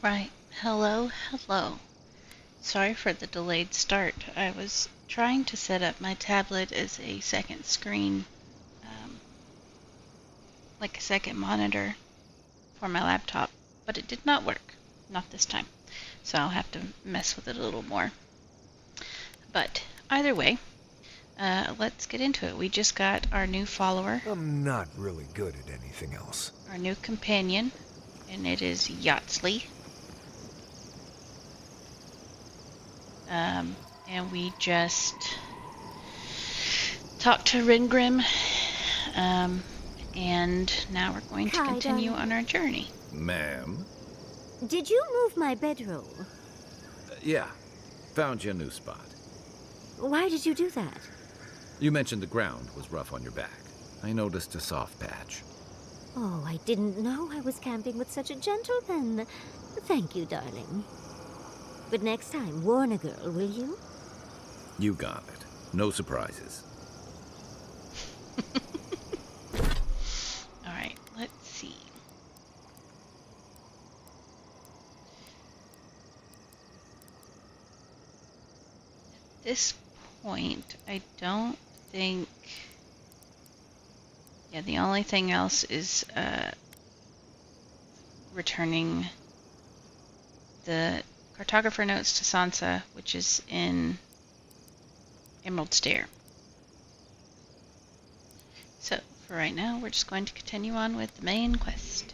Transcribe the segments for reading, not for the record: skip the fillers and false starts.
Alright, hello. Sorry for the delayed start. I was trying to set up my tablet as a second screen, like a second monitor for my laptop, but it did not work. Not this time. So I'll have to mess with it a little more. But either way, let's get into it. We just got our new follower. I'm not really good at anything else. Our new companion, and it is Yachtley. And we just talked to Ringrim, and now we're going to continue on our journey. Ma'am? Did you move my bedroll? Yeah. Found you a new spot. Why did you do that? You mentioned the ground was rough on your back. I noticed a soft patch. Oh, I didn't know I was camping with such a gentleman. Thank you, darling. But next time, warn a girl, will you? You got it. No surprises. Alright, let's see. At this point, I don't think... Yeah, the only thing else is returning the cartographer notes to Sansa, which is in Emerald Stair. So, for right now, we're just going to continue on with the main quest.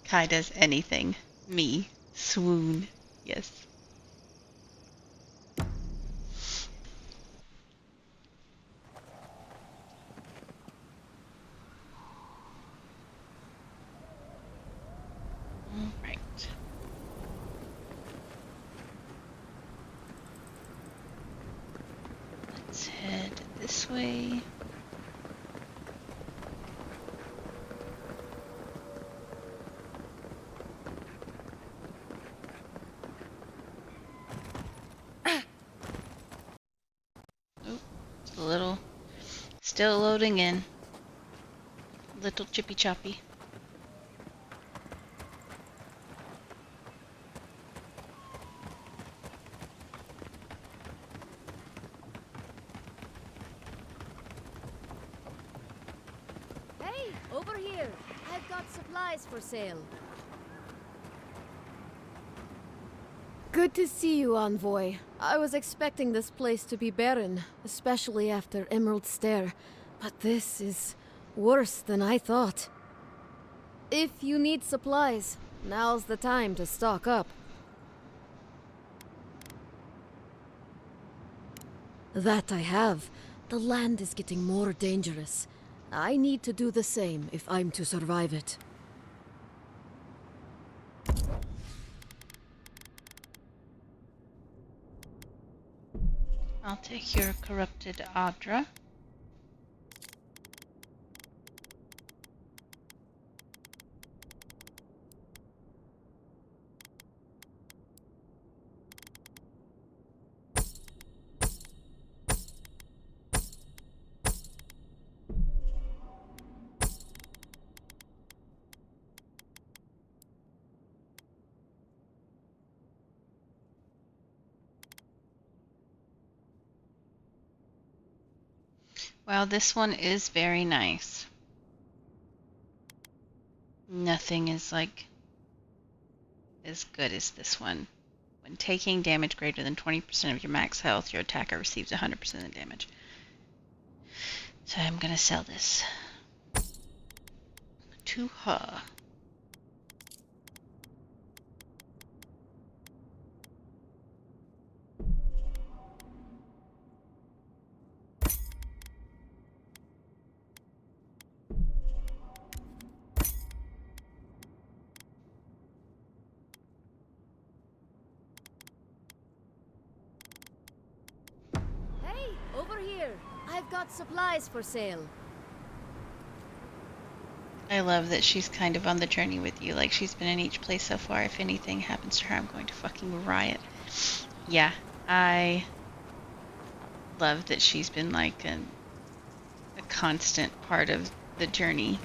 Kai does anything. Me. Swoon. Yes. Alright. Let's head this way. Still loading in. Little chippy choppy. Hey, over here. I've got supplies for sale. Good to see you, Envoy. I was expecting this place to be barren, especially after Emerald Stair, but this is worse than I thought. If you need supplies, now's the time to stock up. That I have. The land is getting more dangerous. I need to do the same if I'm to survive it. I'll take your corrupted Audra. Wow, this one is very nice. Nothing is like as good as this one. When taking damage greater than 20% of your max health, your attacker receives 100% of the damage. So I'm gonna sell this to her. Hey, over here. I've got supplies for sale. I love that she's kind of on the journey with you. Like, she's been in each place so far. If anything happens to her, I'm going to fucking riot. Yeah, I love that she's been like a constant part of the journey.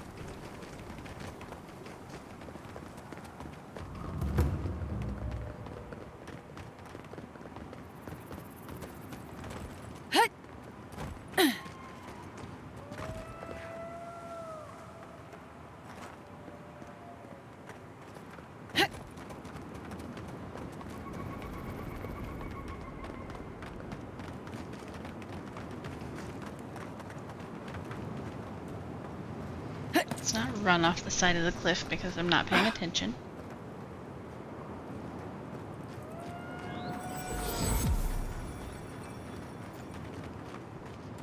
Let's not run off the side of the cliff because I'm not paying attention.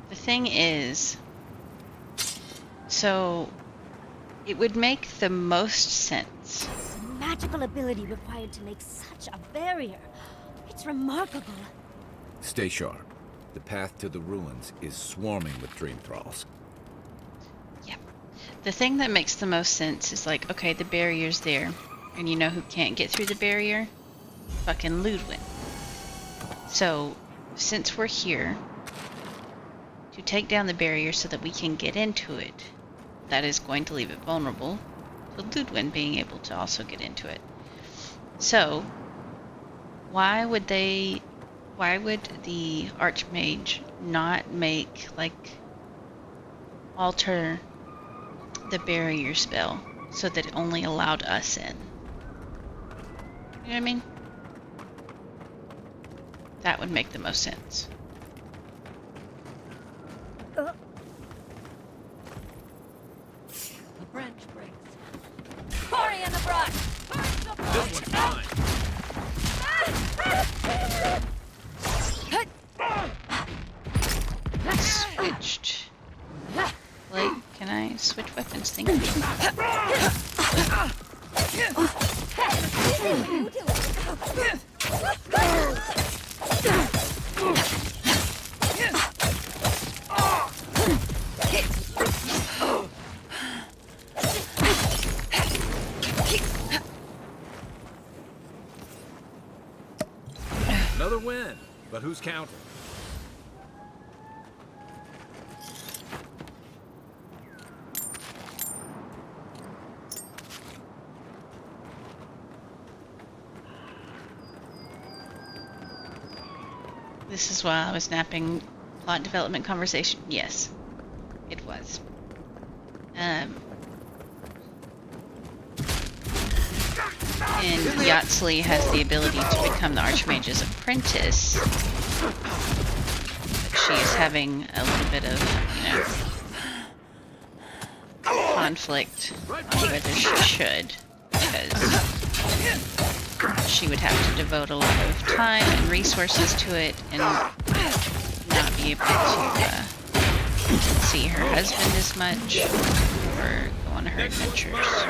The thing is, so it would make the most sense. The magical ability required to make such a barrier. It's remarkable. Stay sharp. The path to the ruins is swarming with dream thralls. Yeah. The thing that makes the most sense is like, okay, the barrier's there. And you know who can't get through the barrier? Fucking Ludwig. So, since we're here, to take down the barrier so that we can get into it, that is going to leave it vulnerable to Ludwig being able to also get into it. So, why would the Archmage not make, like, alter the barrier spell so that it only allowed us in? You know what I mean? That would make the most sense. The branch breaks. Hurry in the brush! This one's mine. Switched. Blake, can I switch weapons? Thank you. Another win. But who's counting? This is while I was napping. Plot development conversation. Yes, it was. And Yatsley has the ability to become the Archmage's apprentice. But she is having a little bit of, conflict on whether she should, because she would have to devote a lot of time and resources to it and not be able to see her husband as much or go on her adventures.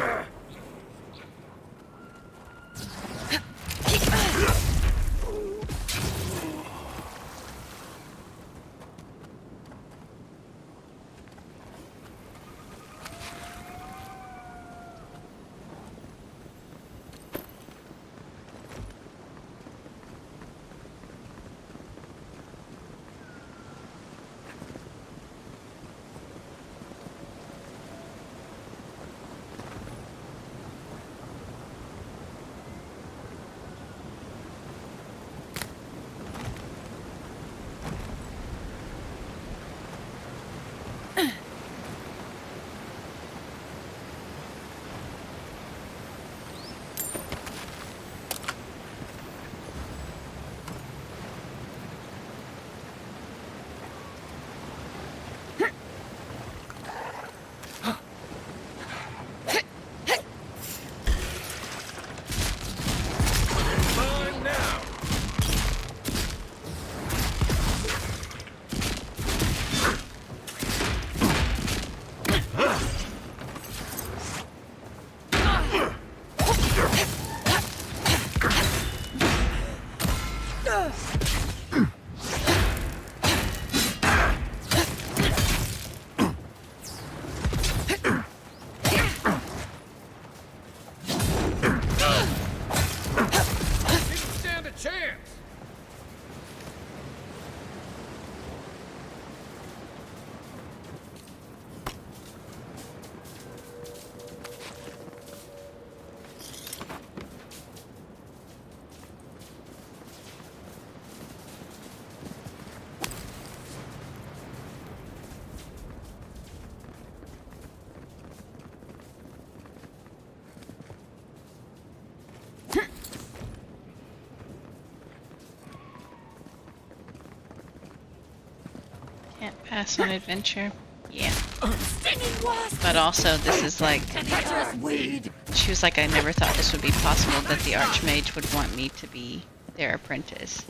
Pass on adventure. Yeah. Stinging wasp! But also, this is like... Treacherous weed! She was like, I never thought this would be possible, that the Archmage would want me to be their apprentice.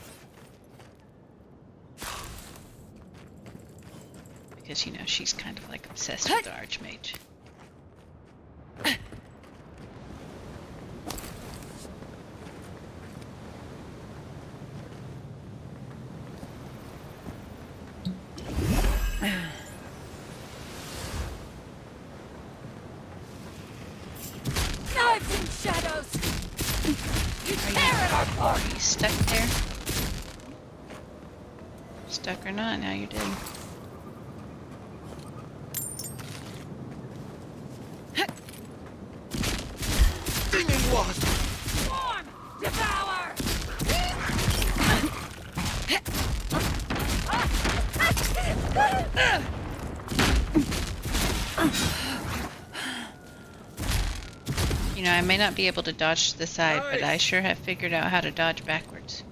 Because, you know, she's kind of like obsessed with the Archmage. Knives and shadows! You tear it Are apart! you stuck there? Stuck or not, now you're dead. Stinging wasp! Form! Devour! You know, I may not be able to dodge to the side, but I sure have figured out how to dodge backwards.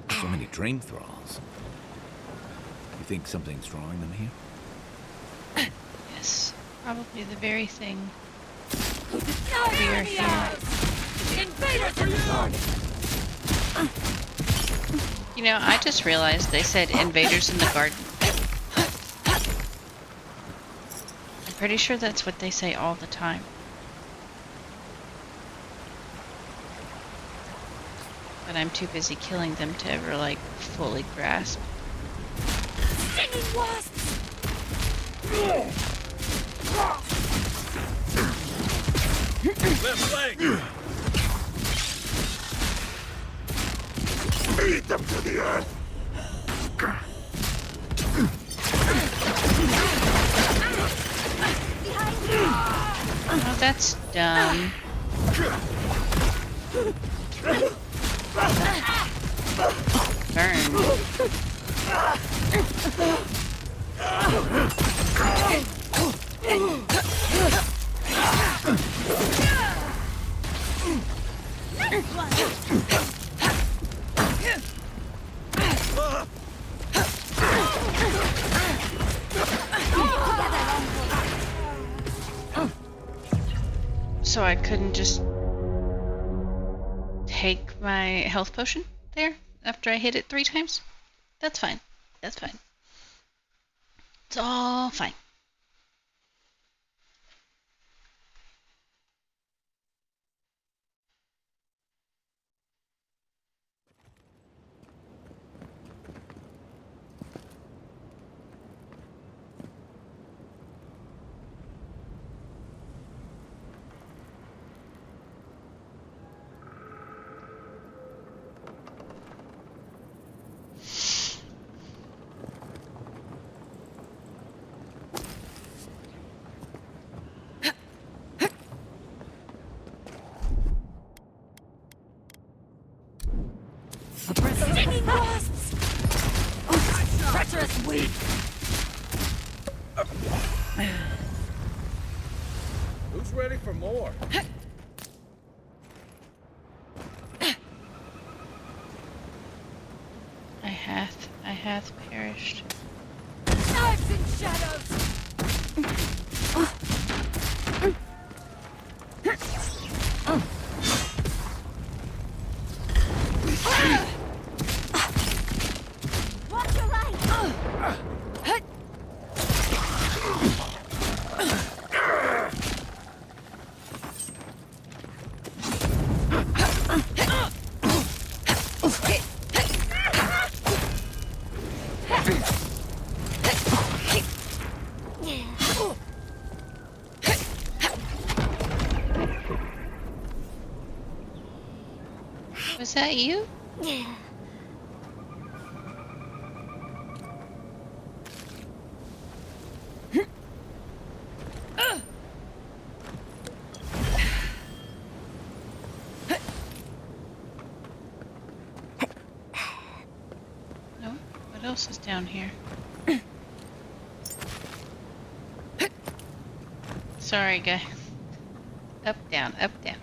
So many dream thralls. You think something's drawing them here? Yes, probably the very thing Knives we are in the here. eyes! Invaders in the garden! You know, I just realized they said invaders in the garden. I'm pretty sure that's what they say all the time. But I'm too busy killing them to ever, like, fully grasp. Stinging wasps! Left leg! Beat them to the earth! Oh, that's dumb. Burn. So I couldn't just take my health potion there after I hit it 3 times? That's fine. That's fine. It's all fine. Stinging wasps! Treacherous weed! Who's ready for more? I hath perished. Knives and shadows! Watch your right! Was that you? No? What else is down here? Sorry, guy. Up, down, up, down.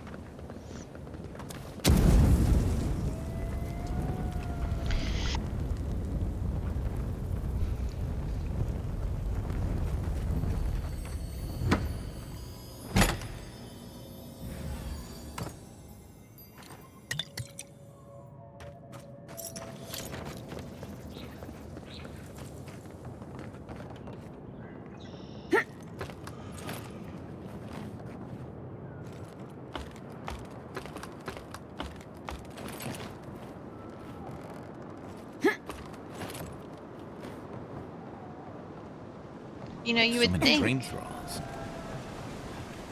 You know, you So would many think. dream thralls.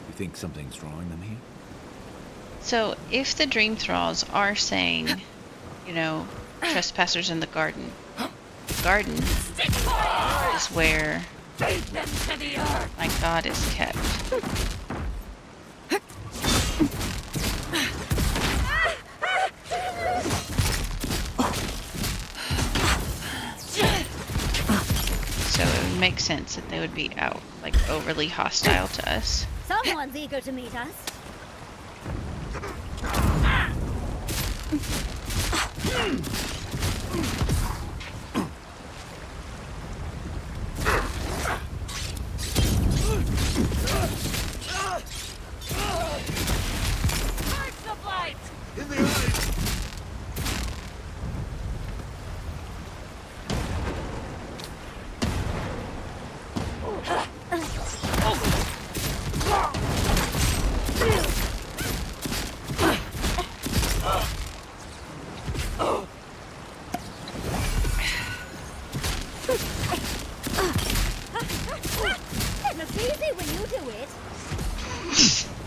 You think something's drawing them here? So, if the dream thralls are saying, you know, trespassers in the garden is where my god is kept. So it would make sense that they would be out, like, overly hostile to us. Someone's eager to meet us. In the eyes! It looks easy when you do it.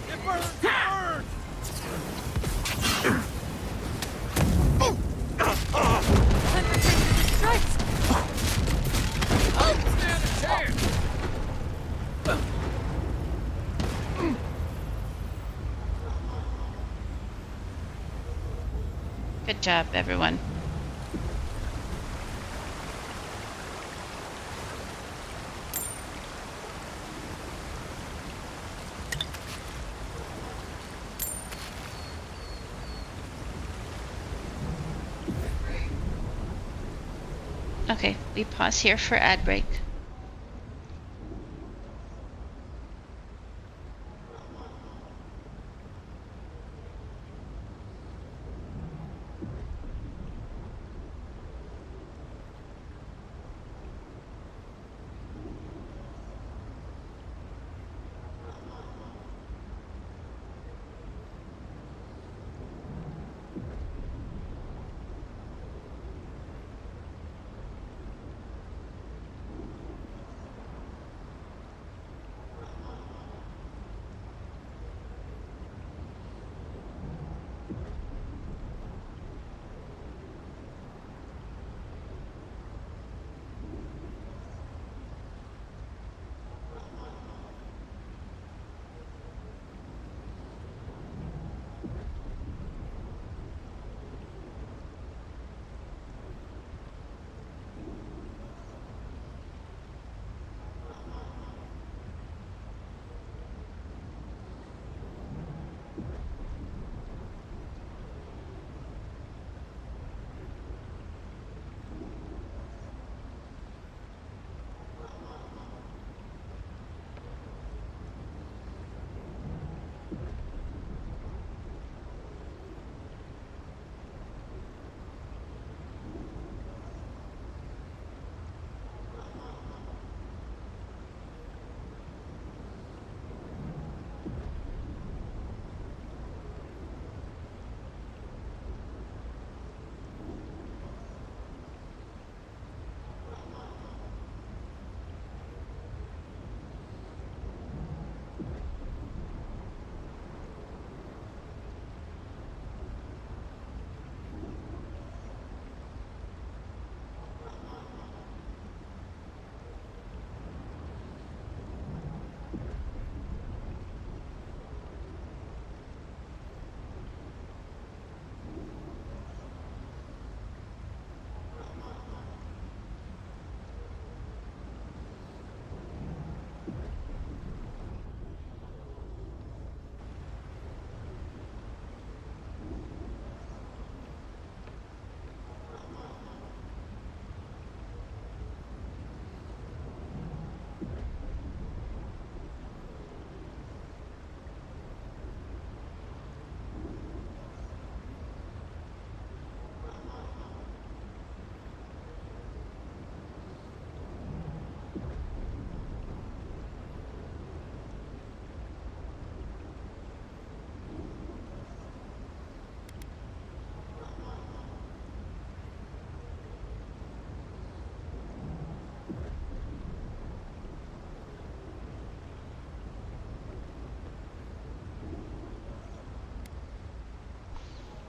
It burns! It burns! Stand a chance! Good job, everyone. Okay, we pause here for ad break.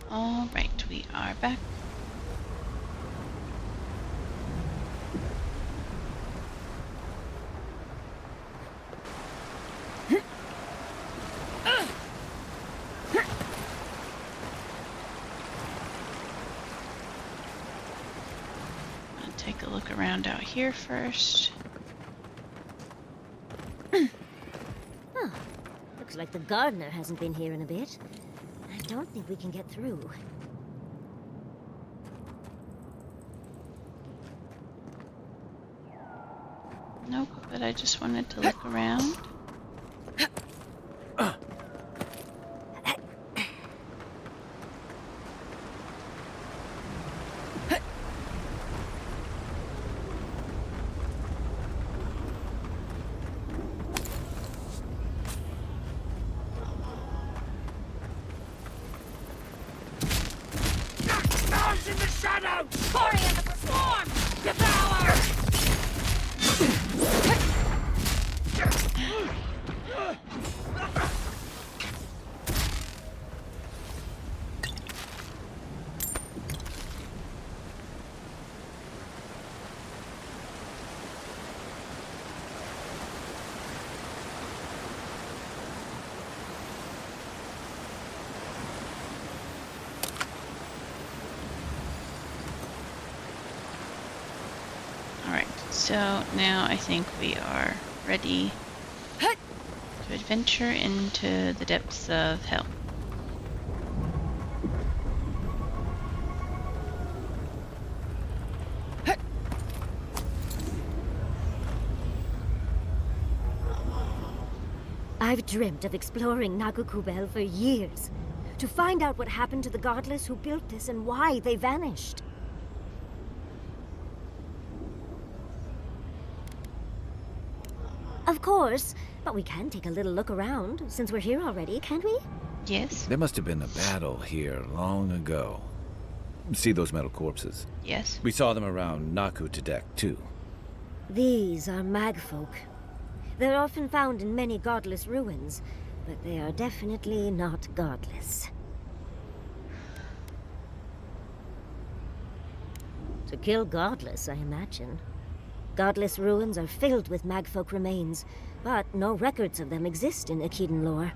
All right, we are back. I'll take a look around out here first. Huh. Looks like the gardener hasn't been here in a bit. I don't think we can get through. Nope, but I just wanted to look around. Those in the shadows! Hurry and perform! Devour! Alright, so now I think we are ready to adventure into the depths of hell. I've dreamt of exploring Nagukubel for years. To find out what happened to the godless who built this and why they vanished. Of course, but we can take a little look around, since we're here already, can't we? Yes? There must have been a battle here long ago. See those metal corpses? Yes. We saw them around Naku Tedek, too. These are magfolk. They're often found in many godless ruins, but they are definitely not godless. To kill godless, I imagine. Godless ruins are filled with magfolk remains, but no records of them exist in Akedan lore.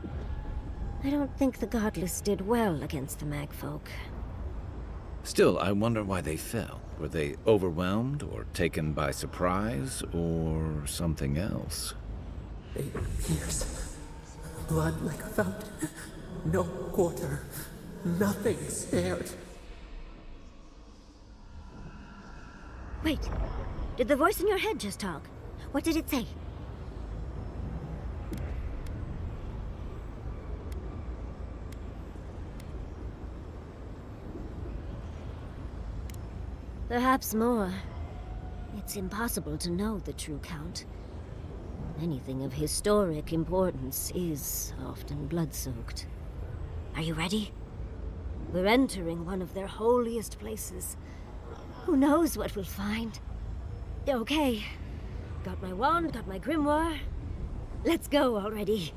I don't think the godless did well against the magfolk. Still, I wonder why they fell. Were they overwhelmed, or taken by surprise, or something else? 8 years. Blood like a fountain. No quarter. Nothing spared. Wait, did the voice in your head just talk? What did it say? Perhaps more. It's impossible to know the true count. Anything of historic importance is often blood-soaked. Are you ready? We're entering one of their holiest places. Who knows what we'll find? Okay. Got my wand, got my grimoire. Let's go already.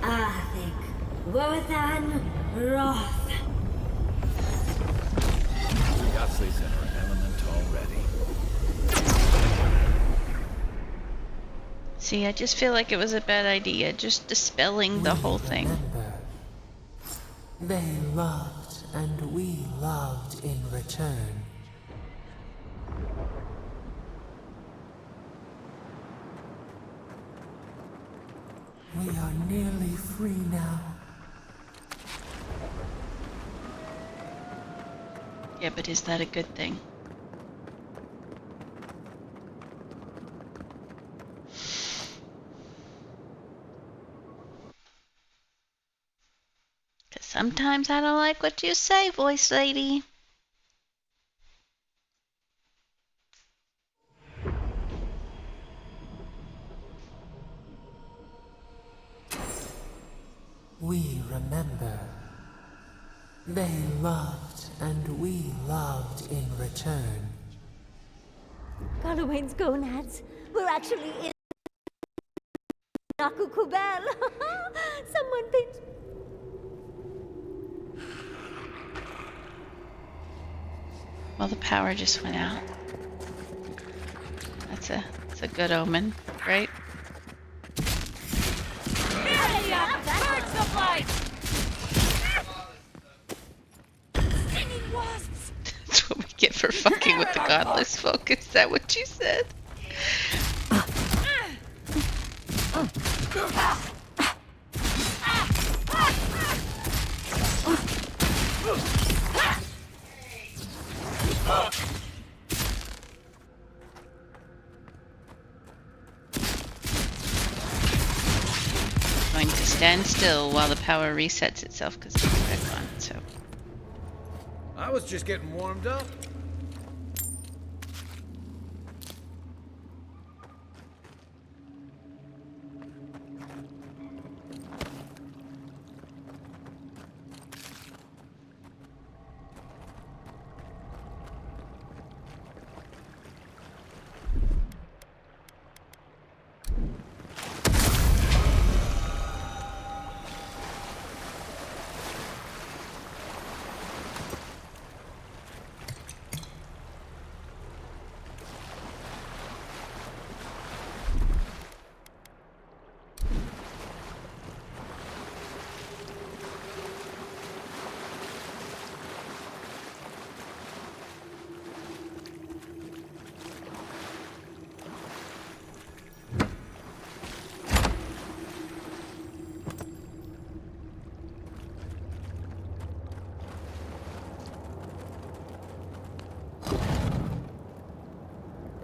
Athik, Worthan, Roth. Yahtzee in her element already. See, I just feel like it was a bad idea, just dispelling the whole thing. Remember, they loved and we loved in return. We are nearly free now. Yeah, but is that a good thing? Because sometimes I don't like what you say, voice lady. We remember. They loved and we loved in return. Gallowayne's gonads were actually in Nakukubel. Someone picked... Well, the power just went out. That's a good omen, right? Birds of light! Stinging wasps! That's what we get for fucking with the godless folk. Is that what you said? Going to stand still while the power resets itself because it's back on. So I was just getting warmed up.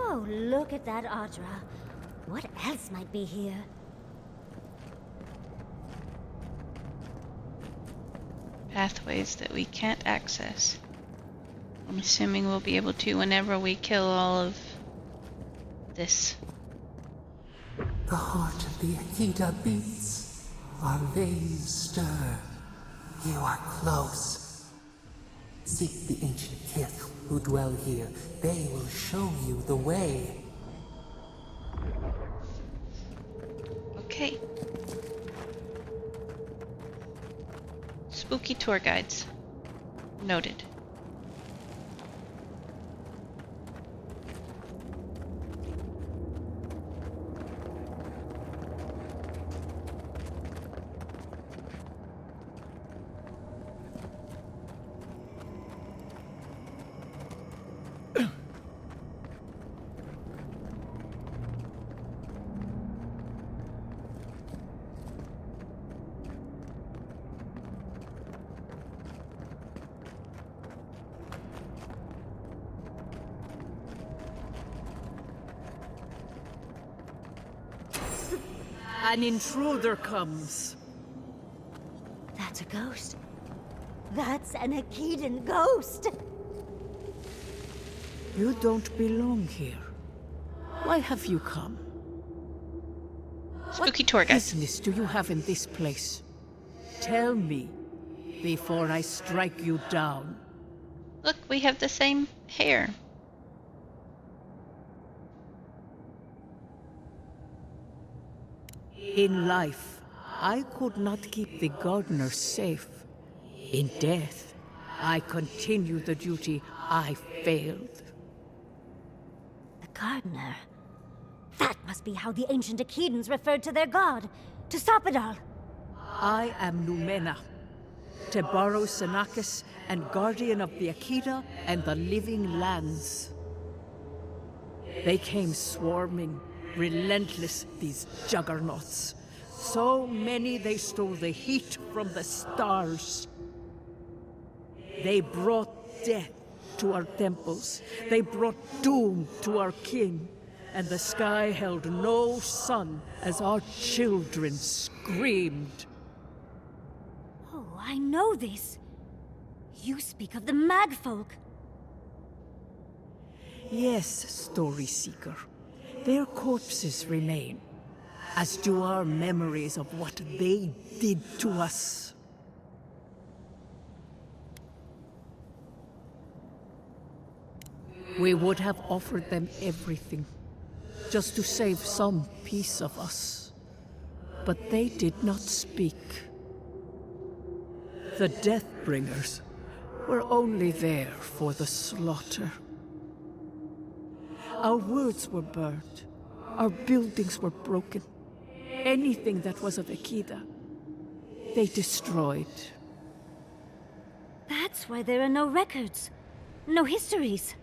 Oh, look at that Audra. What else might be here? pathways that we can't access. I'm assuming we'll be able to whenever we kill all of this. The heart of the Akita beats. Our veins stir. You are close. Seek the ancient kith who dwell here. They will show you the way. Okay. Spooky tour guides. Noted. An intruder comes. That's a ghost. That's an Akedan ghost! You don't belong here. Why have you come? Spooky tour guide. Business do you have in this place? Tell me before I strike you down. Look, we have the same hair. In life, I could not keep the gardener safe. In death, I continue the duty I failed. The gardener. That must be how the ancient Akedans referred to their god. To stop it all. I am Numena, Tebaro Senakis, and guardian of the Akita and the living lands. They came swarming, relentless, these juggernauts. So many they stole the heat from the stars. They brought death to our temples. They brought doom to our king. And the sky held no sun as our children screamed. Oh, I know this. You speak of the Magfolk. Yes, Story Seeker. Their corpses remain, as do our memories of what they did to us. We would have offered them everything, just to save some piece of us. But they did not speak. The Deathbringers were only there for the slaughter. Our words were burned. Our buildings were broken. Anything that was of Ekida, they destroyed. That's why there are no records. No histories.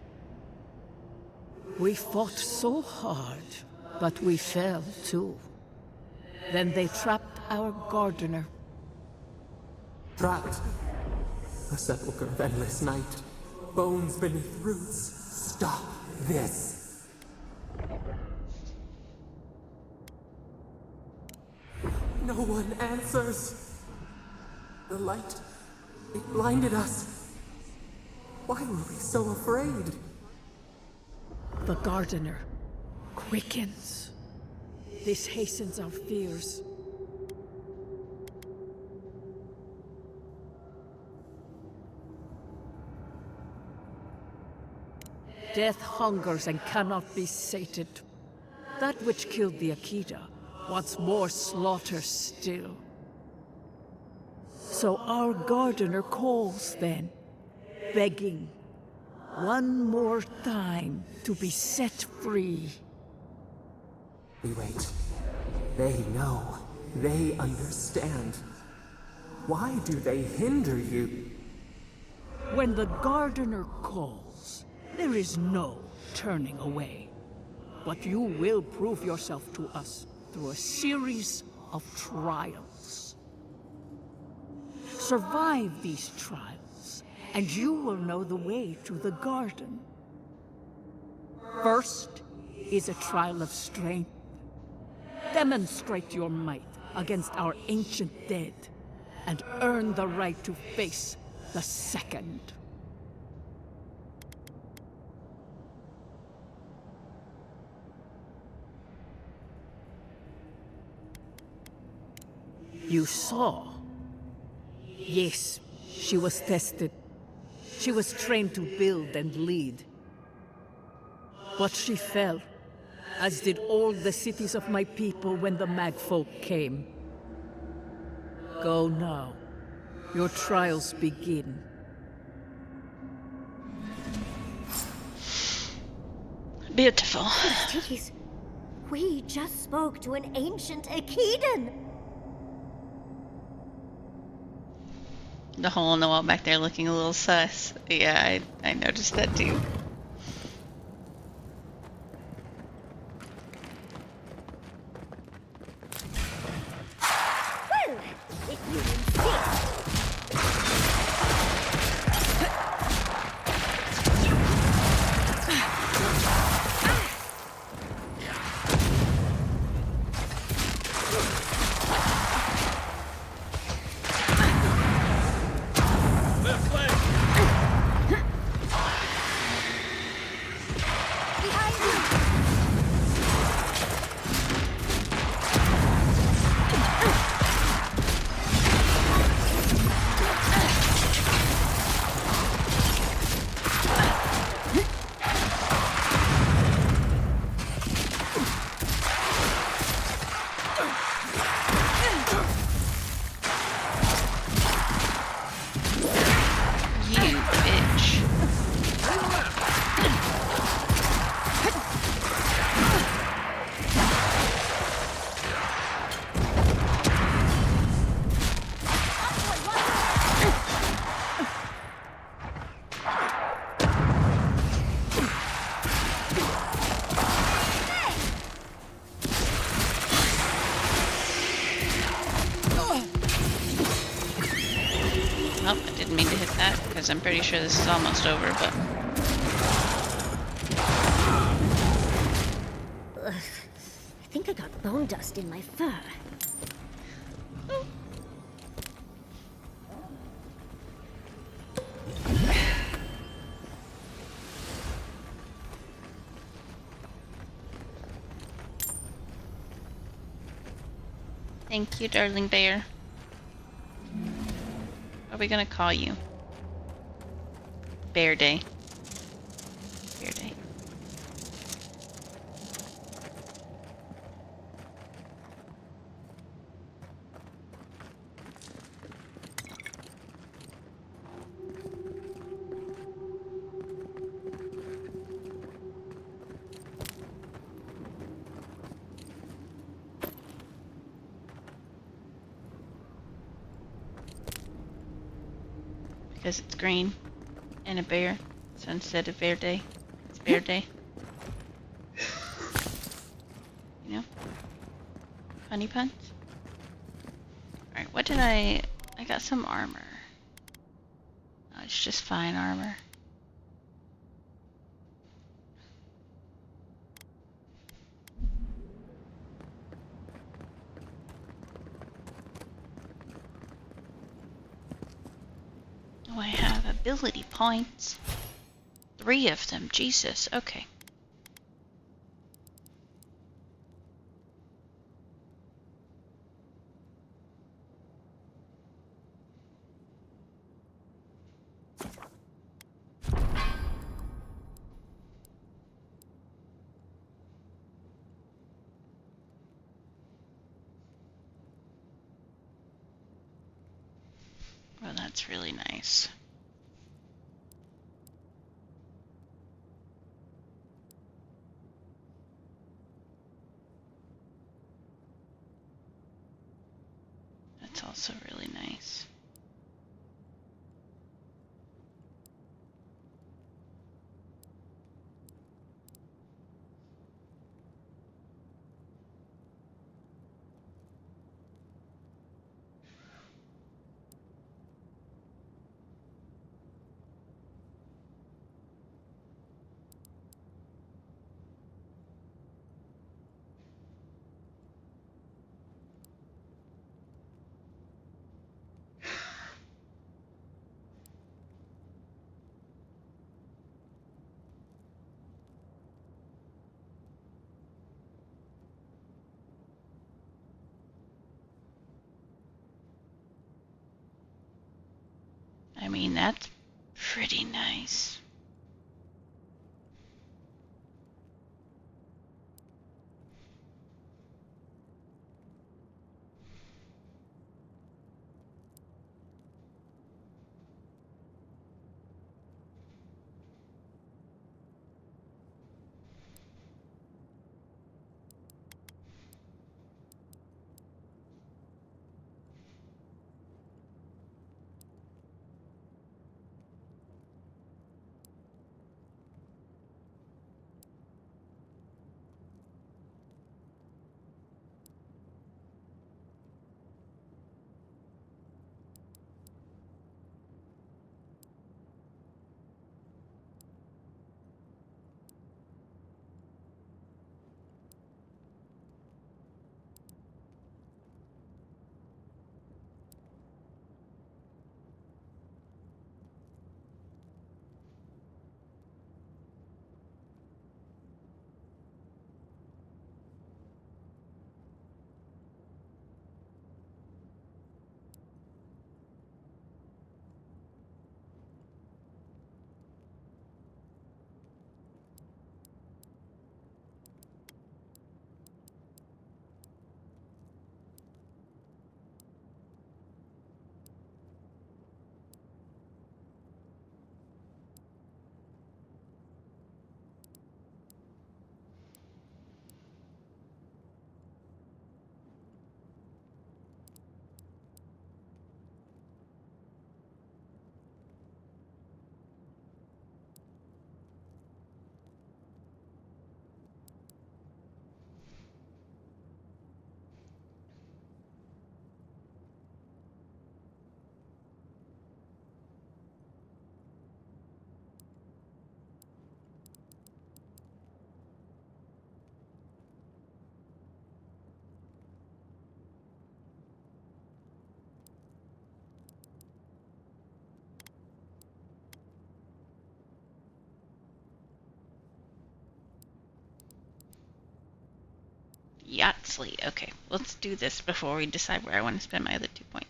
We fought so hard, but we fell too. Then they trapped our gardener. Trapped. A sepulchre of endless night. Bones beneath roots. Stop this. No one answers. The light, it blinded us. Why were we so afraid? The gardener quickens. This hastens our fears. Death hungers and cannot be sated. That which killed the Akita wants more slaughter still. So our gardener calls then, begging one more time to be set free. We wait. They know. They understand. Why do they hinder you? When the gardener calls, there is no turning away. But you will prove yourself to us through a series of trials. Survive these trials, and you will know the way to the garden. First is a trial of strength. Demonstrate your might against our ancient dead, and earn the right to face the second. You saw. Yes, she was tested. She was trained to build and lead. But she fell, as did all the cities of my people when the Magfolk came. Go now. Your trials begin. Beautiful. Jeez, we just spoke to an ancient Akidan. The hole in the wall back there looking a little sus. Yeah, I noticed that too. Well, if you insist. You bitch. Oh, I didn't mean to hit that because I'm pretty sure this is almost over, but I think I got bone dust in my fur. thank you, darling bear. What are we gonna call you? Bear Day. Verde. Because it's green and a bear, so instead of Verde, it's Verde. You know? Funny puns? Alright, what did I got some armor. Oh, it's just fine armor. Oh, I have ability points. 3 of them, Jesus, okay. Well, that's really nice. That's also really nice. I mean, that's pretty nice. Yahtzee. Okay, let's do this before we decide where I want to spend my other 2 points.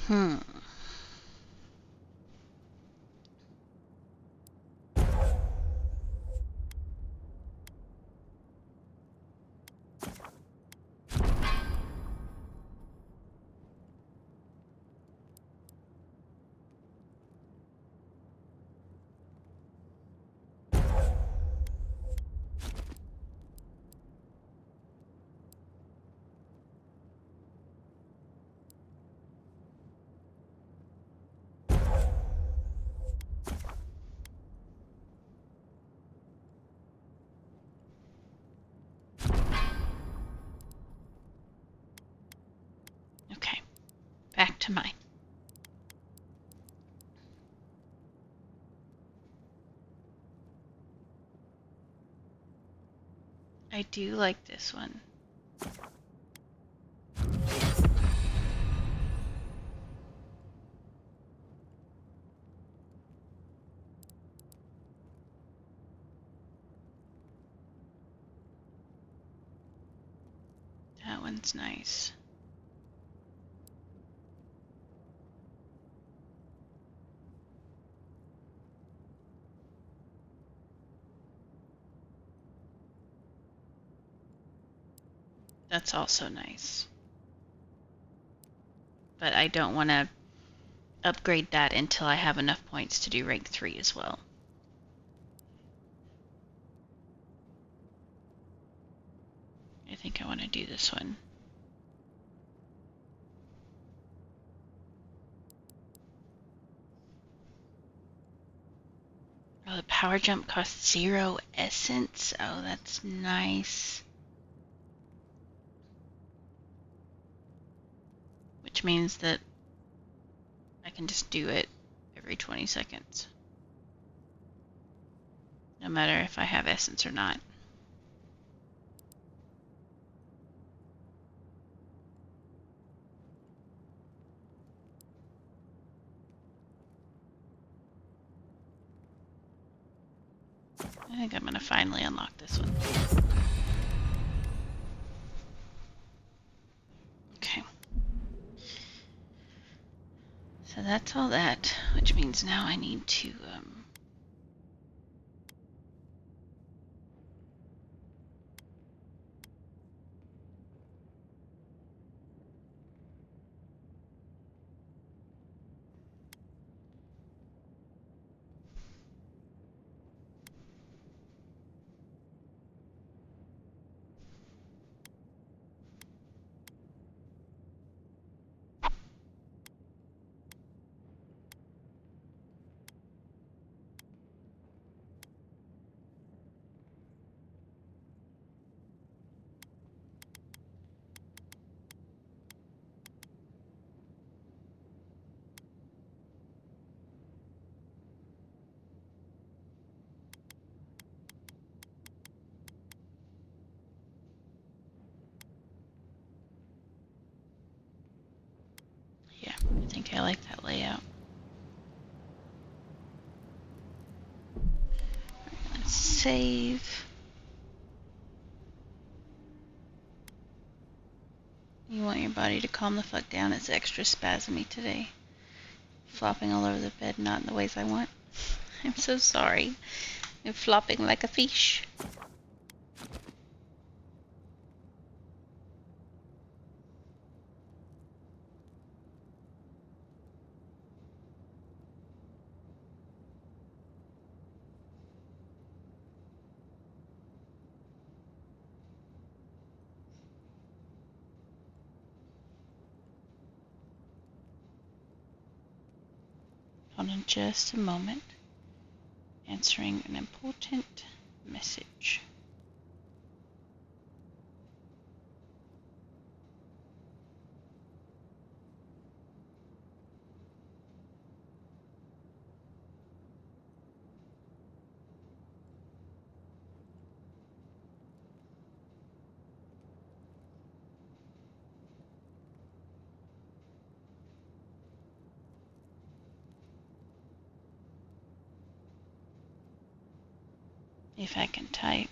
Hmm. Okay, back to mine. I do like this one. That one's nice. That's also nice. But I don't want to upgrade that until I have enough points to do rank 3 as well. I think I want to do this one. Oh, the power jump costs 0 essence. Oh, that's nice. Which means that I can just do it every 20 seconds. No matter if I have essence or not. I think I'm going to finally unlock this one. Okay. So that's all that, which means now I need to yeah, I think I like that layout. Let's save. You want your body to calm the fuck down. It's extra spasmy today. Flopping all over the bed, not in the ways I want. I'm so sorry. I'm flopping like a fish. Hold on just a moment. Answering an important message. If I can type.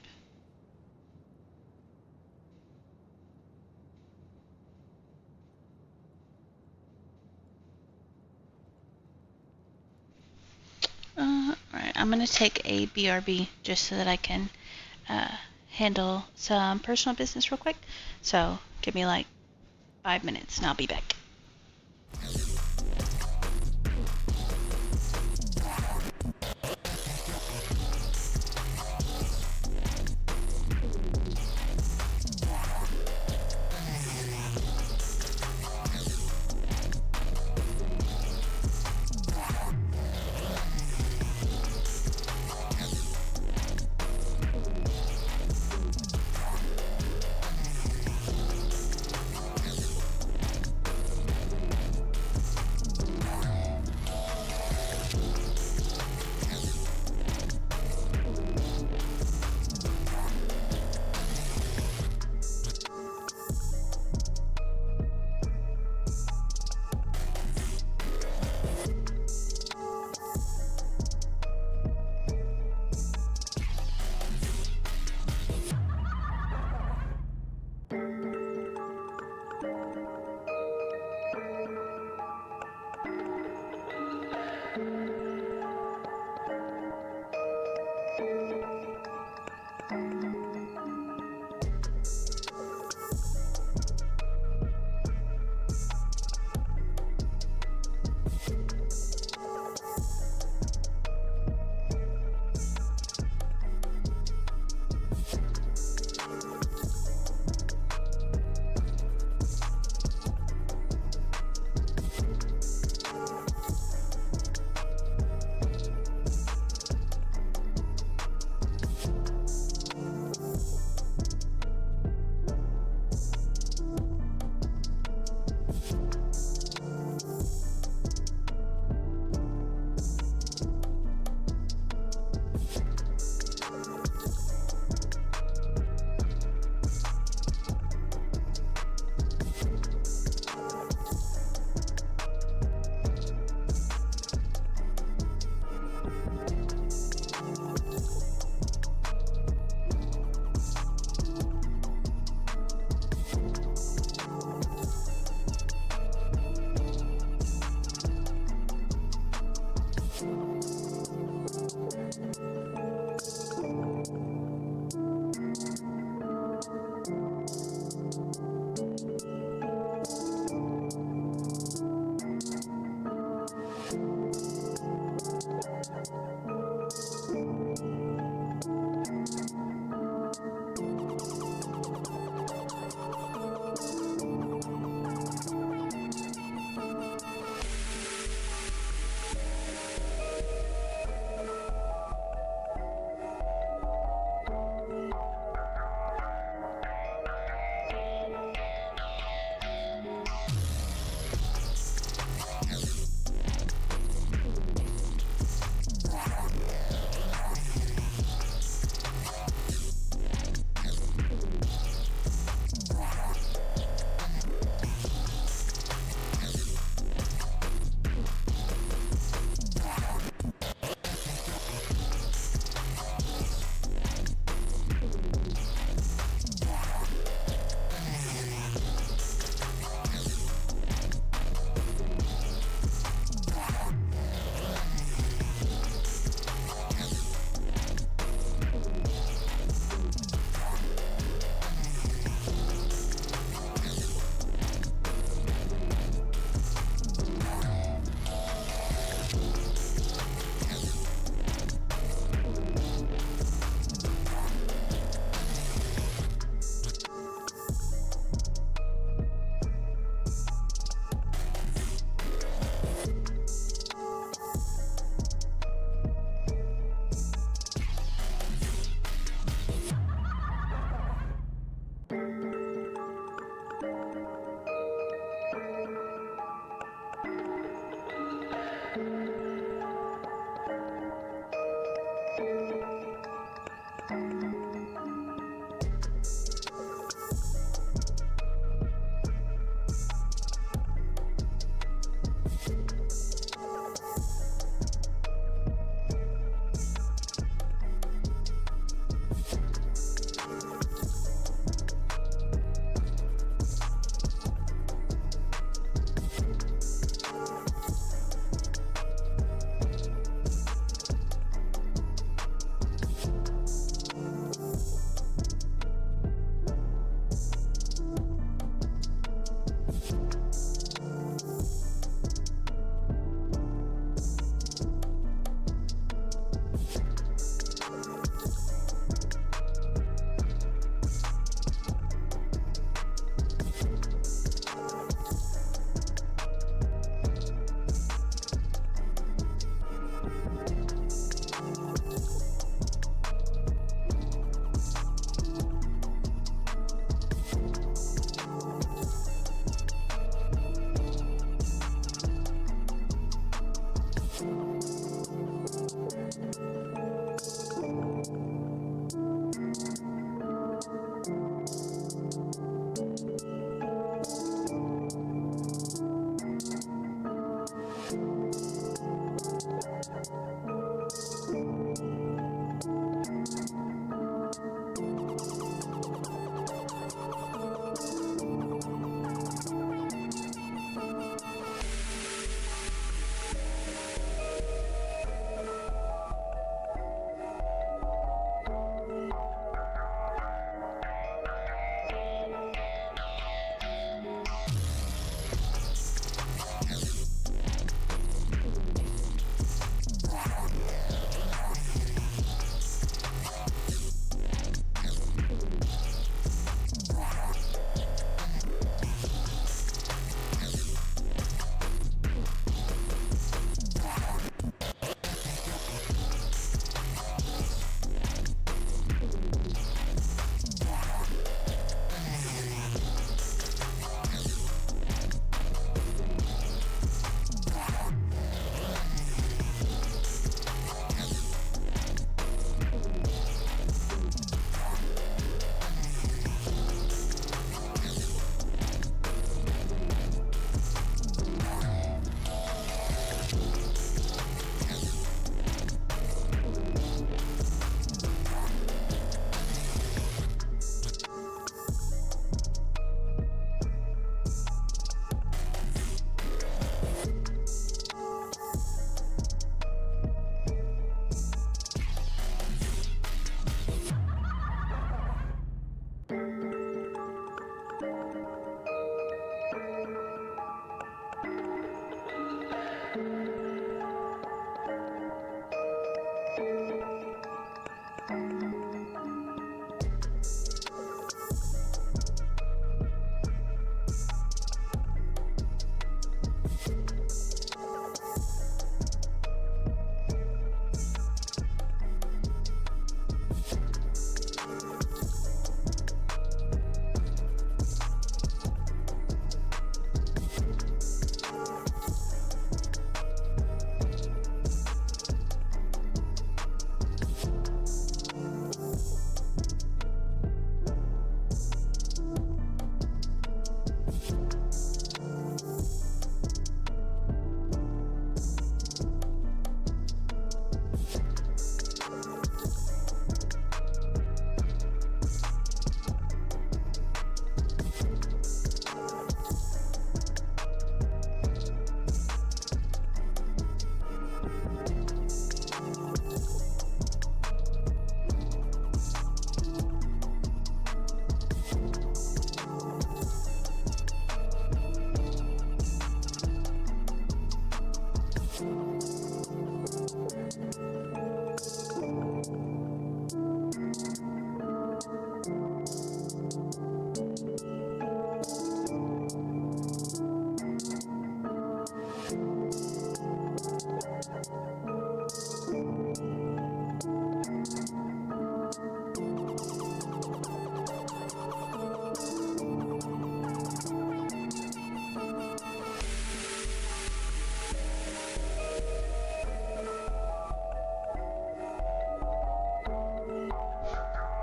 I'm going to take a BRB just so that I can handle some personal business real quick. So give me like 5 minutes and I'll be back.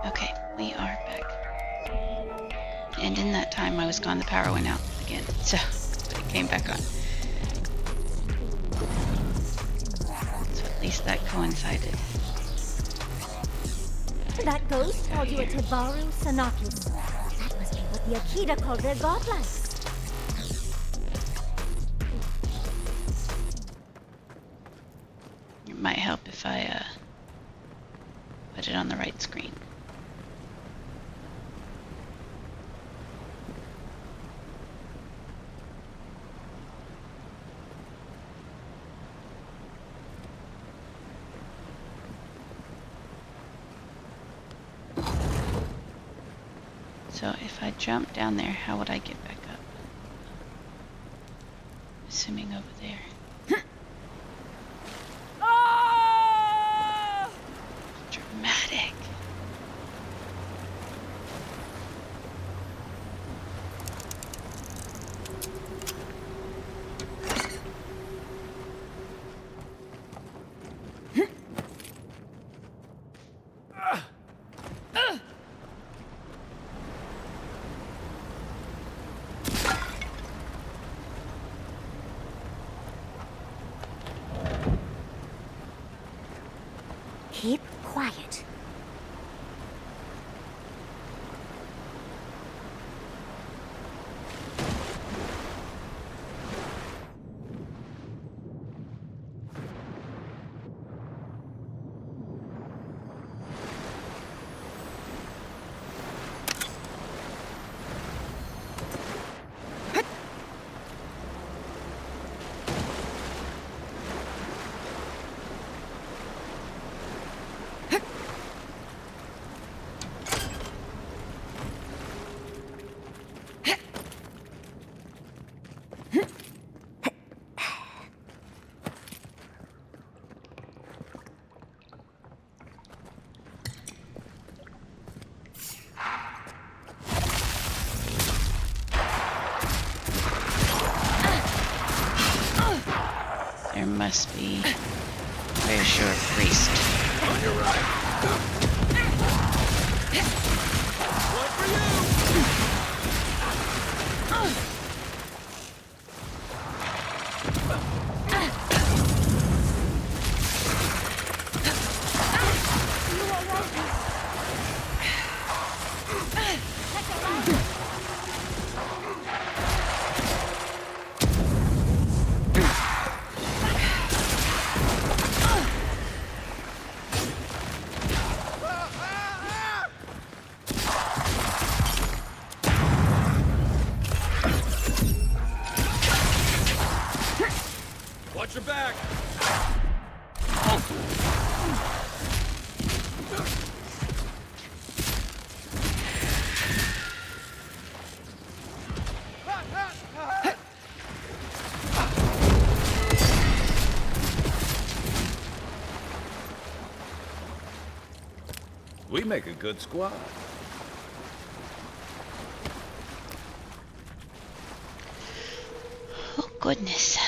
Okay, we are back. And in that time I was gone, the power went out again. So, but it came back on. So at least that coincided. That ghost called you a Tebaru Sanakis. That must be what the Akita called their godlike. It might help if I put it on the right screen. So if I jump down there, how would I get back up? Assuming over there. Dramatic. Keep quiet. There must be a very short priest. On your right. One for you! We make a good squad. Oh, goodness.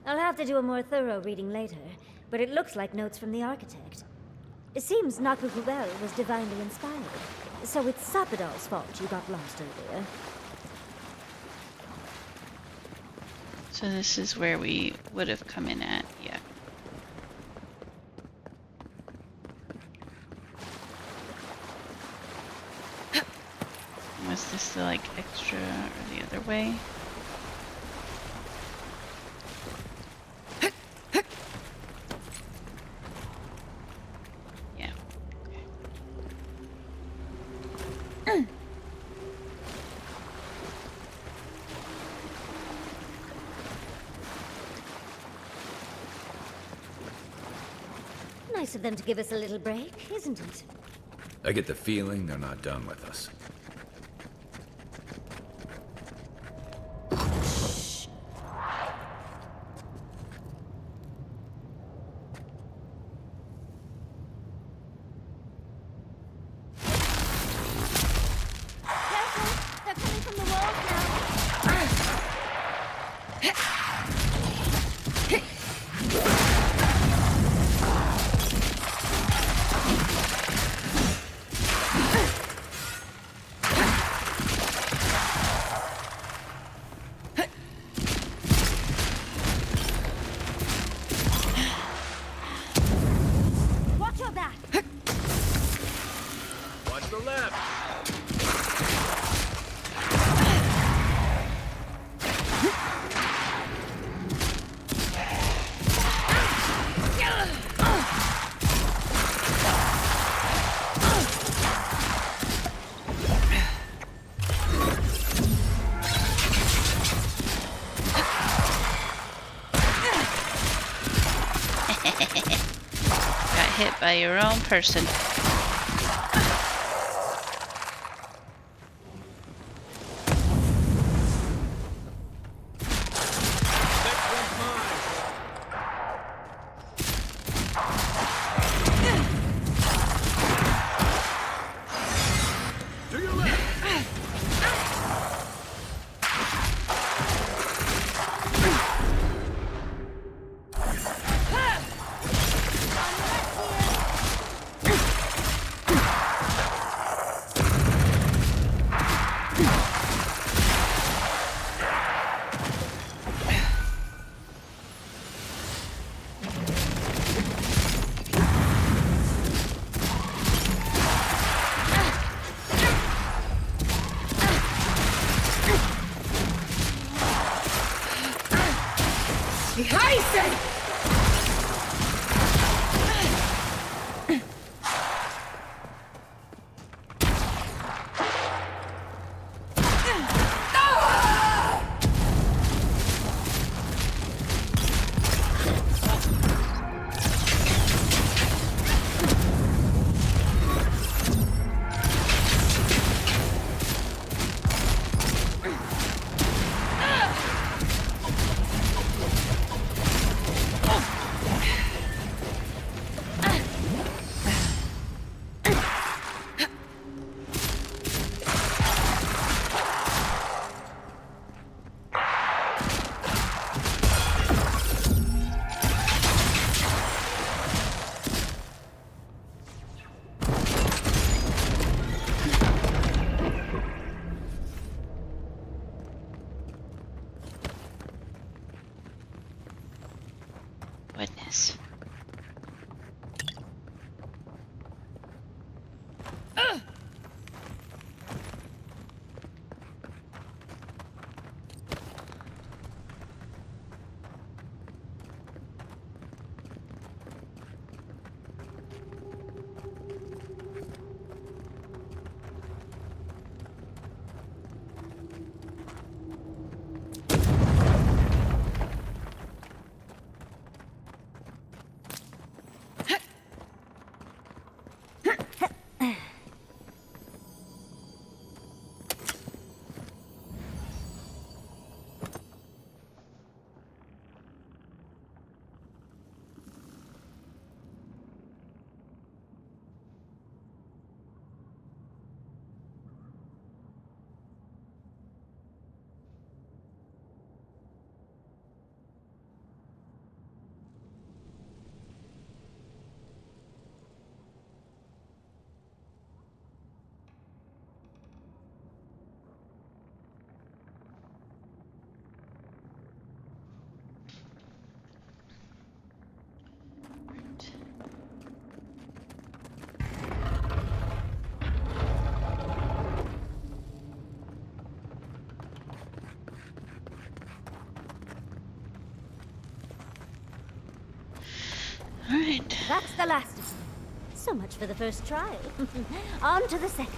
I'll have to do a more thorough reading later, but it looks like notes from the architect. It seems Nakukuel was divinely inspired, so it's Sapadal's fault you got lost earlier. So this is where we would have come in at, yeah. Was this the, like, extra or the other way? Yeah. Okay. Nice of them to give us a little break, isn't it? I get the feeling they're not done with us. Careful! They're coming from the walls now! Watch your back! Watch the left! Got hit by your own person. To your left! Yes. Alright. That's the last of them. So much for the first trial. On to the second.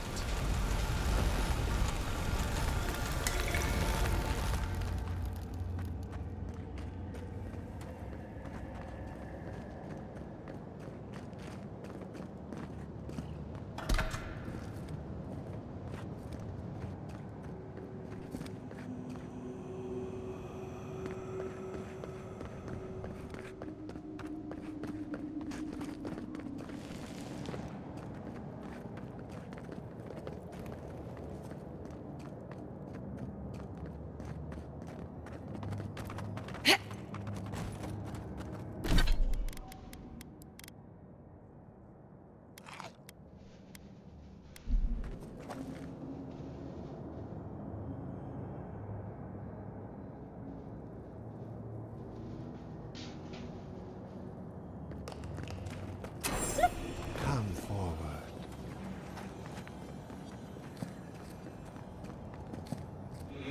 Come forward.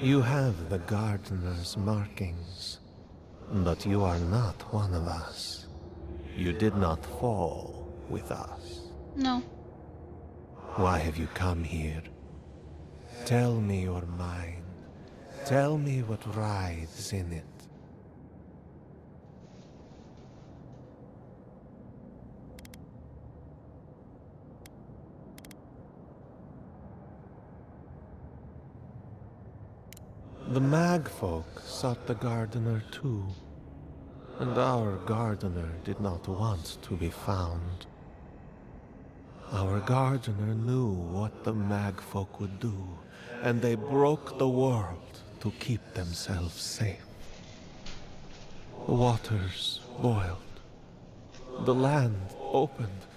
You have the gardener's markings, but you are not one of us. You did not fall with us. No. Why have you come here? Tell me your mind. Tell me what writhes in it. The Magfolk sought the gardener too, and our gardener did not want to be found. Our gardener knew what the Magfolk would do, and they broke the world to keep themselves safe. The waters boiled, the land opened,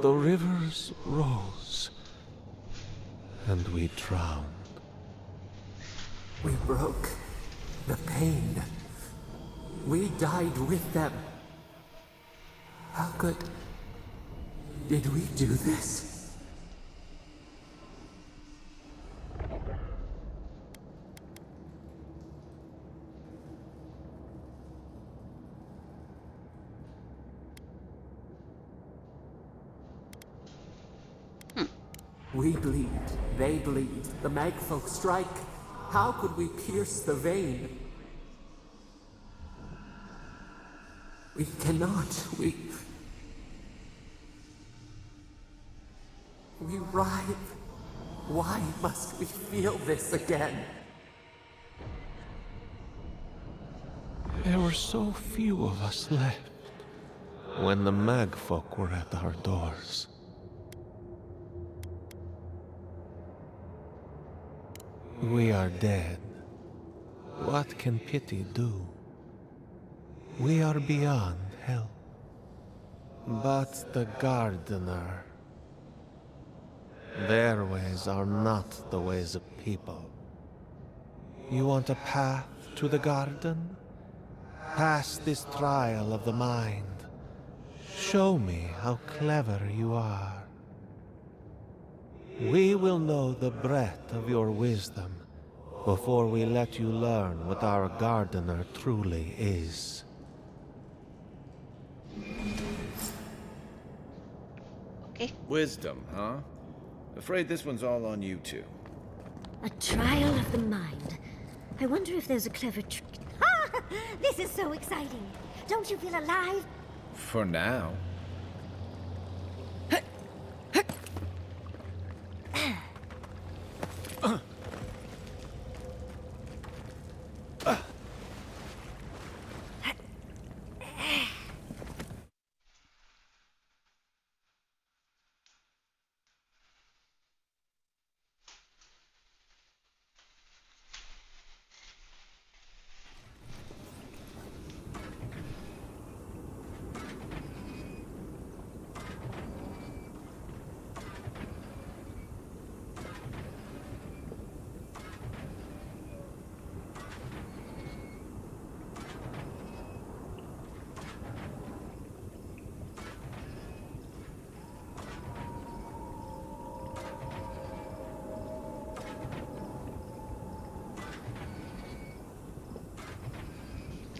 the rivers rose, and we drowned. We broke the pain. We died with them. How good did we do this? We bleed, they bleed, the Magfolk strike. How could we pierce the vein? We cannot. We writhe. Why must we feel this again? There were so few of us left when the Magfolk were at our doors. We are dead. What can pity do? We are beyond help. But the gardener, their ways are not the ways of people. You want a path to the garden? Pass this trial of the mind. show me how clever you are. We will know the breadth of your wisdom before we let you learn what our gardener truly is. Okay. Wisdom, huh? Afraid this one's all on you two. A trial of the mind. I wonder if there's a clever trick. Ah! This is so exciting. Don't you feel alive? For now.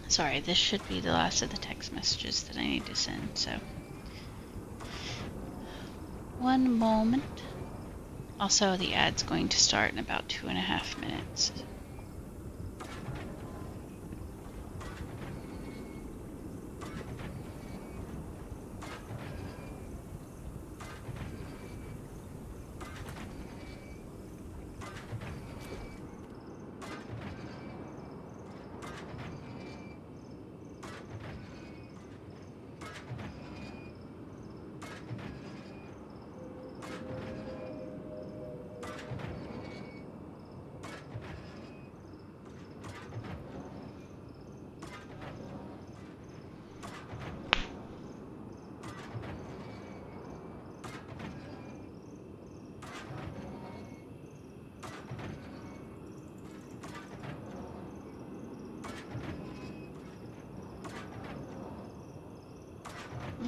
Sorry, this should be the last of the text messages that I need to send, so. One moment. Also, the ad's going to start in about 2.5 minutes.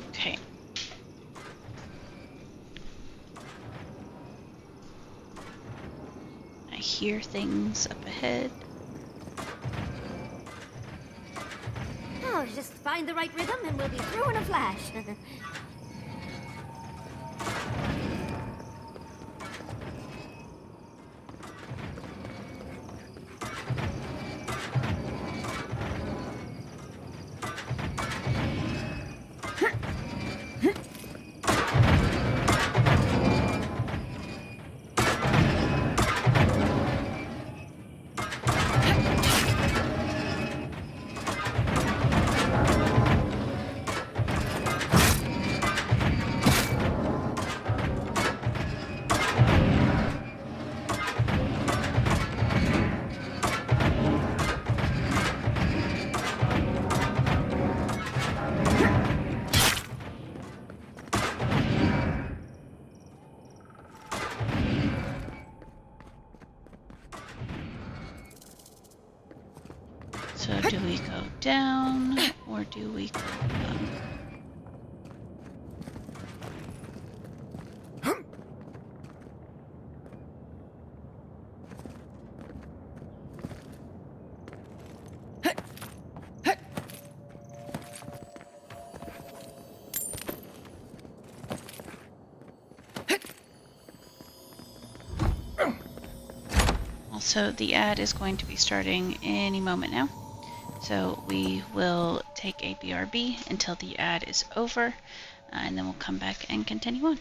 Okay. I hear things up ahead. Oh, just find the right rhythm and we'll be through in a flash. So do we go down or do we go up? Also, the ad is going to be starting any moment now. So we will take a BRB until the ad is over, and then we'll come back and continue on.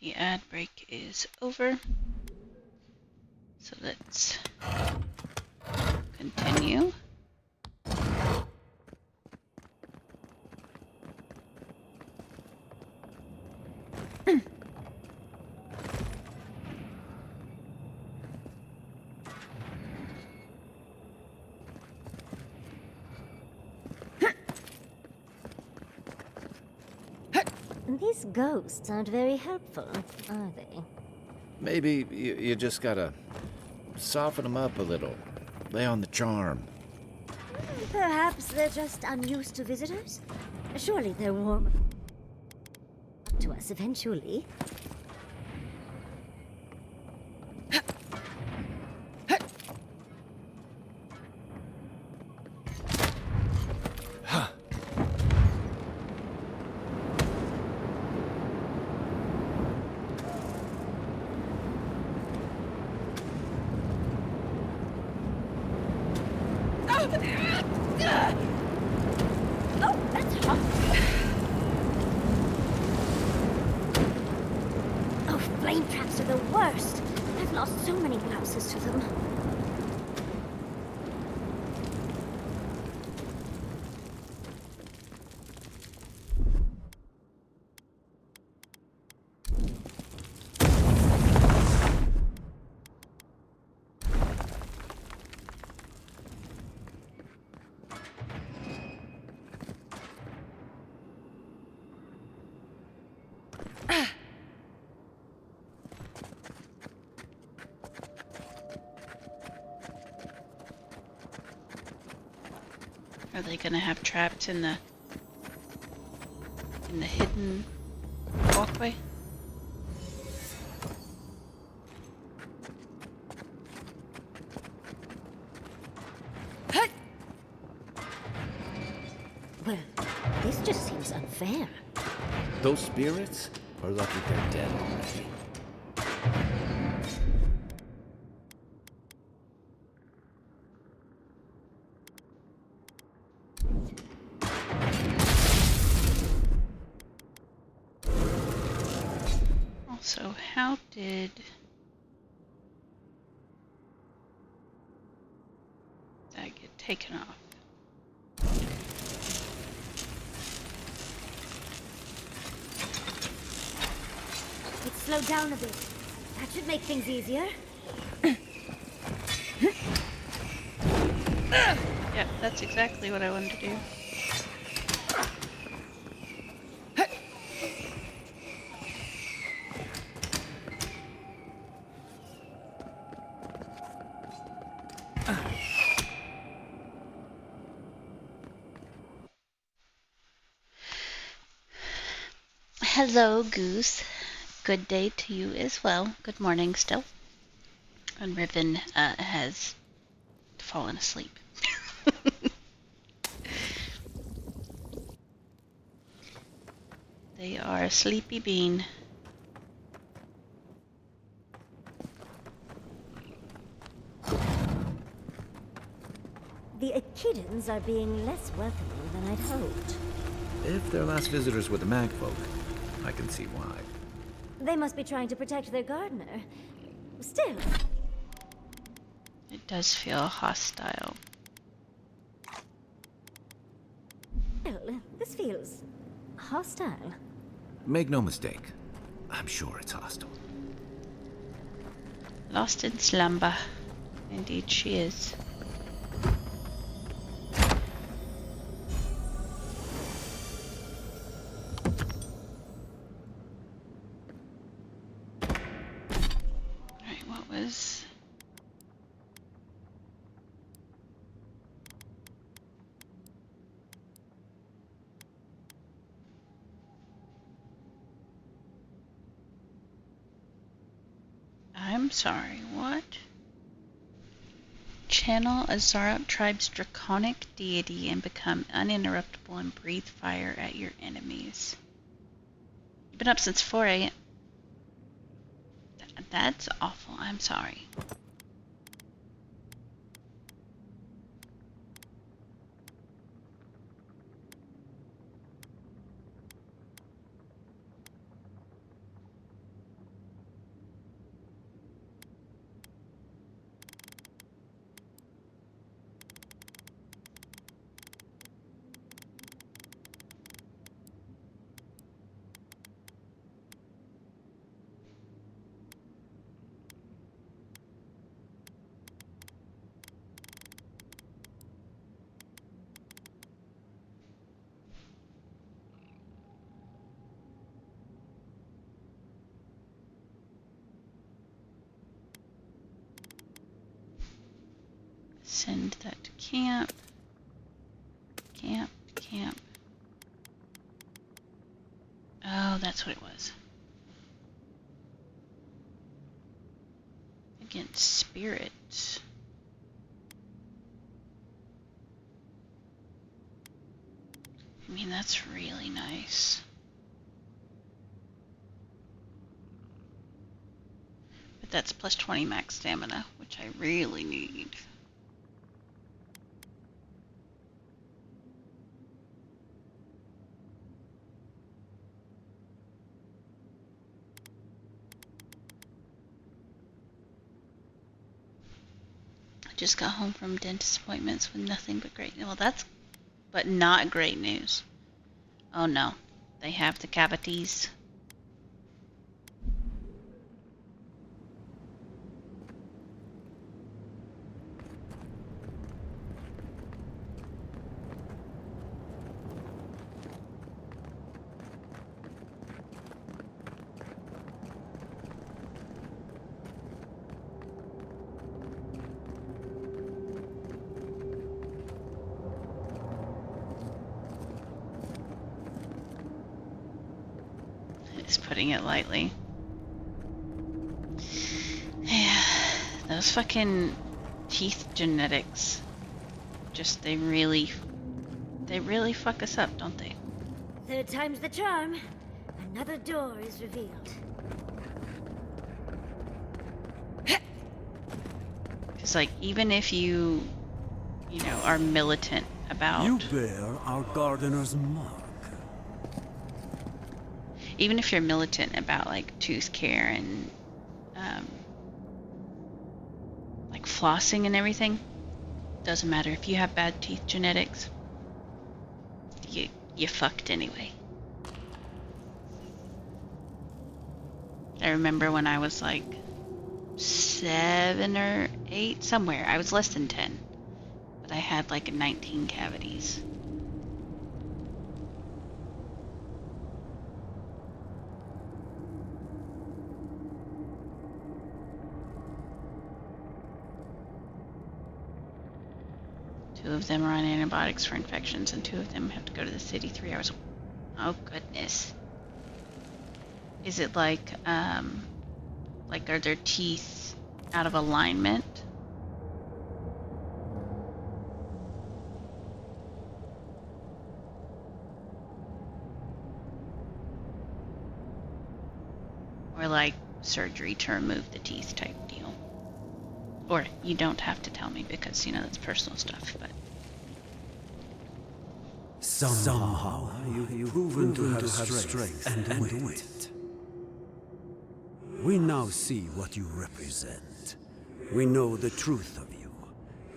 The ad break is over. So let's continue. These ghosts aren't very helpful, are they? Maybe you just gotta soften them up a little. Lay on the charm. Perhaps they're just unused to visitors? Surely they'll warm up to us eventually. Oh, flame traps are the worst. I've lost so many blouses to them. Are they gonna have traps in the hidden walkway? Well, this just seems unfair. Those spirits are lucky they're dead already. Also, how did that get taken off? It's slowed down a bit. That should make things easier. Yep, that's exactly what I wanted to do. Hello, Goose. Good day to you as well. Good morning still. And Riven has fallen asleep. They are a sleepy bean. The Echidans are being less welcoming than I'd hoped. If they're last visitors with the Magfolk, I can see why. They must be trying to protect their gardener. Still, It does feel hostile. this feels hostile. Make no mistake, I'm sure it's hostile. Lost in slumber. Indeed she is. Alright, what was... I'm sorry, what? Channel a Zarok tribe's draconic deity and become uninterruptible and breathe fire at your enemies. You've been up since 4 a.m. That's awful, I'm sorry. send that to camp. Camp. Oh, that's what it was. Against spirits. I mean, that's really nice. But that's plus 20 max stamina, which I really need. I just got home from dentist appointments with nothing but great news. Well, but not great news. Oh no, they have the cavities. Just putting it lightly. Yeah, those fucking teeth genetics. Just they really fuck us up, don't they? Third time's the charm. Another door is revealed. Because like even if you know, are militant about You bear our gardener's mark. even if you're militant about like tooth care and like flossing and everything, doesn't matter if you have bad teeth genetics. You fucked anyway. I remember when I was like 7 or 8, somewhere. I was less than 10, but I had like 19 cavities. Two of them are on antibiotics for infections, and 2 of them have to go to the city 3 hours. Oh goodness. Is it like are their teeth out of alignment? Or like surgery to remove the teeth type deal? Or you don't have to tell me because, you know, that's personal stuff, but... Somehow you've proven to have strength and wit. We now see what you represent. We know the truth of you.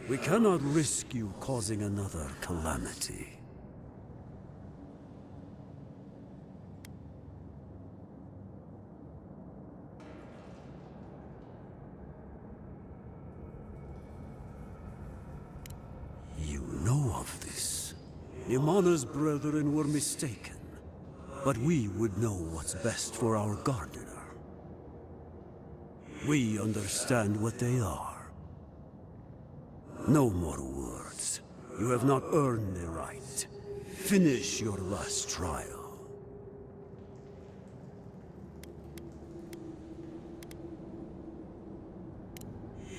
We cannot risk you causing another calamity. You know of this. Nimana's brethren were mistaken. But we would know what's best for our gardener. We understand what they are. No more words. You have not earned the right. Finish your last trial.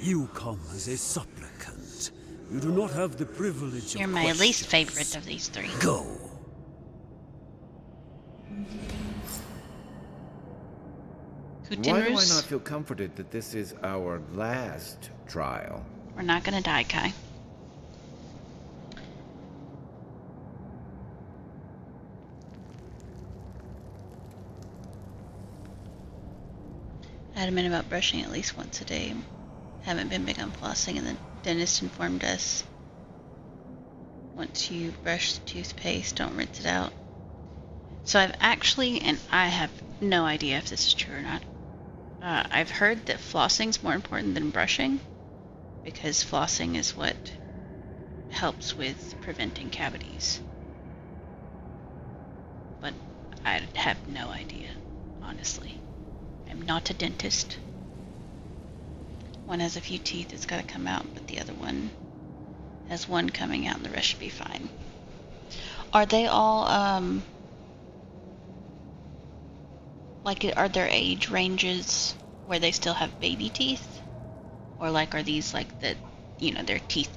You come as a supplicant. You do not have the privilege of You're my least favorite of these 3. Go. Why do I not feel comforted that this is our last trial? We're not gonna die, Kai. Adamant about brushing at least once a day. Haven't been big on flossing, and the dentist informed us once you brush the toothpaste, don't rinse it out. So I've actually, and I have no idea if this is true or not, I've heard that flossing's more important than brushing, because flossing is what helps with preventing cavities. But I have no idea, honestly. I'm not a dentist. One has a few teeth that's got to come out, but the other one Has one coming out and the rest should be fine. Are they all, like, are there age ranges where they still have baby teeth? Or, like, are these, like, the, you know, their teeth?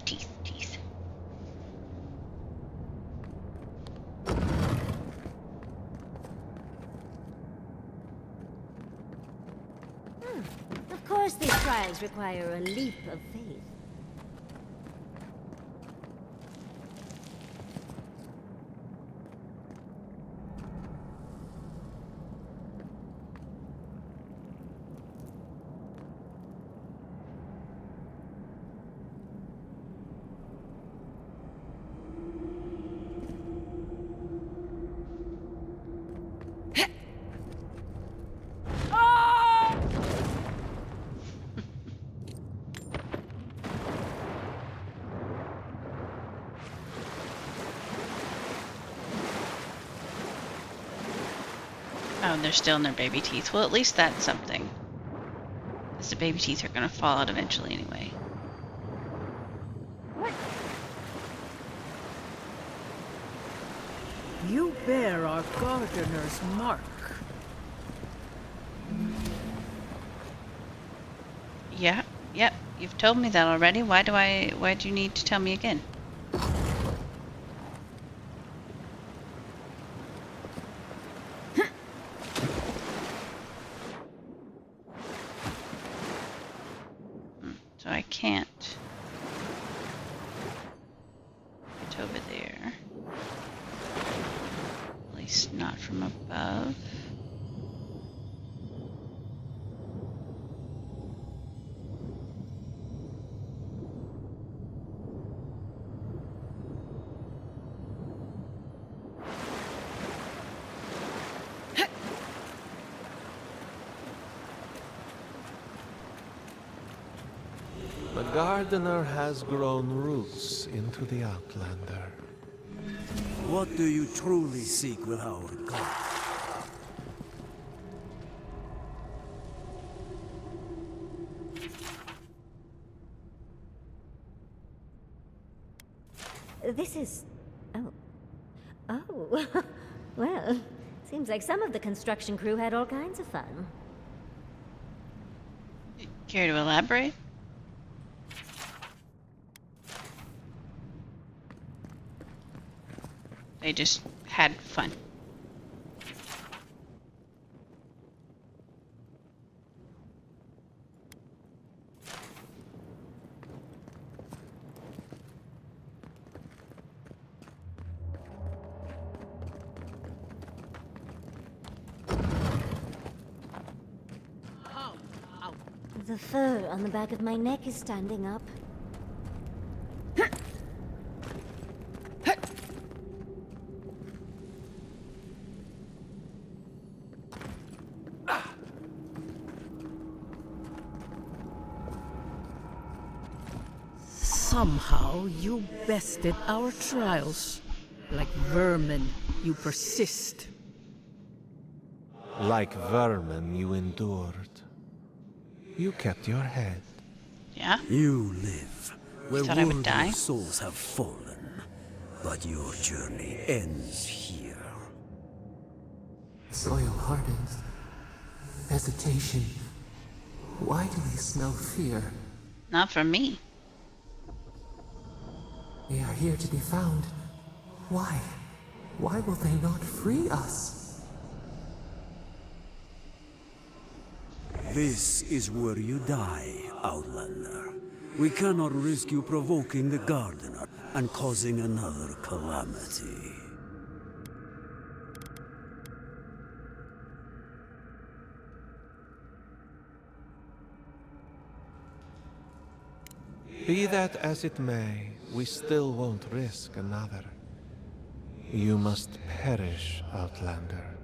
Of course these trials require a leap of faith. Oh, they're still in their baby teeth. Well, at least that's something. Because the baby teeth are going to fall out eventually anyway. You bear our gardener's mark. Yeah, yep. You've told me that already. Why do you need to tell me again? So I can't get over there. At least not from above. The gardener has grown roots into the Outlander. What do you truly seek with our god? This is... Oh. Oh. Well, seems like some of the construction crew had all kinds of fun. Care to elaborate? They just had fun. The fur on the back of my neck is standing up. Somehow you bested our trials. Like vermin, you persist. Like vermin, you endured. You kept your head. Yeah? You live where Thought I would die? worldly souls have fallen, but your journey ends here. The soil hardens. Hesitation. Why do they smell fear? Not from me. They are here to be found. Why? Why will they not free us? This is where you die, Outlander. We cannot risk you provoking the Gardener and causing another calamity. Be that as it may, we still won't risk another. You must perish, Outlander.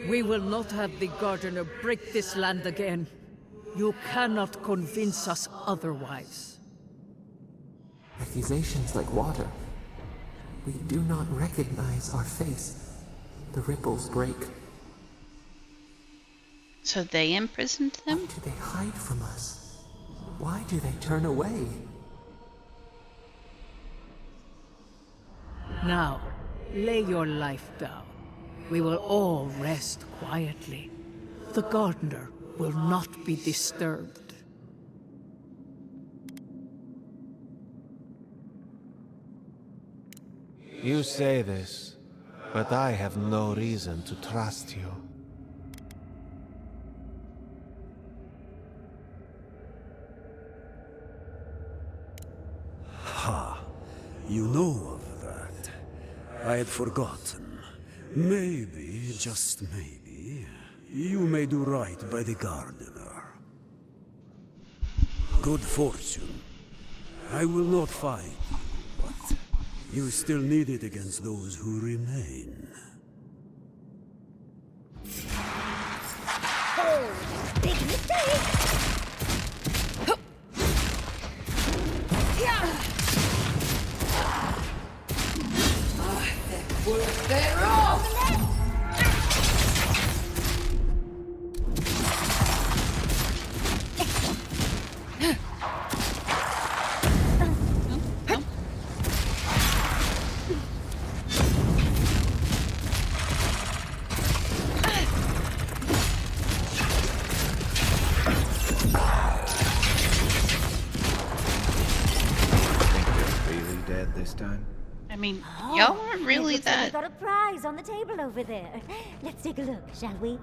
We will not have the Gardener break this land again. You cannot convince us otherwise. Accusations like water. We do not recognize our face. The ripples break. So they imprisoned them? Why do they hide from us? Why do they turn away? Now, lay your life down. We will all rest quietly. The gardener will not be disturbed. You say this, but I have no reason to trust you. Ha! You know of that. I had forgotten. Maybe, just maybe, you may do right by the gardener. Good fortune. I will not fight you, but you still need it against those who remain. Oh, big mistake! This time? I mean, y'all weren't really Looks like we that. got a prize on the table over there. Let's take a look, shall we?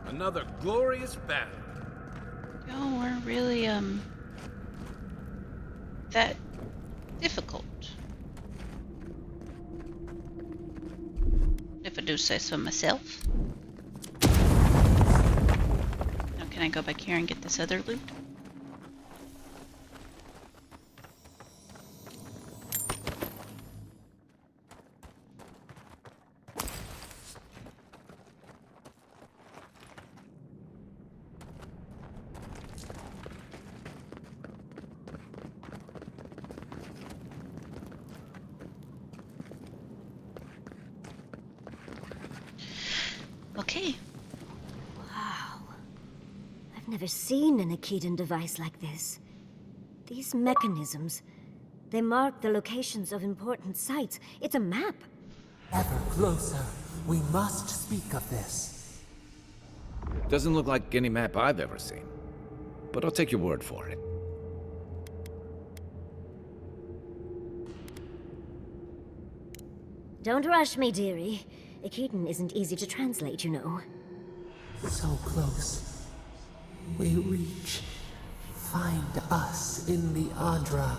Another glorious battle. Y'all weren't really, that difficult. If I do say so myself. Now, can I go back here and get this other loot? Okay. Wow. I've never seen an Akedan device like this. These mechanisms, they mark the locations of important sites. It's a map. Ever closer. We must speak of this. Doesn't look like any map I've ever seen. But I'll take your word for it. Don't rush me, dearie. Akedan isn't easy to translate, you know. So close. We reach. Find us in the Adra.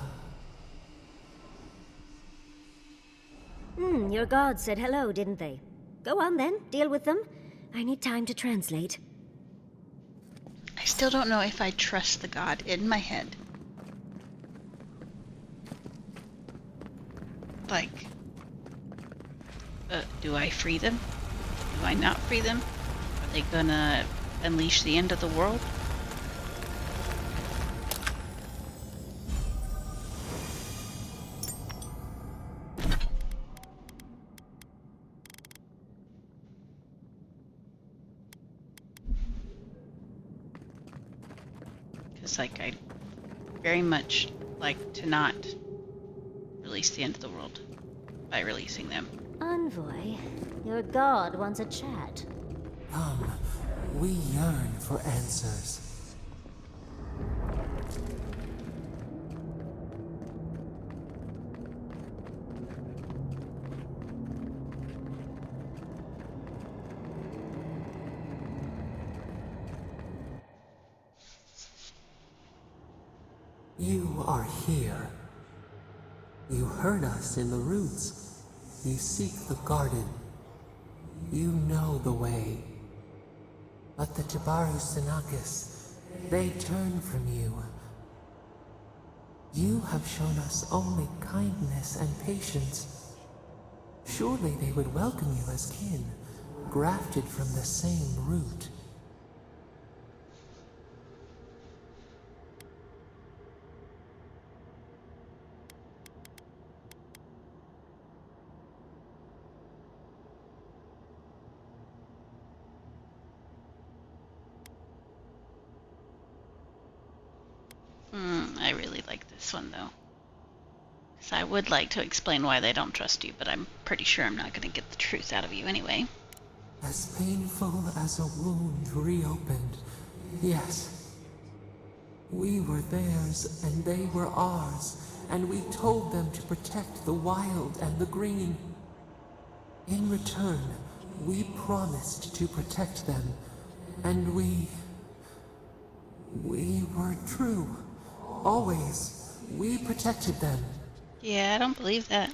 Your gods said hello, didn't they? Go on then, deal with them. I need time to translate. I still don't know if I trust the god in my head. Like, do I free them? Do I not free them? Are they gonna unleash the end of the world? Because, like, I very much like to not release the end of the world by releasing them. Envoy, your god wants a chat. Come, we yearn for answers. You are here. You heard us in the roots. You seek the garden. You know the way. But the Jabaru Sinakis, they turn from you. You have shown us only kindness and patience. Surely they would welcome you as kin, grafted from the same root. I really like this one though. So I would like to explain why they don't trust you, but I'm pretty sure I'm not going to get the truth out of you anyway. As painful as a wound reopened, yes. We were theirs and they were ours, and we told them to protect the wild and the green. In return, we promised to protect them, and we were true. Always. We protected them. Yeah, I don't believe that.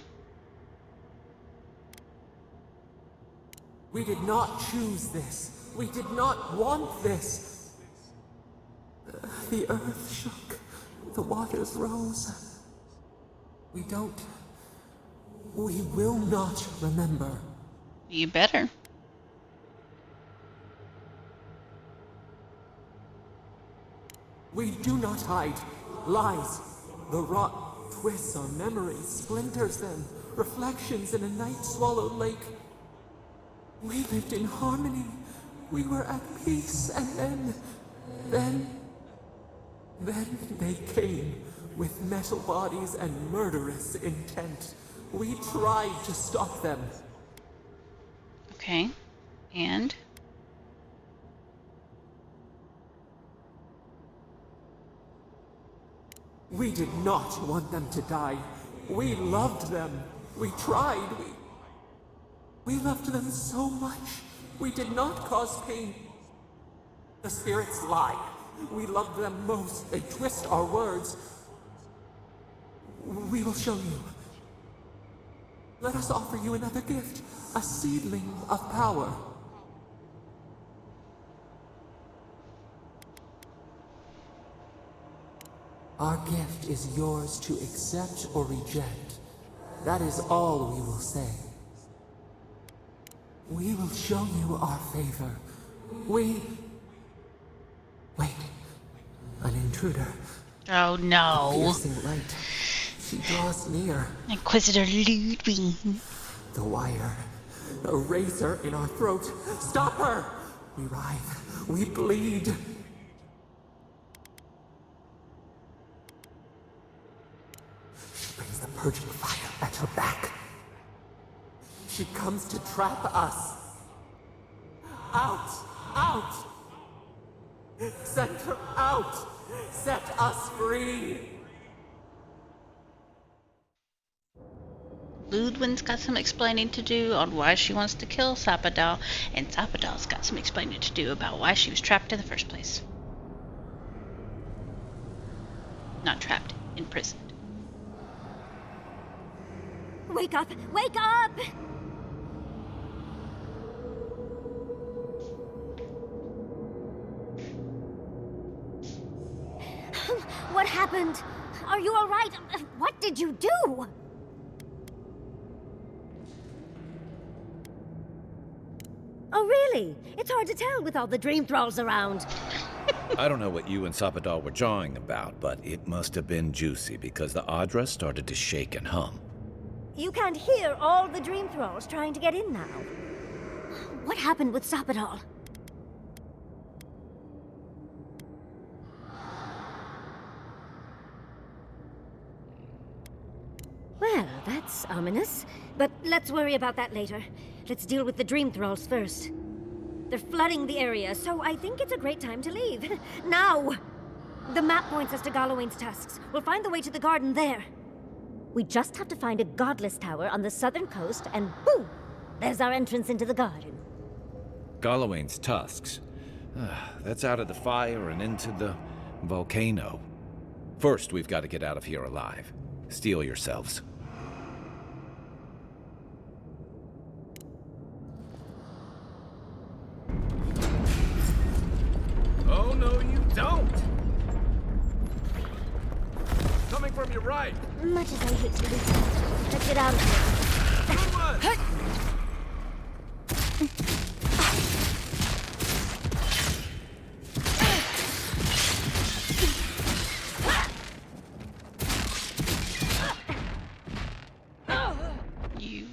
We did not choose this. We did not want this. The earth shook. The waters rose. We will not remember. You better. We do not hide. Lies. The rot twists our memories, splinters them, reflections in a night-swallowed lake. We lived in harmony. We were at peace, and then they came with metal bodies and murderous intent. We tried to stop them. Okay. And? We did not want them to die. We loved them. We tried. We loved them so much. We did not cause pain. The spirits lie. We loved them most. They twist our words. We will show you. Let us offer you another gift. A seedling of power. Our gift is yours to accept or reject. That is all we will say. We will show you our favor. Wait. An intruder. Oh no. Piercing light. She draws near. Inquisitor Ludwig. The wire. A razor in our throat. Stop her! We writhe. We bleed. She brings the purging fire at her back. She comes to trap us. Out! Out! Send her out! Set us free! Ludwig's got some explaining to do on why she wants to kill Sappadal, and Sappadal's got some explaining to do about why she was trapped in the first place. Not trapped, imprisoned. Wake up! Wake up! What happened? Are you all right? What did you do? Oh, really? It's hard to tell with all the dream thralls around. I don't know what you and Sappadal were jawing about, but it must have been juicy because the Adra started to shake and hum. You can't hear all the dream thralls trying to get in now. What happened with Sappadal? Well, that's ominous. But let's worry about that later. Let's deal with the dream thralls first. They're flooding the area, so I think it's a great time to leave. Now! The map points us to Galawain's tusks. We'll find the way to the garden there. We just have to find a godless tower on the southern coast, and boom! There's our entrance into the garden. Galawain's tusks. That's out of the fire and into the volcano. First, we've got to get out of here alive. Steel yourselves. Oh, no, you don't! Coming from your right! Much as I hate to do that, let's get out of here. Good one! You.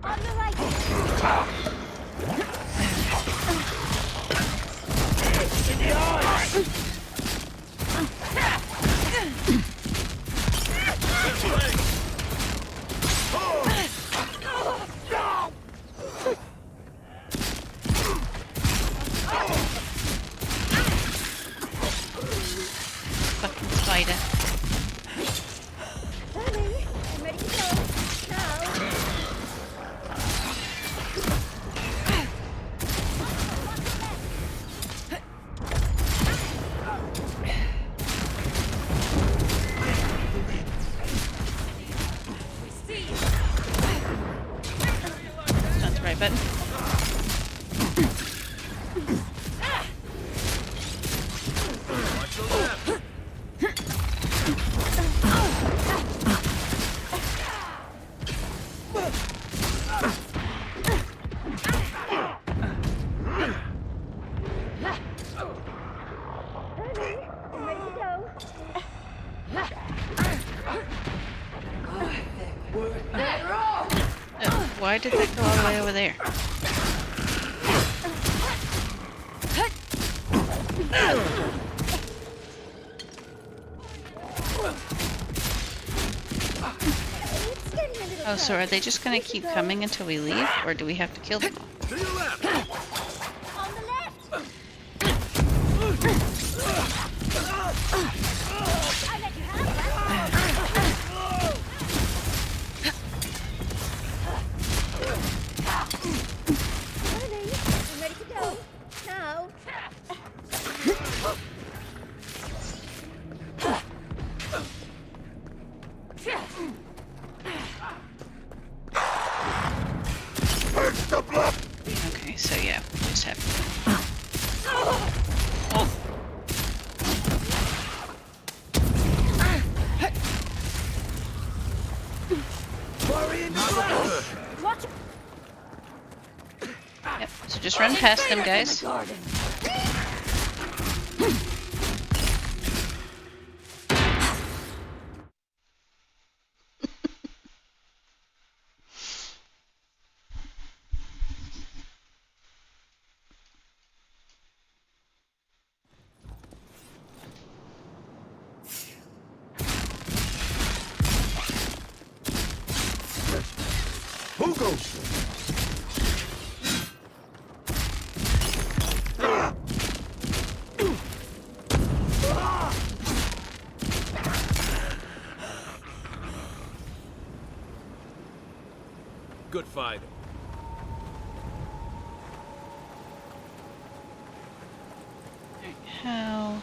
On the right! Ida. Honey, I'm ready to go. Now. That's not the right button. I'm ready to go. Why did that go all the way over there? It's getting a little Oh, so are they just gonna keep coming until we leave, or do we have to kill them all? To your left! on the left. I let you have that. Honey, I'm ready to go. Now. Okay, so yeah, we just have to. Oh. Watch. Yep, so just run past them, guys. Who goes? Good fight. How?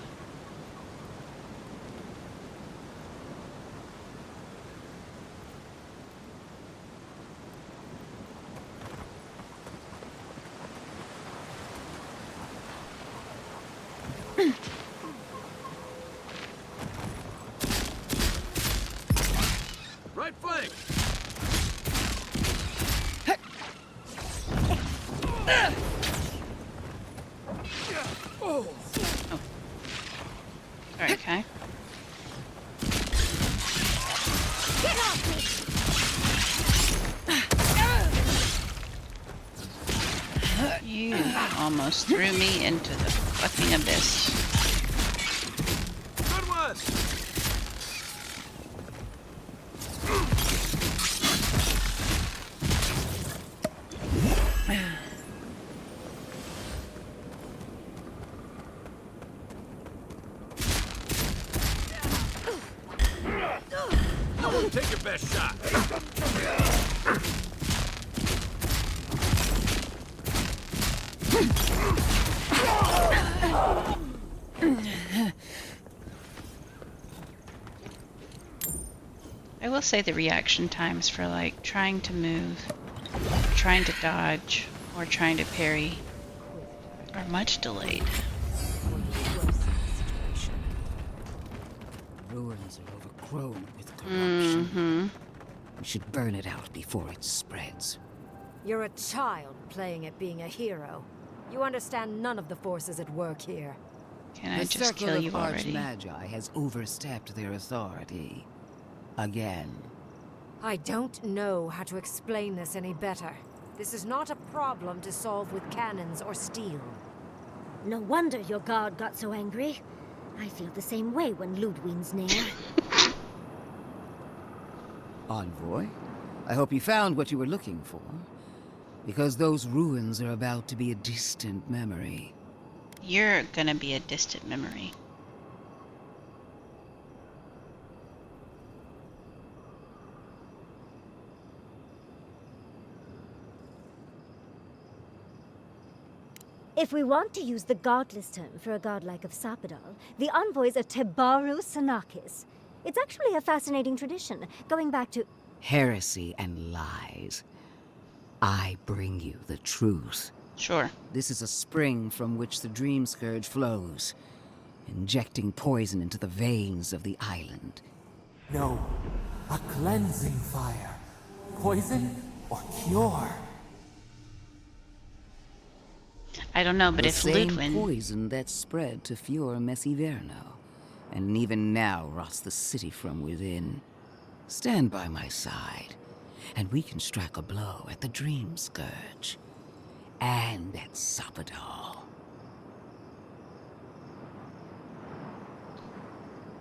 Right flank! Alright, Kai. Get off me. You almost threw me into the fucking abyss. Good one! Take your best shot. I will say the reaction times for like trying to move, trying to dodge, or trying to parry are much delayed. Ruins are overgrown with corruption. Mm-hmm. We should burn it out before it spreads. You're a child playing at being a hero. You understand none of the forces at work here. Can I The just Circle kill of you already? Archmagi has overstepped their authority. Again. I don't know how to explain this any better. This is not a problem to solve with cannons or steel. No wonder your guard got so angry. I feel the same way when Ludwig's near. Envoy, I hope you found what you were looking for. Because those ruins are about to be a distant memory. You're gonna be a distant memory. If we want to use the godless term for a godlike of Sapadal, the envoys of Tebaru Sanakis. It's actually a fascinating tradition, going back to... Heresy and lies. I bring you the truth. Sure. This is a spring from which the Dream Scourge flows, injecting poison into the veins of the island. No, a cleansing fire. Poison or cure? I don't know, but The if same Ludwin... poison that spread to Fior Messiverno, and even now rots the city from within. Stand by my side, and we can strike a blow at the Dream Scourge. And at Sapadal.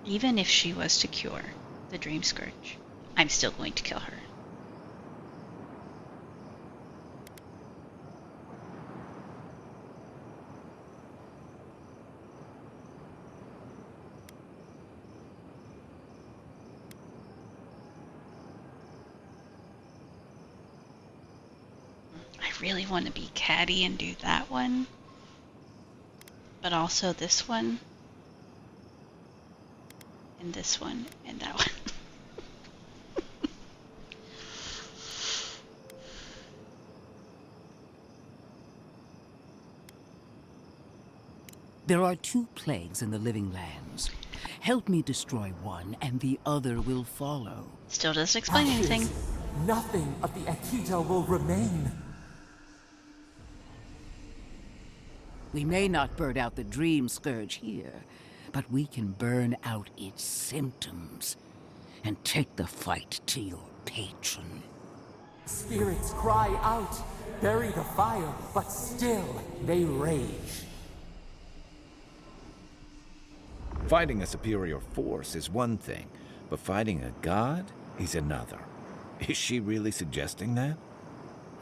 Even if she was to cure the Dream Scourge, I'm still going to kill her. I really want to be catty and do that one, but also this one, and this one, and that one. There are 2 plagues in the living lands. Help me destroy one, and the other will follow. Still doesn't explain anything. Nothing of the Akita will remain. We may not burn out the Dream Scourge here, but we can burn out its symptoms and take the fight to your patron. Spirits cry out, bury the fire, but still they rage. Fighting a superior force is one thing, but fighting a god is another. Is she really suggesting that?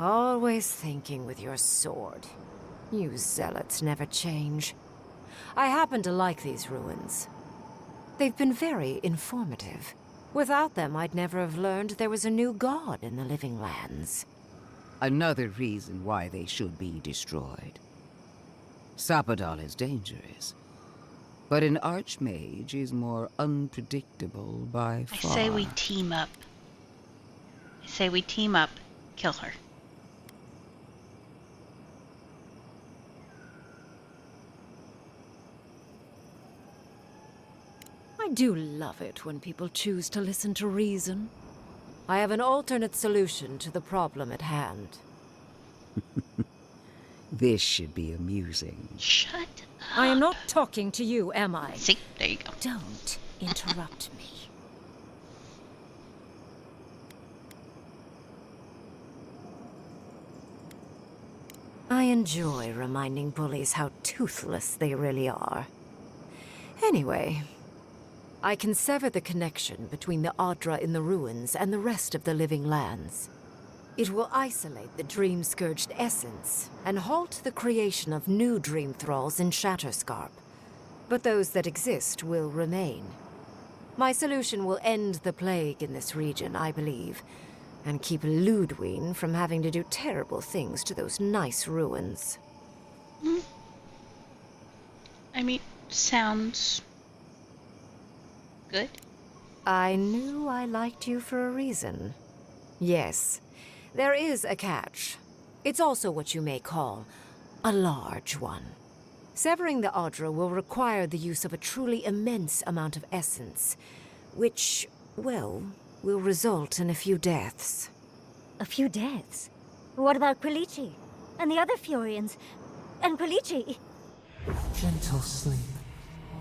Always thinking with your sword. You zealots never change. I happen to like these ruins. They've been very informative. Without them, I'd never have learned there was a new god in the living lands. Another reason why they should be destroyed. Sapadal is dangerous, but an archmage is more unpredictable by far. I say we team up. I say we team up, kill her. I do love it when people choose to listen to reason. I have an alternate solution to the problem at hand. This should be amusing. Shut up. I am not talking to you, am I? See, there you go. Don't interrupt me. I enjoy reminding bullies how toothless they really are. Anyway, I can sever the connection between the Adra in the ruins and the rest of the living lands. It will isolate the dream-scourged essence and halt the creation of new dream thralls in Shatterscarp. But those that exist will remain. My solution will end the plague in this region, I believe, and keep Ludwin from having to do terrible things to those nice ruins. I mean, sounds good. I knew I liked you for a reason. Yes, there is a catch. It's also what you may call a large one. Severing the Adra will require the use of a truly immense amount of essence, which, well, will result in a few deaths. A few deaths? What about Quilici? And the other Furians? And Quilici? Gentle sleep.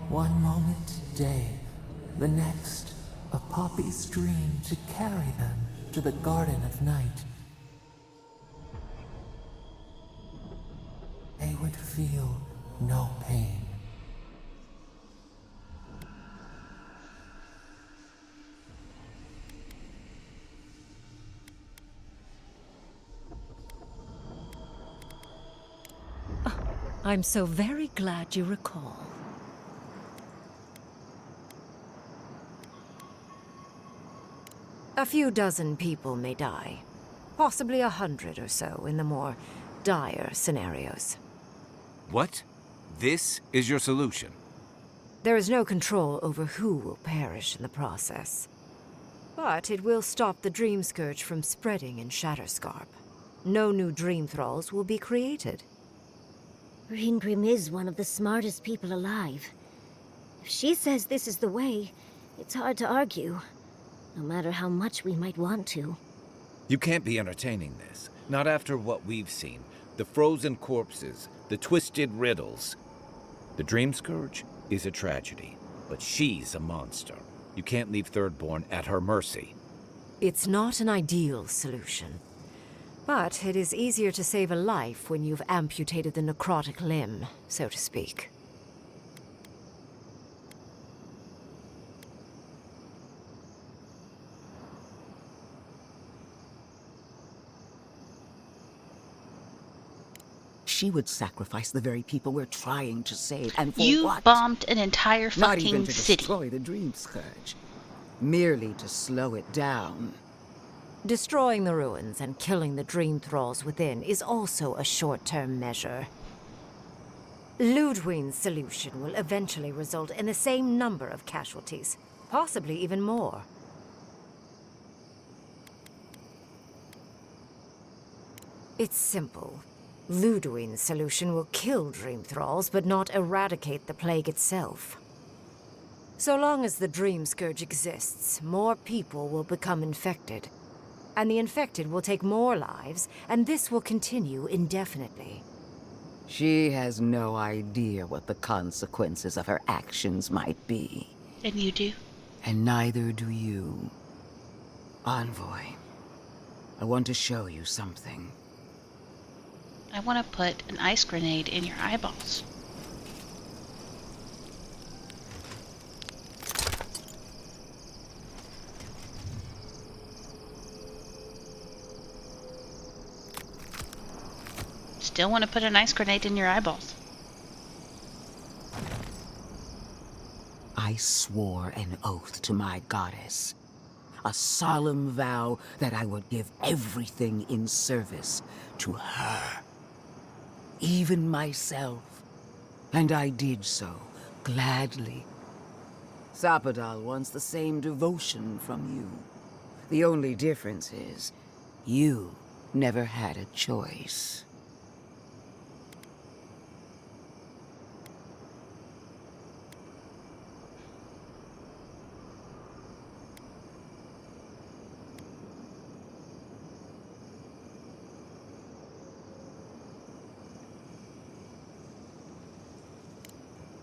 One moment day, the next, a poppy's dream to carry them to the Garden of Night. They would feel no pain. I'm so very glad you recall. A few dozen people may die. Possibly 100 or so in the more dire scenarios. What? This is your solution? There is no control over who will perish in the process. But it will stop the Dream Scourge from spreading in Shatterscarp. No new Dream Thralls will be created. Ringrim is one of the smartest people alive. If she says this is the way, it's hard to argue, no matter how much we might want to. You can't be entertaining this. Not after what we've seen. The frozen corpses, the twisted riddles. The Dream Scourge is a tragedy, but she's a monster. You can't leave Thirdborn at her mercy. It's not an ideal solution. But it is easier to save a life when you've amputated the necrotic limb, so to speak. She would sacrifice the very people we're trying to save, and for You what? bombed an entire Not even fucking to city. destroy the Dream Scourge. Merely to slow it down. Destroying the ruins and killing the Dream Thralls within is also a short-term measure. Ludwig's solution will eventually result in the same number of casualties, possibly even more. It's simple. Ludwig's solution will kill Dream Thralls, but not eradicate the plague itself. So long as the Dream Scourge exists, more people will become infected. And the infected will take more lives, and this will continue indefinitely. She has no idea what the consequences of her actions might be. And you do. And neither do you. Envoy, I want to show you something. I want to put an ice grenade in your eyeballs. Still want to put an ice grenade in your eyeballs. I swore an oath to my goddess. A solemn vow that I would give everything in service to her. Even myself. And I did so, gladly. Sapadal wants the same devotion from you. The only difference is, you never had a choice.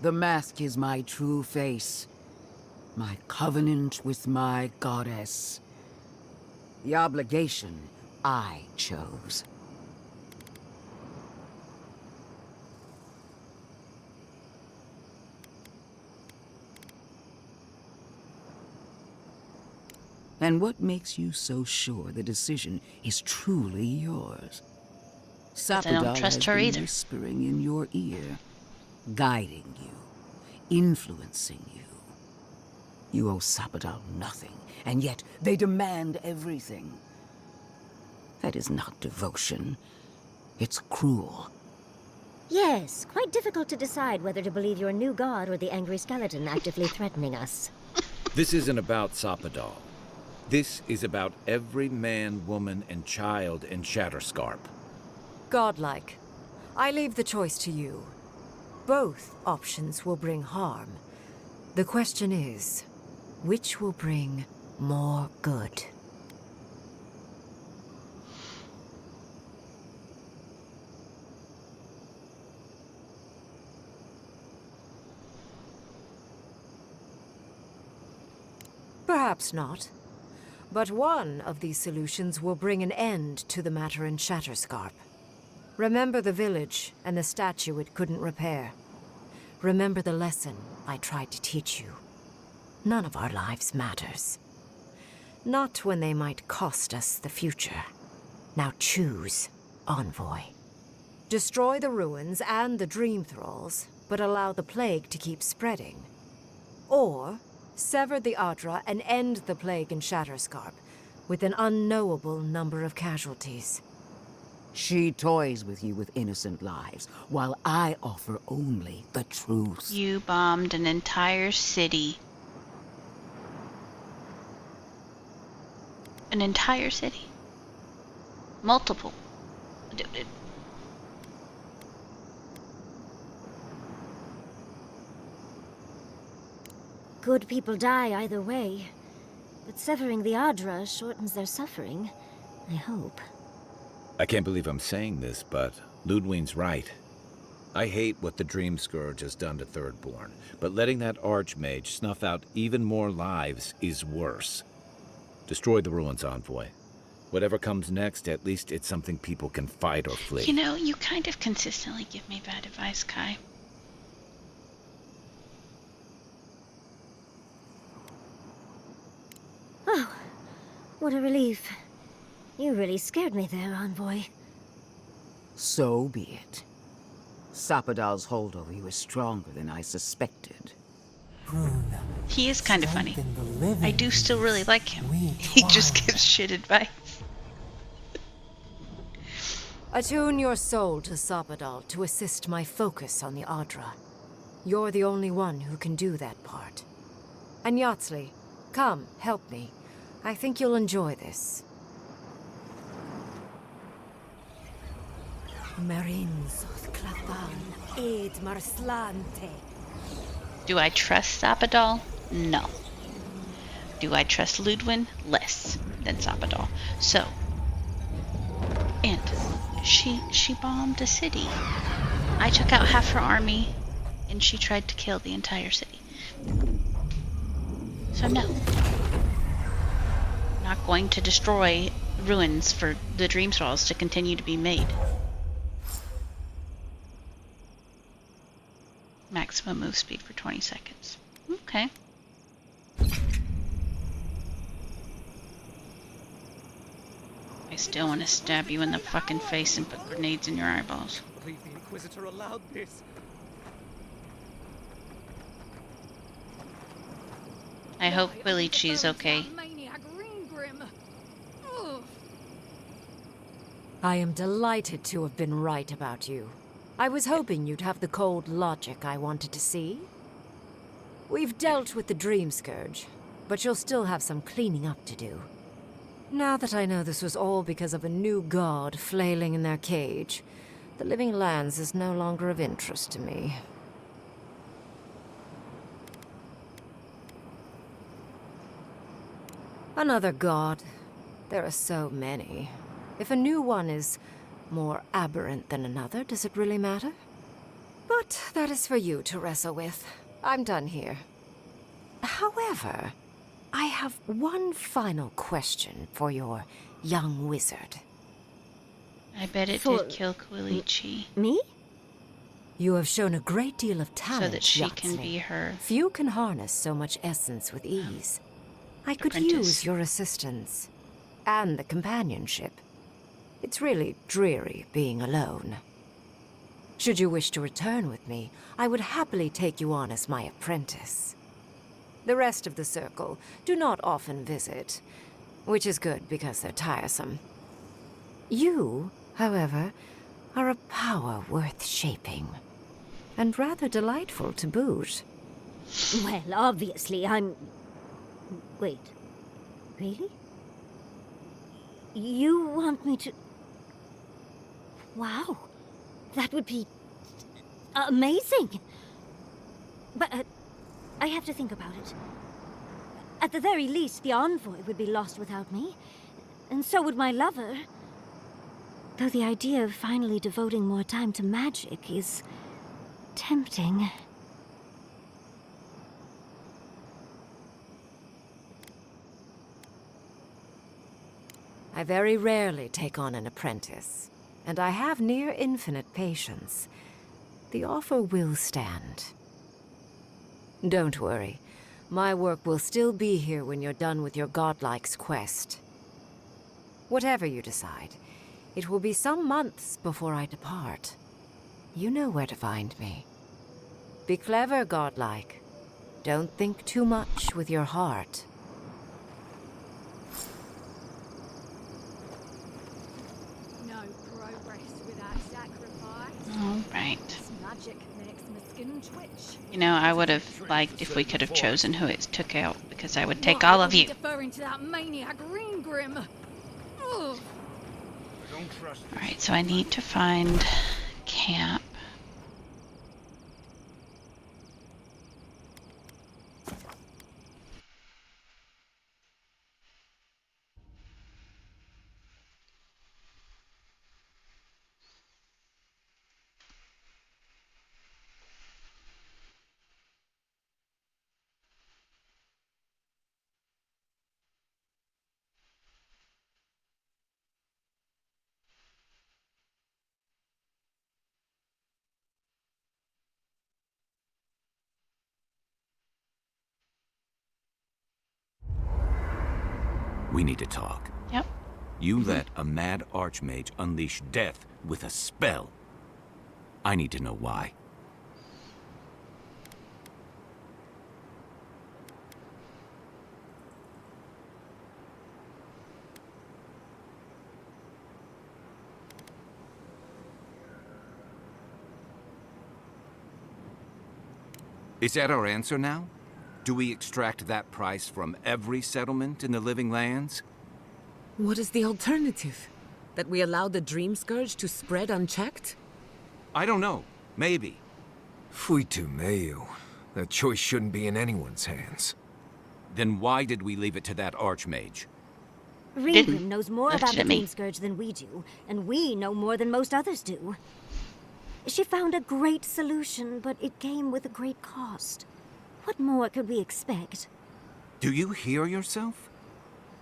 The mask is my true face, my covenant with my goddess. The obligation I chose. And what makes you so sure the decision is truly yours? I don't Sapadal trust has her been either. whispering in your ear, guiding you, influencing you. You owe Sapadal nothing, and yet they demand everything. That is not devotion. It's cruel. Yes, quite difficult to decide whether to believe your new god or the angry skeleton actively threatening us. This isn't about Sapadal. This is about every man, woman, and child in Shatterscarp. Godlike. I leave the choice to you. Both options will bring harm. The question is, which will bring more good? Perhaps not. But one of these solutions will bring an end to the matter in Shatterscarp. Remember the village and the statue it couldn't repair. Remember the lesson I tried to teach you. None of our lives matters. Not when they might cost us the future. Now choose, Envoy. Destroy the ruins and the Dream Thralls, but allow the plague to keep spreading. Or sever the Adra and end the plague in Shatterscarp, with an unknowable number of casualties. She toys with you with innocent lives, while I offer only the truth. You bombed an entire city. An entire city. Multiple. Good people die either way, but severing the Adra shortens their suffering, I hope. I can't believe I'm saying this, but Ludwig's right. I hate what the Dream Scourge has done to Thirdborn, but letting that Archmage snuff out even more lives is worse. Destroy the ruins, Envoy. Whatever comes next, at least it's something people can fight or flee. You know, you kind of consistently give me bad advice, Kai. Oh, what a relief. You really scared me there, Envoy. So be it. Sapadal's hold over you is stronger than I suspected. He is kind of funny. I do still really like him. He just gives shit advice. Attune your soul to Sapadal to assist my focus on the Adra. You're the only one who can do that part. And Yatsley, come, help me. I think you'll enjoy this. Do I trust Sapadal? No. Do I trust Ludwig? Less than Sapadal. So, and she bombed a city. I took out half her army, and she tried to kill the entire city. So no. Not going to destroy ruins for the Dream Scrolls to continue to be made. Maximum move speed for 20 seconds. Okay. I still want to stab you in the fucking face and put grenades in your eyeballs. I believe the Inquisitor allowed this. I hope Quilichi's okay. I am delighted to have been right about you. I was hoping you'd have the cold logic I wanted to see. We've dealt with the Dream Scourge, but you'll still have some cleaning up to do. Now that I know this was all because of a new god flailing in their cage, the Living Lands is no longer of interest to me. Another god. There are so many. If a new one is more aberrant than another, does it really matter? But that is for you to wrestle with. I'm done here. However, I have one final question for your young wizard. I bet it did kill Quilichi. Me? You have shown a great deal of talent, So that she can Yahtzee. be her Few can harness so much essence with ease. I could apprentice. use your assistance. And the companionship. It's really dreary being alone. Should you wish to return with me, I would happily take you on as my apprentice. The rest of the circle do not often visit, which is good because they're tiresome. You, however, are a power worth shaping, and rather delightful to boot. Well, obviously, I'm... Wait. Really? You want me to... Wow. That would be... amazing. But I have to think about it. At the very least, the Envoy would be lost without me. And so would my lover. Though the idea of finally devoting more time to magic is... tempting. I very rarely take on an apprentice, and I have near infinite patience. The offer will stand. Don't worry. My work will still be here when you're done with your godlike's quest. Whatever you decide, it will be some months before I depart. You know where to find me. Be clever, godlike. Don't think too much with your heart. magic makes my skin twitch. You know, I would have liked if we could have chosen who it took out, because I would take Why all are of we you. deferring to that maniac Ringgrim? Ugh. Alright, so I need to find camp. We need to talk. Yep. You let a mad archmage unleash death with a spell. I need to know why. Is that our answer now? Do we extract that price from every settlement in the Living Lands? What is the alternative? That we allow the Dream Scourge to spread unchecked? I don't know. Maybe. Fuitu Mayu. That choice shouldn't be in anyone's hands. Then why did we leave it to that archmage? Ringgrim knows more about the me. Dream Scourge than we do, and we know more than most others do. She found a great solution, but it came with a great cost. What more could we expect? Do you hear yourself?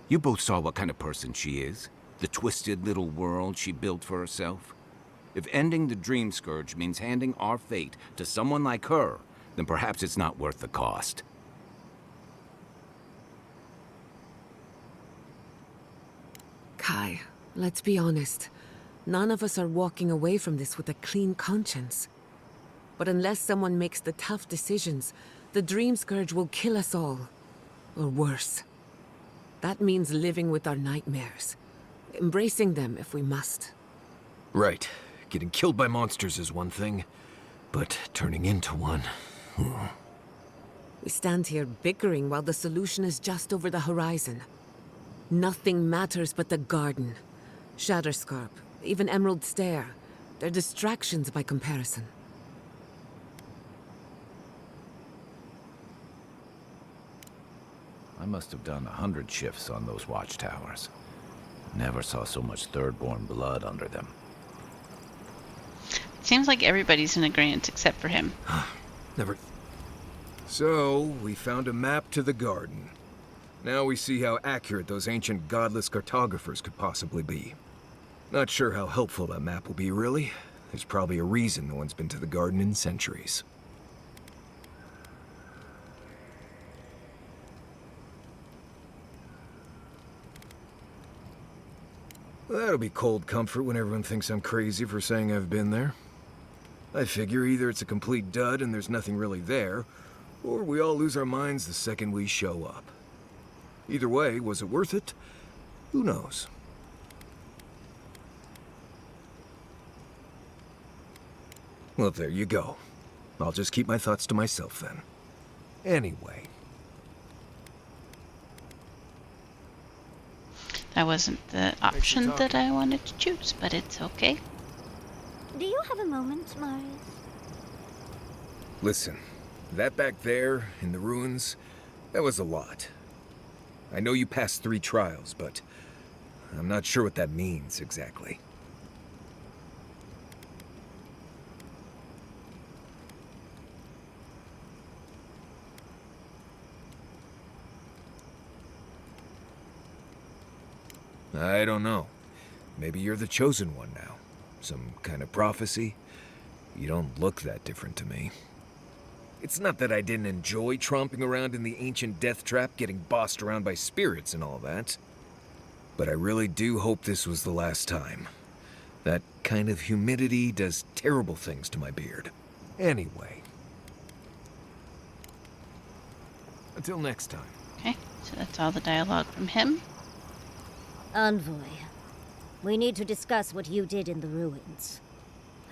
You both saw what kind of person she is. The twisted little world she built for herself. If ending the Dream Scourge means handing our fate to someone like her, then perhaps it's not worth the cost. Kai, let's be honest. None of us are walking away from this with a clean conscience. But unless someone makes the tough decisions, the Dream Scourge will kill us all. Or worse. That means living with our nightmares. Embracing them if we must. Right. Getting killed by monsters is one thing, but turning into one... We stand here bickering while the solution is just over the horizon. Nothing matters but the garden. Shatterscarp, even Emerald Stair. They're distractions by comparison. I must have done 100 shifts on those watchtowers. Never saw so much Thirdborn blood under them. It seems like everybody's in agreement except for him. Never... So, we found a map to the garden. Now we see how accurate those ancient godless cartographers could possibly be. Not sure how helpful that map will be, really. There's probably a reason no one's been to the garden in centuries. That'll be cold comfort when everyone thinks I'm crazy for saying I've been there. I figure either it's a complete dud and there's nothing really there, or we all lose our minds the second we show up. Either way, was it worth it? Who knows? Well, there you go. I'll just keep my thoughts to myself then. Anyway. That wasn't the option that I wanted to choose, but it's okay. Do you have a moment, Marius? Listen, that back there, in the ruins, that was a lot. I know you passed 3 trials, but I'm not sure what that means exactly. I don't know. Maybe you're the chosen one now. Some kind of prophecy? You don't look that different to me. It's not that I didn't enjoy tromping around in the ancient death trap, getting bossed around by spirits and all that. But I really do hope this was the last time. That kind of humidity does terrible things to my beard. Anyway. Until next time. Okay, so that's all the dialogue from him. Envoy, we need to discuss what you did in the ruins.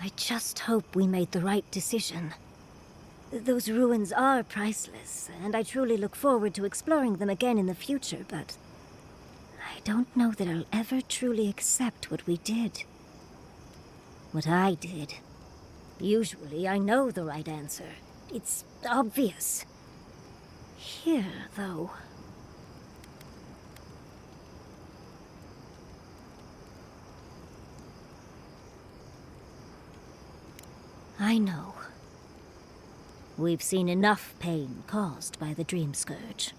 I just hope we made the right decision. Those ruins are priceless, and I truly look forward to exploring them again in the future, but I don't know that I'll ever truly accept what we did. What I did. Usually I know the right answer. It's obvious. Here, though... I know. We've seen enough pain caused by the Dream Scourge.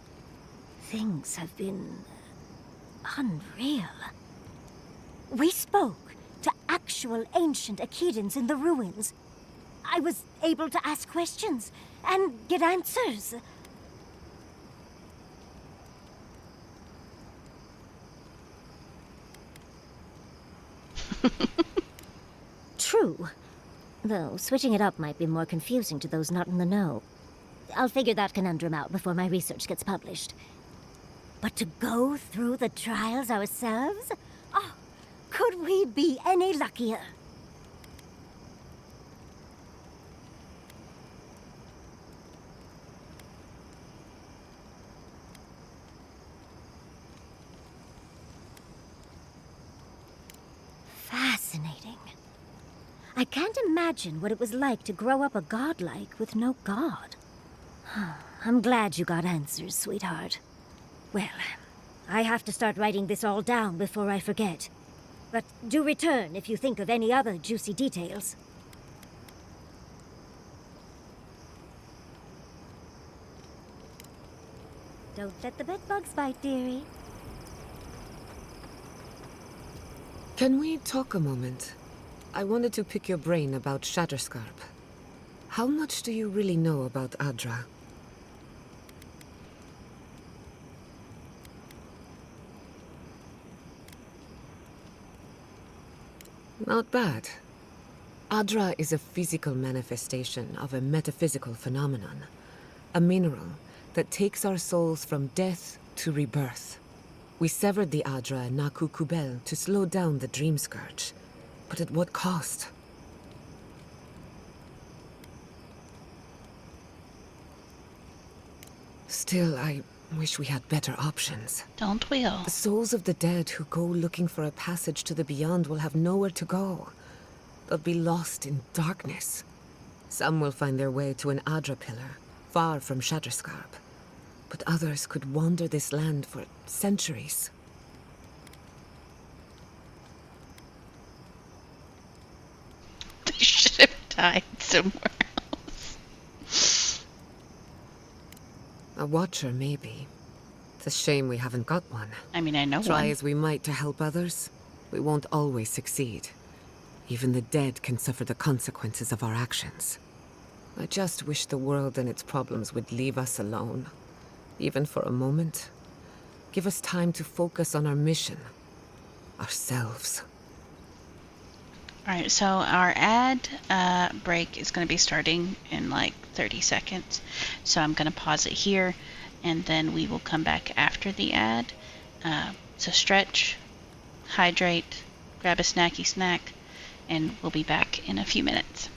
Things have been... unreal. We spoke to actual ancient Akedans in the ruins. I was able to ask questions and get answers. True. Though switching it up might be more confusing to those not in the know. I'll figure that conundrum out before my research gets published. But to go through the trials ourselves? Oh, could we be any luckier? Fascinating. I can't imagine what it was like to grow up a godlike with no god. I'm glad you got answers, sweetheart. Well, I have to start writing this all down before I forget. But do return if you think of any other juicy details. Don't let the bedbugs bite, dearie. Can we talk a moment? I wanted to pick your brain about Shatterscarp. How much do you really know about Adra? Not bad. Adra is a physical manifestation of a metaphysical phenomenon. A mineral that takes our souls from death to rebirth. We severed the Adra and Naku Kubel to slow down the Dream Scourge. But at what cost? Still, I wish we had better options. Don't we all? The souls of the dead who go looking for a passage to the beyond will have nowhere to go. They'll be lost in darkness. Some will find their way to an Adra pillar, far from Shatterscarp. But others could wander this land for centuries. They should have died somewhere else. A watcher, maybe. It's a shame we haven't got one. I mean, I know Try one. as we might to help others, we won't always succeed. Even the dead can suffer the consequences of our actions. I just wish the world and its problems would leave us alone. Even for a moment. Give us time to focus on our mission. Ourselves. Alright, so our ad break is going to be starting in like 30 seconds. So I'm going to pause it here, and then we will come back after the ad. So stretch, hydrate, grab a snacky snack, and we'll be back in a few minutes.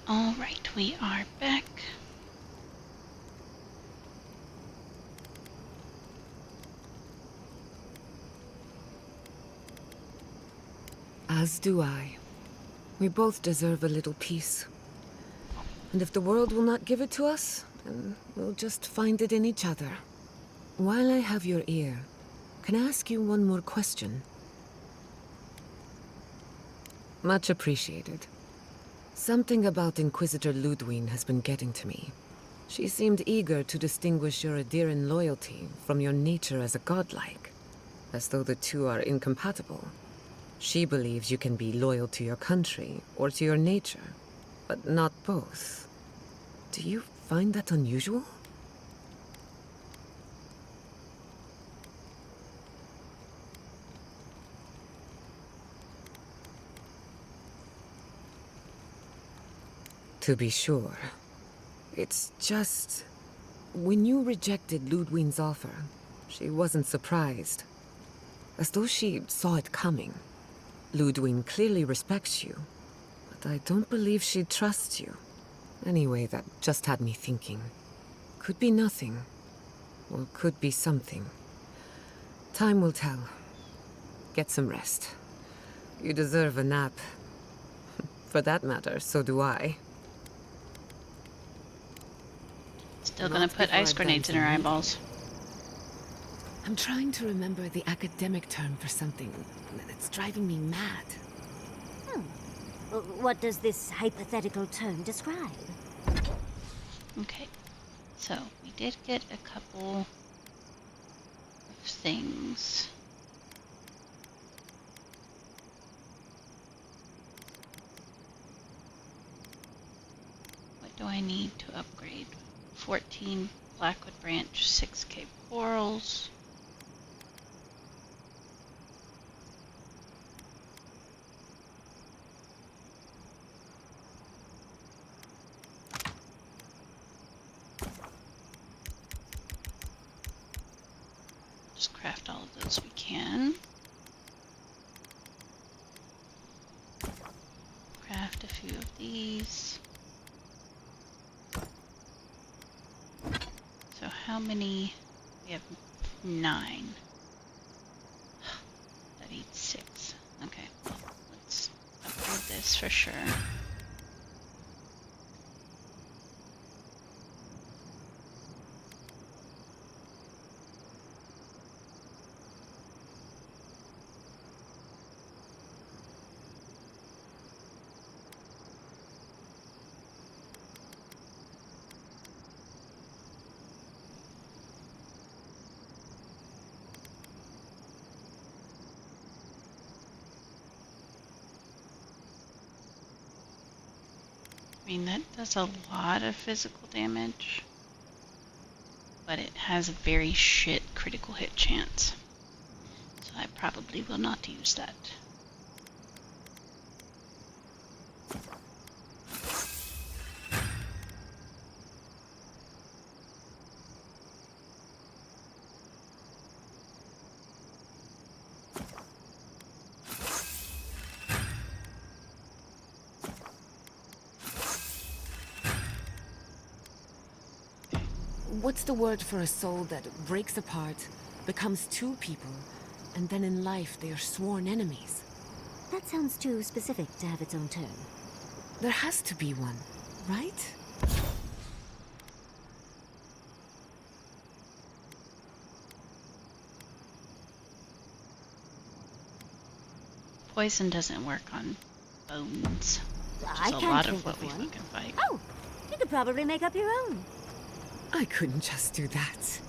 Alright, we are back. As do I. We both deserve a little peace. And if the world will not give it to us, then we'll just find it in each other. While I have your ear, can I ask you one more question? Much appreciated. Something about Inquisitor Ludwig has been getting to me. She seemed eager to distinguish your Adiran loyalty from your nature as a godlike, as though the two are incompatible. She believes you can be loyal to your country or to your nature, but not both. Do you find that unusual? To be sure. It's just... when you rejected Ludwig's offer, she wasn't surprised. As though she saw it coming. Ludwig clearly respects you, but I don't believe she trusts you. Anyway, that just had me thinking. Could be nothing, or could be something. Time will tell. Get some rest. You deserve a nap. For that matter, so do I. Still gonna put ice grenades in her eyeballs. I'm trying to remember the academic term for something. It's driving me mad. What does this hypothetical term describe? Okay, so we did get a couple of things. What do I need to upgrade? 14 Blackwood Branch, 6 Cape Corals. Just craft all of those we can. Craft a few of these. So how many? We have 9. That eats 6. Okay, well, let's upgrade this for sure. I mean, that does a lot of physical damage, but it has a very shit critical hit chance. So I probably will not use that. What's the word for a soul that breaks apart, becomes two people, and then in life they are sworn enemies? That sounds too specific to have its own term. There has to be one, right? Poison doesn't work on bones, which I is a can't lot think of what we one. fucking fight. Oh, you could probably make up your own. I couldn't just do that.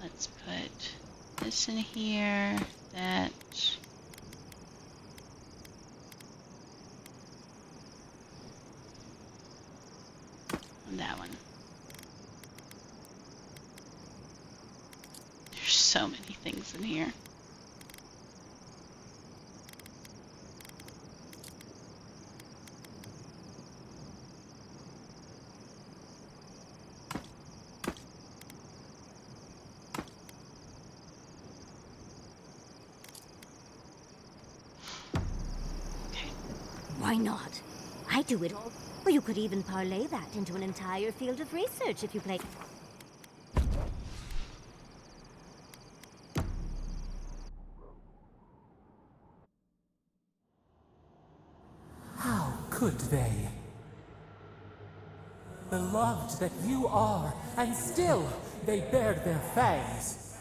Let's put this in here, that. And that one. There's so many things in here. Why not? I I do it all. Or you could even parlay that into an entire field of research if you play... How could they? Beloved that you are, and still they bared their fangs.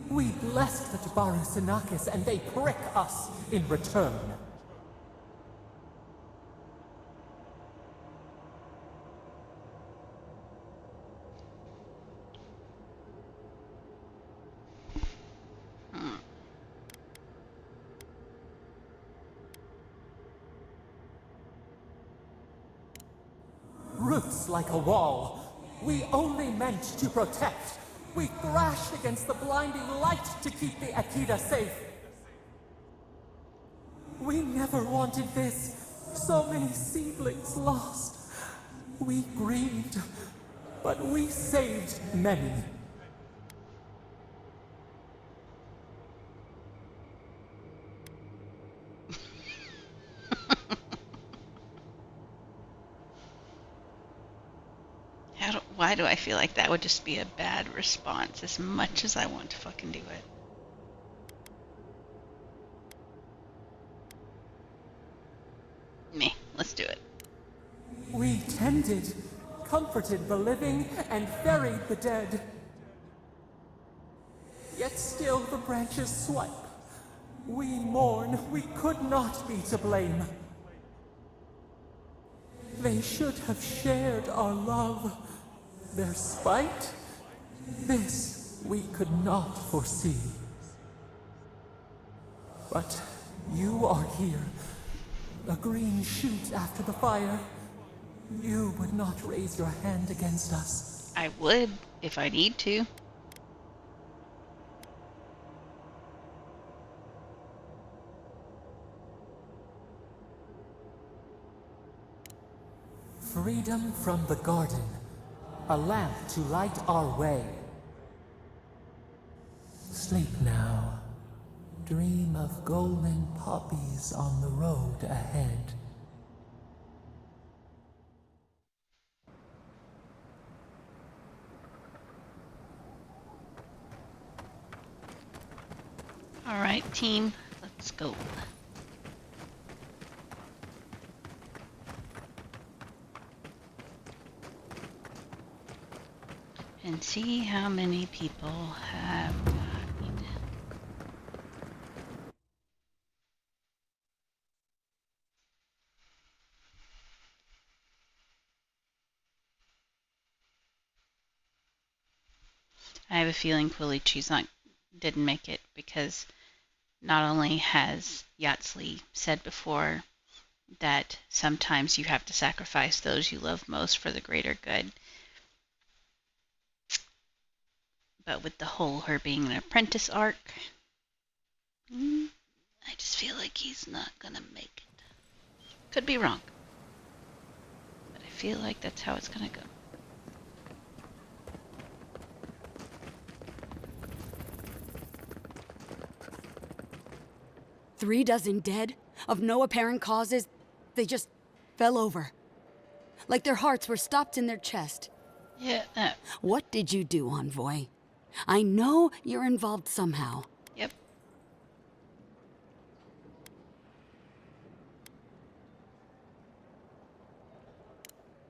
We blessed the Tabaru and they prick us in return. Roots like a wall. We only meant to protect. We thrashed against the blinding light to keep the Akita safe. We never wanted this. So many seedlings lost. We grieved, but we saved many. Why do I feel like that would just be a bad response as much as I want to fucking do it? Meh, let's do it. We tended, comforted the living, and buried the dead. Yet still the branches swipe. We mourn, we could not be to blame. They should have shared our love. Their spite? This we could not foresee. But you are here. A green shoot after the fire. You would not raise your hand against us. I would, if I need to. Freedom from the garden. A lamp to light our way. Sleep now. Dream of golden poppies on the road ahead. All right, team, let's go. And see how many people have died. I have a feeling Quilichi's didn't make it because not only has Yatsli said before that sometimes you have to sacrifice those you love most for the greater good, but with the whole her being an apprentice arc, I just feel like he's not gonna make it. Could be wrong, but I feel like that's how it's gonna go. Three dozen dead, of no apparent causes. They just fell over. Like their hearts were stopped in their chest. Yeah. What did you do, Envoy? I know you're involved somehow. Yep.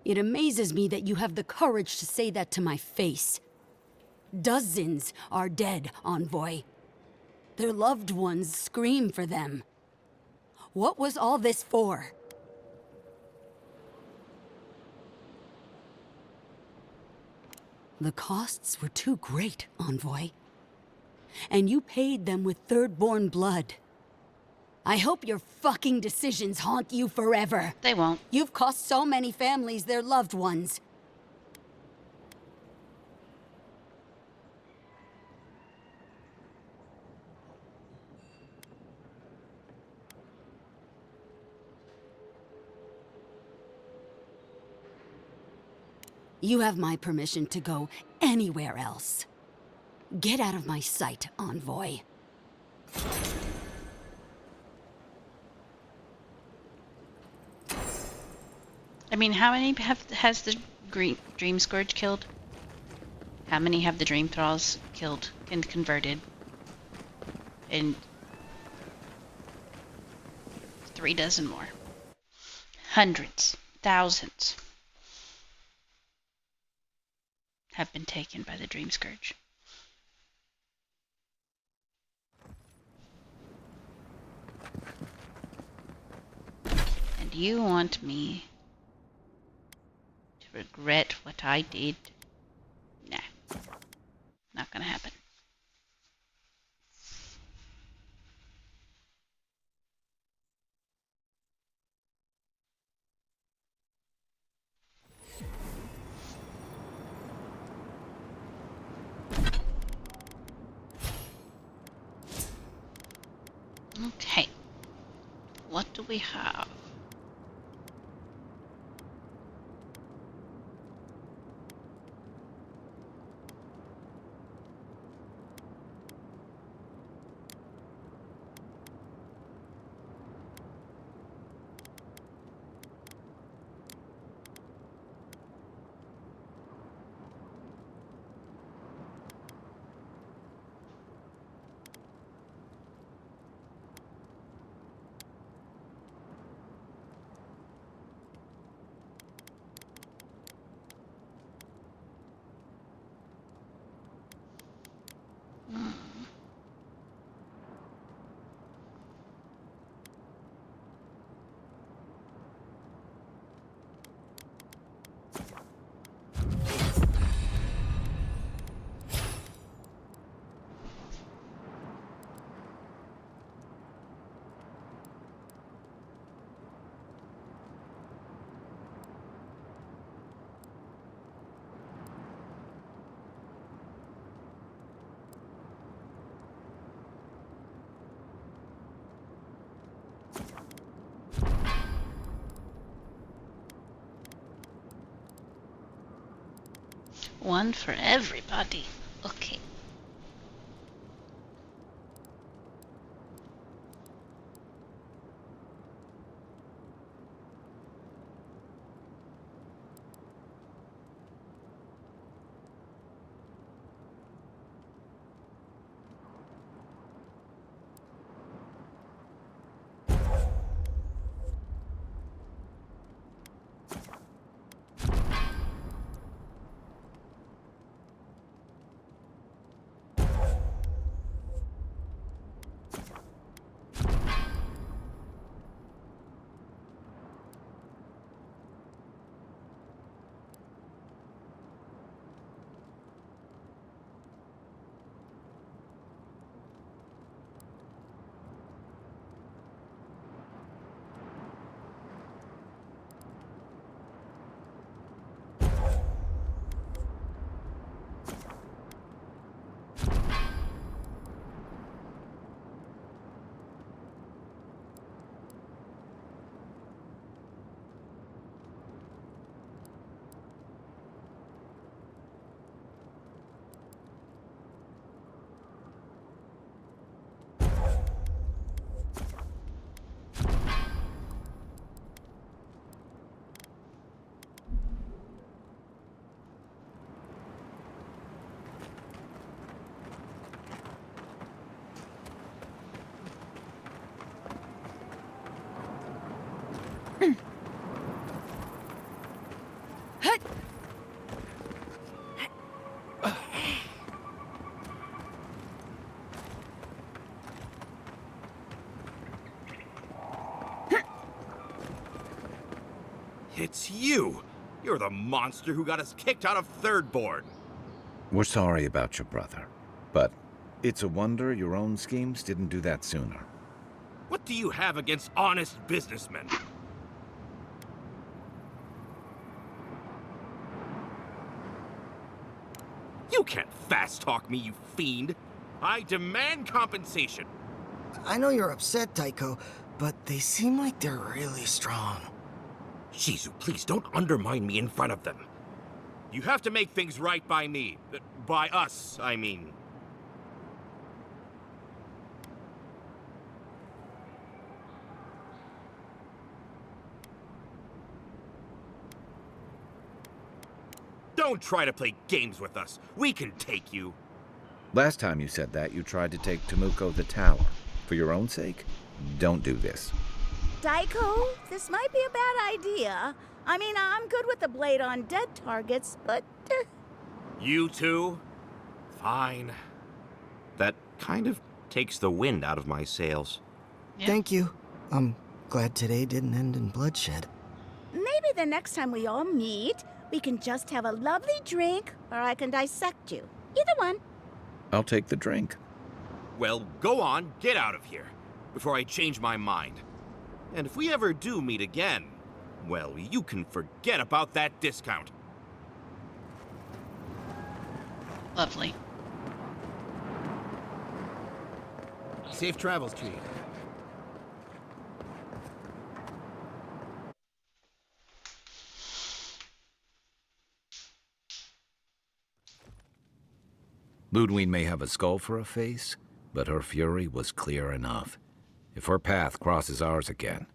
It amazes me that you have the courage to say that to my face. Dozens are dead, Envoy. Their loved ones scream for them. What was all this for? The costs were too great, Envoy. And you paid them with third-born blood. I hope your fucking decisions haunt you forever. They won't. You've cost so many families their loved ones. You have my permission to go anywhere else. Get out of my sight, Envoy. I mean, how many has the Dream Scourge killed? How many have the Dream Thralls killed and converted? And 36 more. Hundreds, thousands have been taken by the Dream Scourge. And you want me to regret what I did? Nah, not gonna happen. Okay, what do we have? One for everybody. Okay. It's you! You're the monster who got us kicked out of Third Board! We're sorry about your brother, but it's a wonder your own schemes didn't do that sooner. What do you have against honest businessmen? You can't fast-talk me, you fiend! I demand compensation! I know you're upset, Tycho, but they seem like they're really strong. Shizu, please don't undermine me in front of them. You have to make things right by me. By us, I mean. Don't try to play games with us. We can take you. Last time you said that, you tried to take Temuko the tower. For your own sake, don't do this. Daiko, this might be a bad idea. I mean, I'm good with the blade on dead targets, but... You two? Fine. That kind of takes the wind out of my sails. Yeah. Thank you. I'm glad today didn't end in bloodshed. Maybe the next time we all meet, we can just have a lovely drink, or I can dissect you. Either one. I'll take the drink. Well, go on, get out of here, before I change my mind. And if we ever do meet again, well, you can forget about that discount. Lovely. Safe travels, Chief. Ludwig may have a skull for a face, but her fury was clear enough. If her path crosses ours again,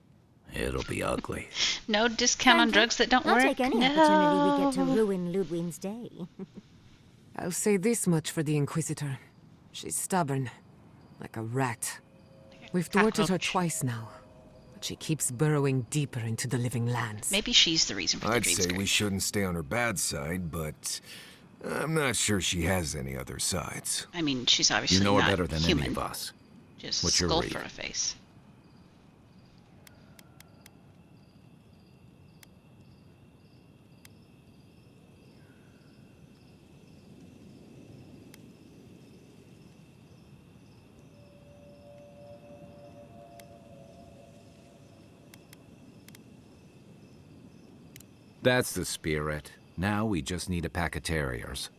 it'll be ugly. No discount on drugs that don't I'll work? take any opportunity we get to ruin Ludwig's day. I'll say this much for the Inquisitor. She's stubborn, like a rat. We've thwarted her twice now, but she keeps burrowing deeper into the living lands. Maybe she's the reason for the I'd dream say skirt. we shouldn't stay on her bad side, but I'm not sure she has any other sides. I mean, she's obviously You know her not better than human. any of us. Just What's your skull read? for a face. That's the spirit. Now we just need a pack of terriers.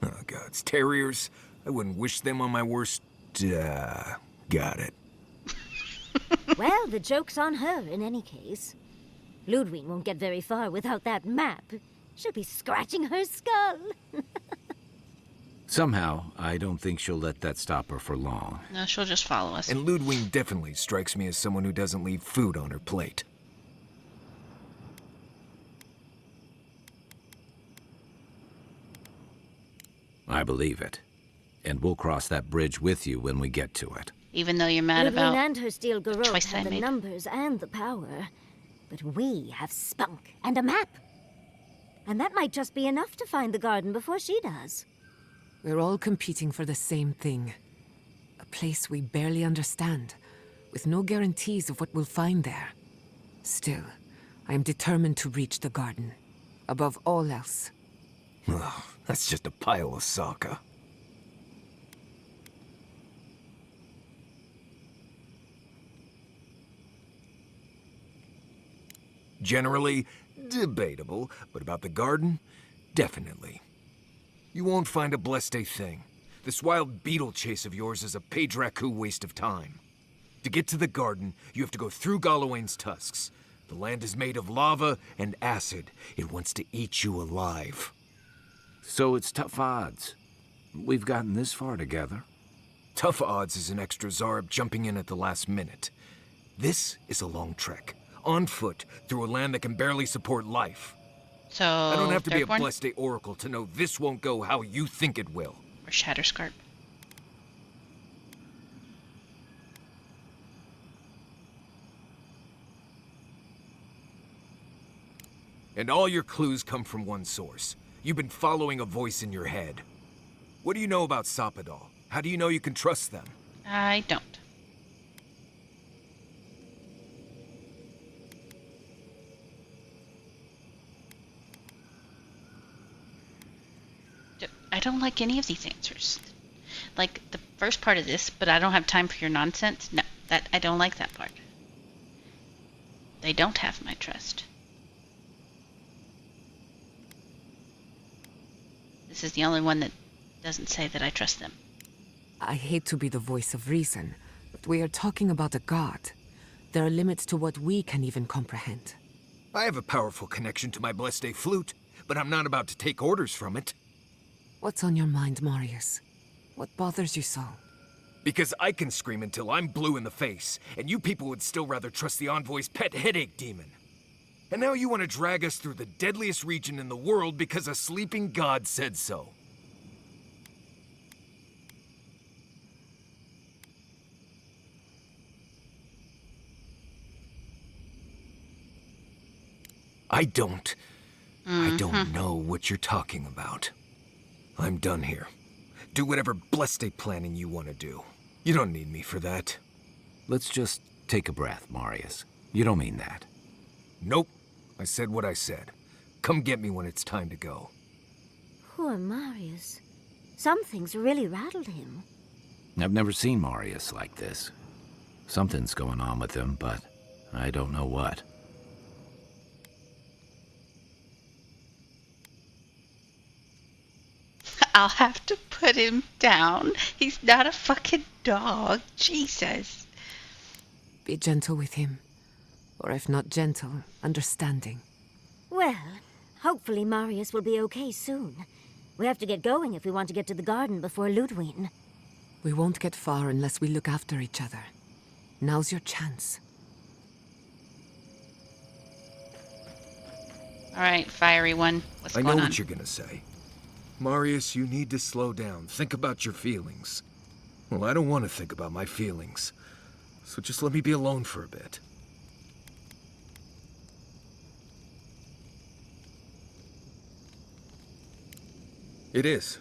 Oh, gods. Terriers? I wouldn't wish them on my worst... got it. Well, the joke's on her in any case. Ludwig won't get very far without that map. She'll be scratching her skull. Somehow, I don't think she'll let that stop her for long. No, she'll just follow us. And Ludwig definitely strikes me as someone who doesn't leave food on her plate. I believe it. And we'll cross that bridge with you when we get to it. Even though you're mad Ludwig about and her steel garrote choice I have the made. numbers and the power. But we have spunk and a map. And that might just be enough to find the garden before she does. We're all competing for the same thing. A place we barely understand, with no guarantees of what we'll find there. Still, I am determined to reach the garden. Above all else. Ugh, that's just a pile of Sokka. Generally, debatable, but about the garden, definitely. You won't find a blessed thing. This wild beetle chase of yours is a Padraku waste of time. To get to the garden, you have to go through Galawain's tusks. The land is made of lava and acid. It wants to eat you alive. So it's tough odds. We've gotten this far together. Tough odds is an extra Zarb jumping in at the last minute. This is a long trek, on foot, through a land that can barely support life. So, I don't have to be a Thirdborn Blessed Oracle to know this won't go how you think it will. or Shatterscarp. And all your clues come from one source. You've been following a voice in your head. What do you know about Sapadal? How do you know you can trust them? I don't. I don't like any of these answers. Like the first part of this, but I don't have time for your nonsense. No, that I don't like that part. They don't have my trust. This is the only one that doesn't say that I trust them. I hate to be the voice of reason, but we are talking about a god. There are limits to what we can even comprehend. I have a powerful connection to my Blessed flute, but I'm not about to take orders from it. What's on your mind, Marius? What bothers you so? Because I can scream until I'm blue in the face, and you people would still rather trust the Envoy's pet headache demon. And now you want to drag us through the deadliest region in the world because a sleeping god said so. I don't know what you're talking about. I'm done here. Do whatever blessed planning you want to do. You don't need me for that. Let's just take a breath, Marius. You don't mean that. Nope. I said what I said. Come get me when it's time to go. Poor Marius. Something's really rattled him. I've never seen Marius like this. Something's going on with him, but I don't know what. I'll have to put him down. He's not a fucking dog. Jesus. Be gentle with him. Or if not gentle, understanding. Well, hopefully Marius will be okay soon. We have to get going if we want to get to the garden before Ludwig. We won't get far unless we look after each other. Now's your chance. Alright, fiery one. What's I going know on? what you're gonna say. Marius, you need to slow down. Think about your feelings. Well, I don't want to think about my feelings. So just let me be alone for a bit. It is.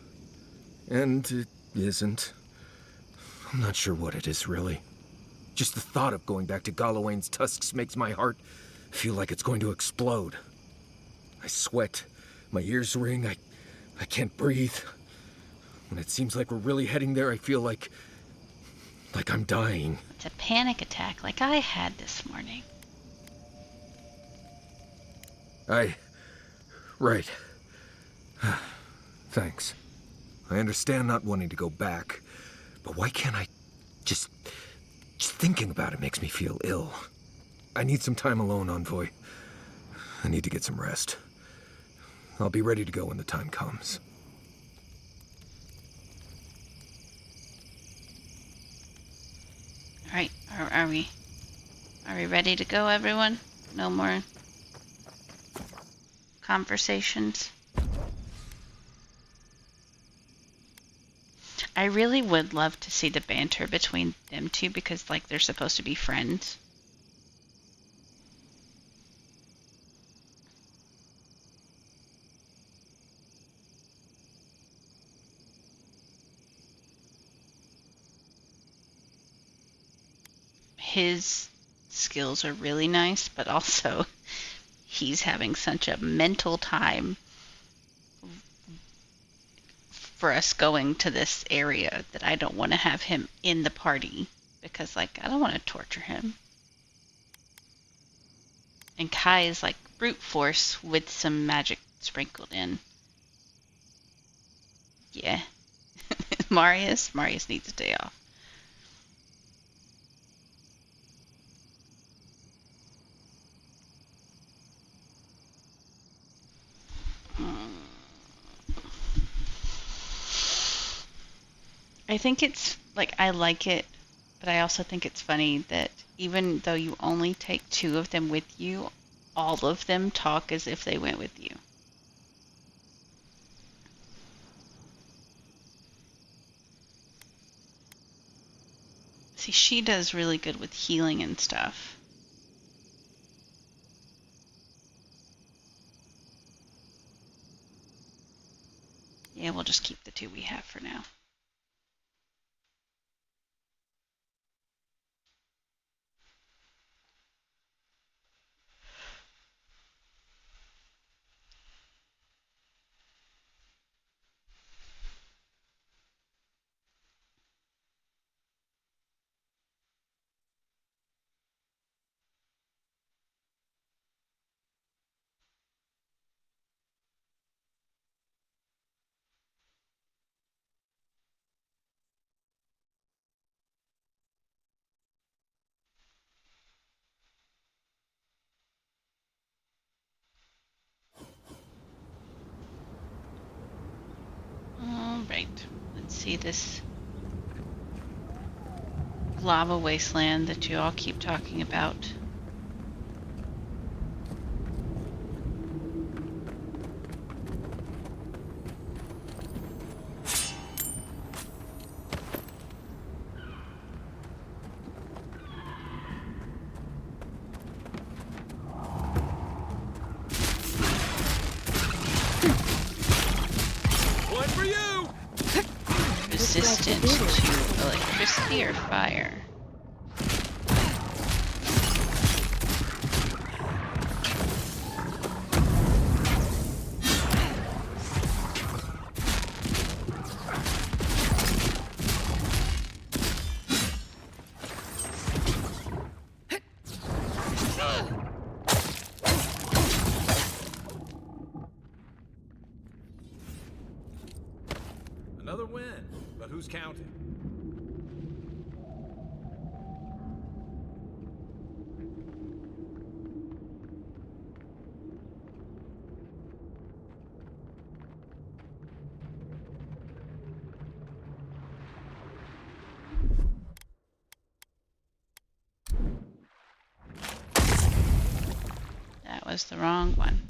And it isn't. I'm not sure what it is, really. Just the thought of going back to Galawain's tusks makes my heart feel like it's going to explode. I sweat. My ears ring. I can't breathe. When it seems like we're really heading there, I feel like I'm dying. It's a panic attack like I had this morning. Right. Thanks. I understand not wanting to go back, but why can't I just thinking about it makes me feel ill. I need some time alone, Envoy. I need to get some rest. I'll be ready to go when the time comes. Alright, are we ready to go, everyone? No more conversations? I really would love to see the banter between them two because, like, they're supposed to be friends. His skills are really nice, but also he's having such a mental time for us going to this area that I don't want to have him in the party because, like, I don't want to torture him. And Kai is like brute force with some magic sprinkled in. Yeah. Marius needs a day off. I think it's, like, I like it, but I also think it's funny that even though you only take 2 of them with you, all of them talk as if they went with you. See, she does really good with healing and stuff. Yeah, we'll just keep the 2 we have for now. Alright, let's see this lava wasteland that you all keep talking about. One for you! Resistant to electricity or fire? Another win, but who's counting? That was the wrong one.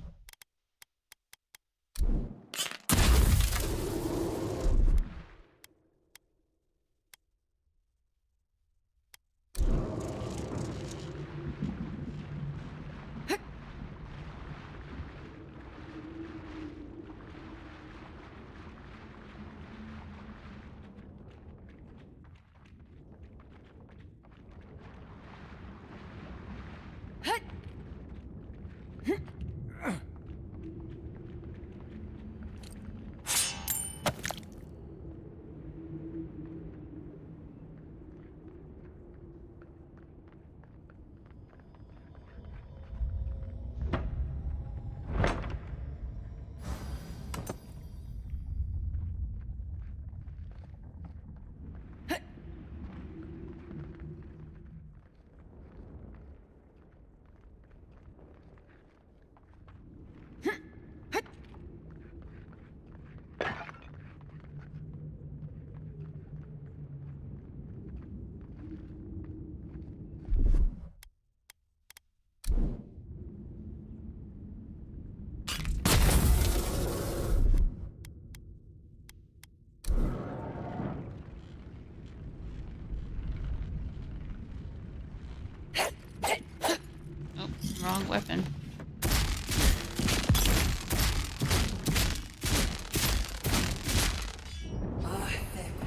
Oh, wrong weapon.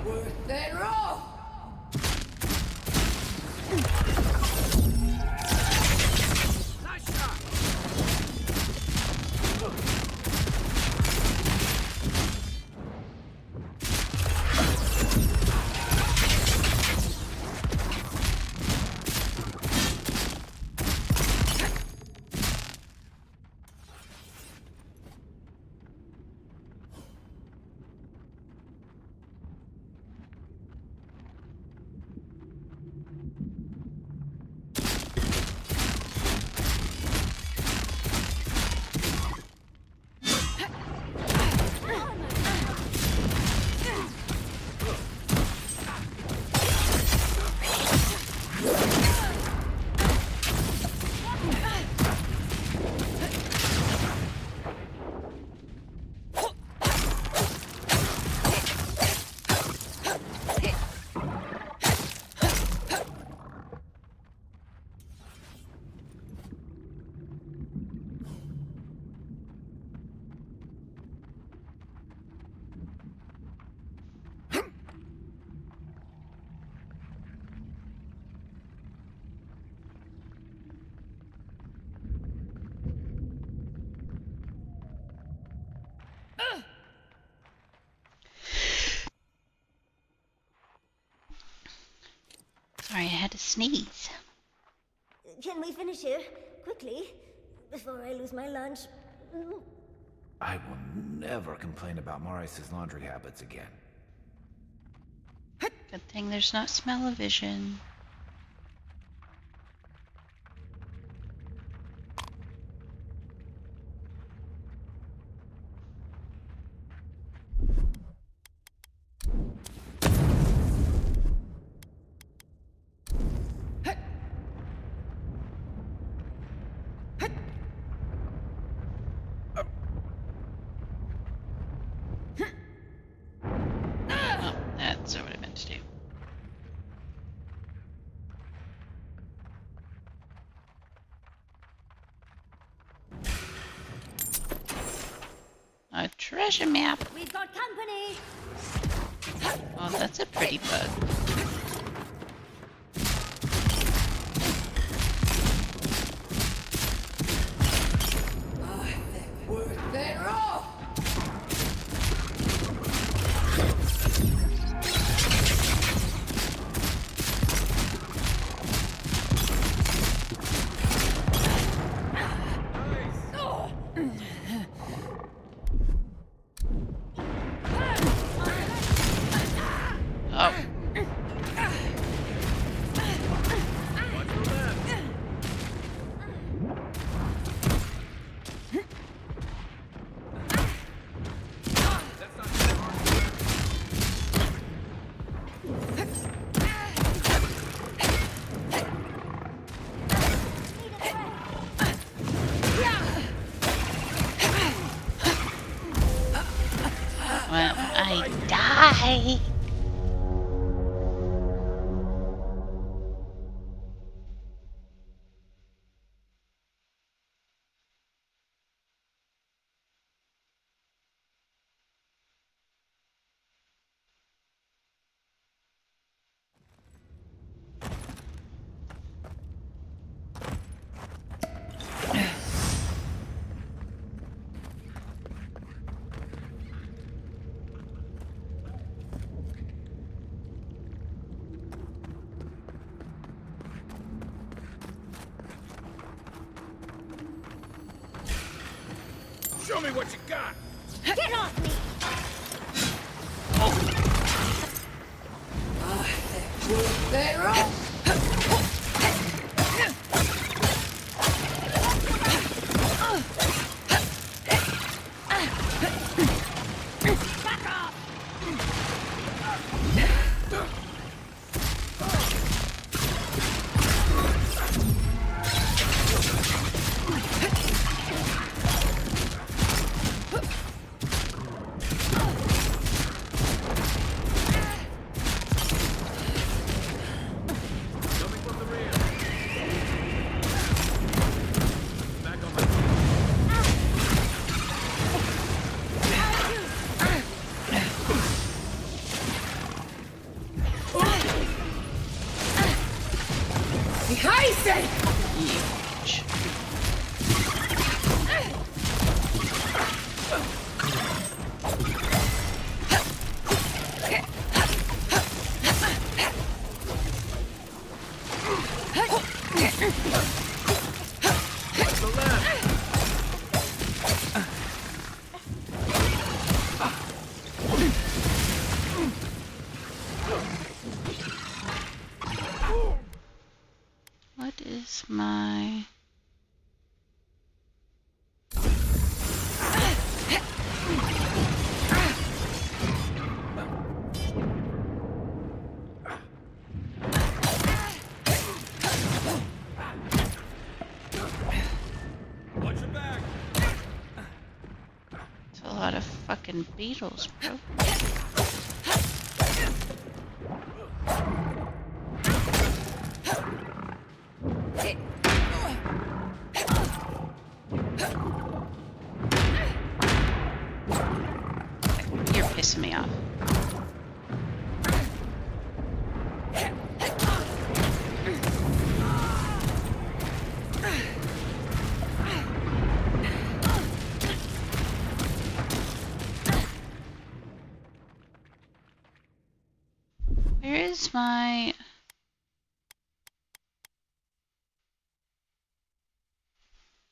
Worth it all! Nice shot! Sorry, I had to sneeze. Can we finish here? Quickly, before I lose my lunch. I will never complain about Maurice's laundry habits again. Good thing there's not smell-o-vision. Oh, that's what I meant to do. treasure map. We've got company. Oh, that's a pretty bug. Oh. Well, I die. Show me what you got! Get off me! What is my... Watch your back! It's a lot of fucking beetles, bro. You're pissing me off. Where is my...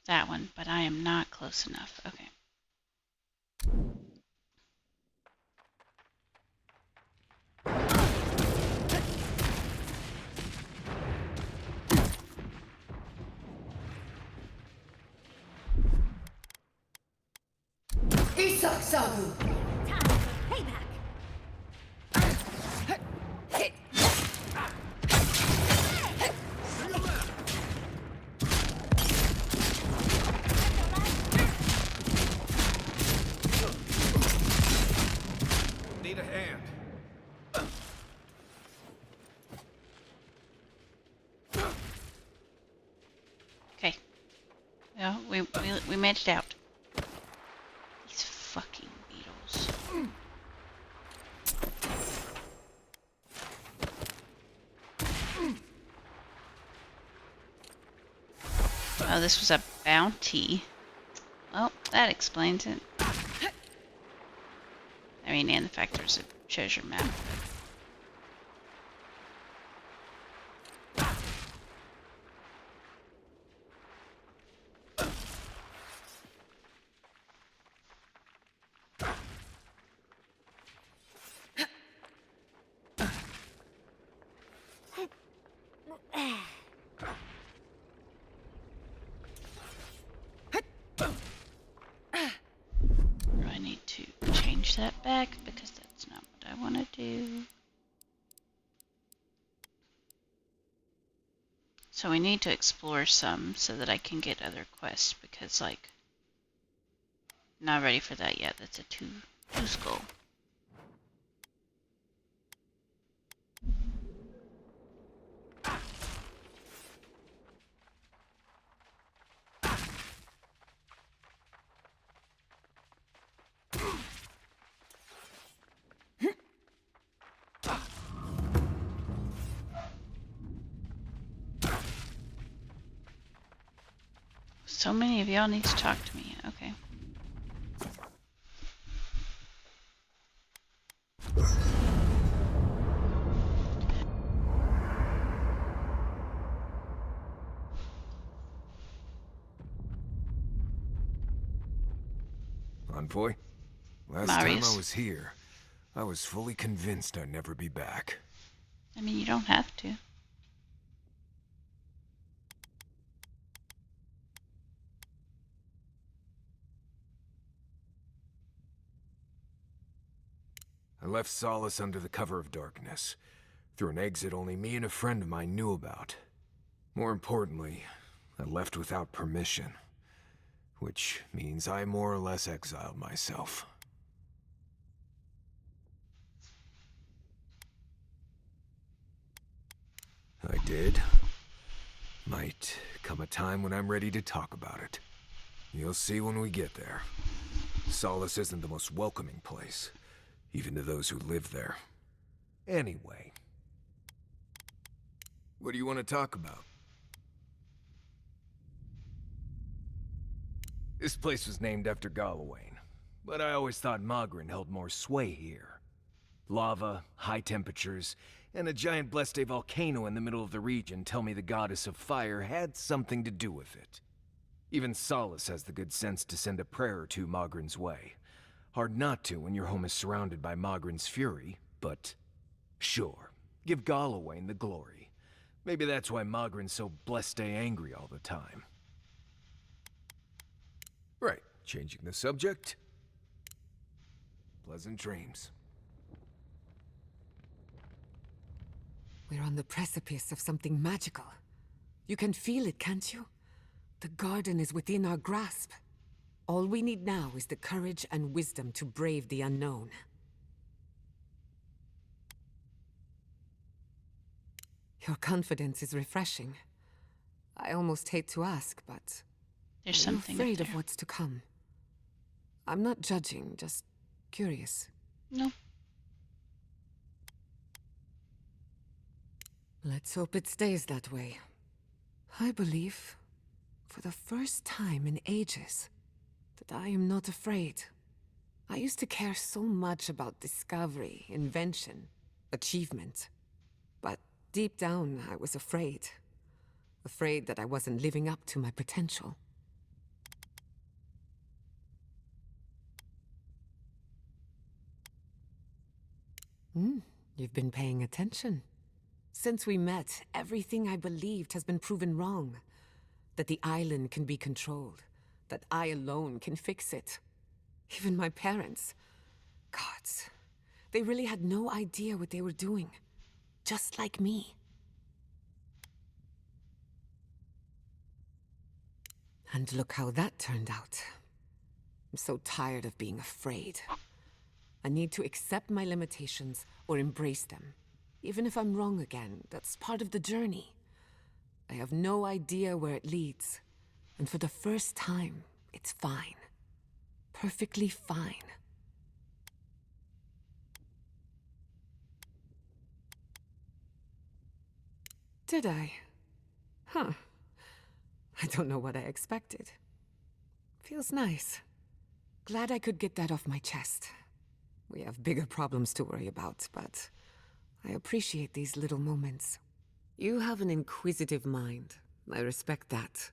That one, but I am not close enough. Okay. Isak Sabu! Payback! Need a hand. Okay. Well, we made it out. These fucking Oh, this was a bounty. Well, that explains it. I mean, and the fact there's a treasure map. I need to change that back because that's not what I want to do. So we need to explore some so that I can get other quests because, like, not ready for that yet. That's a two skull. So many of y'all need to talk to me. Okay. Envoy? Last Marius. time I was here, I was fully convinced I'd never be back. I mean, you don't have to. I left Solace under the cover of darkness, through an exit only me and a friend of mine knew about. More importantly, I left without permission, which means I more or less exiled myself. I did. Might come a time when I'm ready to talk about it. You'll see when we get there. Solace isn't the most welcoming place, even to those who live there. Anyway. What do you want to talk about? This place was named after Gallowayne, but I always thought Magrin held more sway here. Lava, high temperatures, and a giant Bleste volcano in the middle of the region tell me the goddess of fire had something to do with it. Even Solace has the good sense to send a prayer or two Magrin's way. Hard not to when your home is surrounded by Magrin's fury, but sure, give Gallowayne the glory. Maybe that's why Magrin's so Bleste angry all the time. Right, changing the subject. Pleasant dreams. We're on the precipice of something magical. You can feel it, can't you? The garden is within our grasp. All we need now is the courage and wisdom to brave the unknown. Your confidence is refreshing. I almost hate to ask, but There's are you something afraid up of there. what's to come? I'm not judging, just curious. No. Let's hope it stays that way. I believe, for the first time in ages, that I am not afraid. I used to care so much about discovery, invention, achievement. But deep down, I was afraid. Afraid that I wasn't living up to my potential. You've been paying attention. Since we met, everything I believed has been proven wrong. That the island can be controlled. That I alone can fix it. Even my parents. Gods. They really had no idea what they were doing. Just like me. And look how that turned out. I'm so tired of being afraid. I need to accept my limitations or embrace them. Even if I'm wrong again, that's part of the journey. I have no idea where it leads. And for the first time, it's fine. Perfectly fine. Did I? Huh. I don't know what I expected. Feels nice. Glad I could get that off my chest. We have bigger problems to worry about, but I appreciate these little moments. You have an inquisitive mind. I respect that.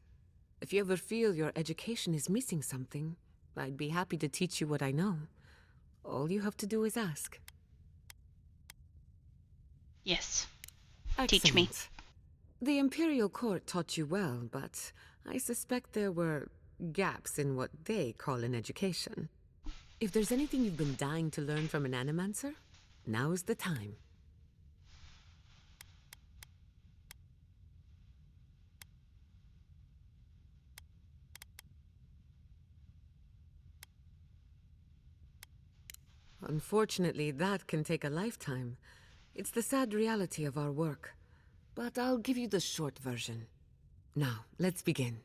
If you ever feel your education is missing something, I'd be happy to teach you what I know. All you have to do is ask. Yes. Excellent. Teach me. The Imperial Court taught you well, but I suspect there were gaps in what they call an education. If there's anything you've been dying to learn from an Animancer, now is the time. Unfortunately, that can take a lifetime. It's the sad reality of our work. But I'll give you the short version. Now, let's begin.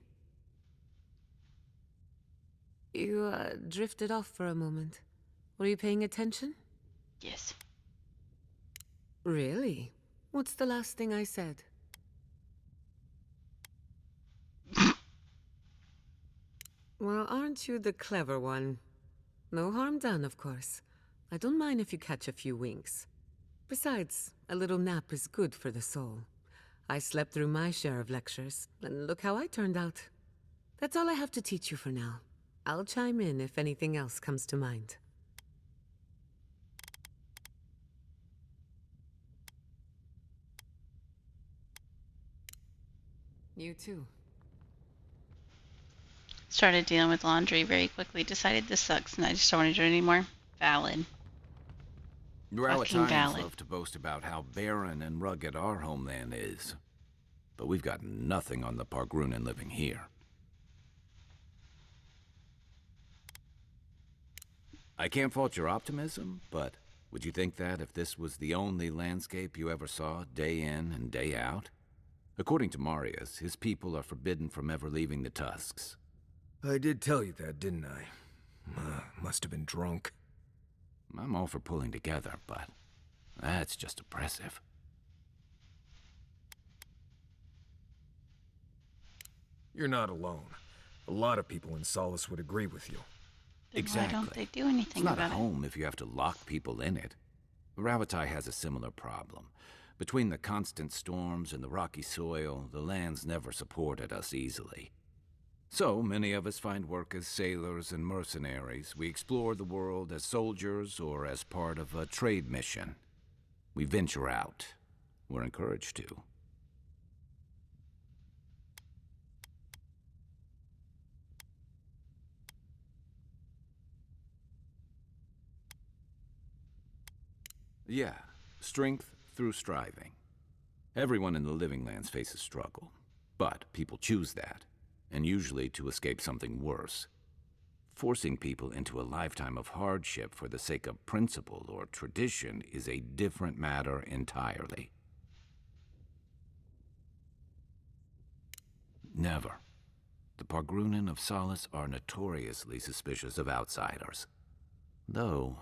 You, drifted off for a moment. Were you paying attention? Yes. Really? What's the last thing I said? Well, aren't you the clever one? No harm done, of course. I don't mind if you catch a few winks. Besides, a little nap is good for the soul. I slept through my share of lectures, and look how I turned out. That's all I have to teach you for now. I'll chime in if anything else comes to mind. You too. Started dealing with laundry very quickly. Decided this sucks and I just don't want to do it anymore. Valid. Fucking valid. love to boast about how barren and rugged our homeland is. But we've got nothing on the Pargrunen living here. I can't fault your optimism, but would you think that if this was the only landscape you ever saw day in and day out? According to Marius, his people are forbidden from ever leaving the Tusks. I did tell you that, didn't I? Must have been drunk. I'm all for pulling together, but that's just oppressive. You're not alone. A lot of people in Solace would agree with you. Then why don't they do anything It's not about a home if you have to lock people in it. Rawatai has a similar problem. Between the constant storms and the rocky soil, the lands never supported us easily. So many of us find work as sailors and mercenaries. We explore the world as soldiers or as part of a trade mission. We venture out. We're encouraged to. Yeah, strength through striving. Everyone in the Living Lands faces struggle, but people choose that, and usually to escape something worse. Forcing people into a lifetime of hardship for the sake of principle or tradition is a different matter entirely. Never. The Pargrunen of Solace are notoriously suspicious of outsiders. Though,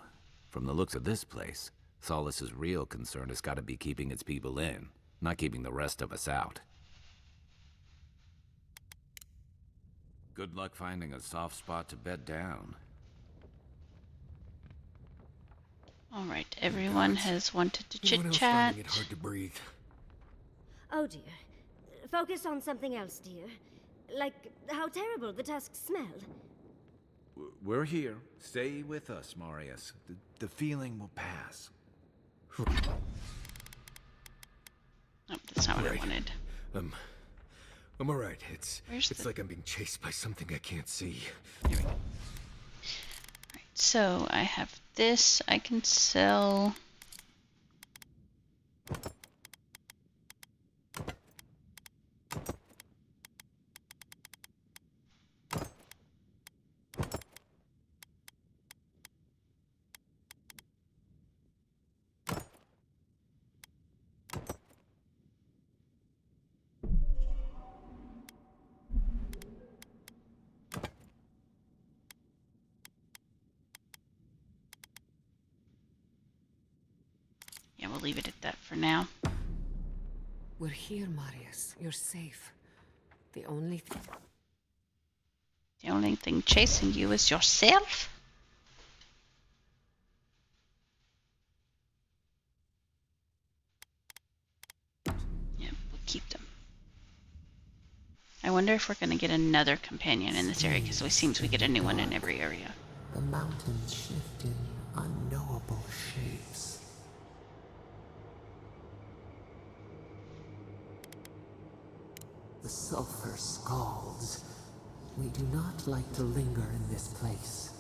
from the looks of this place, Solace's real concern has got to be keeping its people in, not keeping the rest of us out. Good luck finding a soft spot to bed down. All right, everyone has wanted to Anyone else chit-chat. finding it hard to breathe? Oh dear. Focus on something else, dear. Like how terrible the tusks smell. We're here. Stay with us, Marius. The feeling will pass. Oh, that's not what I wanted. I'm alright. It's Where's like I'm being chased by something I can't see. So I have this I can sell. Yeah, we'll leave it at that for now. We're here, Marius. You're safe. The only thing chasing you is yourself? Yep, we'll keep them. I wonder if we're going to get another companion in this area, because it seems we get a new one in every area. The mountains shift in unknowable shapes. The sulfur scalds. We do not like to linger in this place.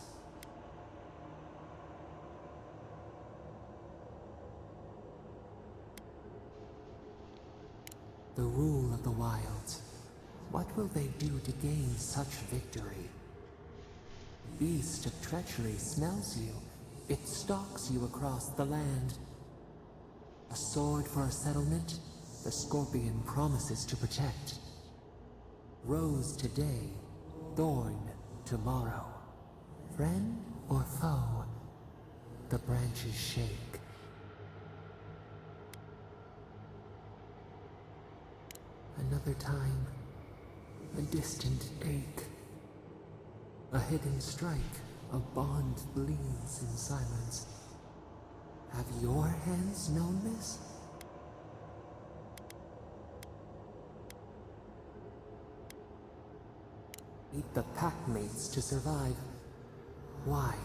The rule of the wilds. What will they do to gain such victory? Beast of treachery smells you. It stalks you across the land. A sword for a settlement, the scorpion promises to protect. Rose today, thorn tomorrow. Friend or foe, the branches shake. Another time, a distant ache. A hidden strike, a bond bleeds in silence. Have your hands known this? Need the packmates to survive. Why?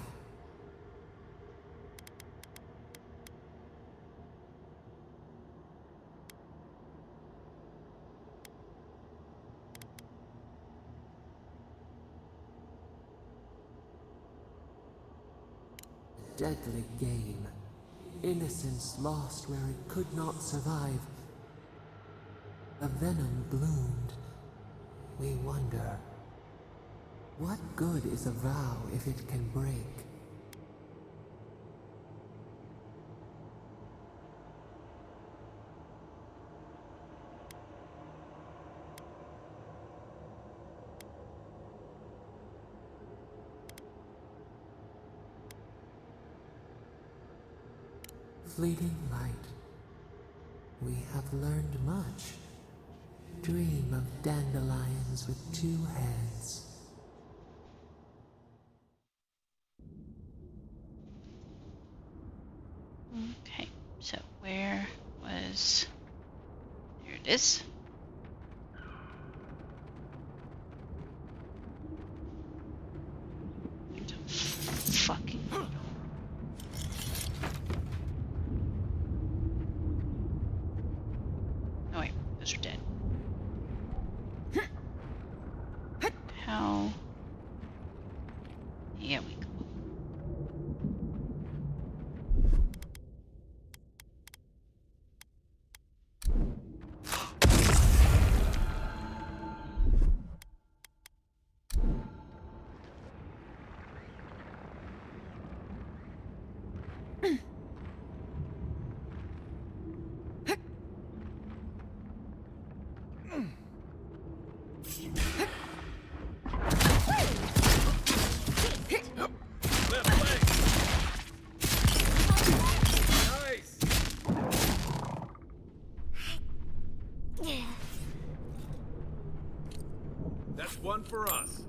Deadly game. Innocence lost where it could not survive. A venom bloomed. We wonder, what good is a vow if it can break? Fleeting light. We have learned much. Dream of dandelions with two heads. Okay, so where was... There it is. Fucking... Oh wait, those are dead. How... Here we go. That's one for us.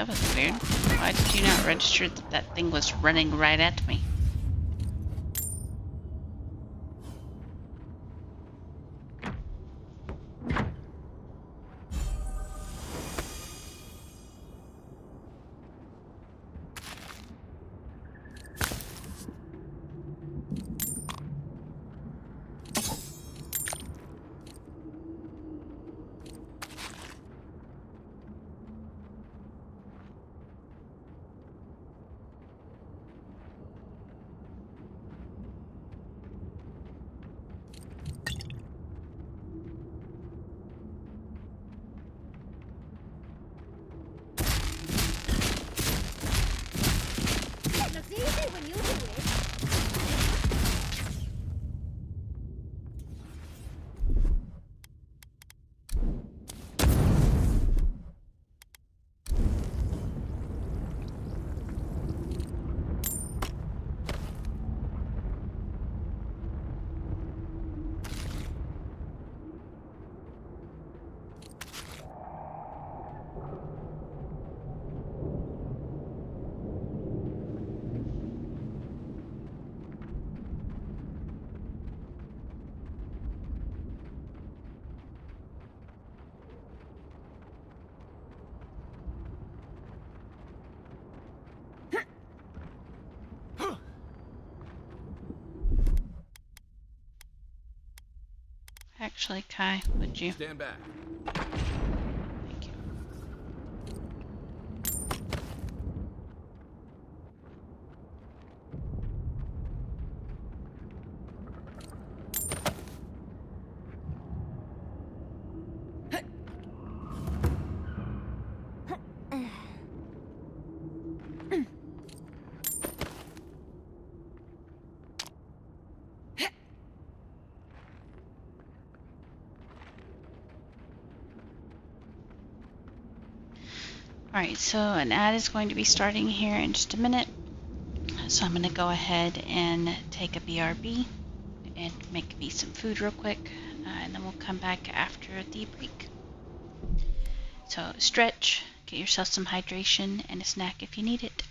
That was weird. Why did you not register that that thing was running right at me? It looks easy when you do it. Actually, Kai, would you? Stand back. Thank you. Alright, so an ad is going to be starting here in just a minute. So I'm going to go ahead and take a BRB and make me some food real quick. And then we'll come back after the break. So stretch, get yourself some hydration and a snack if you need it.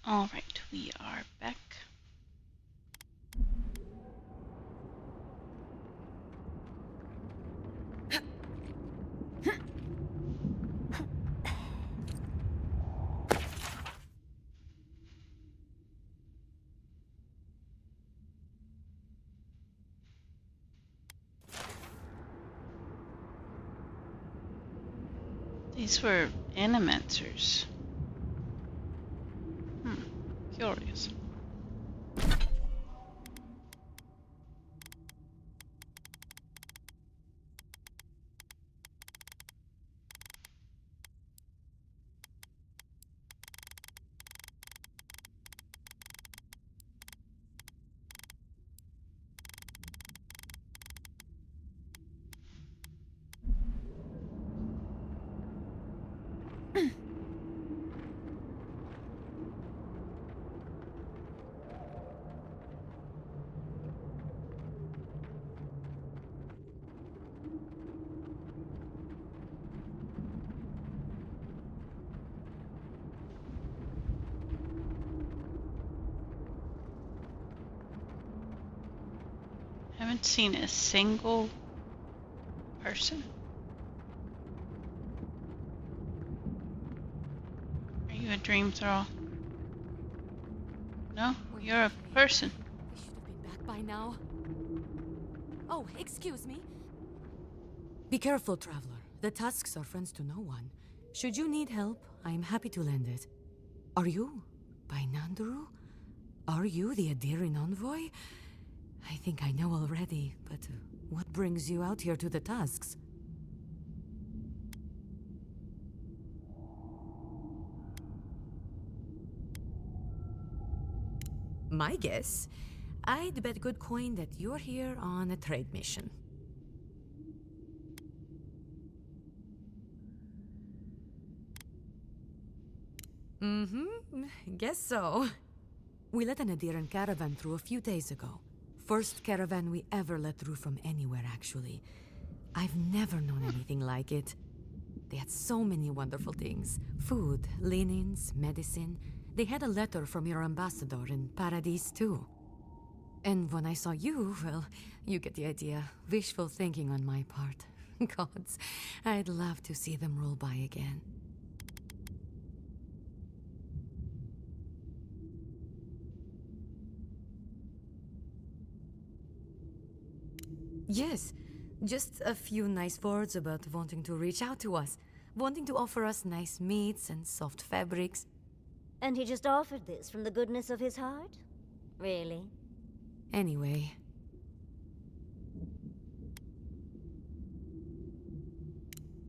Alright, we are back. These were animancers. Curious. Haven't seen a single person. Are you a dream throw? No, you're a person. We should have been back by now. Oh, excuse me. Be careful, traveler. The tusks are friends to no one. Should you need help, I am happy to lend it. Are you by Nanduru? Are you the Adiran envoy? I think I know already, but what brings you out here to the tusks? My guess? I'd bet good coin that you're here on a trade mission. Guess so. We let an Adiran caravan through a few days ago. First caravan we ever let through from anywhere, actually. I've never known anything like it. They had so many wonderful things. Food, linens, medicine. They had a letter from your ambassador in Paradise, too. And when I saw you, well, you get the idea. Wishful thinking on my part. Gods, I'd love to see them roll by again. Yes, just a few nice words about wanting to reach out to us, wanting to offer us nice meats and soft fabrics. And he just offered this from the goodness of his heart? Really? Anyway.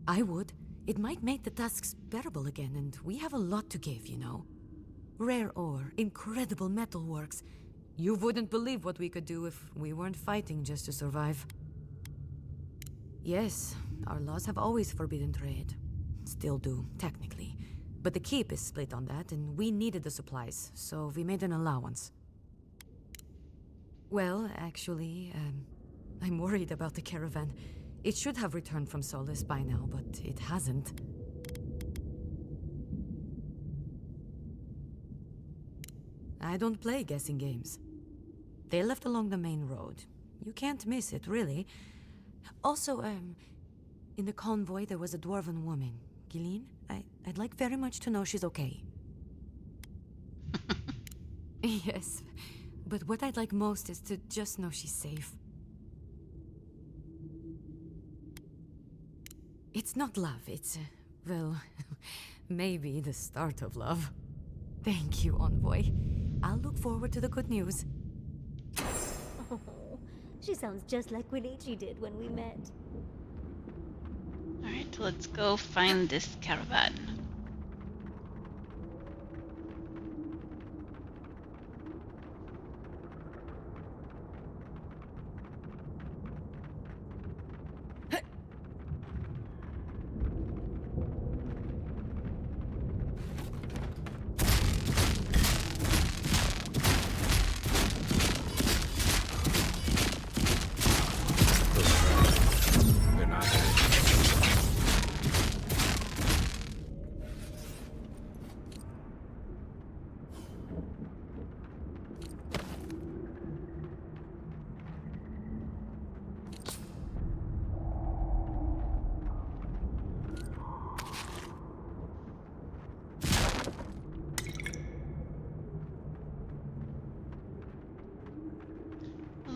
I would. It might make the tasks bearable again, and we have a lot to give, you know. Rare ore, incredible metalworks. You wouldn't believe what we could do if we weren't fighting just to survive. Yes, our laws have always forbidden trade. Still do, technically. But the keep is split on that, and we needed the supplies, so we made an allowance. Well, actually, I'm worried about the caravan. It should have returned from Solace by now, but it hasn't. I don't play guessing games. They left along the main road. You can't miss it, really. Also, in the convoy there was a dwarven woman, Gilleen. I'd like very much to know she's okay. Yes, but what I'd like most is to just know she's safe. It's not love, it's, well, maybe the start of love. Thank you, Envoy. I'll look forward to the good news. Oh, she sounds just like Winichi did when we met. Alright, let's go find this caravan.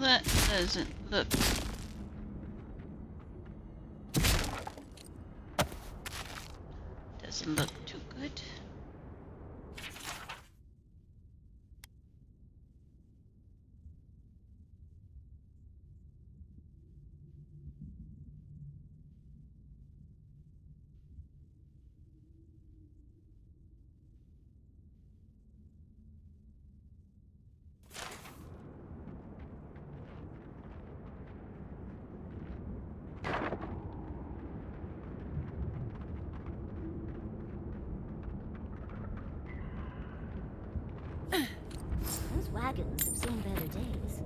that doesn't look... doesn't look too good. Those wagons have seen better days.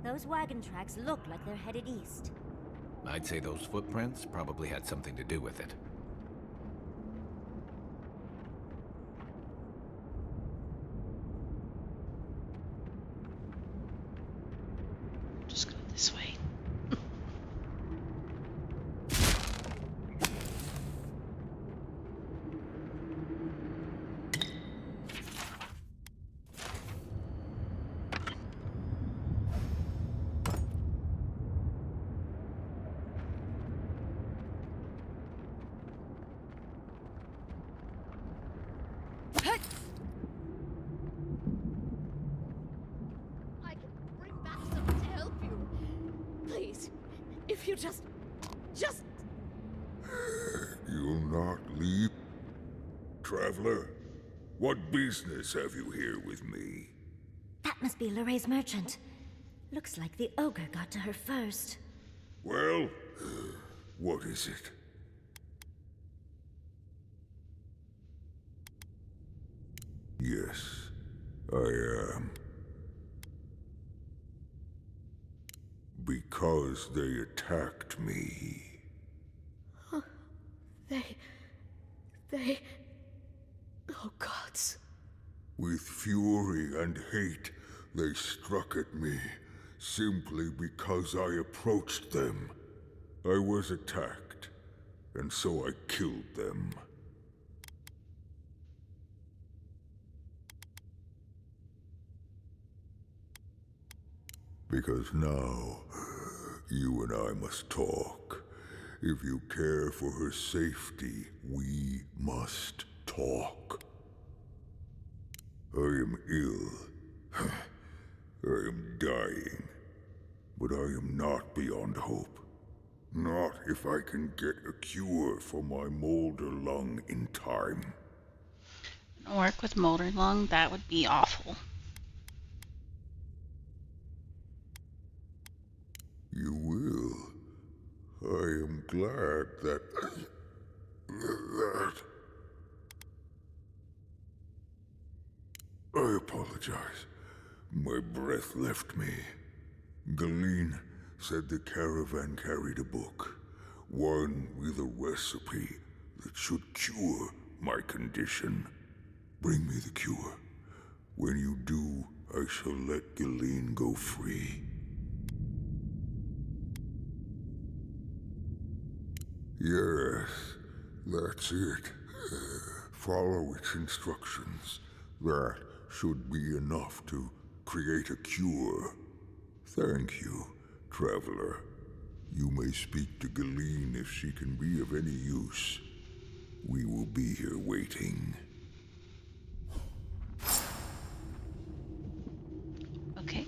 Those wagon tracks look like they're headed east. I'd say those footprints probably had something to do with it. Just go this way. I can bring back someone to help you. Please, if you just... You'll not leave? Traveler, what business have you here with me? That must be Lorraine's merchant. Looks like the ogre got to her first. Well, what is it? Yes, I am. Because they attacked me. They... Oh, gods. With fury and hate, they struck at me, simply because I approached them. I was attacked, and so I killed them. Because now, you and I must talk. If you care for her safety, we must talk. I am ill. I am dying. But I am not beyond hope. Not if I can get a cure for my molder lung in time. Work with Molder Lung? That would be awful. You will. I am glad that... I apologize. My breath left me. Galeen said the caravan carried a book. One with a recipe that should cure my condition. Bring me the cure. When you do, I shall let Galeen go free. Yes, that's it. Follow its instructions. That should be enough to create a cure. Thank you, traveler. You may speak to Galeen if she can be of any use. We will be here waiting. Okay.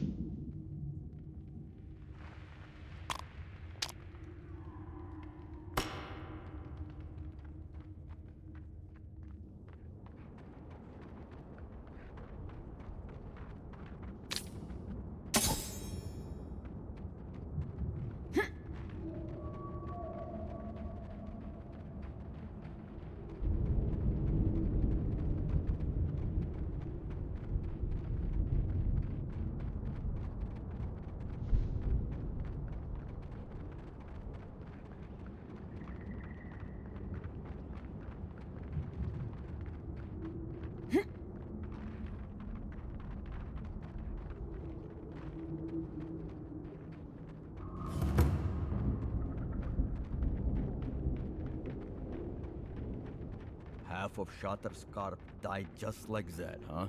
Half of Shatterscarp died just like that, huh?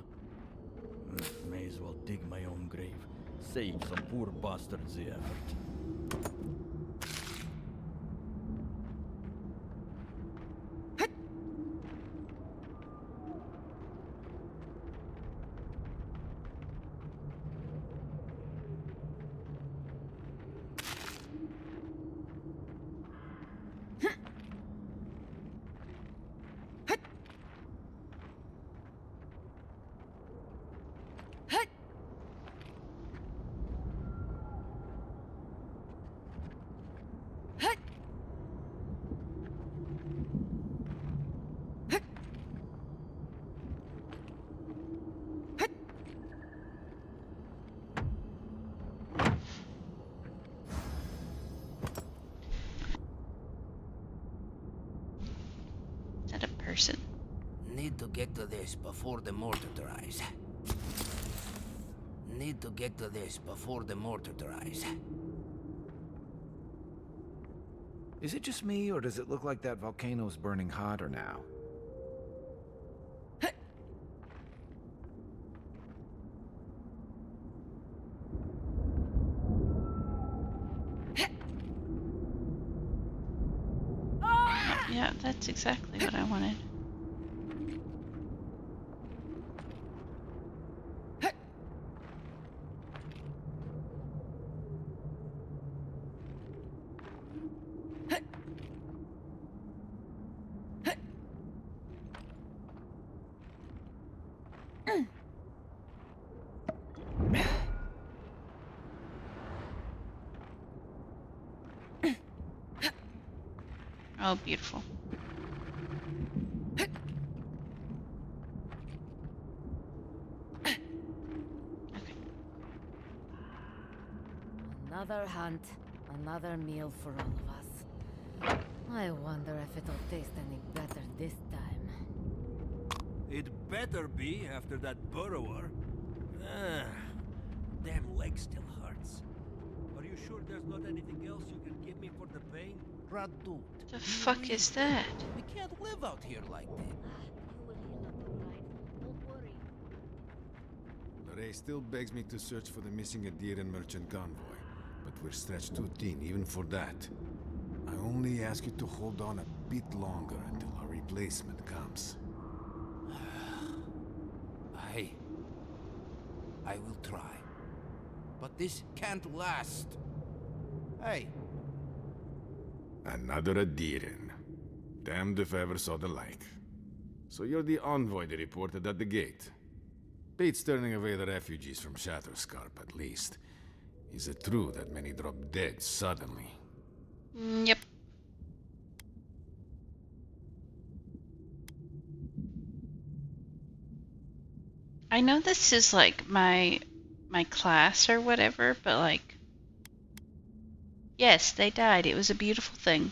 May as well dig my own grave. Save some poor bastards the effort. Is that a person? Need to get to this before the mortar dries. Need to get to this before the mortar dries. Is it just me, or does it look like that volcano's burning hotter now? Yeah, that's exactly what I wanted. Oh, beautiful. Another hunt, another meal for all of us. I wonder if it'll taste any better this time. It better be after that burrower. Damn leg still hurts. Are you sure there's not anything else you can give me for the pain? Radut. The fuck is that? We can't live out here like that. Lorraine still begs me to search for the missing Adiran merchant convoy, but we're stretched too thin even for that. I only ask you to hold on a bit longer until our replacement comes. I will try. But this can't last. Hey. Another Adiran. Damned if I ever saw the like. So you're the envoy they reported at the gate. Beats turning away the refugees from Shatterscarp, at least. Is it true that many drop dead suddenly? Yep. I know this is like my class or whatever, but like, yes, they died. It was a beautiful thing.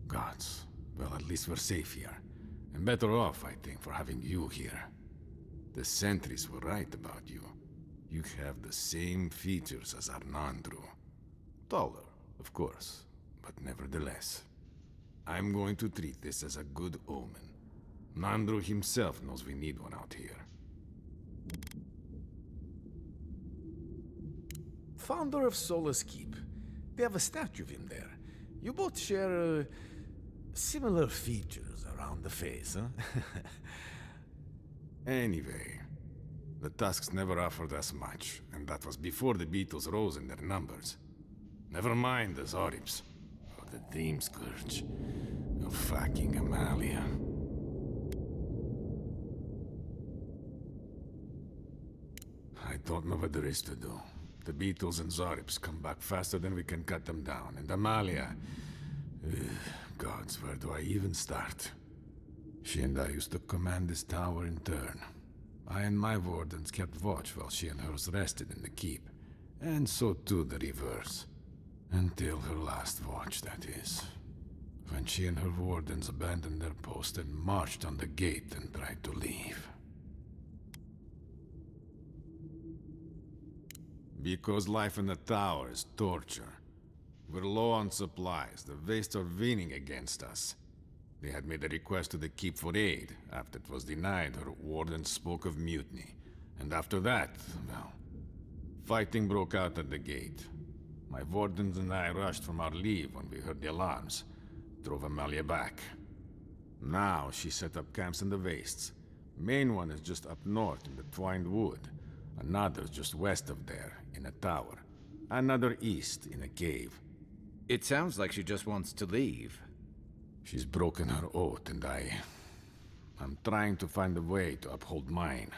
Gods. Well, at least we're safe here. And better off, I think, for having you here. The sentries were right about you. You have the same features as Arnandru. Taller, of course, but nevertheless. I'm going to treat this as a good omen. Nandru himself knows we need one out here. Founder of Solace Keep. They have a statue of him there. You both share, similar features around the face, huh? Anyway, the Tusks never offered us much, and that was before the Beetles rose in their numbers. Never mind the Zorips, or the Dream Scourge, or fucking Amalia. I don't know what there is to do. The Beetles and Zorips come back faster than we can cut them down, and Amalia... gods, where do I even start? She and I used to command this tower in turn. I and my wardens kept watch while she and hers rested in the keep. And so too the reverse. Until her last watch, that is. When she and her wardens abandoned their post and marched on the gate and tried to leave. Because life in the tower is torture. We're low on supplies. The Waste are winning against us. They had made a request to the Keep for aid. After it was denied, her warden spoke of mutiny. And after that, well, fighting broke out at the gate. My wardens and I rushed from our leave when we heard the alarms. Drove Amalia back. Now she set up camps in the wastes. Main one is just up north in the Twined Wood. Another just west of there, in a tower. Another east, in a cave. It sounds like she just wants to leave. She's broken her oath, and I'm trying to find a way to uphold mine.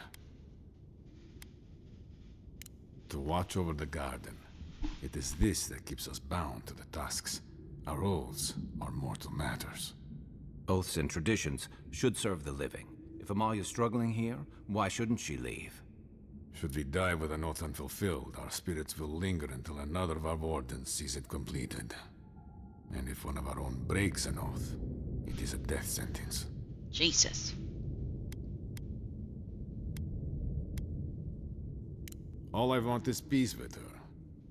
To watch over the garden. It is this that keeps us bound to the tusks. Our oaths are mortal matters. Oaths and traditions should serve the living. If Amalia's struggling here, why shouldn't she leave? Should we die with an oath unfulfilled, our spirits will linger until another of our wardens sees it completed. And if one of our own breaks an oath, it is a death sentence. Jesus. All I want is peace with her.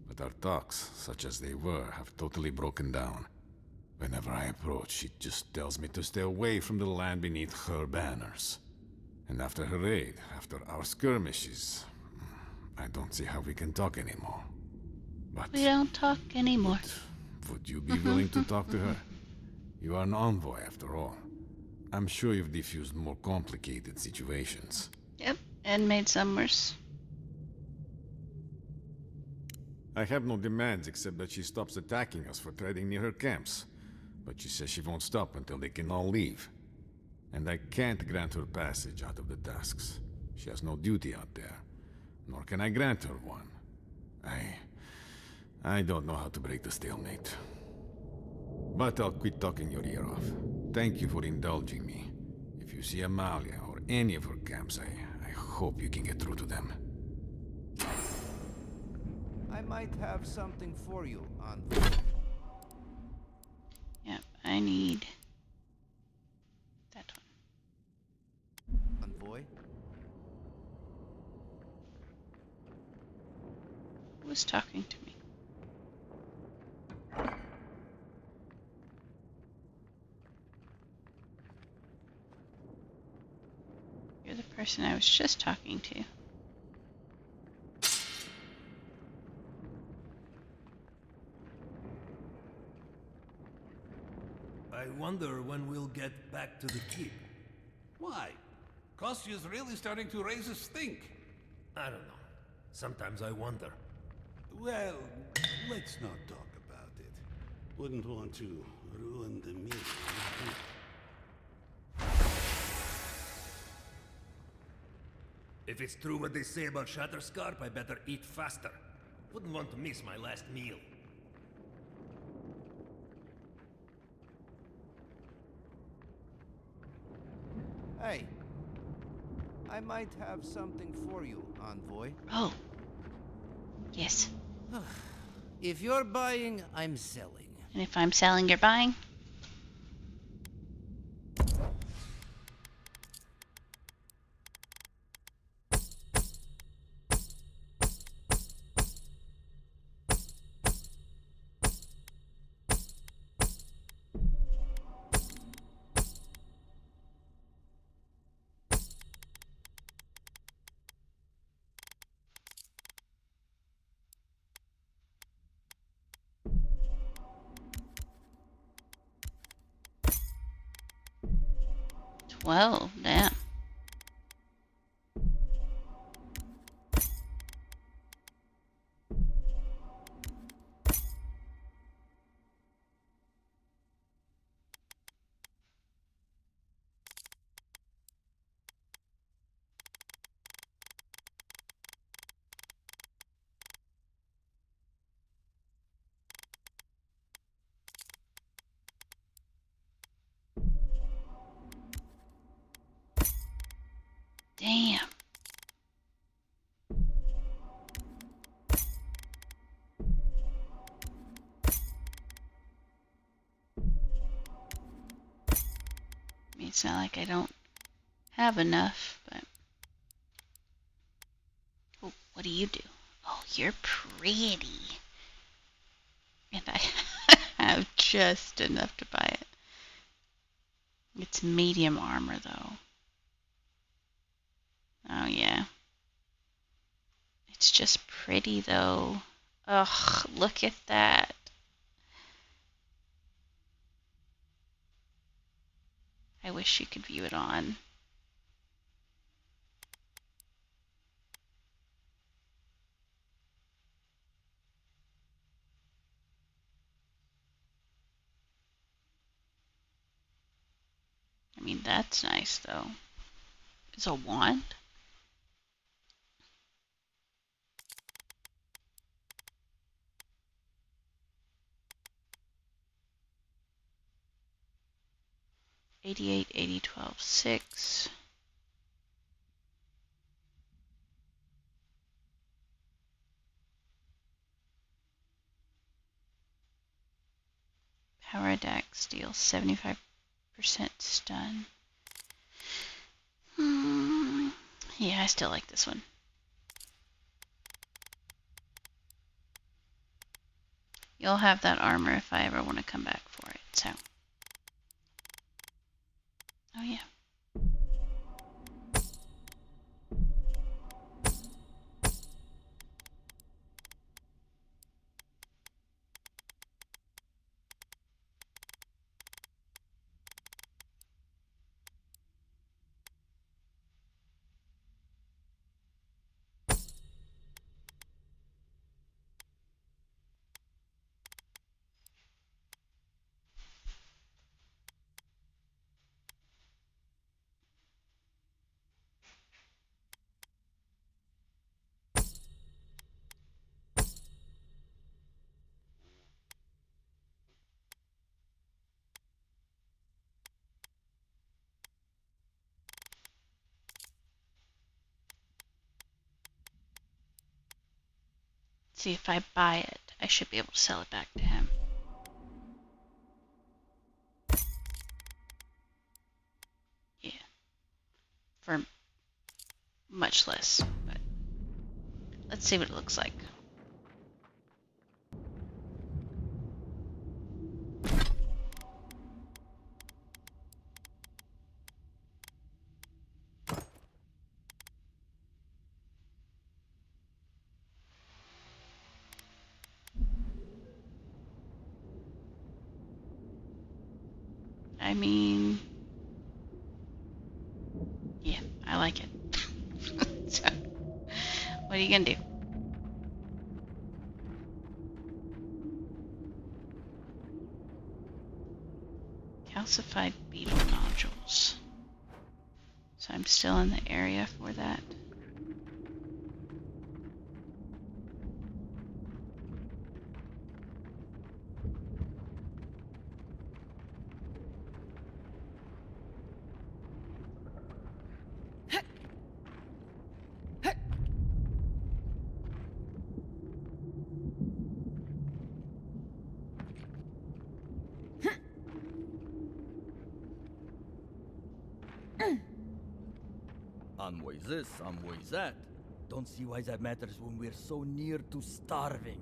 But our talks, such as they were, have totally broken down. Whenever I approach, she just tells me to stay away from the land beneath her banners. And after her raid, after our skirmishes, I don't see how we can talk anymore. But we don't talk anymore. Would you be willing to talk to her? You are an envoy, after all. I'm sure you've diffused more complicated situations. Yep, and made some worse. I have no demands except that she stops attacking us for treading near her camps. But she says she won't stop until they can all leave. And I can't grant her passage out of the tusks. She has no duty out there. Nor can I grant her one. I don't know how to break the stalemate. But I'll quit talking your ear off. Thank you for indulging me. If you see Amalia or any of her camps, I hope you can get through to them. I might have something for you, Envoy. Yep, I need that one. Envoy? Who was talking to me? You're the person I was just talking to. I wonder when we'll get back to the keep. Why? Kostyu's really starting to raise a stink. I don't know. Sometimes I wonder. Well, let's not talk about it. Wouldn't want to ruin the meal. If it's true what they say about Shatterscarp, I better eat faster. Wouldn't want to miss my last meal. Hey, I might have something for you, Envoy. Oh. Yes. If you're buying, I'm selling. And if I'm selling, you're buying? Well, damn. Damn. I mean, it's not like I don't have enough, but... Oh, what do you do? Oh, you're pretty. And just enough to buy it. It's medium armor, though. Oh, yeah. It's just pretty, though. Ugh, look at that. I wish you could view it on. I mean, that's nice, though. It's a wand? $88, $80, $12, $6. Power attack deals 75% stun. Yeah, I still like this one. You'll have that armor if I ever want to come back for it, so. Oh, yeah. See, if I buy it, I should be able to sell it back to him. Yeah. For much less, but let's see what it looks like. I mean, yeah, I like it. So, what are you gonna do? Calcified beetle nodules. So I'm still in the area for that. Unways this, unways that. Don't see why that matters when we're so near to starving.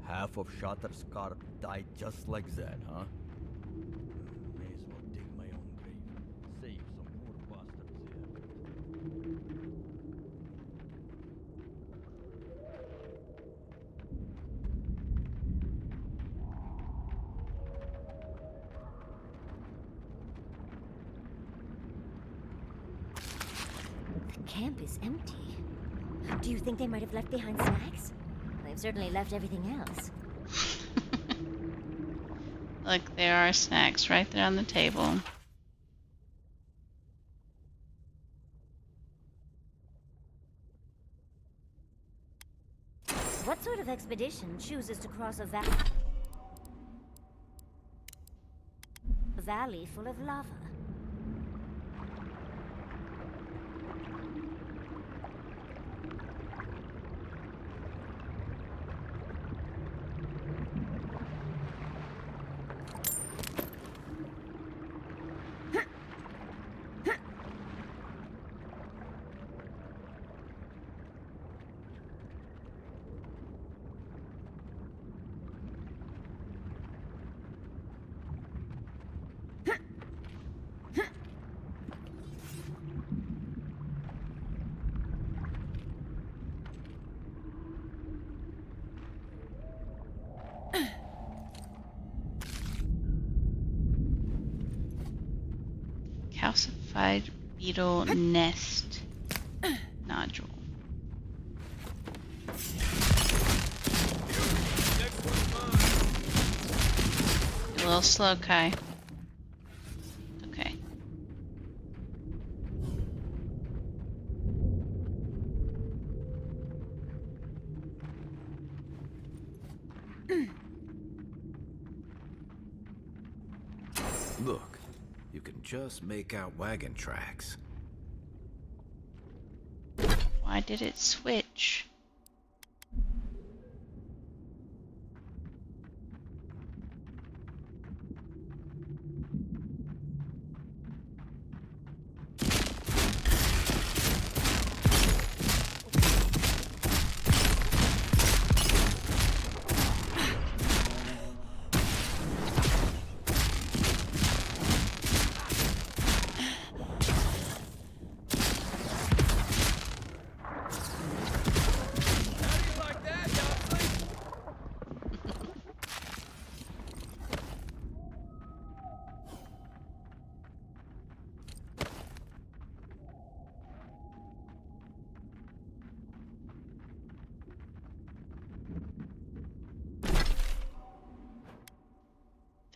Half of Shatterscarp died just like that, huh? May as well dig my own grave. Save some poor bastards here. The camp is empty. Do you think they might have left behind snacks? They've certainly left everything else. Look, there are snacks right there on the table. What sort of expedition chooses to cross a valley full of lava? Calcified beetle nest nodule. A little slow, Kai. Okay. Look, you can just make out wagon tracks. Why did it switch?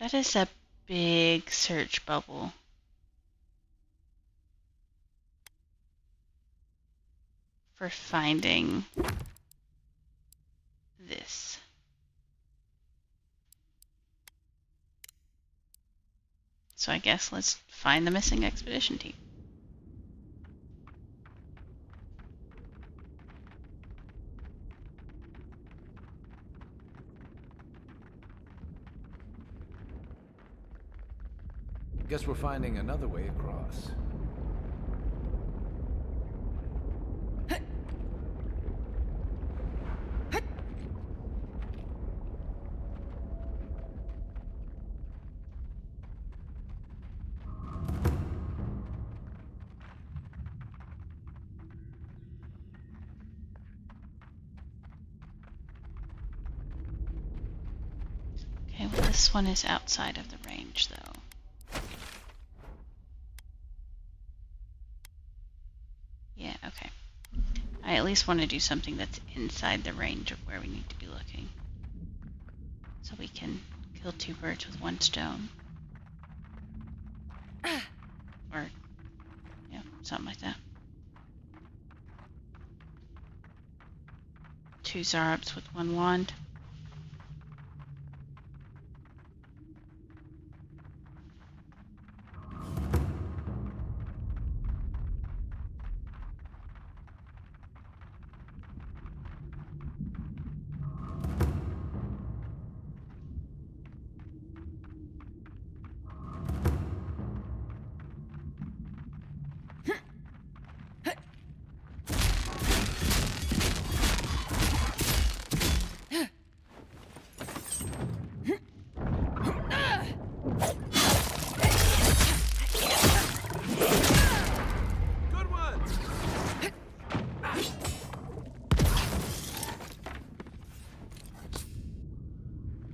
That is a big search bubble. For finding this. So I guess let's find the missing expedition team. Guess we're finding another way across. Okay, well this one is outside of the range though. Yeah, okay. I at least want to do something that's inside the range of where we need to be looking. So we can kill two birds with one stone. Or, yeah, something like that. Two Zarabs with one wand.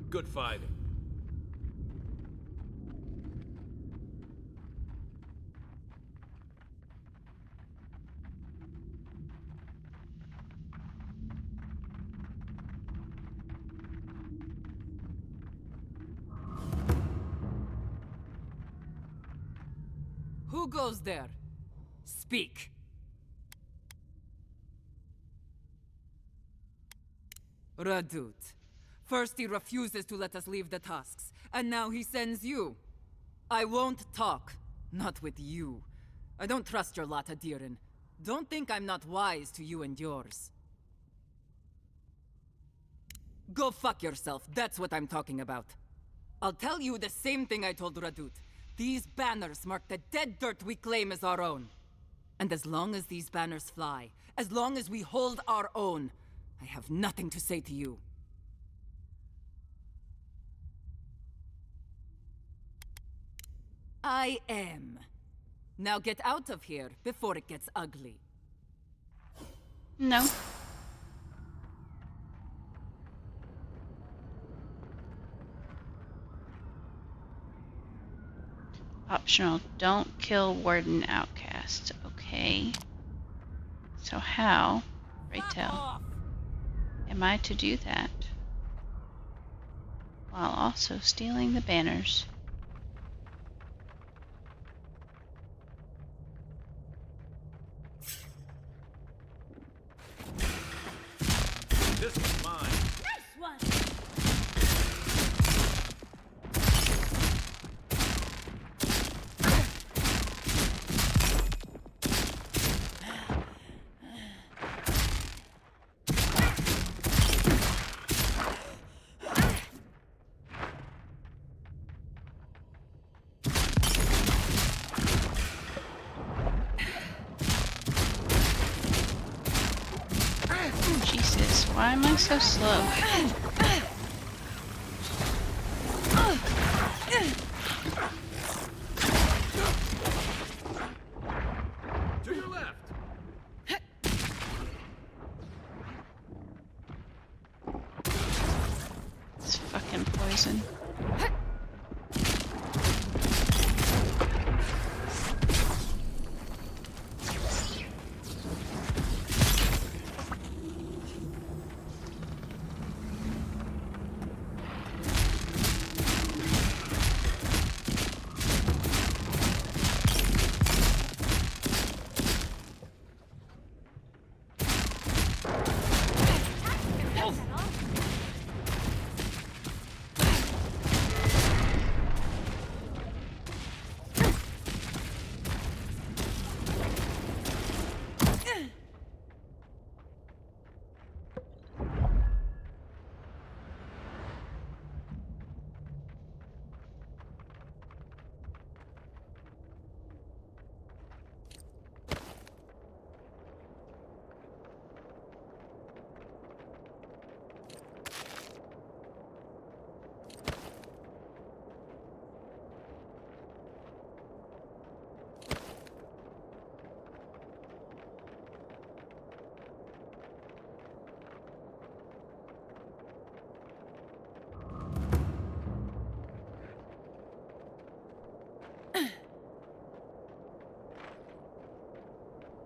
Good fighting. Who goes there? Speak. Radut. First he refuses to let us leave the tusks, and now he sends you. I won't talk. Not with you. I don't trust your lot, Adirin. Don't think I'm not wise to you and yours. Go fuck yourself, that's what I'm talking about. I'll tell you the same thing I told Radut. These banners mark the dead dirt we claim as our own. And as long as these banners fly, as long as we hold our own, I have nothing to say to you. I am. Now get out of here before it gets ugly. No. Optional, don't kill warden outcasts. Okay. So how, pray tell, am I to do that while also stealing the banners? This is mine. Nice one! Jesus, why am I so slow? To your left. It's fucking poison.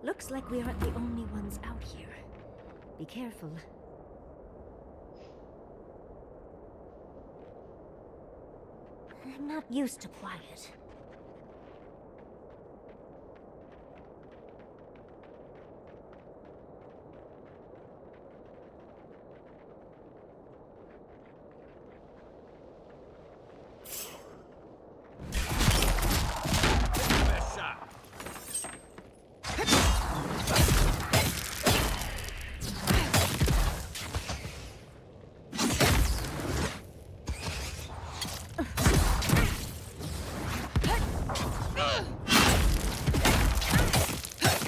Looks like we aren't the only ones out here. Be careful. I'm not used to quiet. Best shot.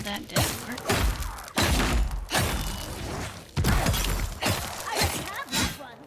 That didn't work. I have this one!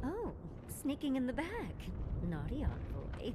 Oh, sneaking in the back. Naughty envoy.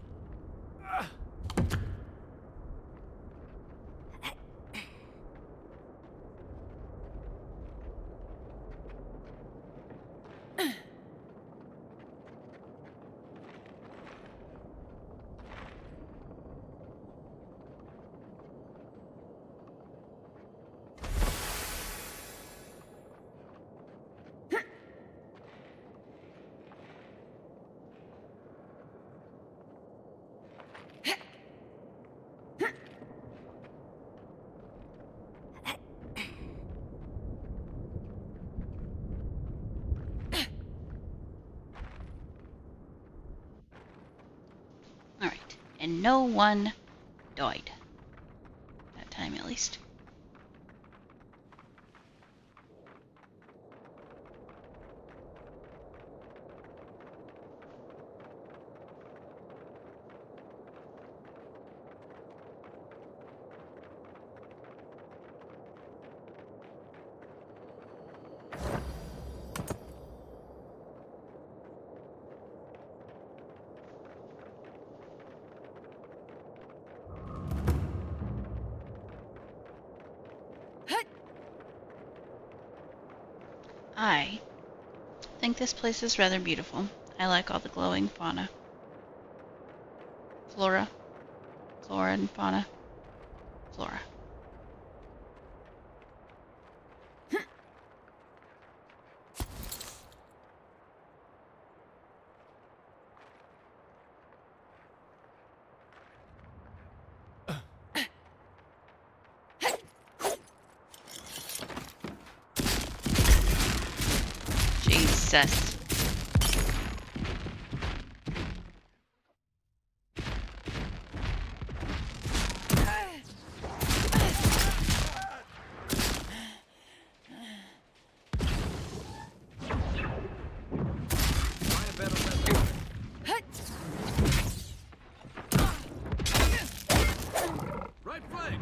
Alright, and no one died. That time at least. I think this place is rather beautiful. I like all the glowing fauna. Flora and fauna. Flora. Jesus. Right flank!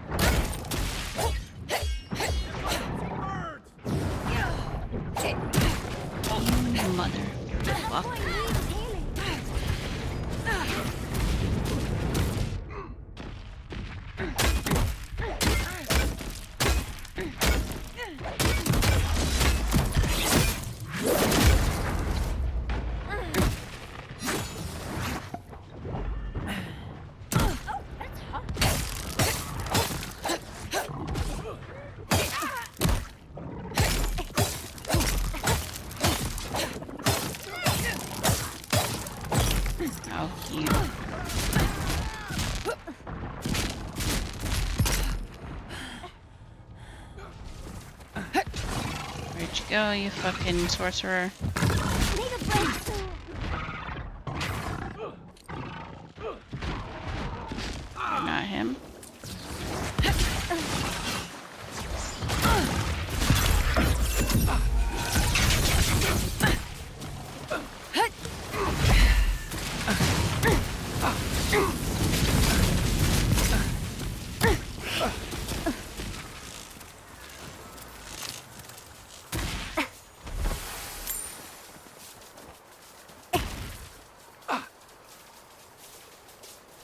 Mother. Fuck. Oh, you. Where'd you go, you fucking sorcerer? You're not him.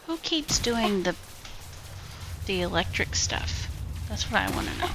Who keeps doing the electric stuff? That's what I want to know.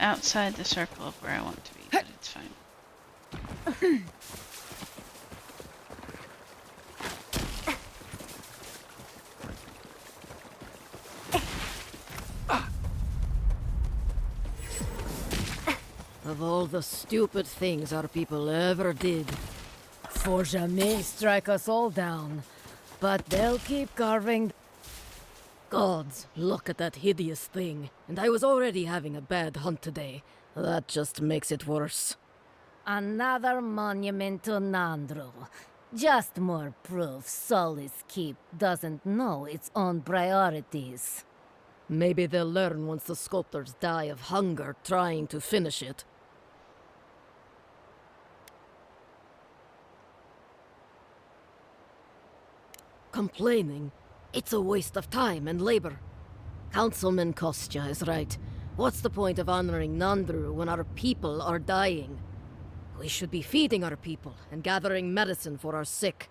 Outside the circle of where I want to be, but it's fine. Of all the stupid things our people ever did, Forja may strike us all down, but they'll keep carving. Gods, look at that hideous thing. And I was already having a bad hunt today. That just makes it worse. Another monument to Nandro. Just more proof Solis Keep doesn't know its own priorities. Maybe they'll learn once the sculptors die of hunger trying to finish it. Complaining? It's a waste of time and labor. Councilman Kostya is right. What's the point of honoring Nandru when our people are dying? We should be feeding our people and gathering medicine for our sick.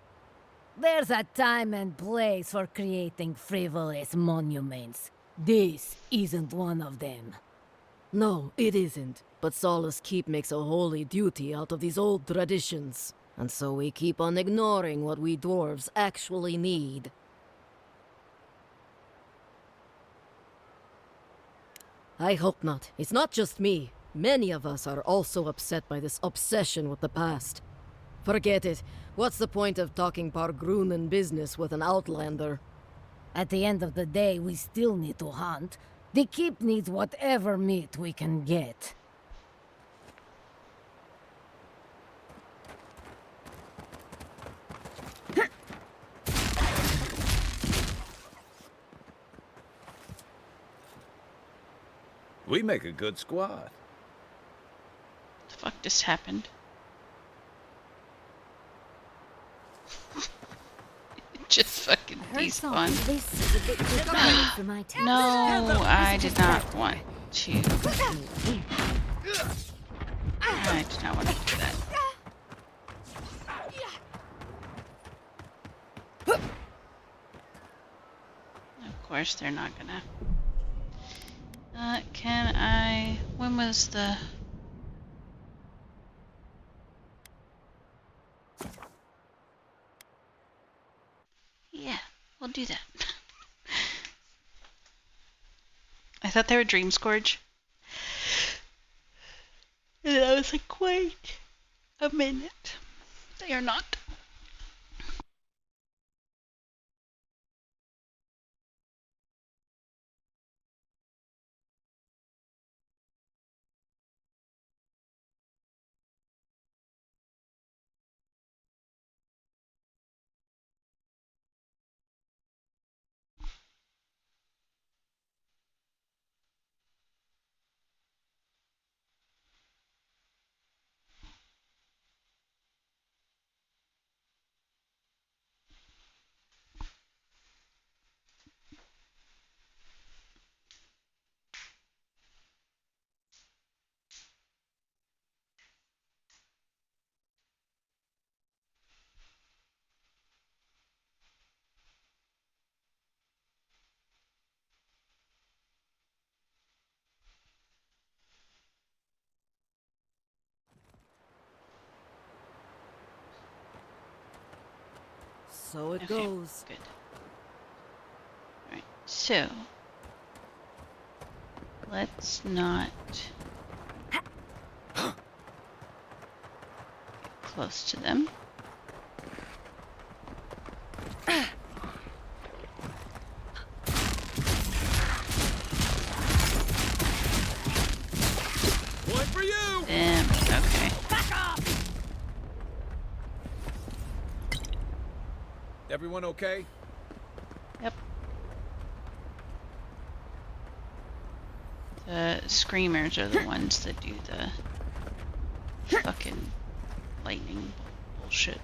There's a time and place for creating frivolous monuments. This isn't one of them. No, it isn't. But Solace Keep makes a holy duty out of these old traditions. And so we keep on ignoring what we dwarves actually need. I hope not. It's not just me. Many of us are also upset by this obsession with the past. Forget it. What's the point of talking Pargrunen business with an outlander? At the end of the day, we still need to hunt. The keep needs whatever meat we can get. We make a good squad. The fuck just happened? It just fucking despawned. No, I did not want to. I did not want to do that. Of course, they're not gonna. Can I... When was the... Yeah, we'll do that. I thought they were Dream Scourge. And I was like, wait a minute. They are not. So it goes. Good. Alright, so let's not get close to them. Point for you! Okay. Back off! Everyone okay? Yep. The screamers are the ones that do the fucking lightning bullshit.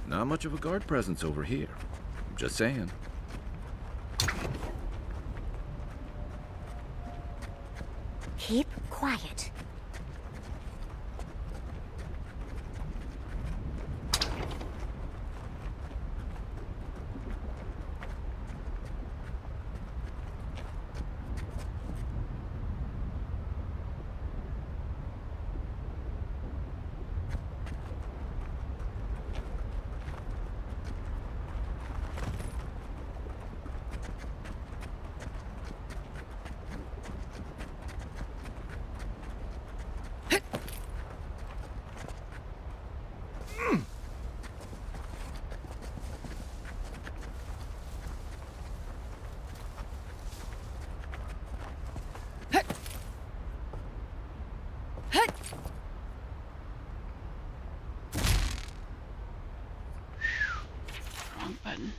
Not much of a guard presence over here. Just saying. Keep quiet. Wrong button.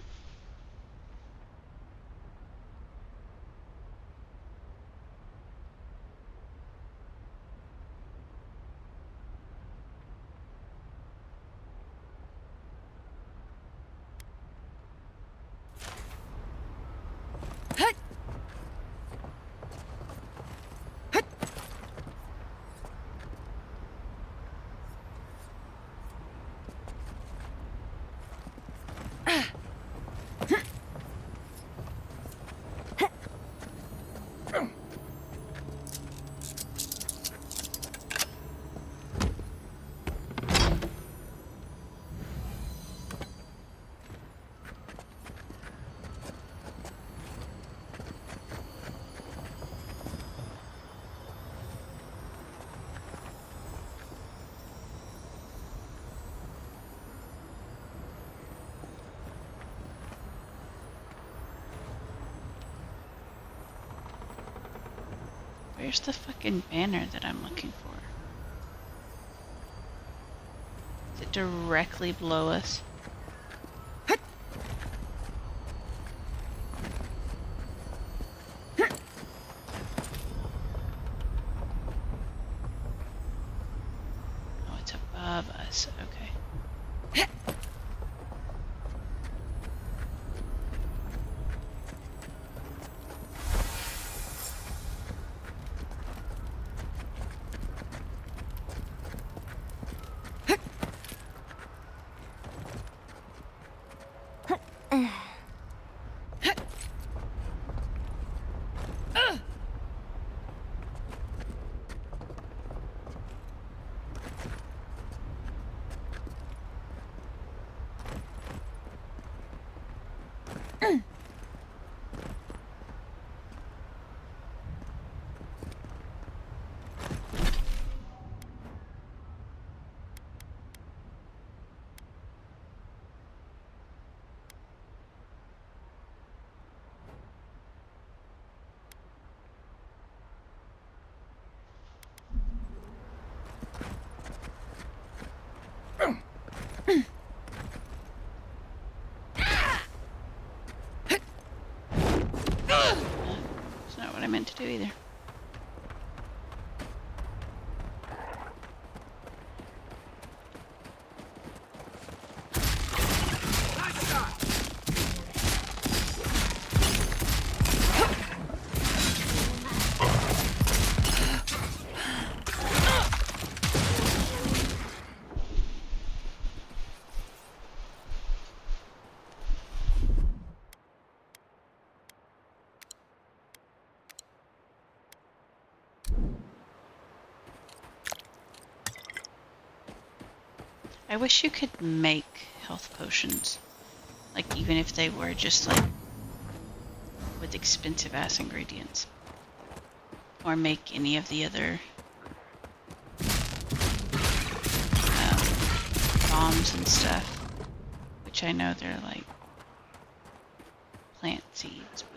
Where's the fucking banner that I'm looking for? Is it directly below us? Oh, it's above us. Okay. It's not what I meant to do either. I wish you could make health potions. Like, even if they were just, like, with expensive ass ingredients. Or make any of the other bombs and stuff. Which I know they're, like, plant seeds, but...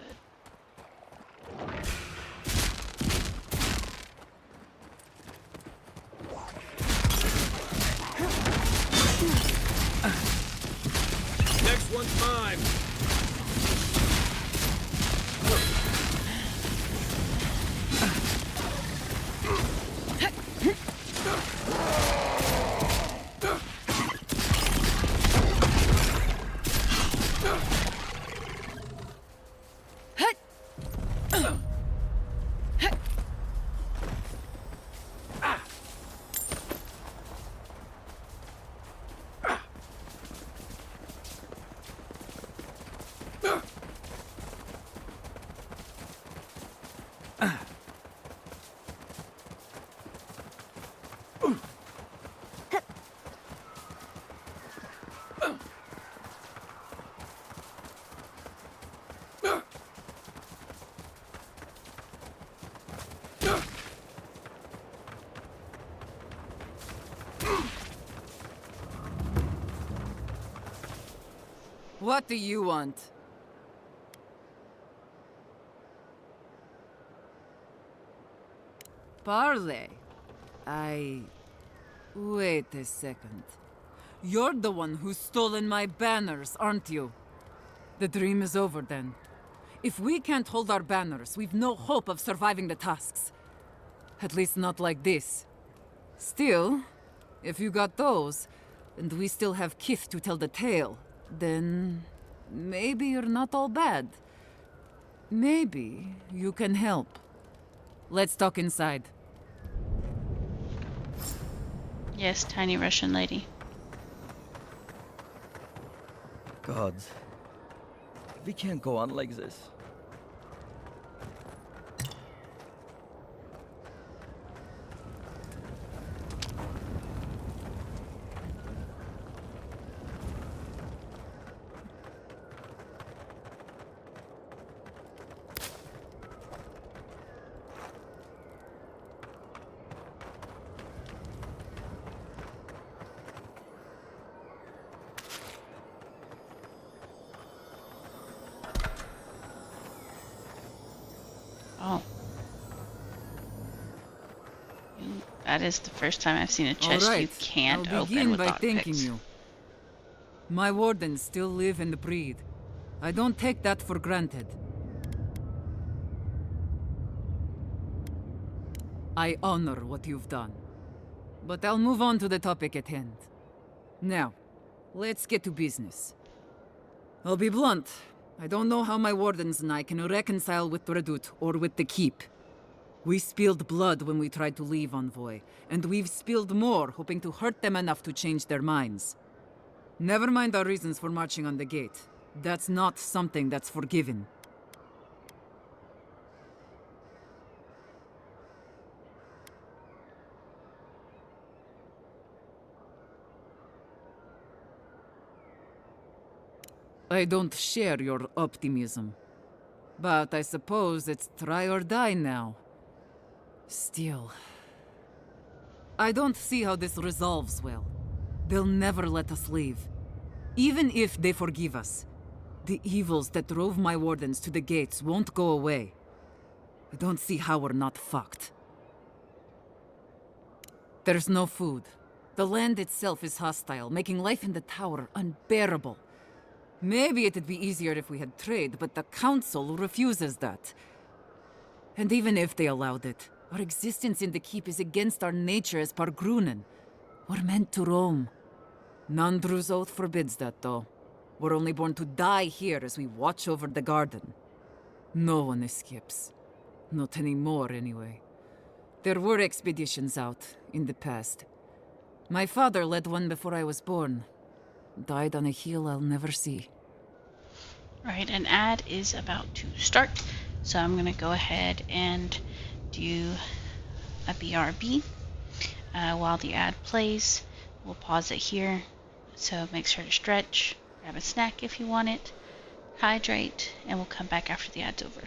Next one's mine. What do you want? Parley? Wait a second. You're the one who's stolen my banners, aren't you? The dream is over then. If we can't hold our banners, we've no hope of surviving the tasks. At least not like this. Still, if you got those, and we still have Kith to tell the tale, then maybe you're not all bad. Maybe you can help. Let's talk inside. Yes, tiny Russian lady. Gods. We can't go on like this. Oh. That is the first time I've seen a chest you can't I'll open begin with by thanking lockpicks. you. My wardens still live and breathe. I don't take that for granted. I honor what you've done. But I'll move on to the topic at hand. Now, let's get to business. I'll be blunt. I don't know how my wardens and I can reconcile with Redout or with the Keep. We spilled blood when we tried to leave Envoy, and we've spilled more hoping to hurt them enough to change their minds. Never mind our reasons for marching on the gate. That's not something that's forgiven. I don't share your optimism. But I suppose it's try or die now. Still, I don't see how this resolves well. They'll never let us leave. Even if they forgive us, the evils that drove my wardens to the gates won't go away. I don't see how we're not fucked. There's no food. The land itself is hostile, making life in the tower unbearable. Maybe it'd be easier if we had trade, but the Council refuses that. And even if they allowed it, our existence in the Keep is against our nature as Pargrunen. We're meant to roam. Nandru's oath forbids that, though. We're only born to die here as we watch over the garden. No one escapes. Not anymore, anyway. There were expeditions out, in the past. My father led one before I was born. Died on a hill I'll never see. Right, an ad is about to start, so I'm going to go ahead and do a BRB. While the ad plays, we'll pause it here, so make sure to stretch, grab a snack if you want it, hydrate, and we'll come back after the ad's over.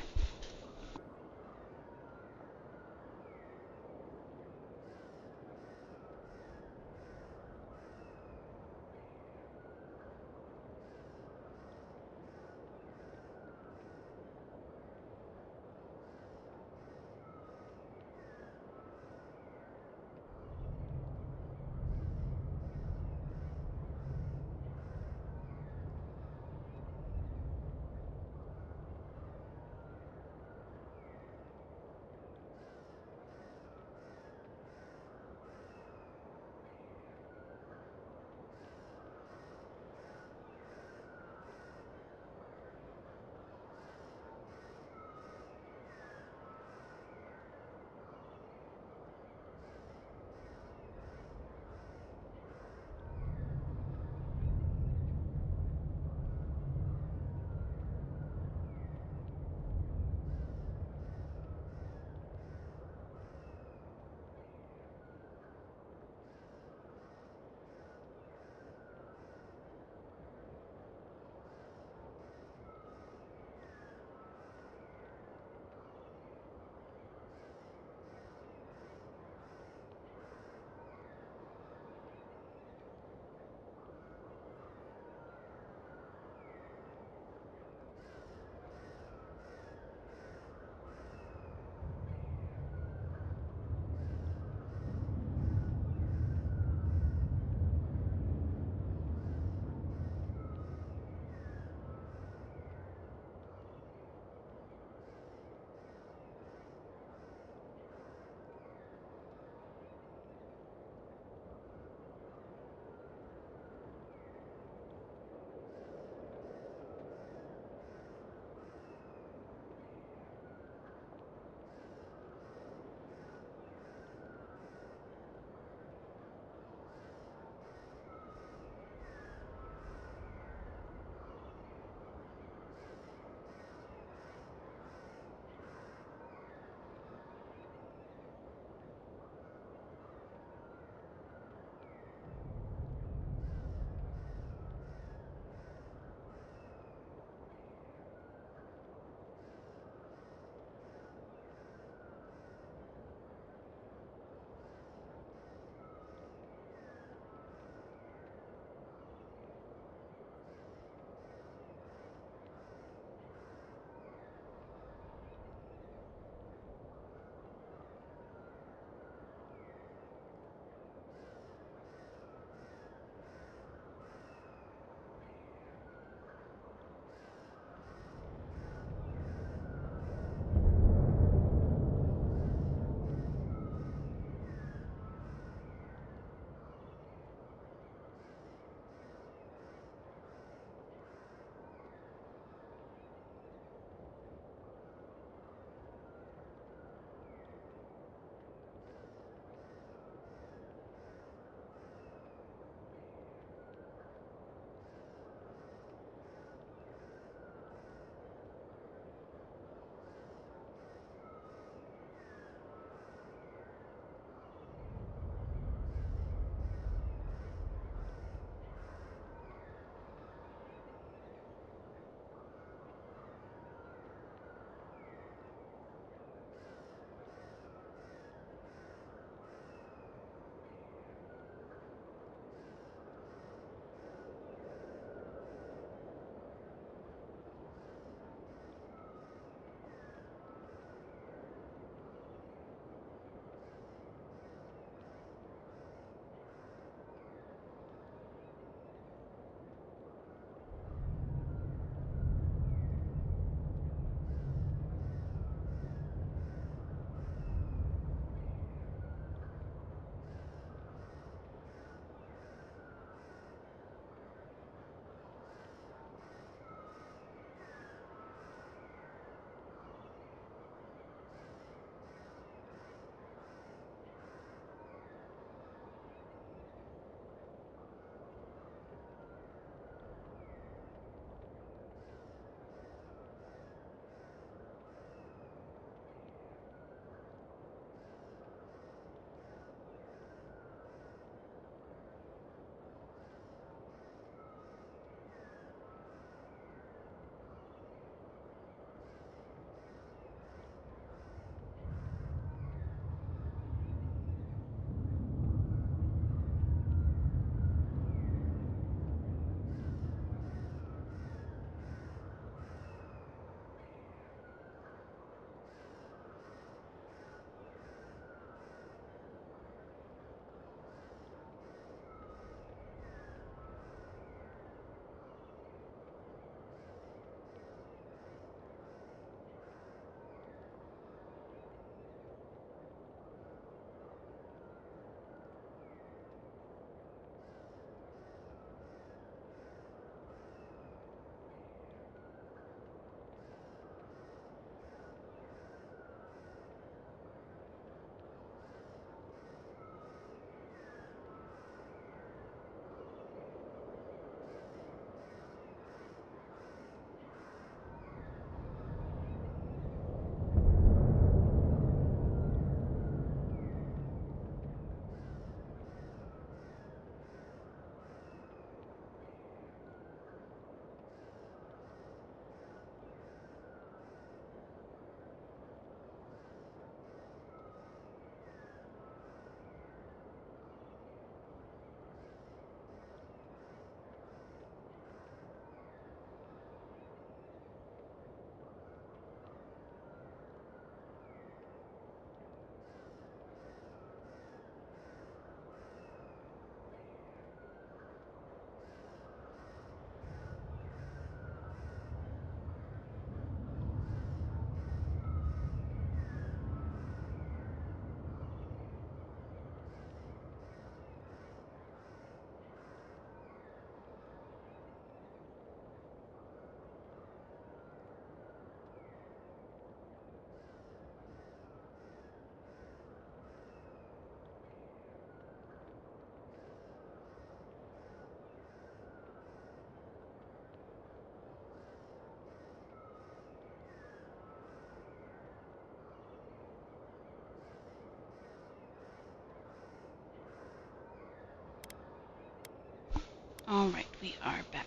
are back.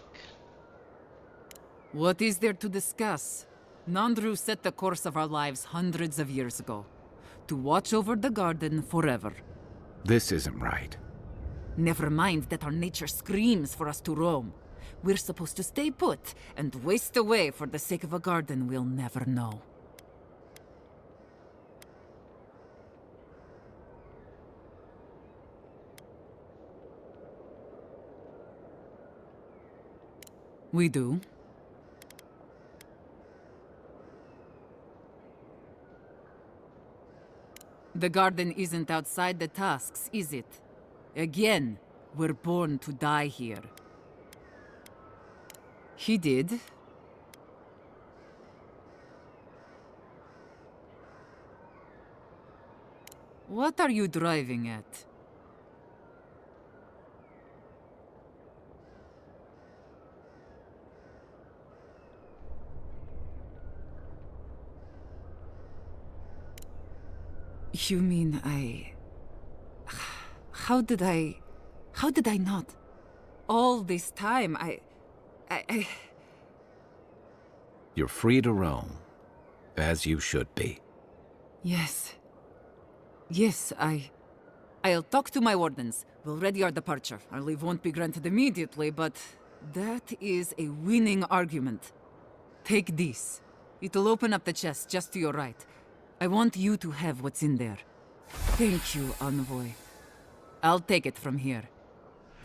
What is there to discuss? Nandru set the course of our lives hundreds of years ago. To watch over the garden forever. This isn't right. Never mind that our nature screams for us to roam. We're supposed to stay put and waste away for the sake of a garden we'll never know. We do. The garden isn't outside the tasks, is it? Again, we're born to die here. He did. What are you driving at? You mean How did I not? All this time, You're free to roam, as you should be. Yes. Yes, I'll talk to my wardens. We'll ready our departure. Our leave won't be granted immediately, but that is a winning argument. Take this. It'll open up the chest just to your right. I want you to have what's in there. Thank you, Envoy. I'll take it from here.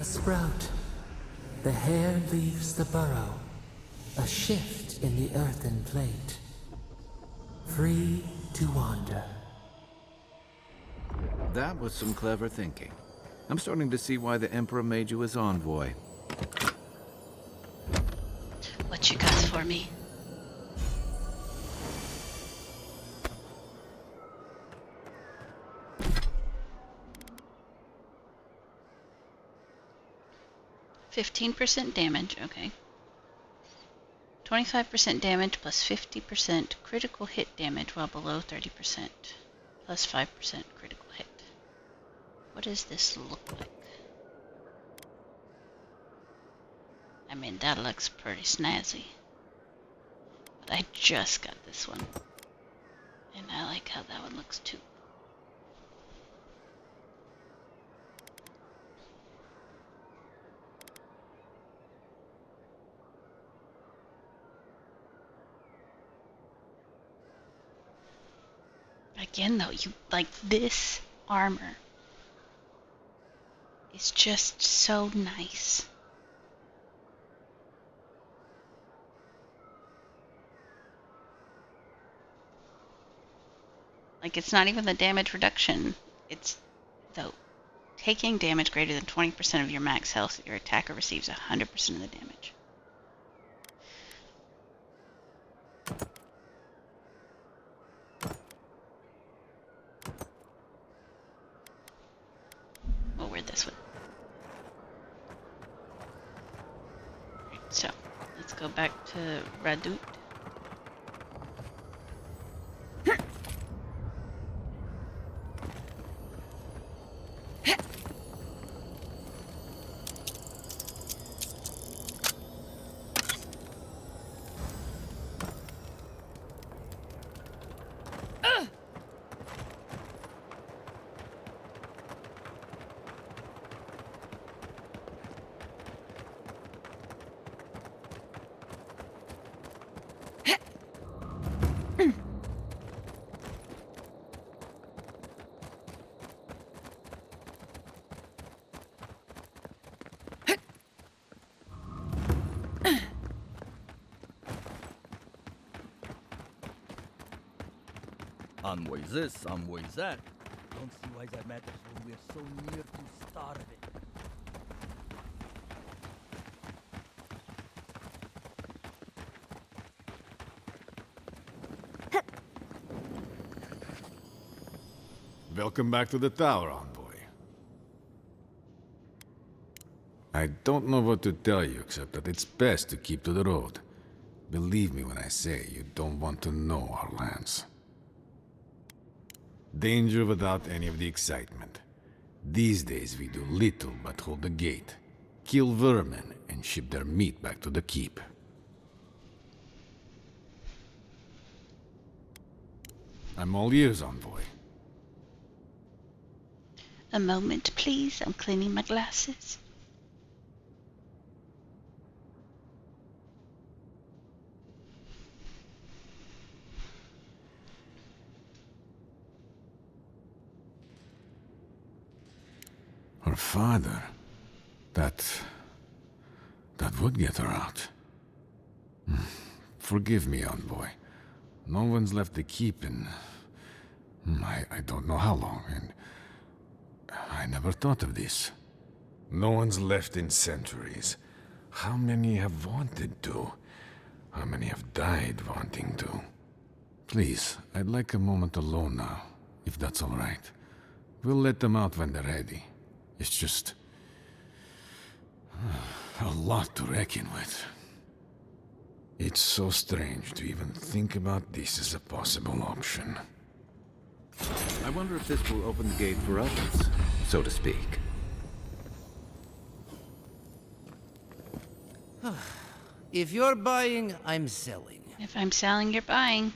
A sprout. The hair leaves the burrow. A shift in the earthen plate. Free to wander. That was some clever thinking. I'm starting to see why the Emperor made you his envoy. What you got for me? %15 damage, okay. 25% damage plus 50% critical hit damage while below 30%. Plus 5% critical hit. What does this look like? I mean, that looks pretty snazzy. But I just got this one. And I like how that one looks too. Again, though, you like this armor is just so nice. Like, it's not even the damage reduction. It's the taking damage greater than 20% of your max health, your attacker receives 100% of the damage. We'll wear this one. Right, so, let's go back to Radut. Envoy this, envoy that. Don't see why that matters when we're so near to starving. Welcome back to the tower, envoy. I don't know what to tell you, except that it's best to keep to the road. Believe me when I say you don't want to know our lands. Danger without any of the excitement. These days we do little but hold the gate. kill vermin and ship their meat back to the keep. I'm all ears, envoy. A moment, please. I'm cleaning my glasses. Her father. That would get her out. Forgive me, envoy. No one's left the keep in... I don't know how long, and... I never thought of this. No one's left in centuries. How many have wanted to? How many have died wanting to? Please, I'd like a moment alone now, if that's all right. We'll let them out when they're ready. It's just... a lot to reckon with. It's so strange to even think about this as a possible option. I wonder if this will open the gate for others, so to speak. If you're buying, I'm selling. If I'm selling, you're buying.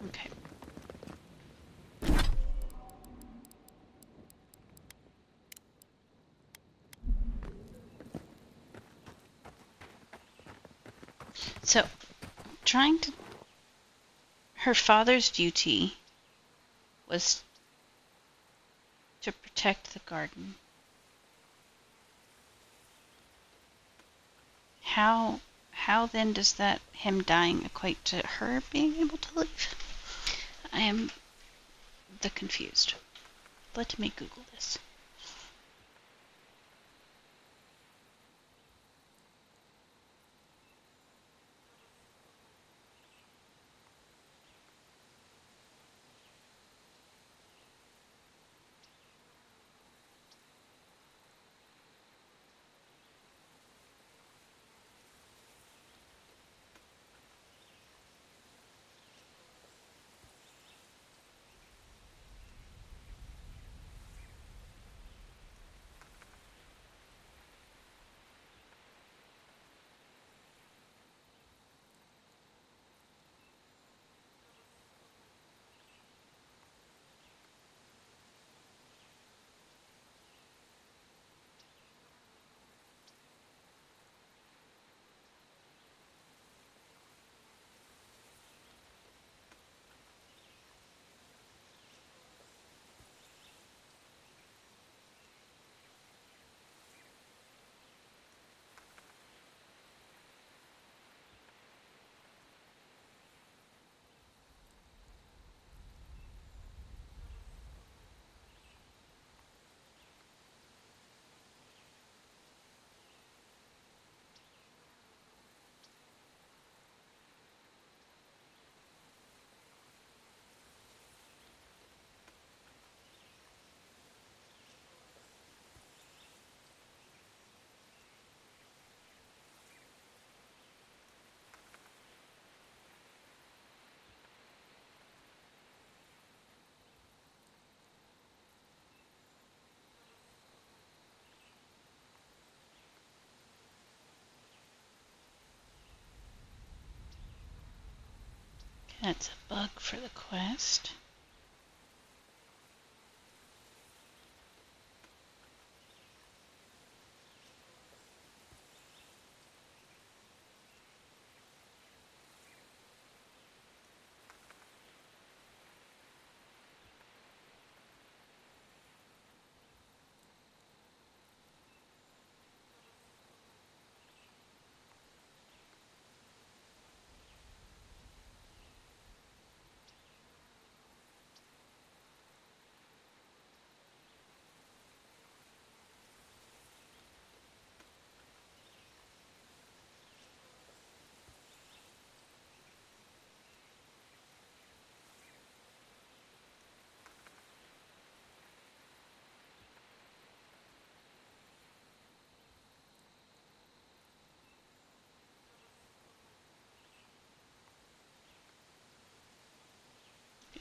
Okay. So, trying to... Her father's duty was to protect the garden. How then does that him dying equate to her being able to leave? I am confused. Let me Google this. That's a bug for the quest.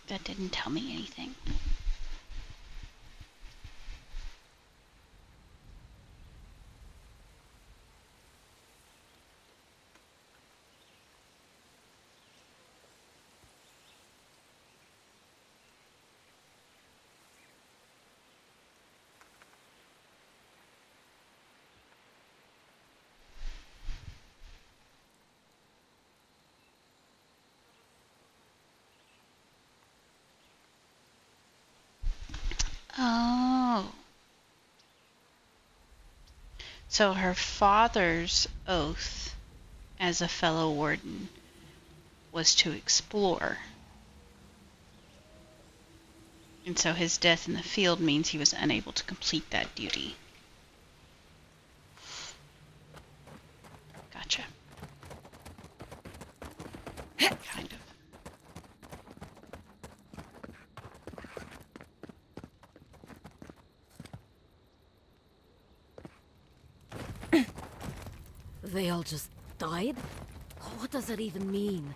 That didn't tell me anything. Oh. So her father's oath as a fellow warden was to explore. And so his death in the field means he was unable to complete that duty. Gotcha. Kind of. They all just died? What does that even mean?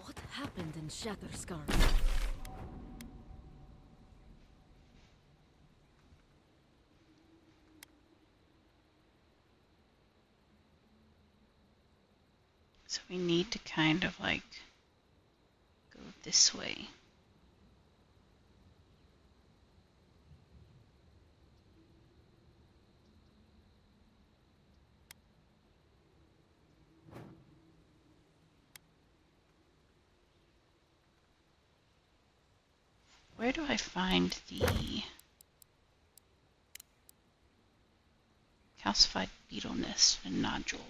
What happened in Shatterscar? So we need to kind of like go this way. Where do I find the calcified beetle nest and nodule?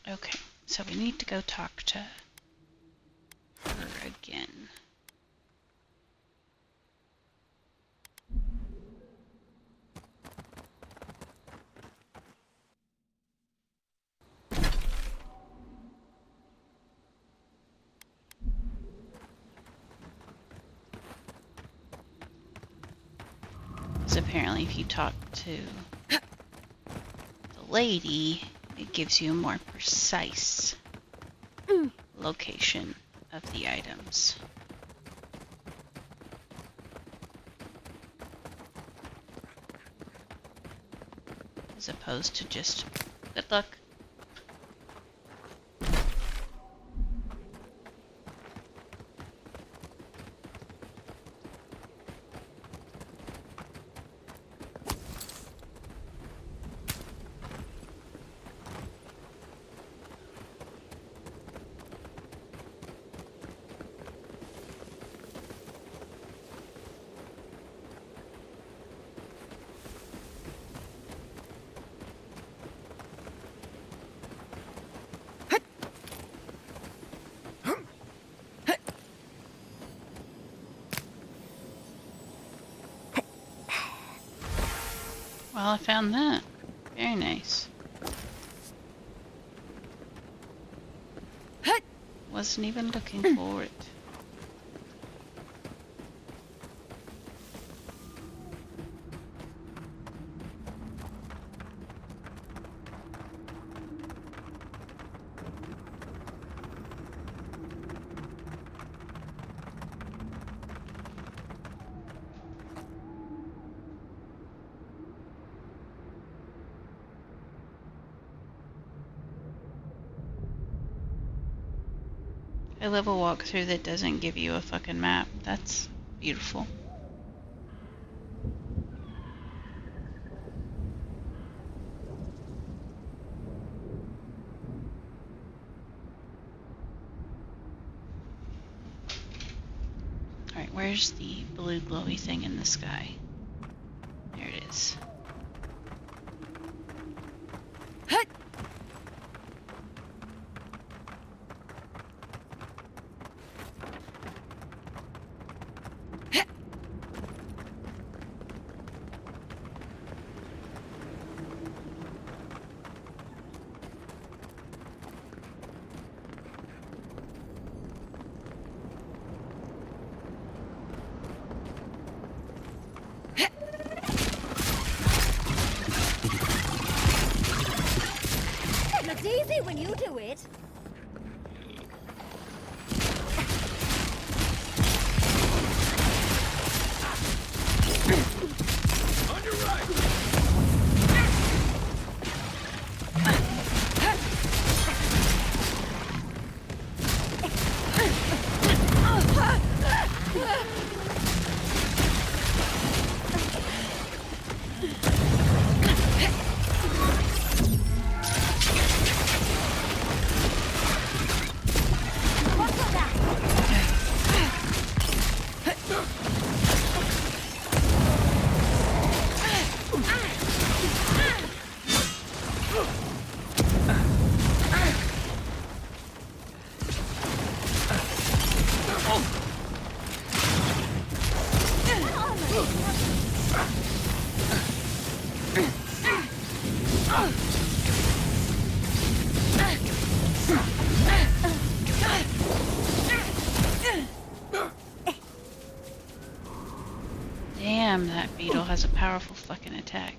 Okay, so we need to go talk to her again. Because apparently if you talk to the lady, it gives you a more precise location of the items. As opposed to just good luck. Well, I found that. Very nice. Wasn't even looking for it. I love a walkthrough that doesn't give you a fucking map. That's Beautiful. Alright, where's the blue glowy thing in the sky? There it is. It looks easy when you do it. On your right! Damn, that beetle has a powerful fucking attack.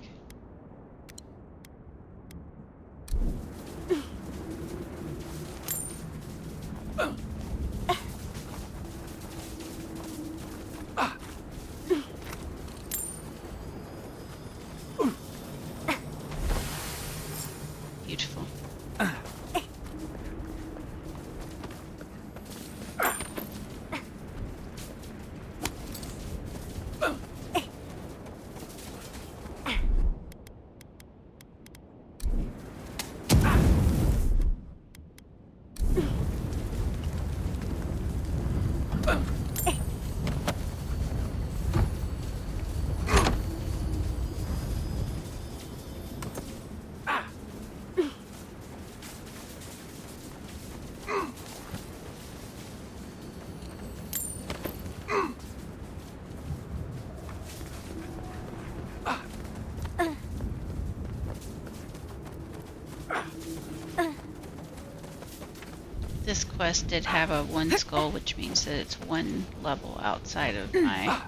Beautiful. This quest did have a one skull, which means that it's one level outside of my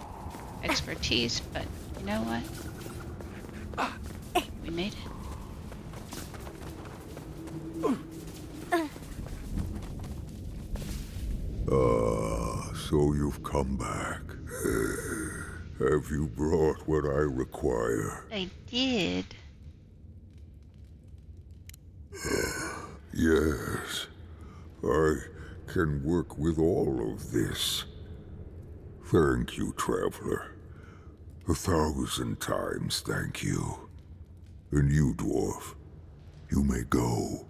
expertise, but you know what? We made it. So you've come back. Have you brought what I require? I did. Yes. I can work with all of this. Thank you, Traveler. 1,000 times thank you. And you, Dwarf, you may go.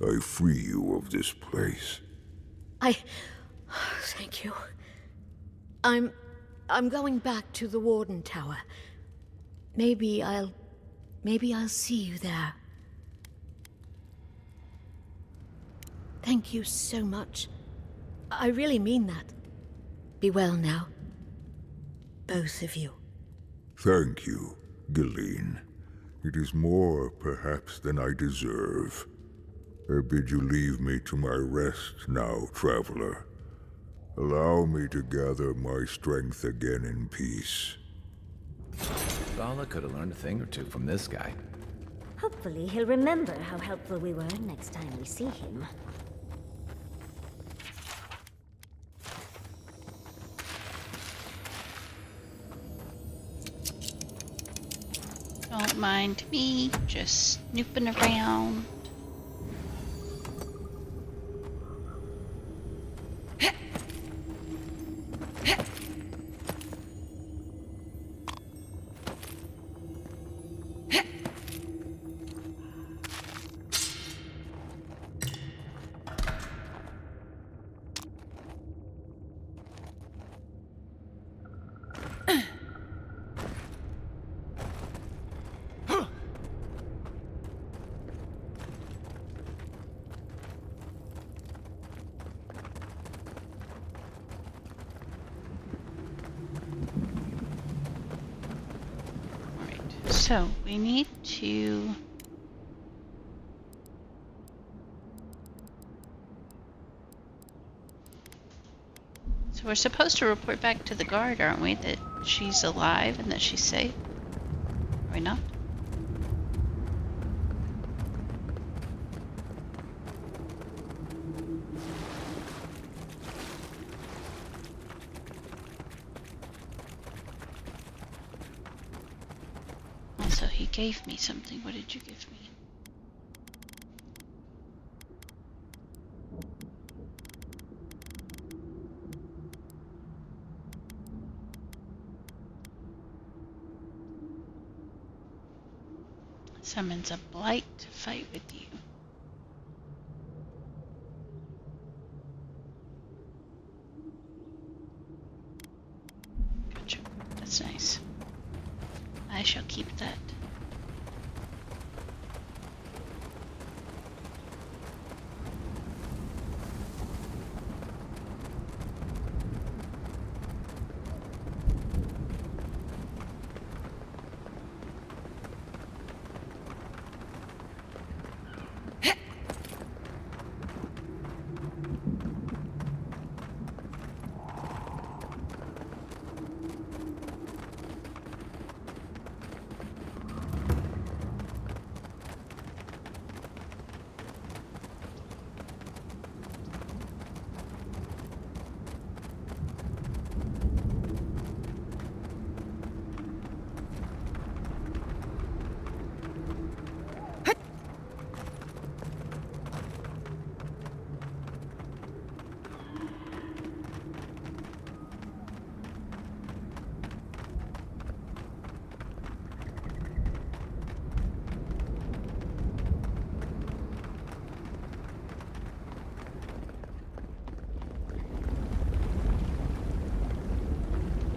I free you of this place. Thank you. I'm going back to the Warden Tower. Maybe I'll see you there. Thank you so much. I really mean that. Be well now. Both of you. Thank you, Galeen. It is more, perhaps, than I deserve. I bid you leave me to my rest now, Traveler. Allow me to gather my strength again in peace. Vala could have learned a thing or two from this guy. Hopefully he'll remember how helpful we were next time we see him. Don't mind me, just snooping around. So, we need to... So we're supposed to report back to the guard, aren't we? That she's alive and that she's safe? Are we not? Also, he gave me something. What did you give me? Summons a blight to fight with you. Gotcha. That's nice. I shall keep that.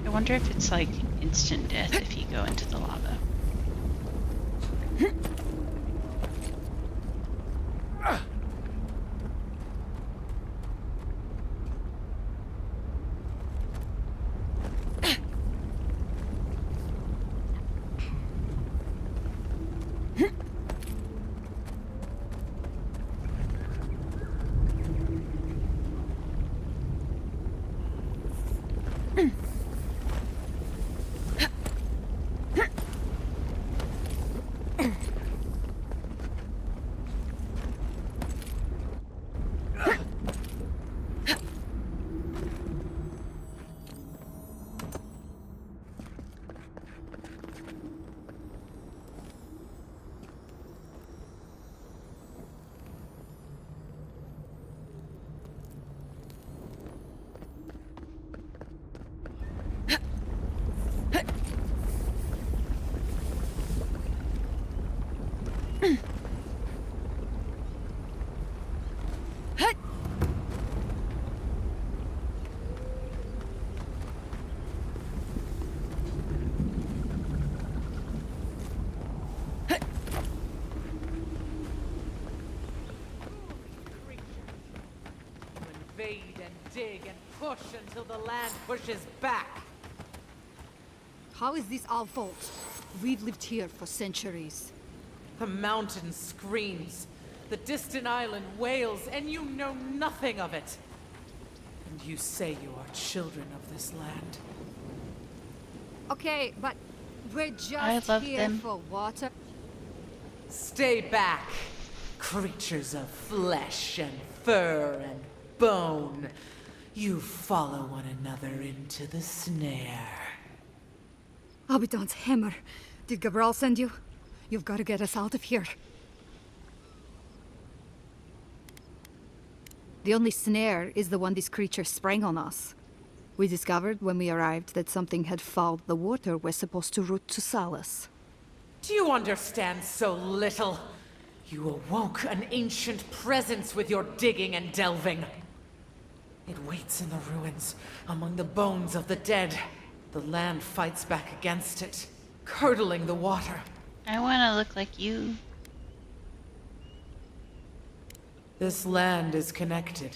I wonder if it's like instant death if you go into the lava. Invade and dig and push until the land pushes back. How is this our fault? We've lived here for centuries. The mountain screams, the distant island wails, and you know nothing of it. And you say you are children of this land. Okay, but we're I just love here them. for water. Stay back, creatures of flesh and fur and bone. You follow one another into the snare. Abaddon's hammer. Did Gabriel send you? You've got to get us out of here. The only snare is the one these creatures sprang on us. We discovered when we arrived that something had fouled the water we're supposed to route to Salus. Do you understand so little? You awoke an ancient presence with your digging and delving. It waits in the ruins, among the bones of the dead. The land fights back against it, curdling the water. I want to look like you. This land is connected.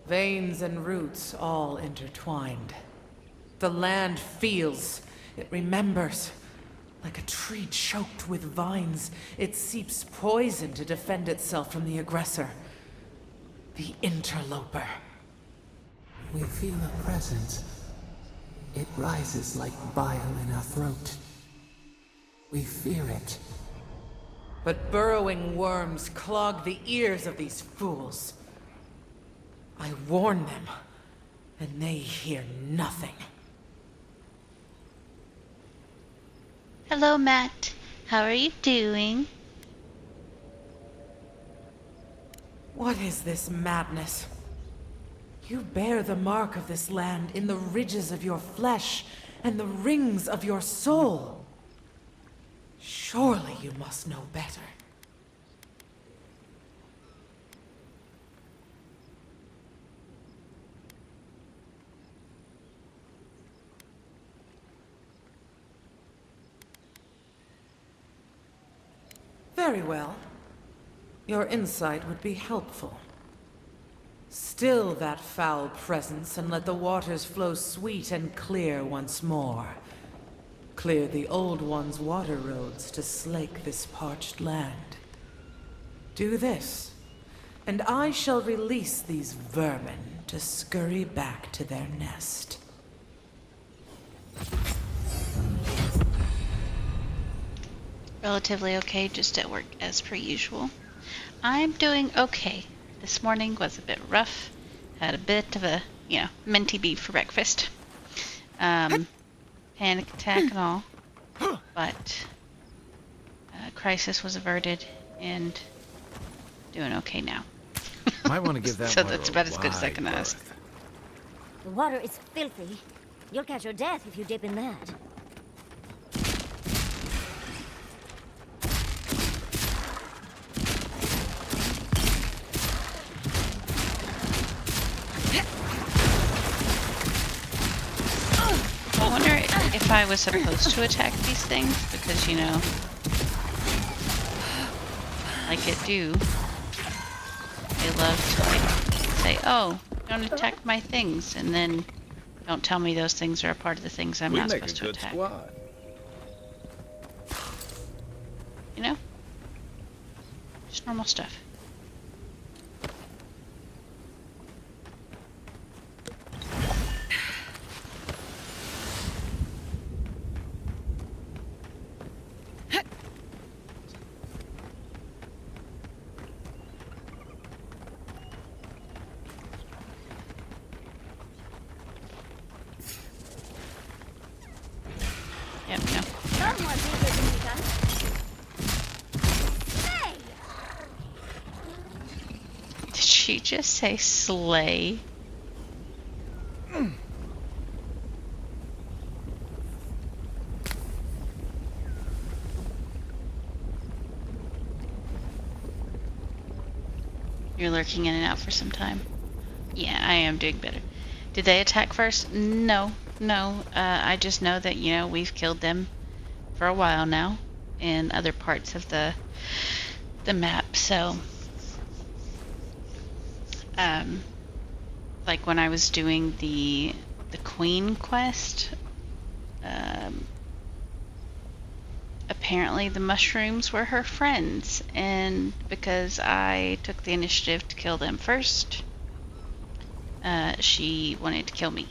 Veins and roots all intertwined. The land feels, it remembers. Like a tree choked with vines, it seeps poison to defend itself from the aggressor. The interloper. We feel a presence. It rises like bile in our throat. We fear it. But burrowing worms clog the ears of these fools. I warn them, and they hear nothing. Hello, Matt. How are you doing? What is this madness? You bear the mark of this land in the ridges of your flesh and the rings of your soul. Surely you must know better. Very well. Your insight would be helpful. Still that foul presence and let the waters flow sweet and clear once more. Clear the old one's water roads to slake this parched land. Do this, and I shall release these vermin to scurry back to their nest. Relatively okay, just at work as per usual. I'm doing okay. This morning was a bit rough. Had a bit of a, minty beef for breakfast. Panic attack and all. But crisis was averted and doing okay now. Might want to give that So water that's about as good as I wide can ask. berth. The water is filthy. You'll catch your death if you dip in that. I wonder if I was supposed to attack these things, because, like it do, they love to, say, oh, don't attack my things, and then don't tell me those things are a part of the things I'm not supposed to attack. Squad. Just normal stuff. Yep, no. Did she just say slay? You're lurking in and out for some time. Yeah, I am doing better. Did they attack first? No. I just know that, we've killed them for a while now in other parts of the map. So, like when I was doing the Queen quest, apparently the mushrooms were her friends, and because I took the initiative to kill them first, she wanted to kill me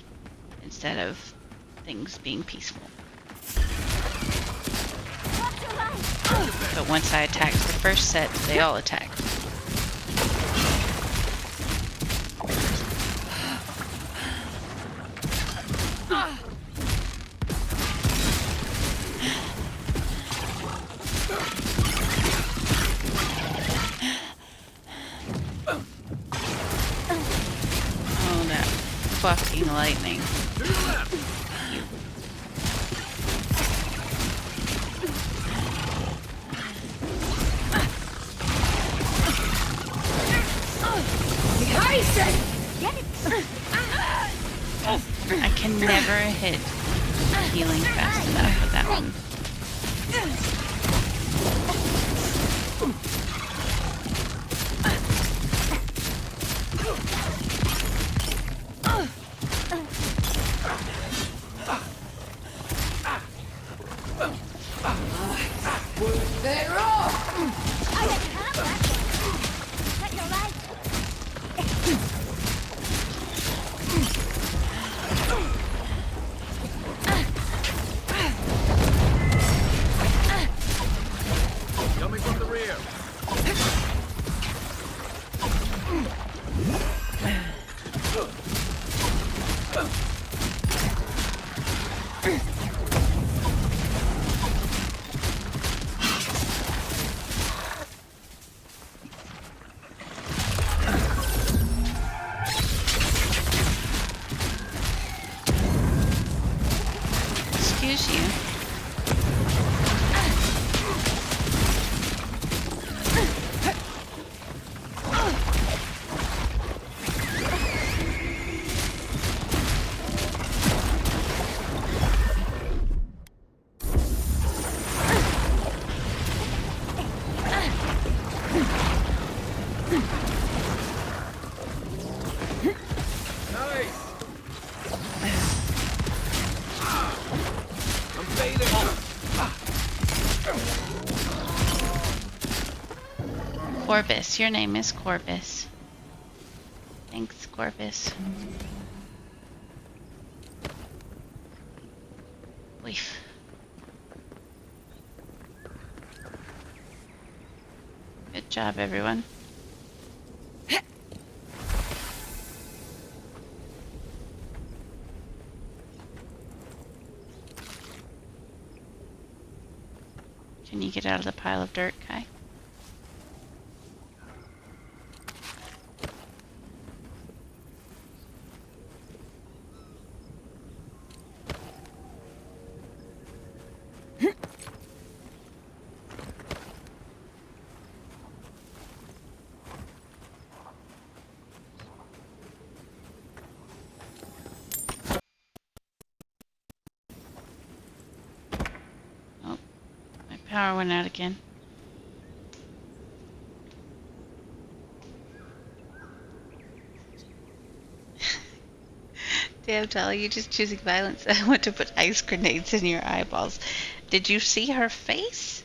instead of things being peaceful. But once I attacked the first set, they all attacked. Oh, that fucking lightning. I can never hit healing fast enough with that one. Nice! I'm fading! Corbus, your name is Corbus. Thanks, Corbus. Weef. Good job, everyone. Can you get out of the pile of dirt, Kai? Oh, my power went out again. Damn, Tali, you're just choosing violence. I want to put ice grenades in your eyeballs. Did you see her face?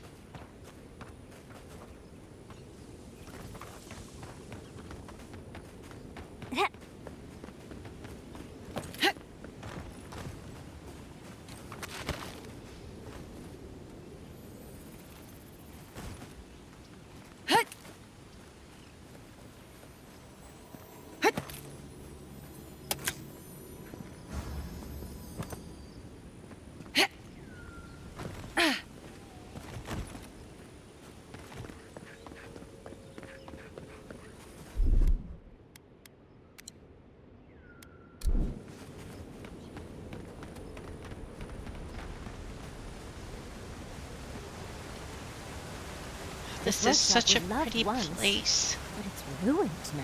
This is such a pretty place. But it's ruined now.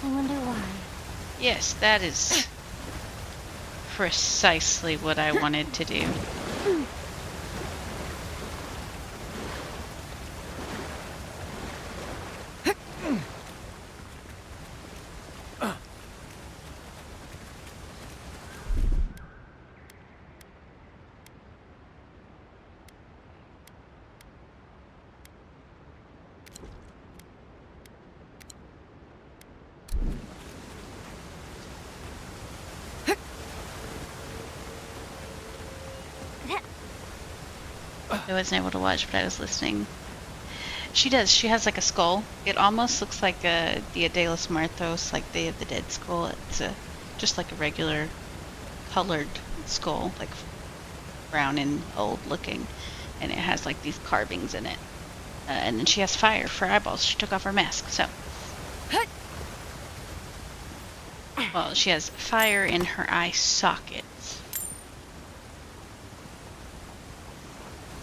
I wonder why. Yes, that is precisely what I wanted to do. I wasn't able to watch, but I was listening. She does. She has like a skull. It almost looks like a Dia de los Muertos, like Day of the Dead skull. It's just like a regular colored skull, like brown and old looking, and it has like these carvings in it. And then she has fire for eyeballs. She took off her mask, so. Well, she has fire in her eye sockets.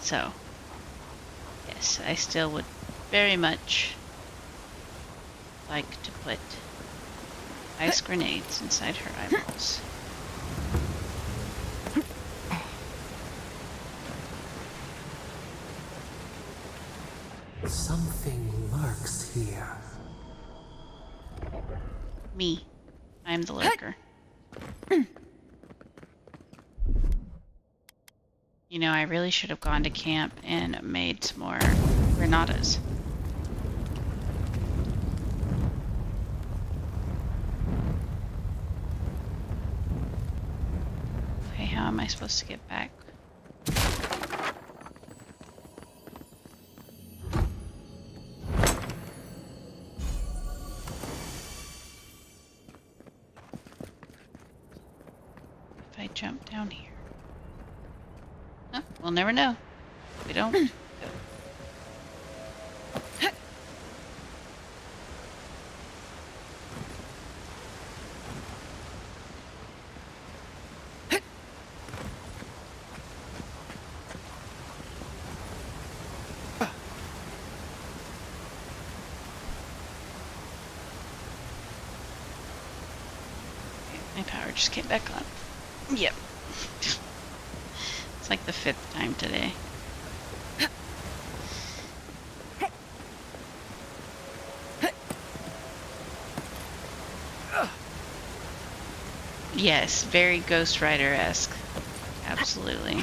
So, yes, I still would very much like to put ice grenades inside her eyeballs. Something lurks here. Me. I'm the lurker. You know, I really should have gone to camp and made some more granadas. Okay, how am I supposed to get back? If I jump down here. Huh, we'll never know. We don't. My power just came back on. Yep. It's like the 5th time today. Yes, very Ghost Rider-esque. Absolutely.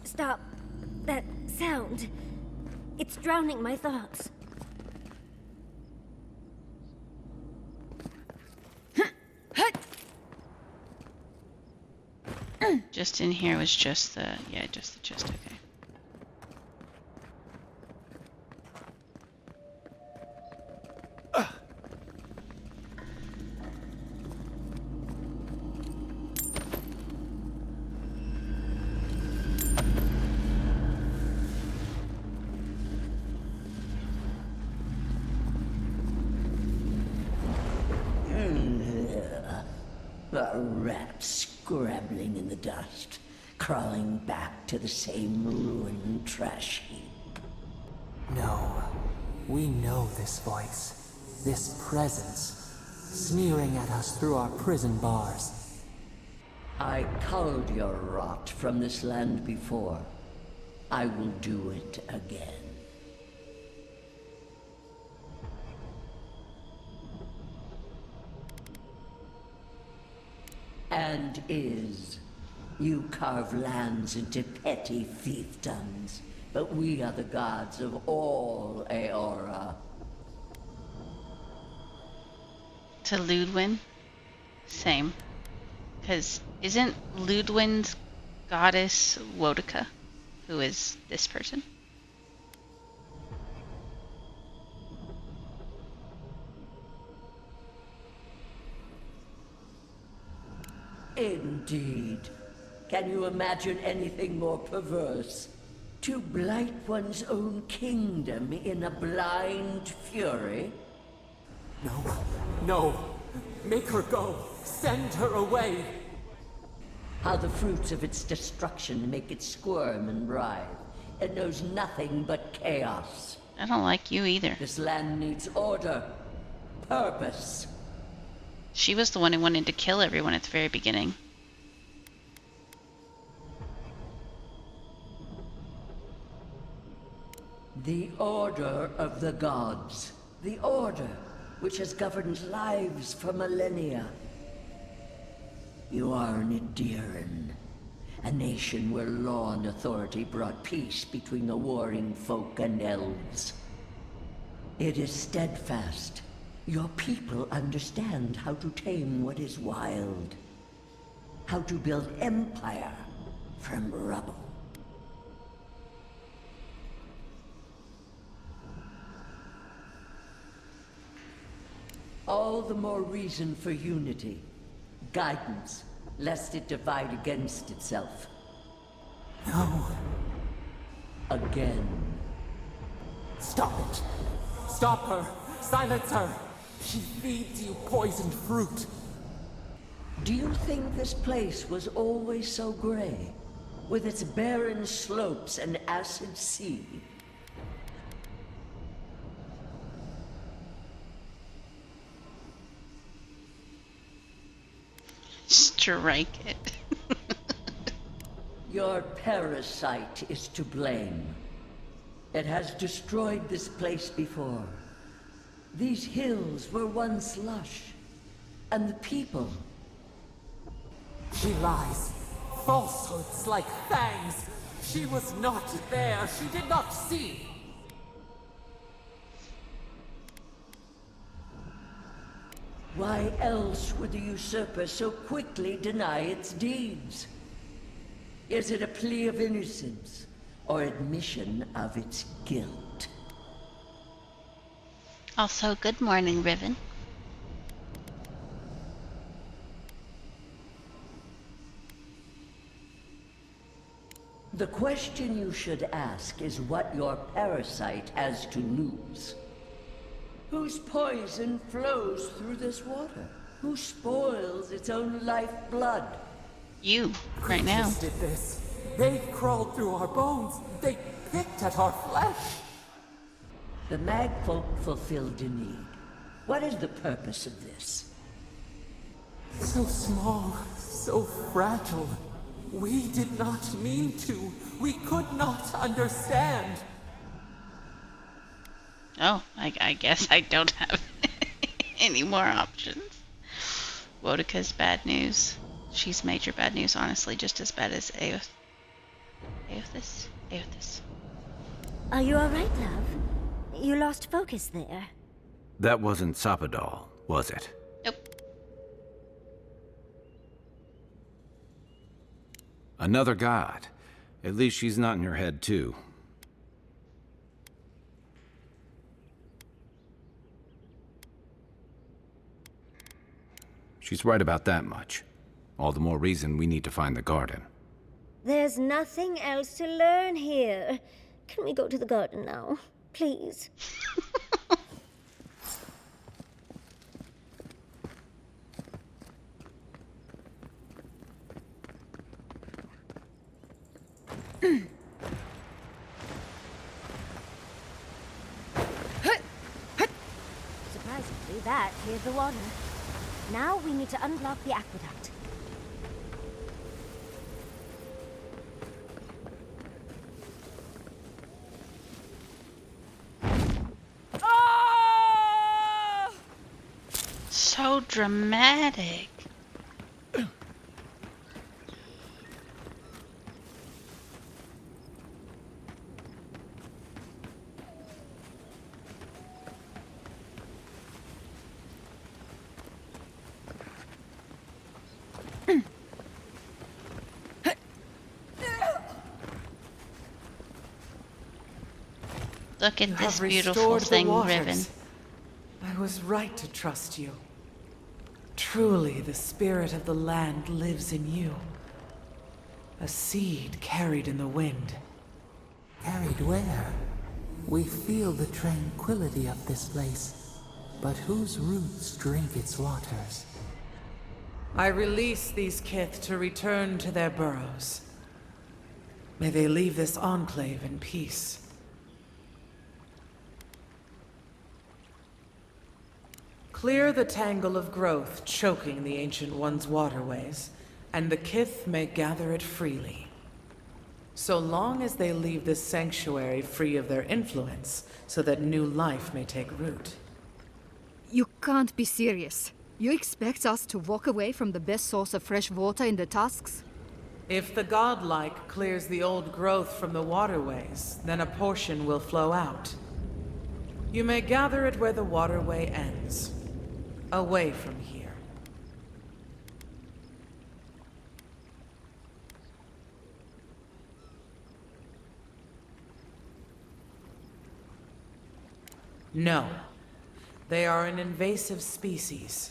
Stop that sound. It's drowning my thoughts. Just in here was just the, yeah, just the chest, okay. A rat scrabbling in the dust, crawling back to the same ruined trash heap. No. We know this voice. This presence. Sneering at us through our prison bars. I culled your rot from this land before. I will do it again. And you carve lands into petty fiefdoms, but we are the gods of all Aora. To Ludwin? Same. Because isn't Ludwin's goddess Wodica, who is this person? Indeed. Can you imagine anything more perverse? To blight one's own kingdom in a blind fury? No. No. Make her go. Send her away. How the fruits of its destruction make it squirm and writhe. It knows nothing but chaos. I don't like you either. This land needs order. Purpose. She was the one who wanted to kill everyone at the very beginning. The order of the gods. The order which has governed lives for millennia. You are an Ediran, a nation where law and authority brought peace between the warring folk and elves. It is steadfast. Your people understand how to tame what is wild. How to build empire from rubble. All the more reason for unity. Guidance, lest it divide against itself. No. Again. Stop it. Stop her. Silence her. She feeds you poisoned fruit. Do you think this place was always so gray? With its barren slopes and acid sea? Strike it. Your parasite is to blame. It has destroyed this place before. These hills were once lush, and the people. She lies. Falsehoods like fangs. She was not there. She did not see. Why else would the usurper so quickly deny its deeds? Is it a plea of innocence, or admission of its guilt? Also, good morning, Riven. The question you should ask is what your parasite has to lose. Whose poison flows through this water? Who spoils its own lifeblood? You, right now. Creatures did this. They crawled through our bones. They picked at our flesh. The Magfolk fulfilled a need. What is the purpose of this? So small, so fragile. We did not mean to. We could not understand. Oh, I guess I don't have any more options. Wodika's bad news. She's major bad news, honestly, just as bad as Aothis. Aothis. Are you alright, love? You lost focus there. That wasn't Sapadal, was it? Nope. Another god. At least she's not in your head, too. She's right about that much. All the more reason we need to find the garden. There's nothing else to learn here. Can we go to the garden now? Please. Surprisingly, that cleared the water. Now we need to unblock the aqueduct. So dramatic. Look at this beautiful thing, Riven. I was right to trust you. Truly, the spirit of the land lives in you. A seed carried in the wind. Carried where? We feel the tranquility of this place, but whose roots drink its waters? I release these kith to return to their burrows. May they leave this enclave in peace. Clear the tangle of growth choking the Ancient One's waterways, and the kith may gather it freely. So long as they leave this sanctuary free of their influence, so that new life may take root. You can't be serious. You expect us to walk away from the best source of fresh water in the tusks? If the godlike clears the old growth from the waterways, then a portion will flow out. You may gather it where the waterway ends. Away from here. No. They are an invasive species.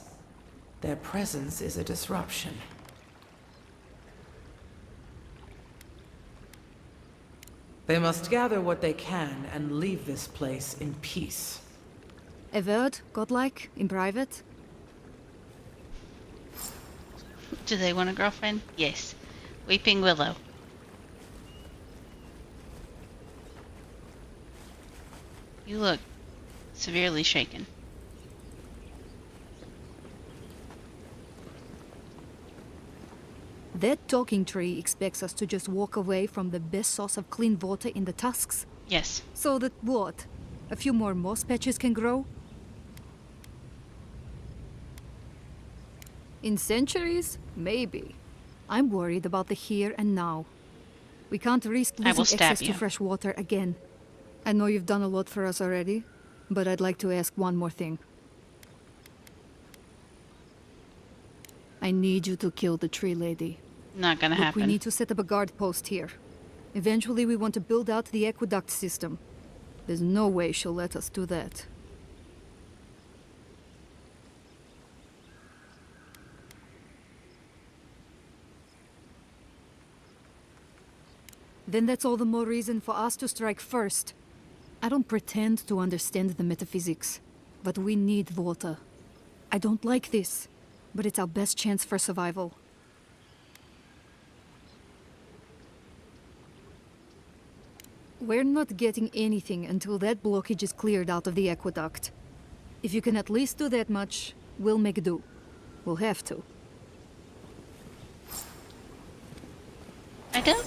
Their presence is a disruption. They must gather what they can and leave this place in peace. AVOWED, godlike, in private? Do they want a girlfriend? Yes. Weeping Willow. You look severely shaken. That talking tree expects us to just walk away from the best source of clean water in the tusks? Yes. So that what? A few more moss patches can grow? In centuries? Maybe. I'm worried about the here and now. We can't risk losing access to fresh water again. I know you've done a lot for us already, but I'd like to ask one more thing. I need you to kill the tree lady. Not gonna happen. We need to set up a guard post here. Eventually we want to build out the aqueduct system. There's no way she'll let us do that. Then that's all the more reason for us to strike first. I don't pretend to understand the metaphysics, but we need water. I don't like this, but it's our best chance for survival. We're not getting anything until that blockage is cleared out of the aqueduct. If you can at least do that much, we'll make do. We'll have to. I don't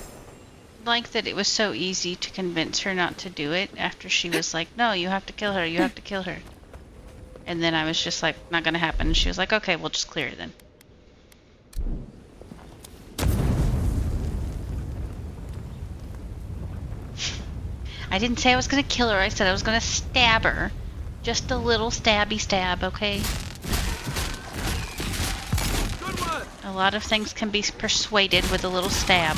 like that it was so easy to convince her not to do it after she was like, no, you have to kill her, you have to kill her. And then I was just like, not gonna happen. And she was like, okay, we'll just clear it then. I didn't say I was gonna kill her, I said I was gonna stab her. Just a little stabby stab, okay? A lot of things can be persuaded with a little stab.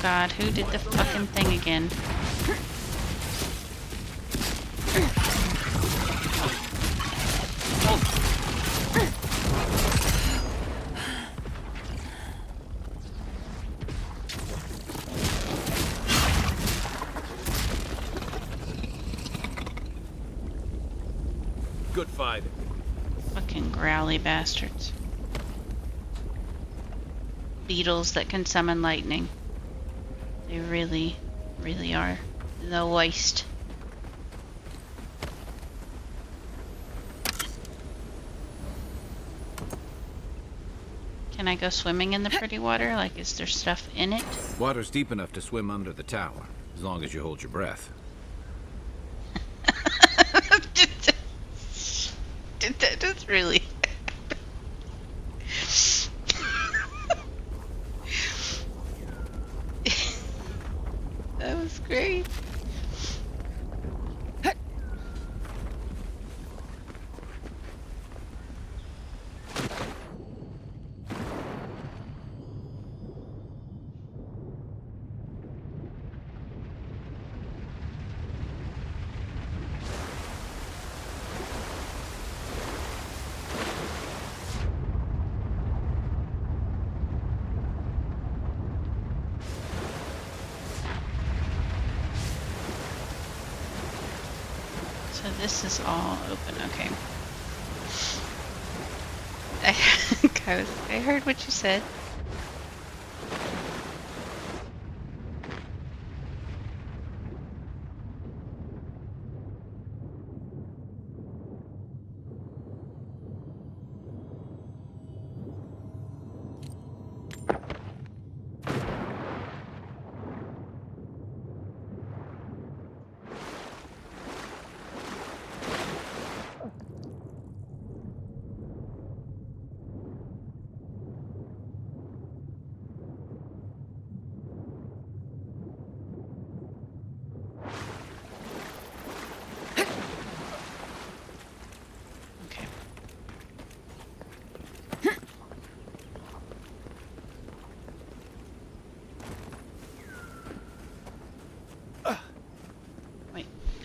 God, who did the fucking thing again? Good fight. Fucking growly bastards. Beetles that can summon lightning. They really, really are the worst. Can I go swimming in the pretty water? Like, is there stuff in it? Water's deep enough to swim under the tower, as long as you hold your breath. That's really... That was great. So this is all open, okay. I heard what you said.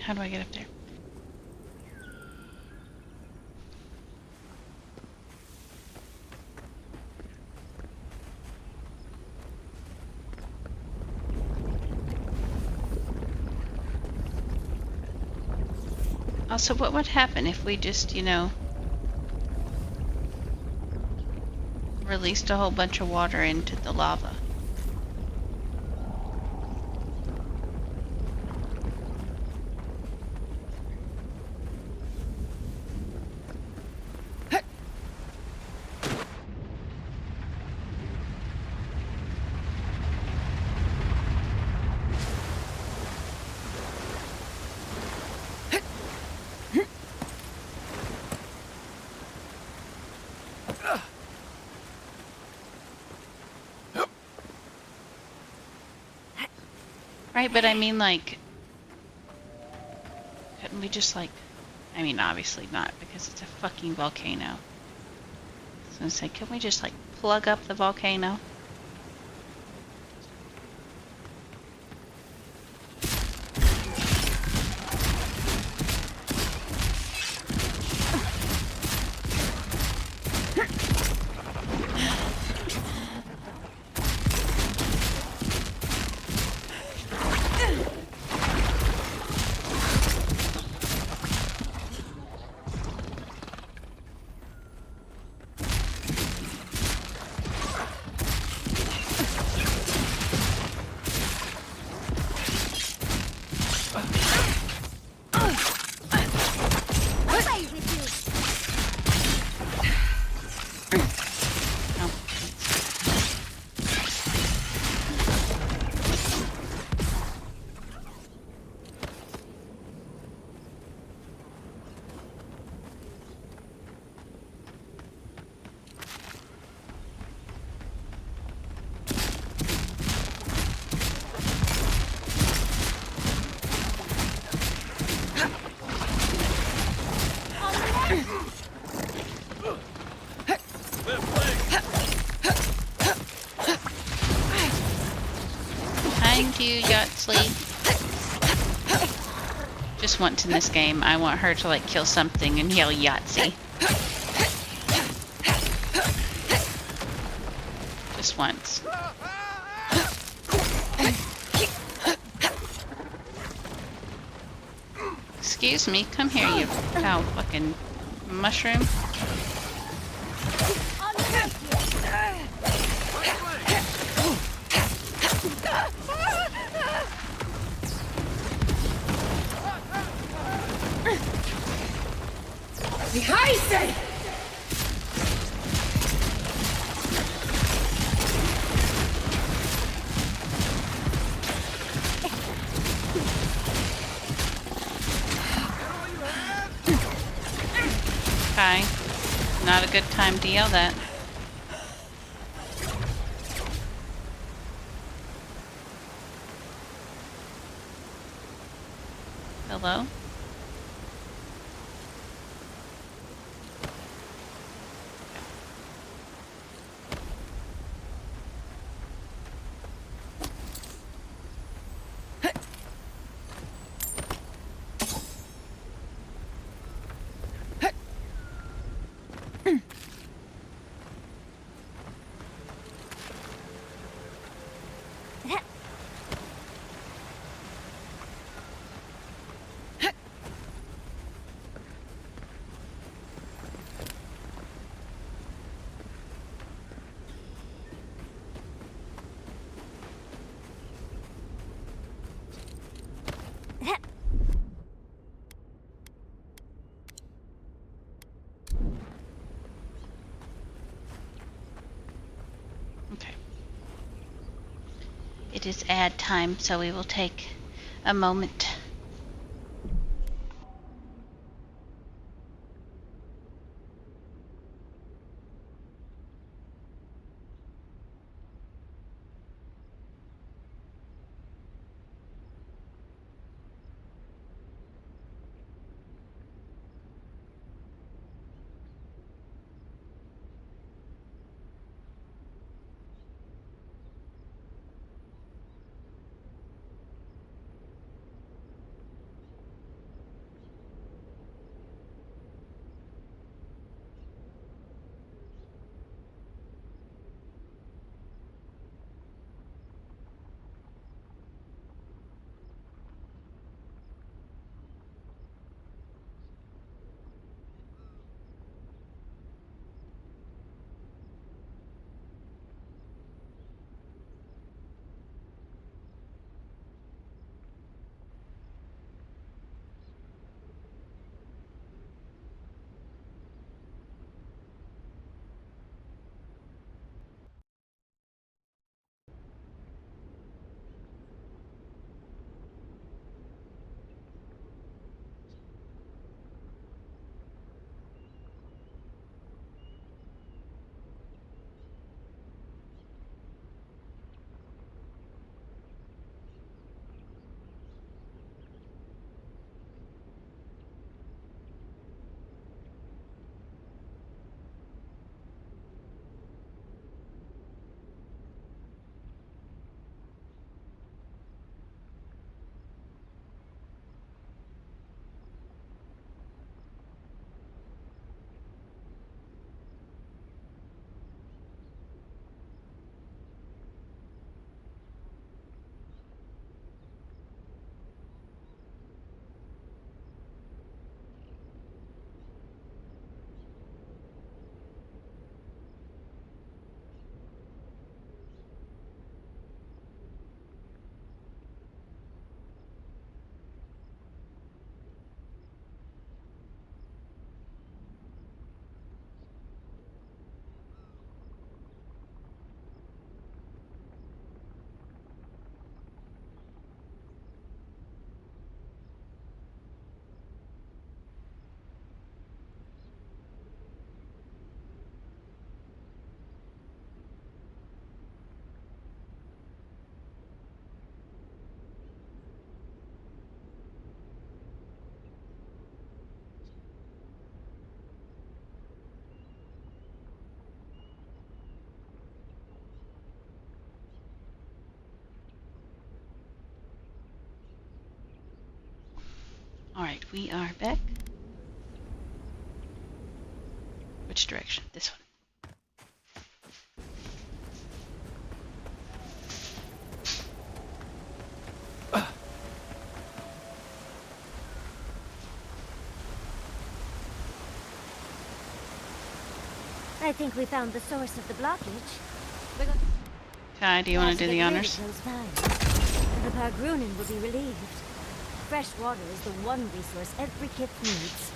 How do I get up there? Also, what would happen if we just, you know, released a whole bunch of water into the lava? Right, but I mean, like, couldn't we just, like, I mean, obviously not, because it's a fucking volcano. So I say, can we just, like, plug up the volcano? you, Yahtzee. Just once in this game, I want her to, like, kill something and yell Yahtzee. Just once. Excuse me, come here, you foul fucking mushroom. Behind! Hi. Not a good time to yell that. Hello? Okay. It is ad time, so we will take a moment. we are back. Which direction? This one. I think we found the source of the blockage. Kai, do you want to do the honors? The Pargrunin will be relieved. Fresh water is the one resource every kith needs.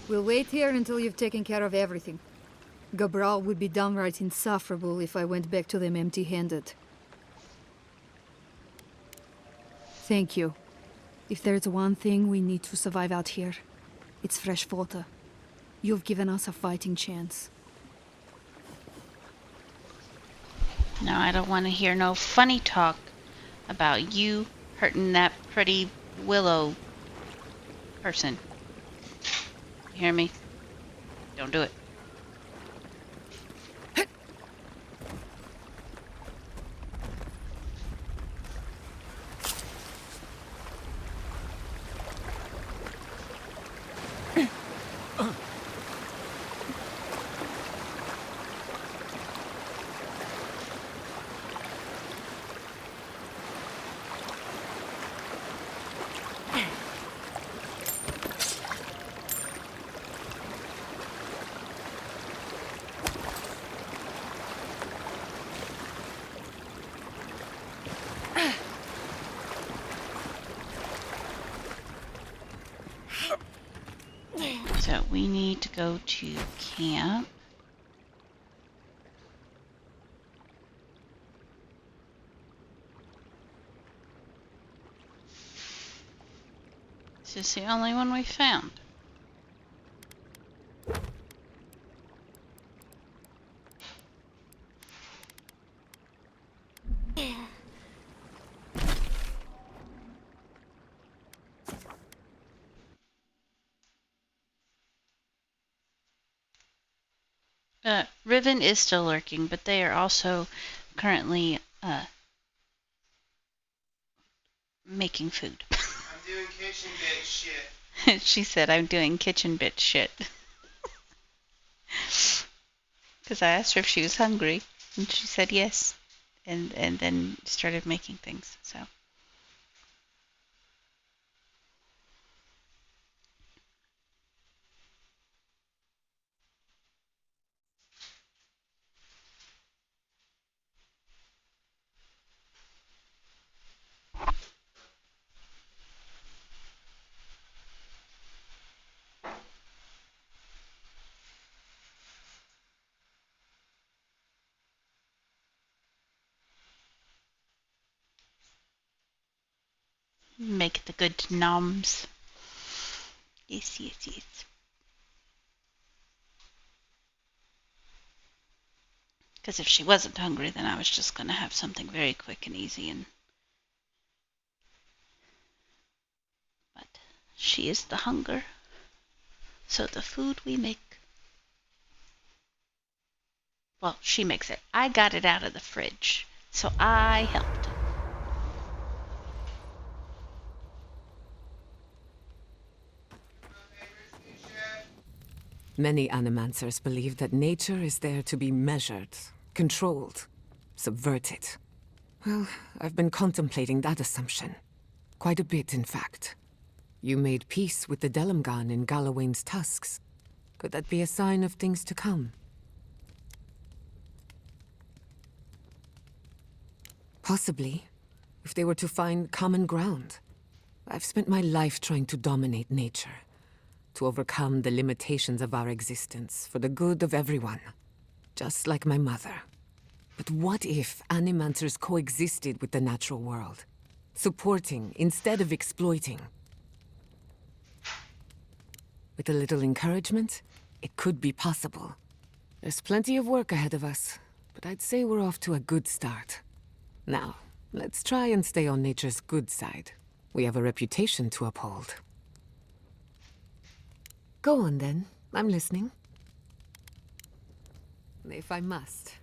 We'll wait here until you've taken care of everything. Gabral would be downright insufferable if I went back to them empty-handed. Thank you. If there's one thing we need to survive out here, it's fresh water. You've given us a fighting chance. No, I don't want to hear no funny talk about you hurting that pretty willow person. You hear me? Don't do it. So we need to go to camp. This is the only one we found. Riven is still lurking, but they are also currently making food. I'm doing kitchen bitch shit. She said, I'm doing kitchen bitch shit. Because I asked her if she was hungry, and she said yes, and then started making things, so. Make the good noms. Yes, yes, yes. Because if she wasn't hungry, then I was just going to have something very quick and easy. But she is the hunger. So the food we make. Well, she makes it. I got it out of the fridge. So I helped. Many animancers believe that nature is there to be measured, controlled, subverted. Well, I've been contemplating that assumption. Quite a bit, in fact. You made peace with the Delimgan in Galawain's tusks. Could that be a sign of things to come? Possibly, if they were to find common ground. I've spent my life trying to dominate nature, to overcome the limitations of our existence for the good of everyone, just like my mother. But what if animancers coexisted with the natural world, supporting instead of exploiting? With a little encouragement, it could be possible. There's plenty of work ahead of us, but I'd say we're off to a good start. Now, let's try and stay on nature's good side. We have a reputation to uphold. Go on then, I'm listening. If I must.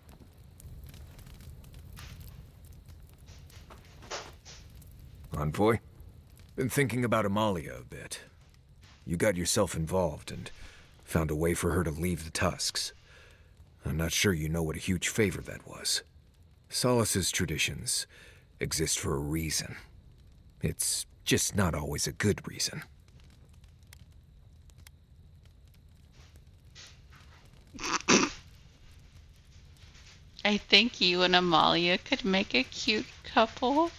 Envoy? Been thinking about Amalia a bit. You got yourself involved and found a way for her to leave the Tusks. I'm not sure you know what a huge favor that was. Solace's traditions exist for a reason. It's just not always a good reason. I think you and Amalia could make a cute couple.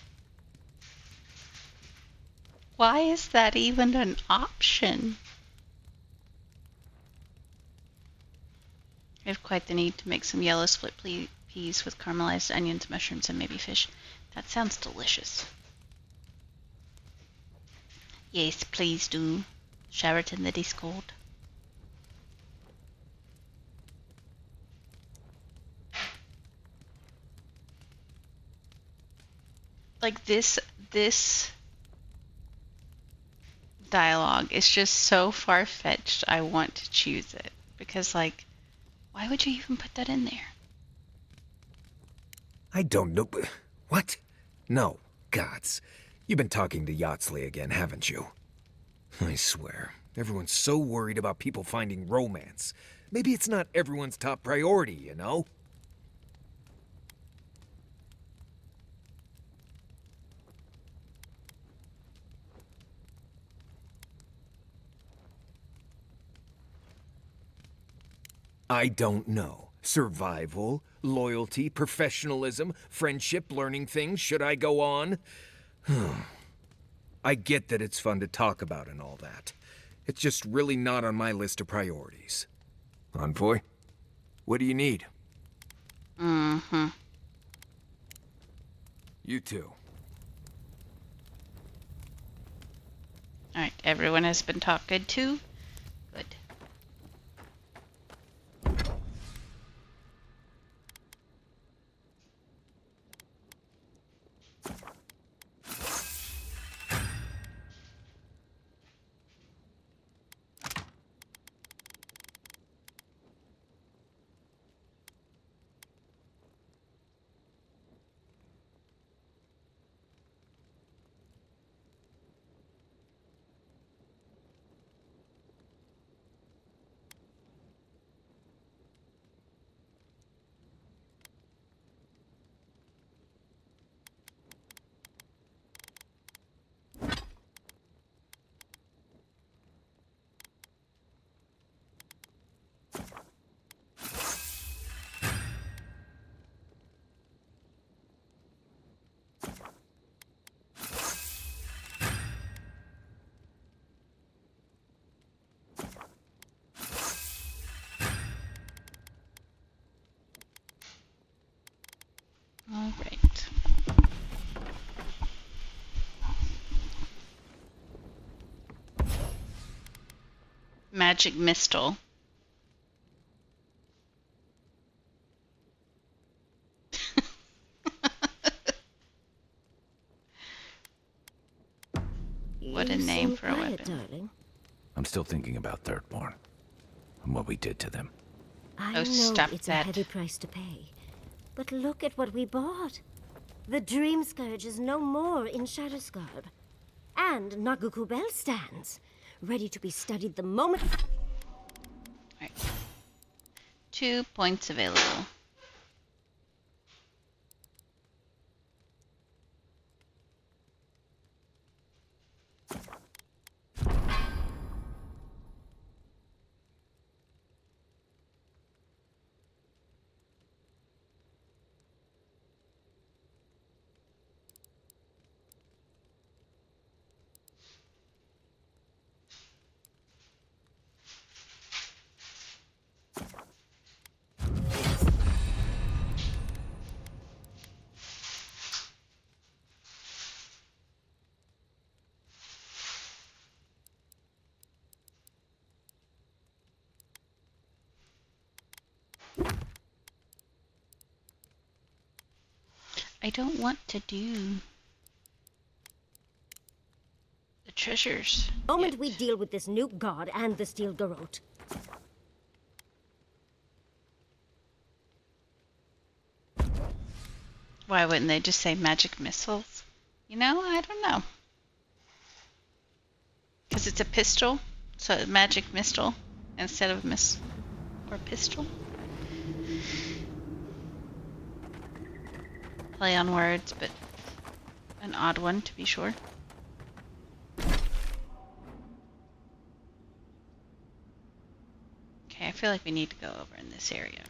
Why is that even an option? I have quite the need to make some yellow split peas with caramelized onions, mushrooms, and maybe fish. That sounds delicious. Yes, please do. Share it in the Discord. Like this dialogue is just so far-fetched. I want to choose it because, like, why would you even put that in there? I don't know. What? No, gods. You've been talking to Yatsley again, haven't you? I swear, everyone's so worried about people finding romance. Maybe it's not everyone's top priority, you know? I don't know. Survival, loyalty, professionalism, friendship, learning things. Should I go on? I get that it's fun to talk about and all that. It's just really not on my list of priorities. Envoy, what do you need? Mm-hmm. You too. Alright, everyone has been talked to. Good. All right. Magic Mistle. What a name for a weapon. Darling. I'm still thinking about Thirdborn and what we did to them. I know stop it's that. a heavy price to pay, but look at what we bought. The Dream Scourge is no more in Shatterscarp, and Naguku Bell stands, ready to be studied the moment. Alright. 2 points available. I don't want to do the treasures. The moment we deal with this new god and the steel garrote. Why wouldn't they just say magic missiles? You know, I don't know. Because it's a pistol, so magic missile instead of or pistol. Play on words, but an odd one to be sure. Okay, I feel like we need to go over in this area.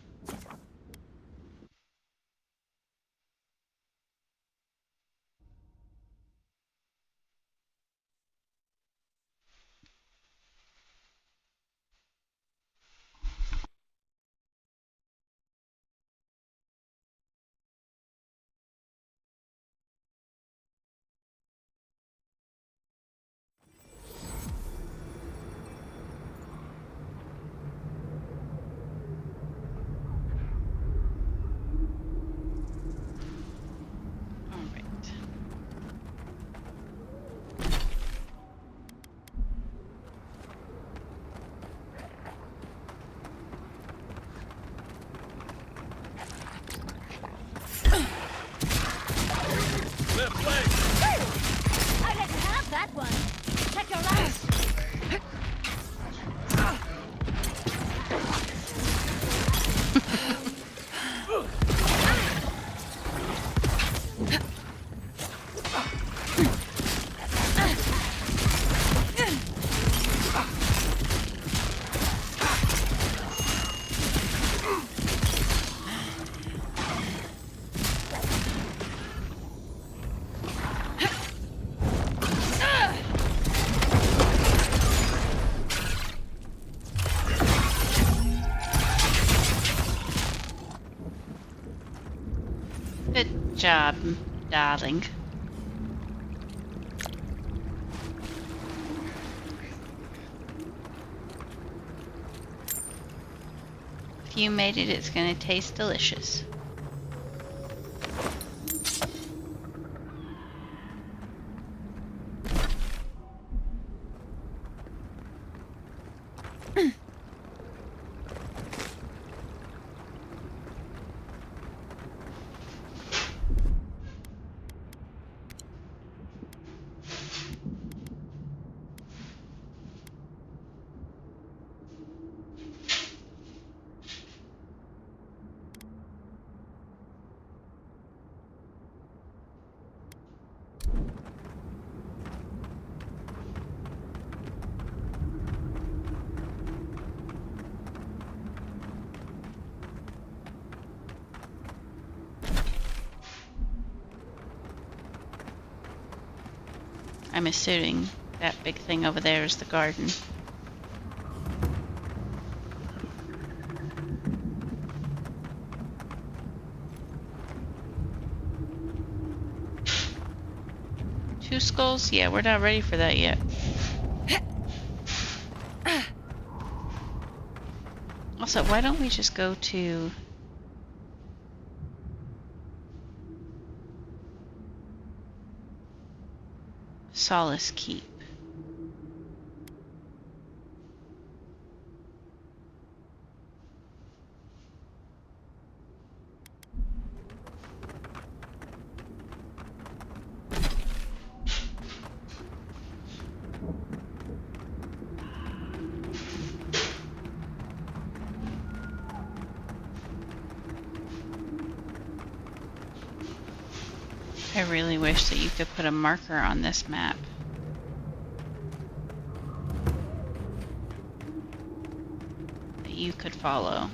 I let you have that one. Check your last. Good job, darling. If you made it, it's gonna taste delicious. I'm assuming that big thing over there is the garden. Two skulls? Yeah, we're not ready for that yet. Also, why don't we just go to... Solace Keep? I really wish that you could put a marker on this map. That you could follow.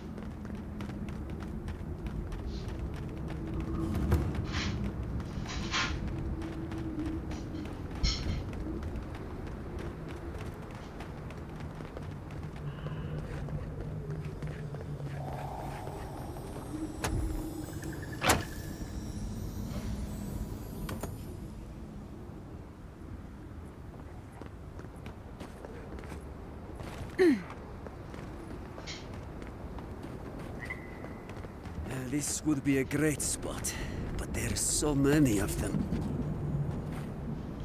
This would be a great spot, but there's so many of them.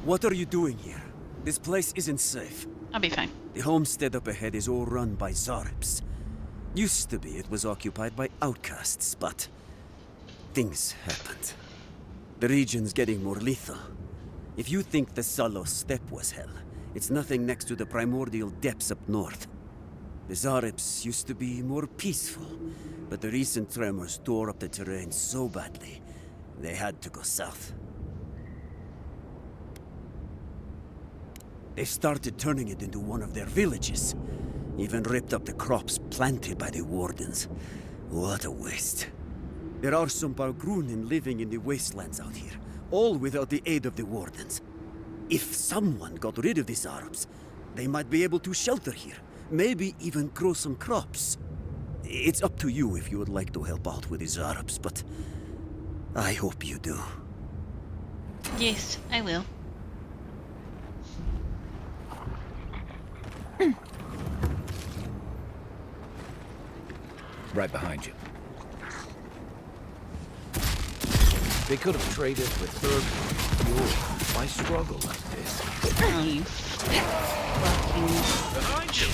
What are you doing here? This place isn't safe. I'll be fine. The homestead up ahead is all run by Zaribs. Used to be it was occupied by outcasts, but things happened. The region's getting more lethal. If you think the Salo steppe was hell, it's nothing next to the primordial depths up north. The Zaribs used to be more peaceful, but the recent tremors tore up the terrain so badly, they had to go south. They started turning it into one of their villages. Even ripped up the crops planted by the Wardens. What a waste. There are some Bargrunin living in the wastelands out here, all without the aid of the Wardens. If someone got rid of these Arabs, they might be able to shelter here. Maybe even grow some crops. It's up to you if you would like to help out with these Arabs, but I hope you do. Yes, I will. Right behind you. They could have traded with third fuel. Why struggle like this? Oh, you fucking... Behind you!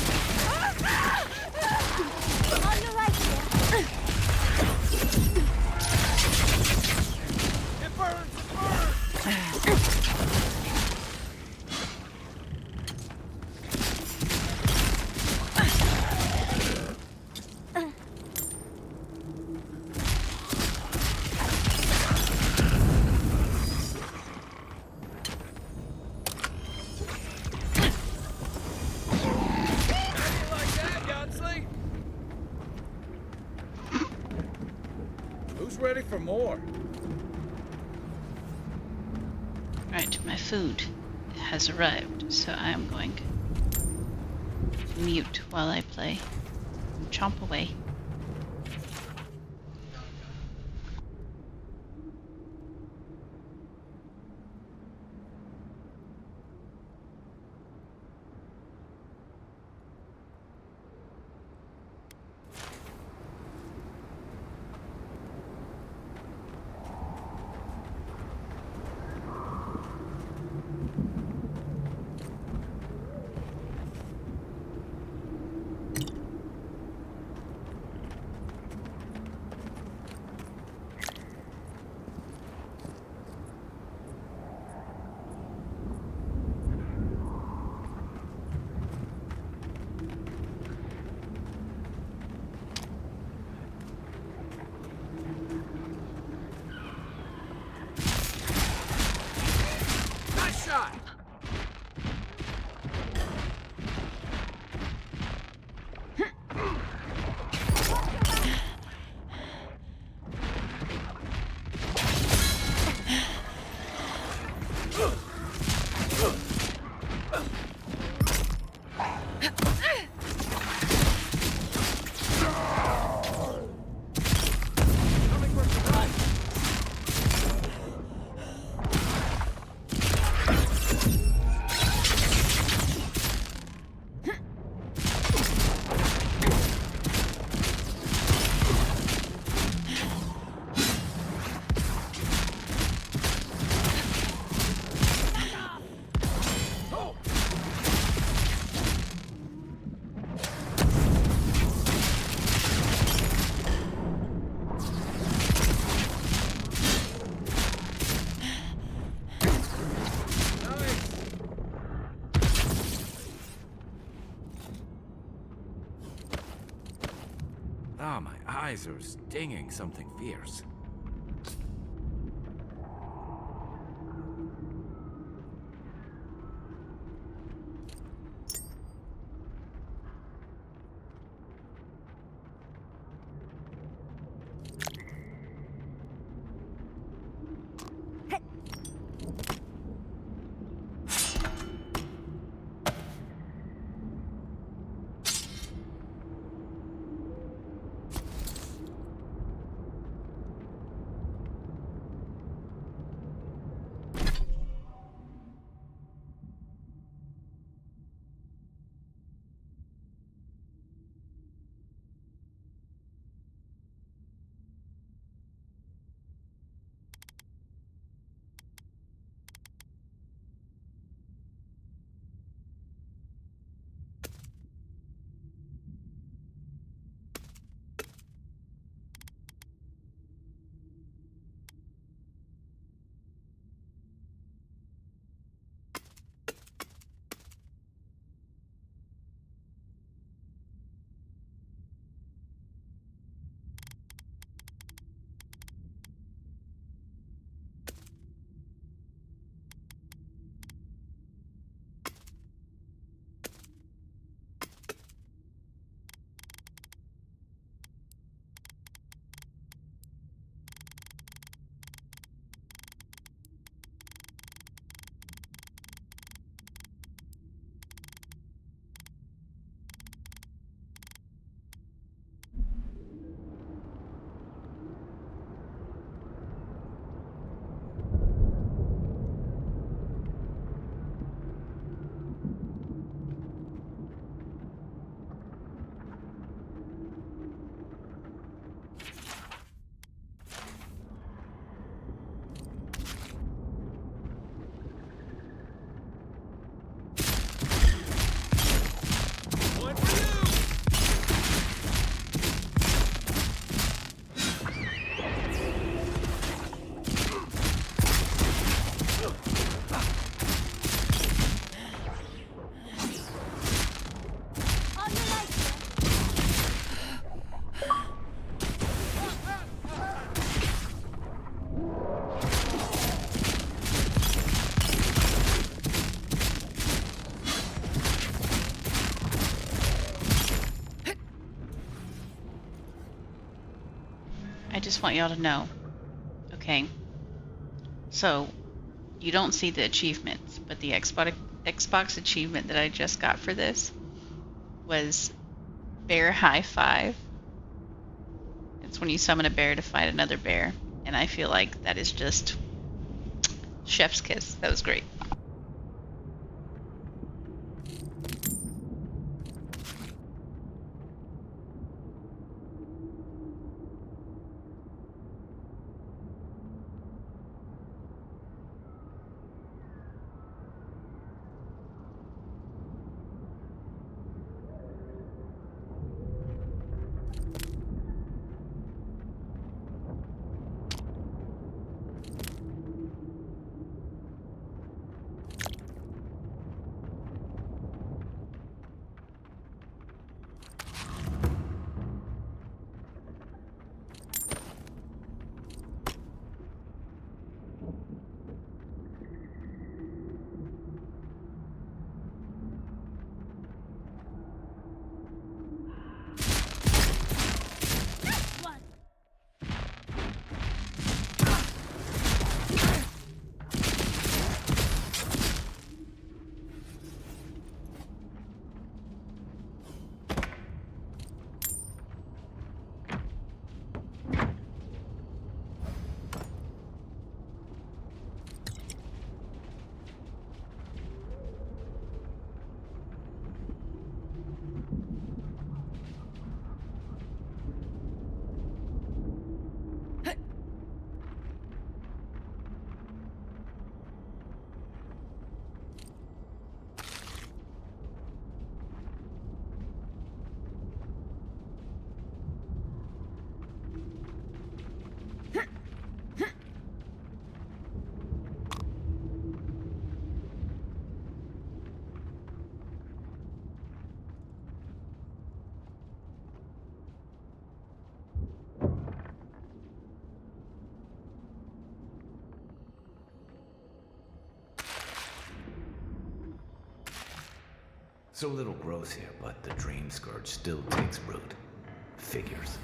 On your right here. It burns! It burns! Ready for more. Right, my food has arrived, so I am going to mute while I play. Chomp away. Ah, my eyes are stinging something fierce. just want y'all to know, okay? So, you don't see the achievements, but the Xbox achievement that I just got for this was Bear High Five. It's when you summon a bear to fight another bear, and I feel like that is just chef's kiss. That was great. So little grows here, but the Dream Scourge still takes root. Figures.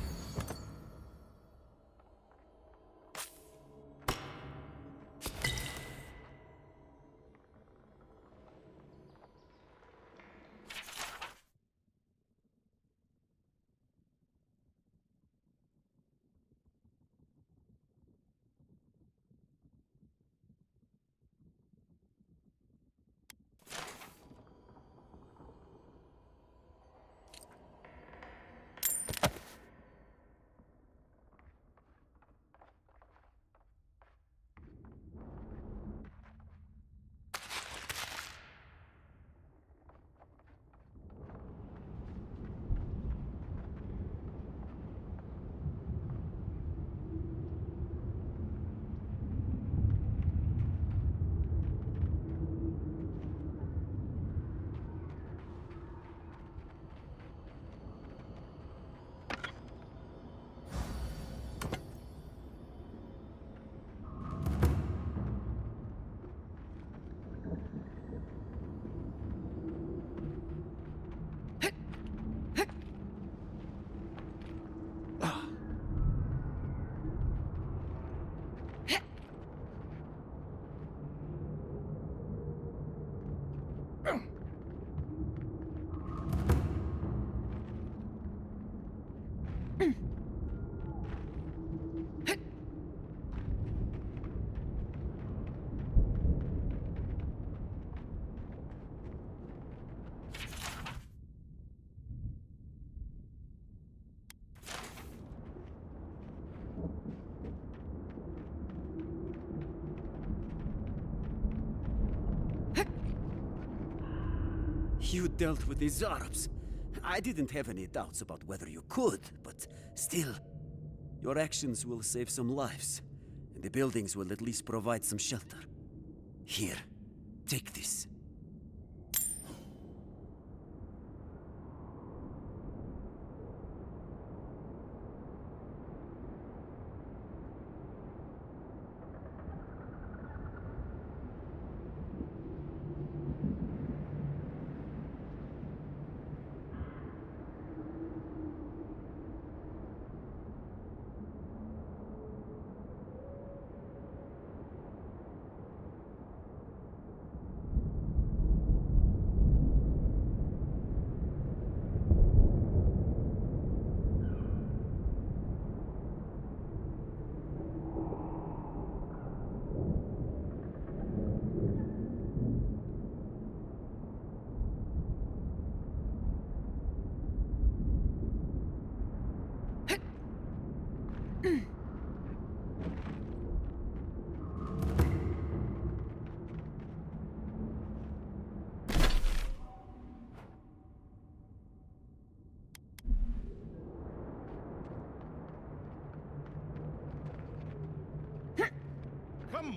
You dealt with the Zarabs. I didn't have any doubts about whether you could, but still, your actions will save some lives, and the buildings will at least provide some shelter. Here, take this.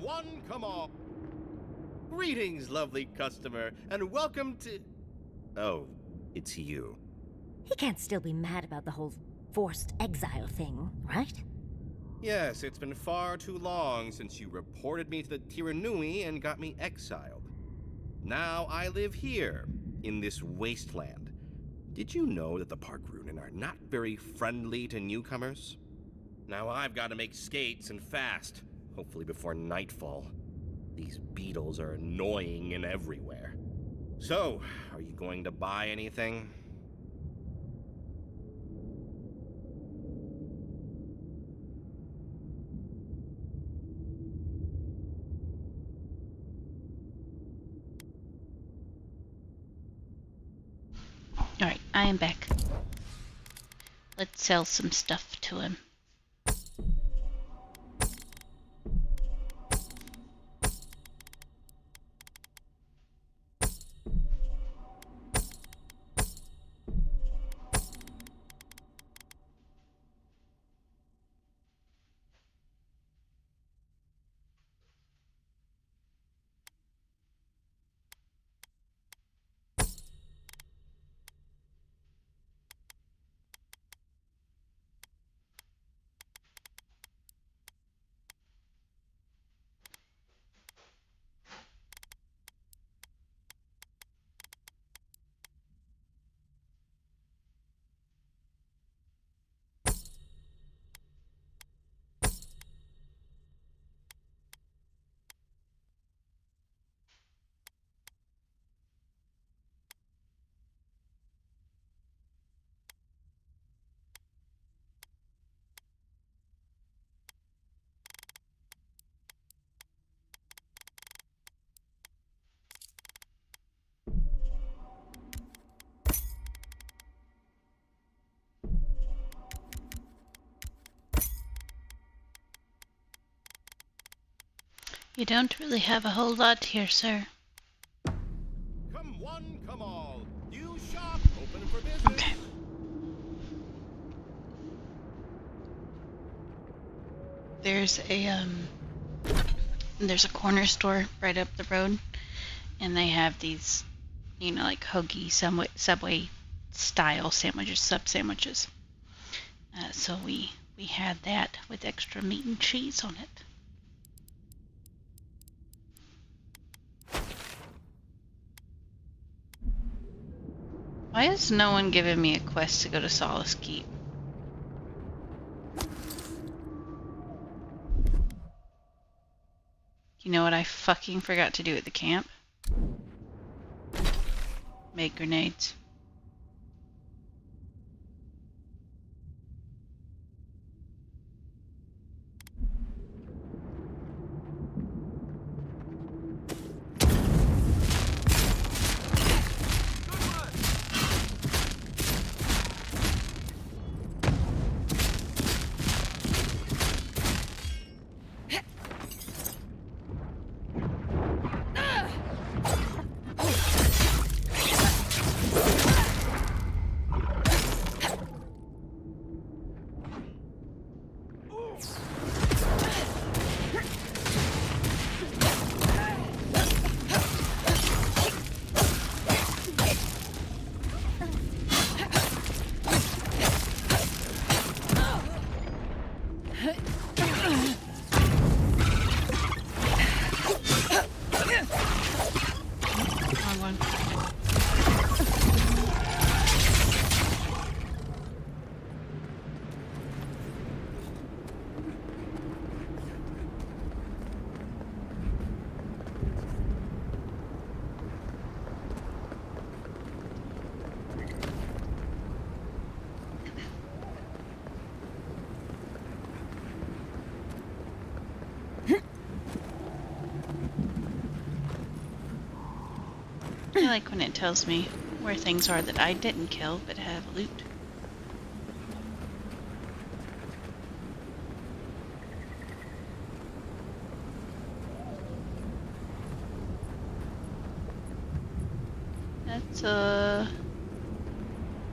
one, come all. Greetings, lovely customer, and welcome to... Oh, it's you. He can't still be mad about the whole forced exile thing, right? Yes, it's been far too long since you reported me to the Tiranui and got me exiled. Now I live here, in this wasteland. Did you know that the Parkrunen are not very friendly to newcomers? Now I've got to make skates and fast, hopefully before nightfall. These beetles are annoying and everywhere. So, are you going to buy anything? Alright, I am back. Let's sell some stuff to him. You don't really have a whole lot here, sir. Come one, come all. You shop, open for business. Okay. There's a corner store right up the road, and they have these, you know, like hoagie Subway style sandwiches, sub sandwiches. So we had that with extra meat and cheese on it. Why has no one given me a quest to go to Solace Keep? You know what I fucking forgot to do at the camp? Make grenades. I like when it tells me where things are that I didn't kill but have loot. That's a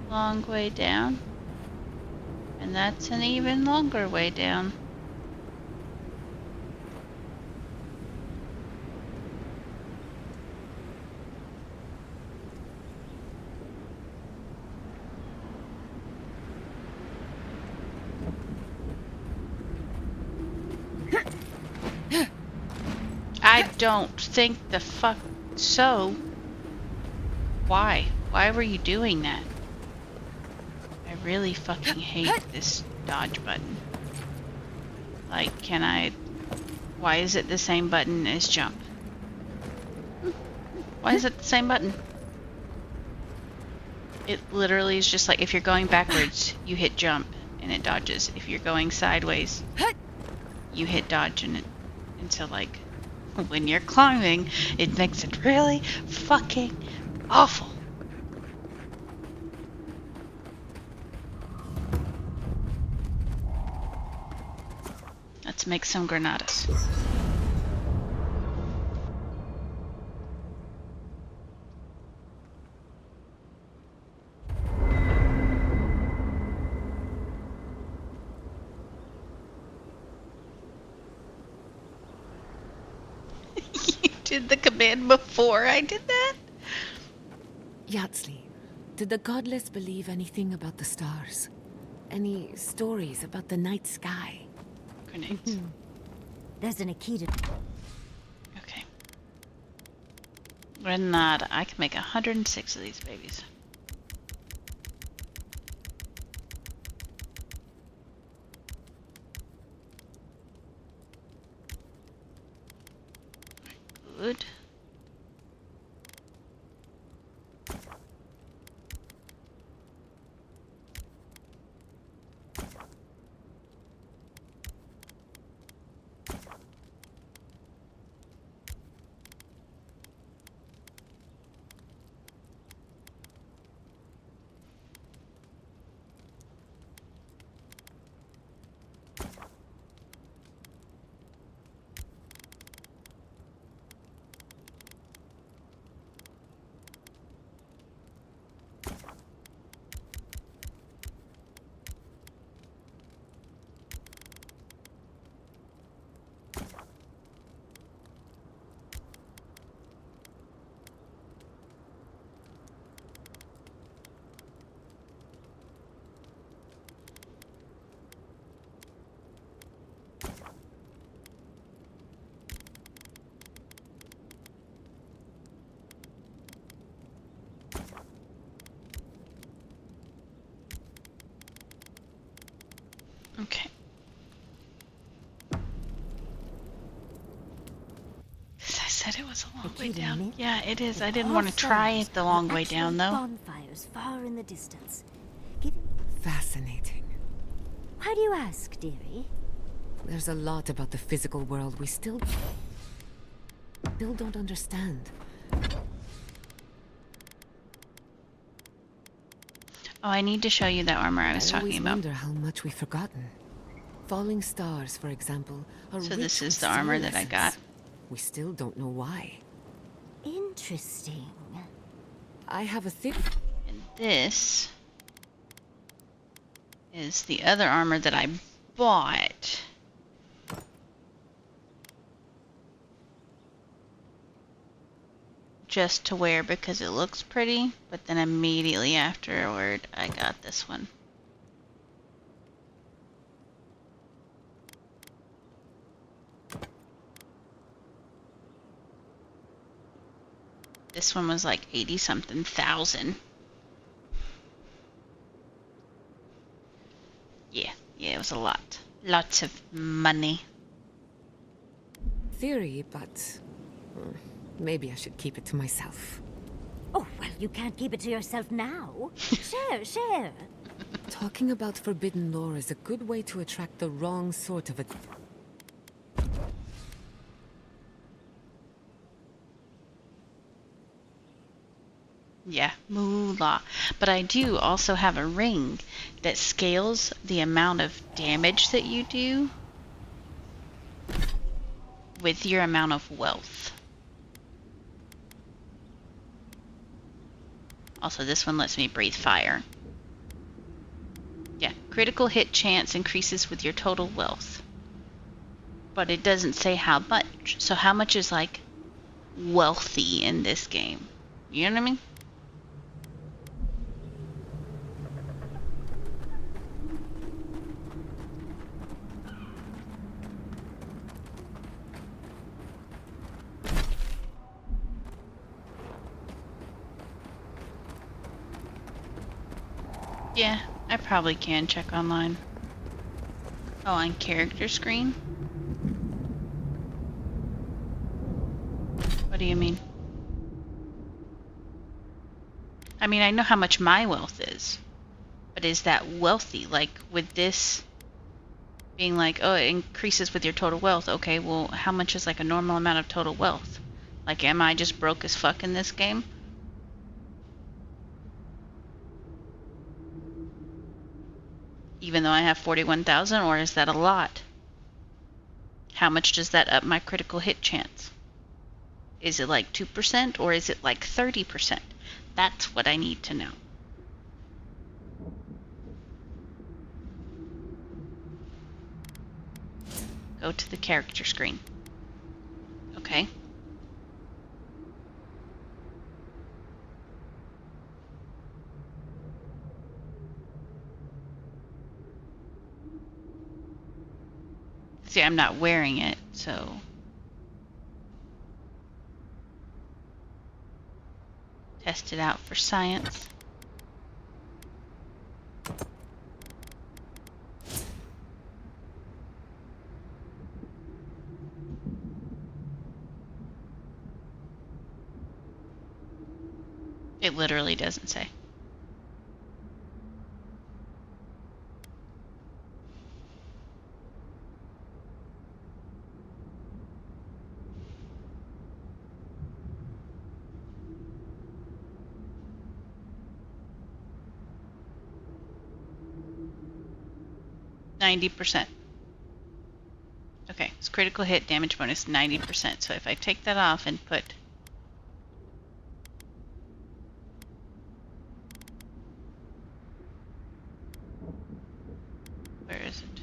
long way down. And that's an even longer way down. don't think the fuck so. Why? Why were you doing that? I really fucking hate this dodge button. Like, can I... Why is it the same button as jump? Why is it the same button? It literally is just like, if you're going backwards, you hit jump and it dodges. If you're going sideways, you hit dodge and it... And so, like, when you're climbing, it makes it really fucking awful. Let's make some granadas. You did the command before I did that? Yatsley, did the godless believe anything about the stars? Any stories about the night sky? Grenades. There's an Akita. Okay. Granada. I can make 106 of these babies. Good. Okay. Because I said it was a long way down. Yeah, it is. I didn't want to try it the long way down, though. Bonfires far in the distance. Fascinating. Why do you ask, dearie? There's a lot about the physical world we still don't understand. Oh, I need to show you that armor I was talking about. I wonder how much we've forgotten. Falling stars, for example, are So rich this is with the armor soul that I essence. got. We still don't know why. Interesting. I have a theory. And this is the other armor that I bought. Just to wear because it looks pretty, but then immediately afterward I got this one. This one was like 80 something thousand. Yeah, it was a lot. Lots of money. Theory, but maybe I should keep it to myself. Oh, well, you can't keep it to yourself now. Share. Talking about forbidden lore is a good way to attract the wrong sort of a... Yeah, moolah. But I do also have a ring that scales the amount of damage that you do with your amount of wealth. Also, this one lets me breathe fire. Yeah, critical hit chance increases with your total wealth. But it doesn't say how much. So how much is, like, wealthy in this game? You know what I mean? Yeah, I probably can check online. Oh, on character screen? What do you mean? I mean, I know how much my wealth is. But is that wealthy? Like, with this being like, oh, it increases with your total wealth. Okay, well, how much is like a normal amount of total wealth? Like, am I just broke as fuck in this game? Even though I have 41,000, or is that a lot? How much does that up my critical hit chance? Is it like 2% or is it like 30%? That's what I need to know. Go to the character screen. Okay. See, I'm not wearing it, so... Test it out for science. It literally doesn't say. %. Okay, it's critical hit damage bonus 90%. So if I take that off and put... Where is it?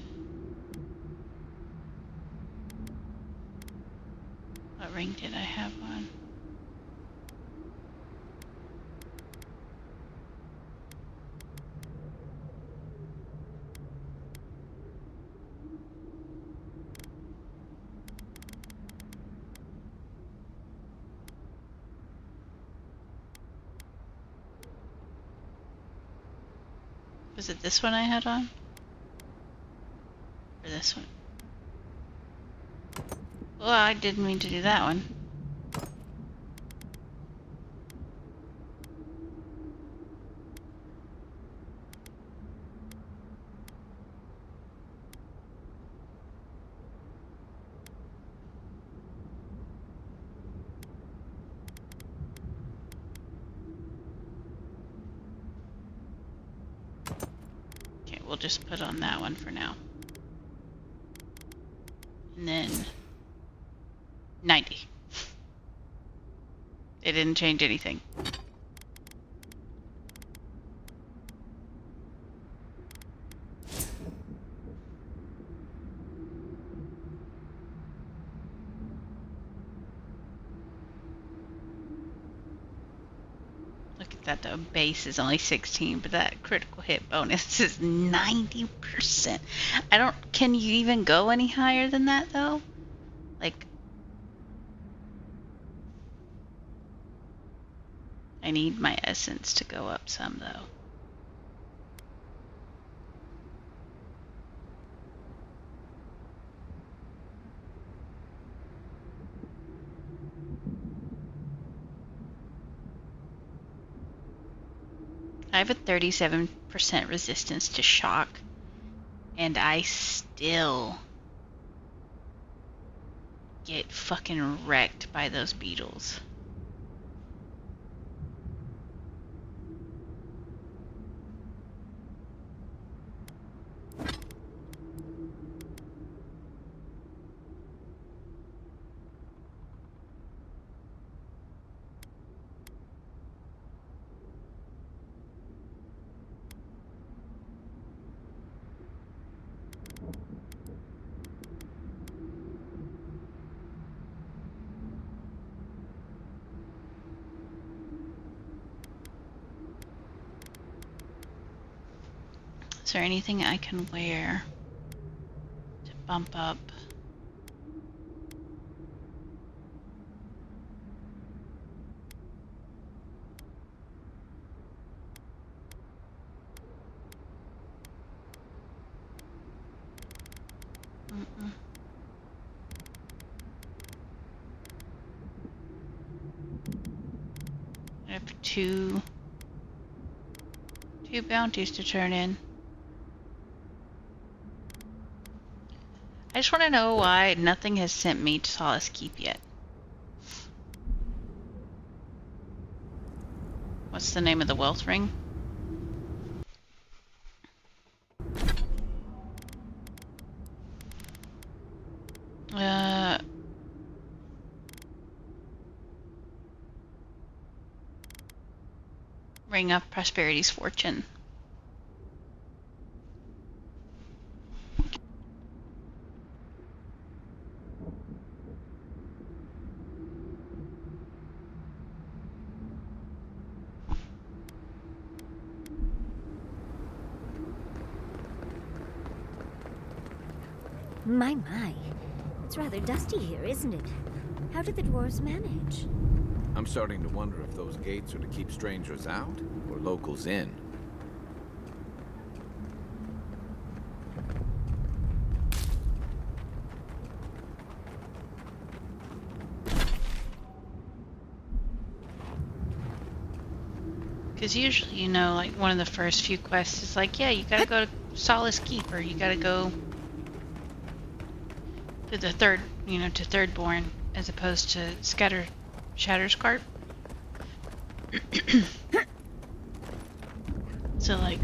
What ring did I have on? Was it this one I had on? Or this one? Well, I didn't mean to do that one. Okay, we'll just put on that one for now. And then 90. It didn't change anything. Look at that, the base is only 16, but that critical hit bonus is 90%. Can you even go any higher than that though? Like, I need my essence to go up some though. I have a 37% resistance to shock, and I still get fucking wrecked by those beetles. Is there anything I can wear to bump up? I have two bounties to turn in. I just want to know why nothing has sent me to Solace Keep yet. What's the name of the wealth ring? Ring of Prosperity's Fortune. My. It's rather dusty here, isn't it? How did the dwarves manage? I'm starting to wonder if those gates are to keep strangers out or locals in. Because usually, you know, like one of the first few quests is like, yeah, you gotta go to Solace Keep, or you gotta go to the third, you know, to Thirdborn, as opposed to Shatter's Cart. So, like,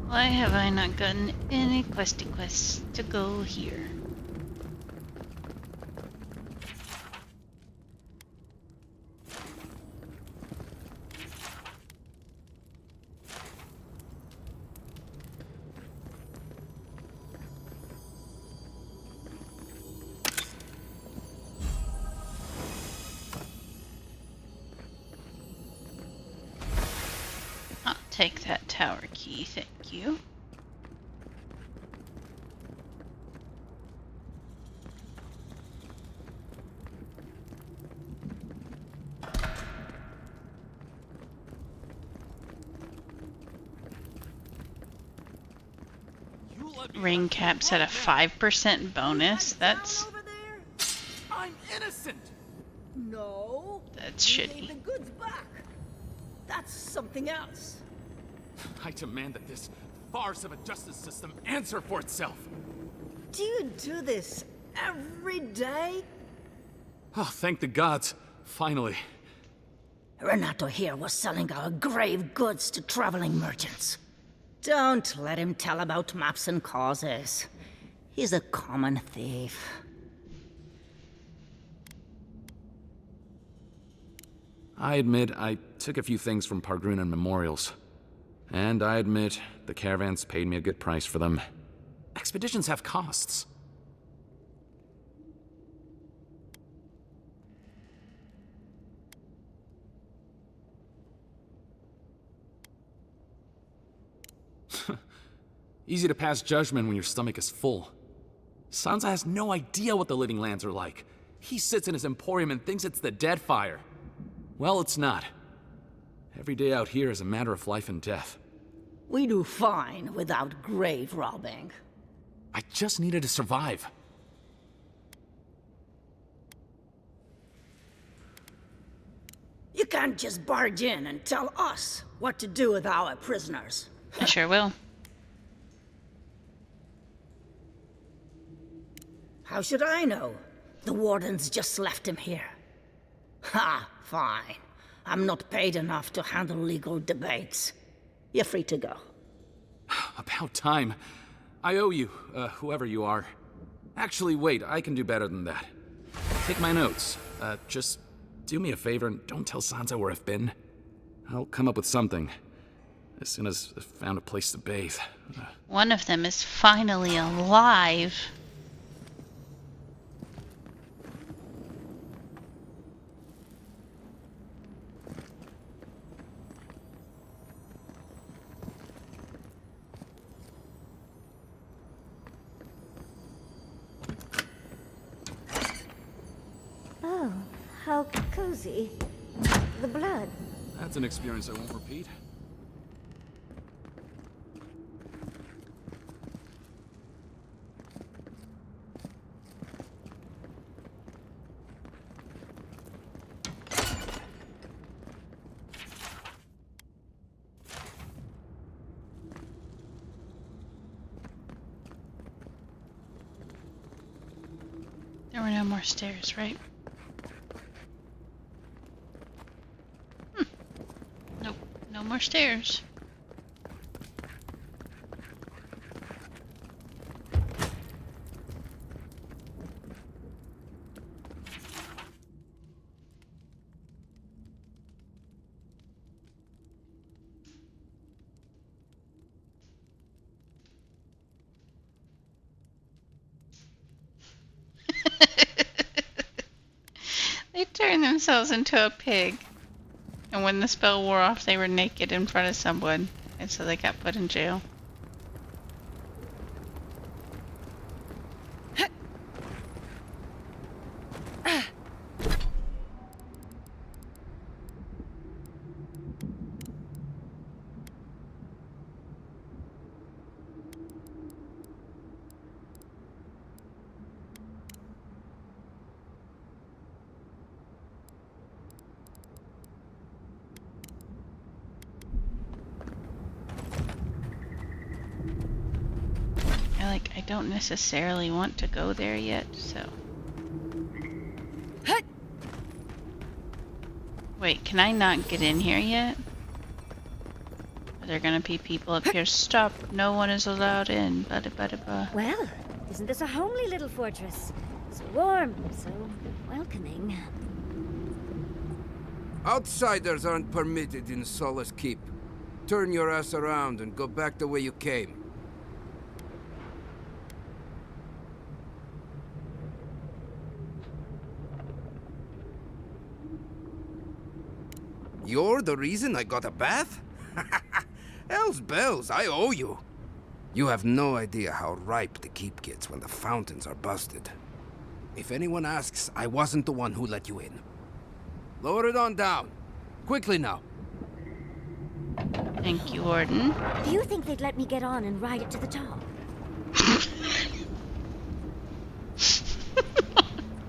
why have I not gotten any questy quests to go here? I'll take that tower key, thank you. Ring caps at a 5% bonus. That's I'm innocent. No. That's shitty. The goods back. That's something else. I demand that this farce of a justice system answer for itself. Do you do this every day? Oh, thank the gods. Finally. Renato here was selling our grave goods to traveling merchants. Don't let him tell about maps and causes. He's a common thief. I admit I took a few things from Pargrunan memorials. And I admit the caravans paid me a good price for them. Expeditions have costs. Easy to pass judgment when your stomach is full. Sansa has no idea what the living lands are like. He sits in his emporium and thinks it's the Deadfire. Well, it's not. Every day out here is a matter of life and death. We do fine without grave robbing. I just needed to survive. You can't just barge in and tell us what to do with our prisoners. I sure will. How should I know? The wardens just left him here. Ha, fine. I'm not paid enough to handle legal debates. You're free to go. About time. I owe you, whoever you are. Actually, wait, I can do better than that. Take my notes. Just do me a favor and don't tell Sansa where I've been. I'll come up with something. As soon as I've found a place to bathe. One of them is finally alive. Oh, how cozy. The blood. That's an experience I won't repeat. There were no more stairs, right? Nope, no more stairs. They turned themselves into a pig. And when the spell wore off, they were naked in front of someone. And so they got put in jail. I don't necessarily want to go there yet, so. Wait, can I not get in here yet? Are there gonna be people up here? Stop! No one is allowed in. Ba-da-ba-da-ba. Well, isn't this a homely little fortress? So warm, so welcoming. Outsiders aren't permitted in Solace Keep. Turn your ass around and go back the way you came. You're the reason I got a bath? Hell's bells, I owe you. You have no idea how ripe the keep gets when the fountains are busted. If anyone asks, I wasn't the one who let you in. Lower it on down. Quickly now. Thank you, Warden. Do you think they'd let me get on and ride it to the top?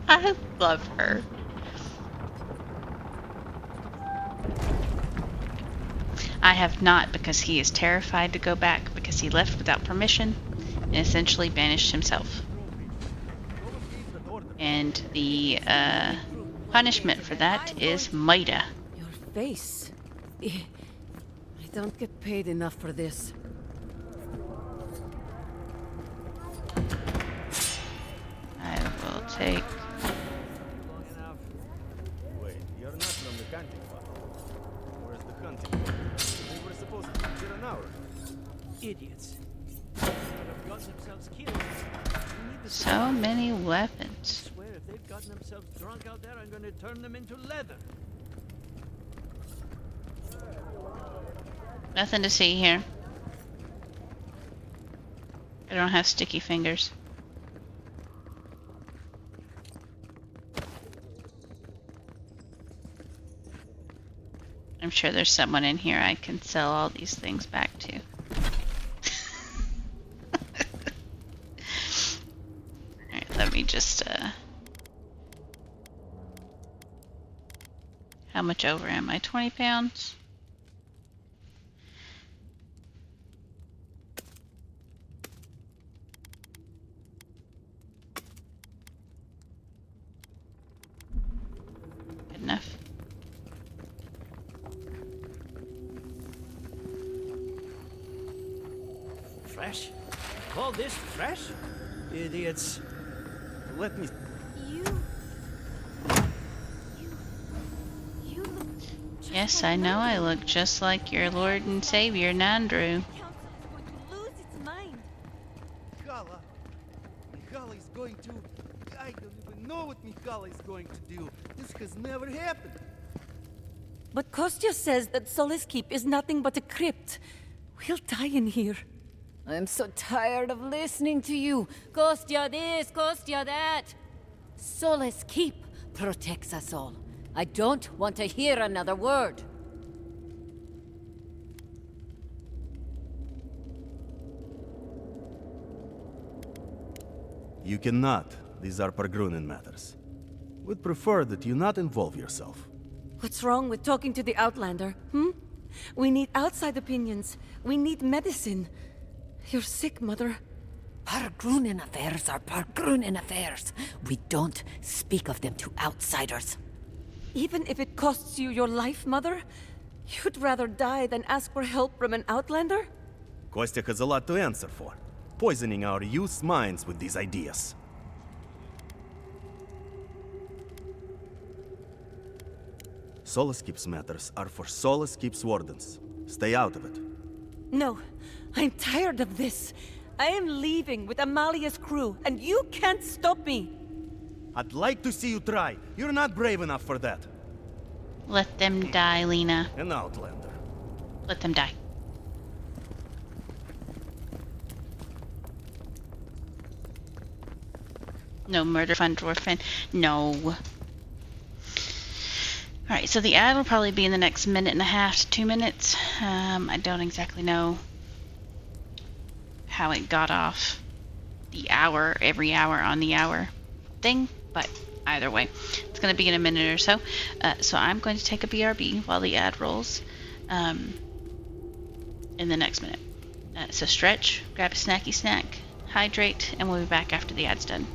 I love her. I have not, because he is terrified to go back because he left without permission and essentially banished himself. And the punishment for that is Maida. Your face. I don't get paid enough for this. I will take... Wait, you're not from the country, where's the hunting? We were supposed to be here an hour. Idiots. They've got themselves killed. So many weapons. I swear if they've gotten themselves drunk out there, I'm going to turn them into leather. Nothing to see here. I don't have sticky fingers. I'm sure there's someone in here I can sell all these things back to. Alright, let me just, how much over am I? 20 pounds? Good enough. Fresh? Call this fresh? Idiots. Let me... Yes, I know I look just like your Lord and Savior, Nandru. Mikhail is going to... I don't even know what Mikhail is going to do. This has never happened. But Kostya says that Solace Keep is nothing but a crypt. We'll die in here. I'm so tired of listening to you. Kostya this, Kostya that. Solace Keep protects us all. I don't want to hear another word. You cannot. These are Pargrunin matters. Would prefer that you not involve yourself. What's wrong with talking to the Outlander, We need outside opinions. We need medicine. You're sick, Mother. Pargrunen affairs are Pargrunen affairs. We don't speak of them to outsiders. Even if it costs you your life, Mother? You'd rather die than ask for help from an outlander? Kostya has a lot to answer for, poisoning our youth's minds with these ideas. Solace Keep's matters are for Solace Keep's wardens. Stay out of it. No, I'm tired of this. I am leaving with Amalia's crew, and you can't stop me. I'd like to see you try. You're not brave enough for that. Let them die, Lena. An outlander. Let them die. No murder fund orphan. No. Alright, so the ad will probably be in the next minute and a half to 2 minutes. I don't exactly know how it got off the hour, every hour on the hour thing, but either way, it's going to be in a minute or so. So I'm going to take a BRB while the ad rolls in the next minute. So stretch, grab a snacky snack, hydrate, and we'll be back after the ad's done.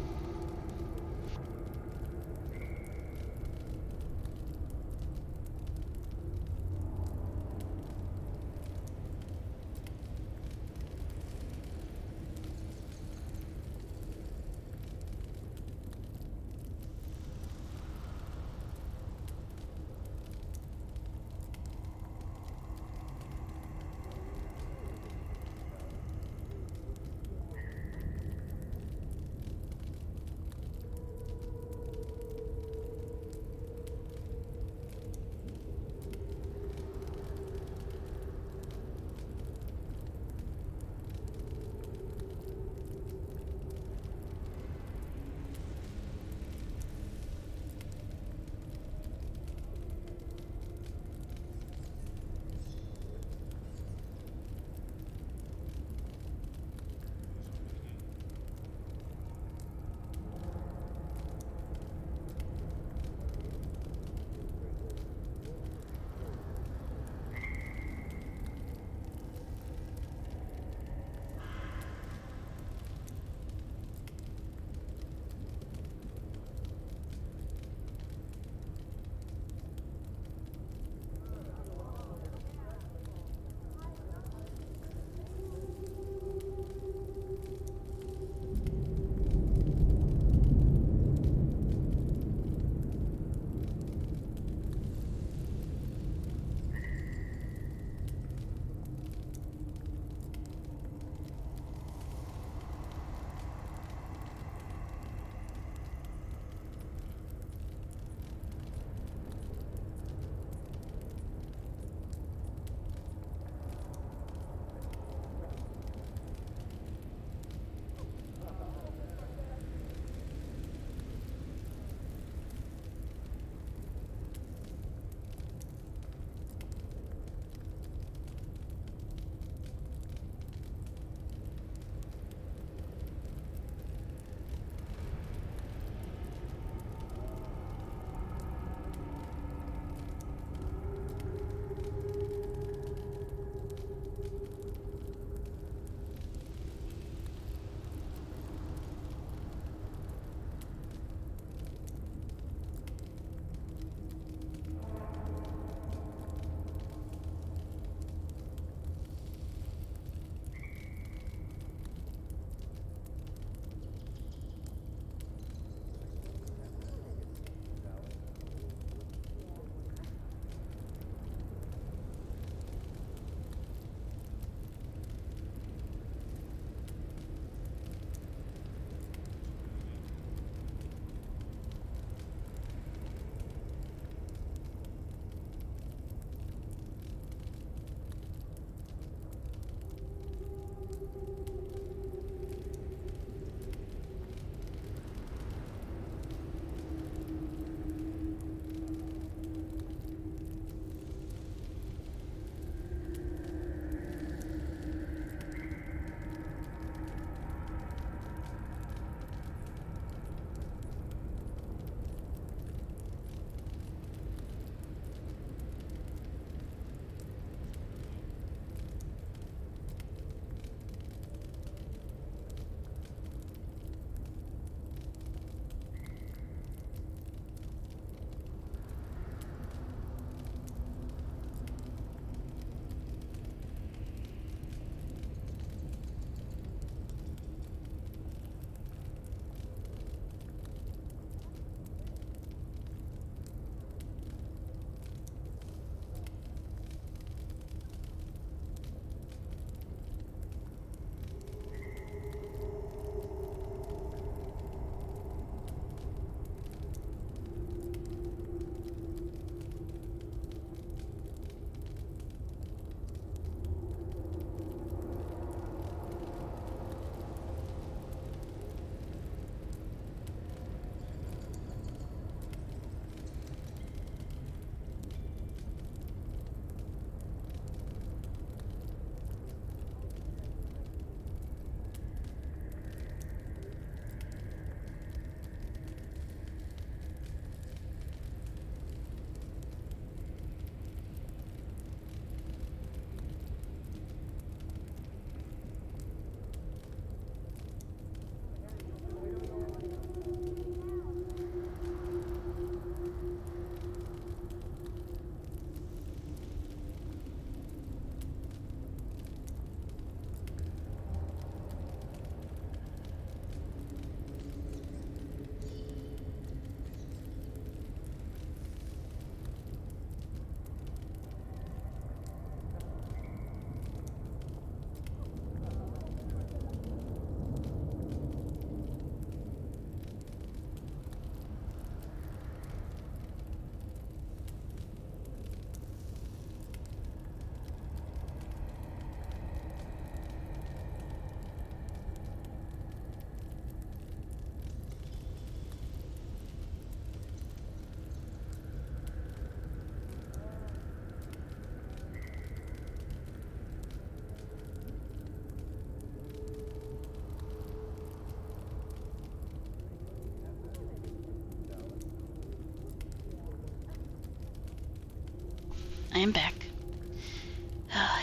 I am back.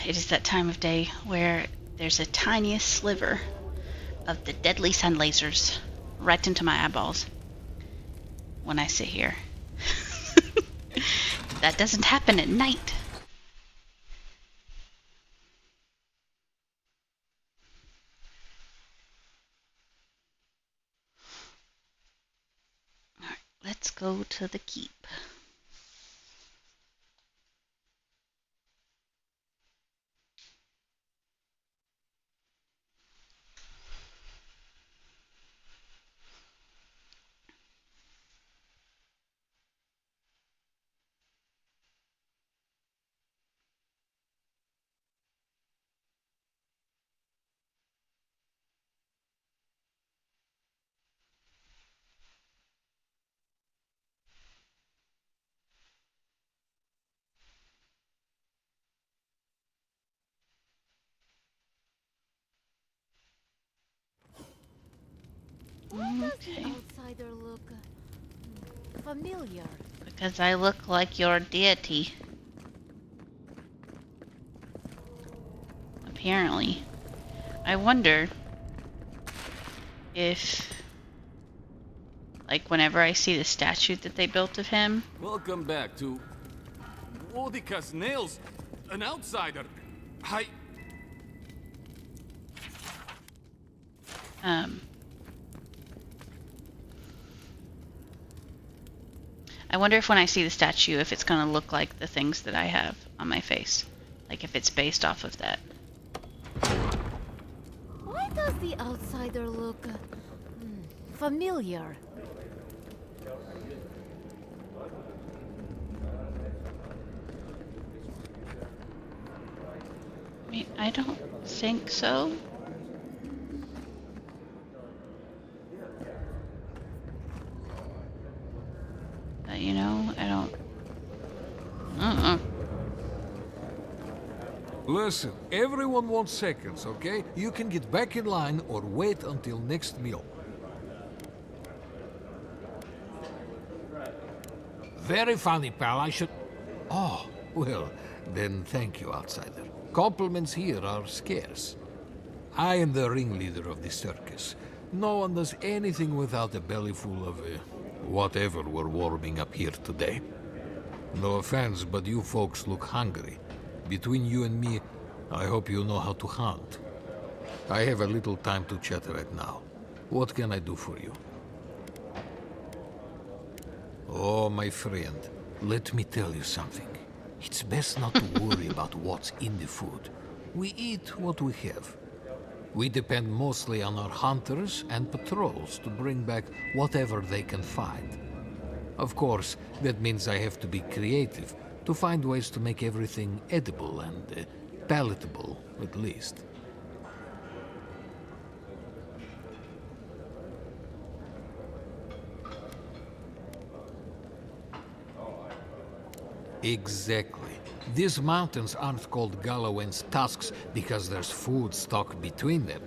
It is that time of day where there's a tiniest sliver of the deadly sun lasers right into my eyeballs when I sit here. That doesn't happen at night. Alright, let's go to the keep. Why does the outsider look familiar? Because I look like your deity. Apparently. I wonder if, like, whenever I see the statue that they built of him. Welcome back to Wodika's nails. An outsider. I wonder if when I see the statue, if it's gonna look like the things that I have on my face. Like if it's based off of that. Why does the outsider look familiar? I mean, I don't think so. But, you know, I don't... Listen, everyone wants seconds, okay? You can get back in line or wait until next meal. Very funny, pal. I should... Oh, well, then thank you, outsider. Compliments here are scarce. I am the ringleader of this circus. No one does anything without a belly full of whatever we're warming up here today. No offense, but you folks look hungry. Between you and me, I hope you know how to hunt. I have a little time to chat right now. What can I do for you? Oh, my friend, let me tell you something. It's best not to worry about what's in the food. We eat what we have. We depend mostly on our hunters and patrols to bring back whatever they can find. Of course, that means I have to be creative to find ways to make everything edible and palatable, at least. Exactly. These mountains aren't called Galawen's tusks because there's food stuck between them.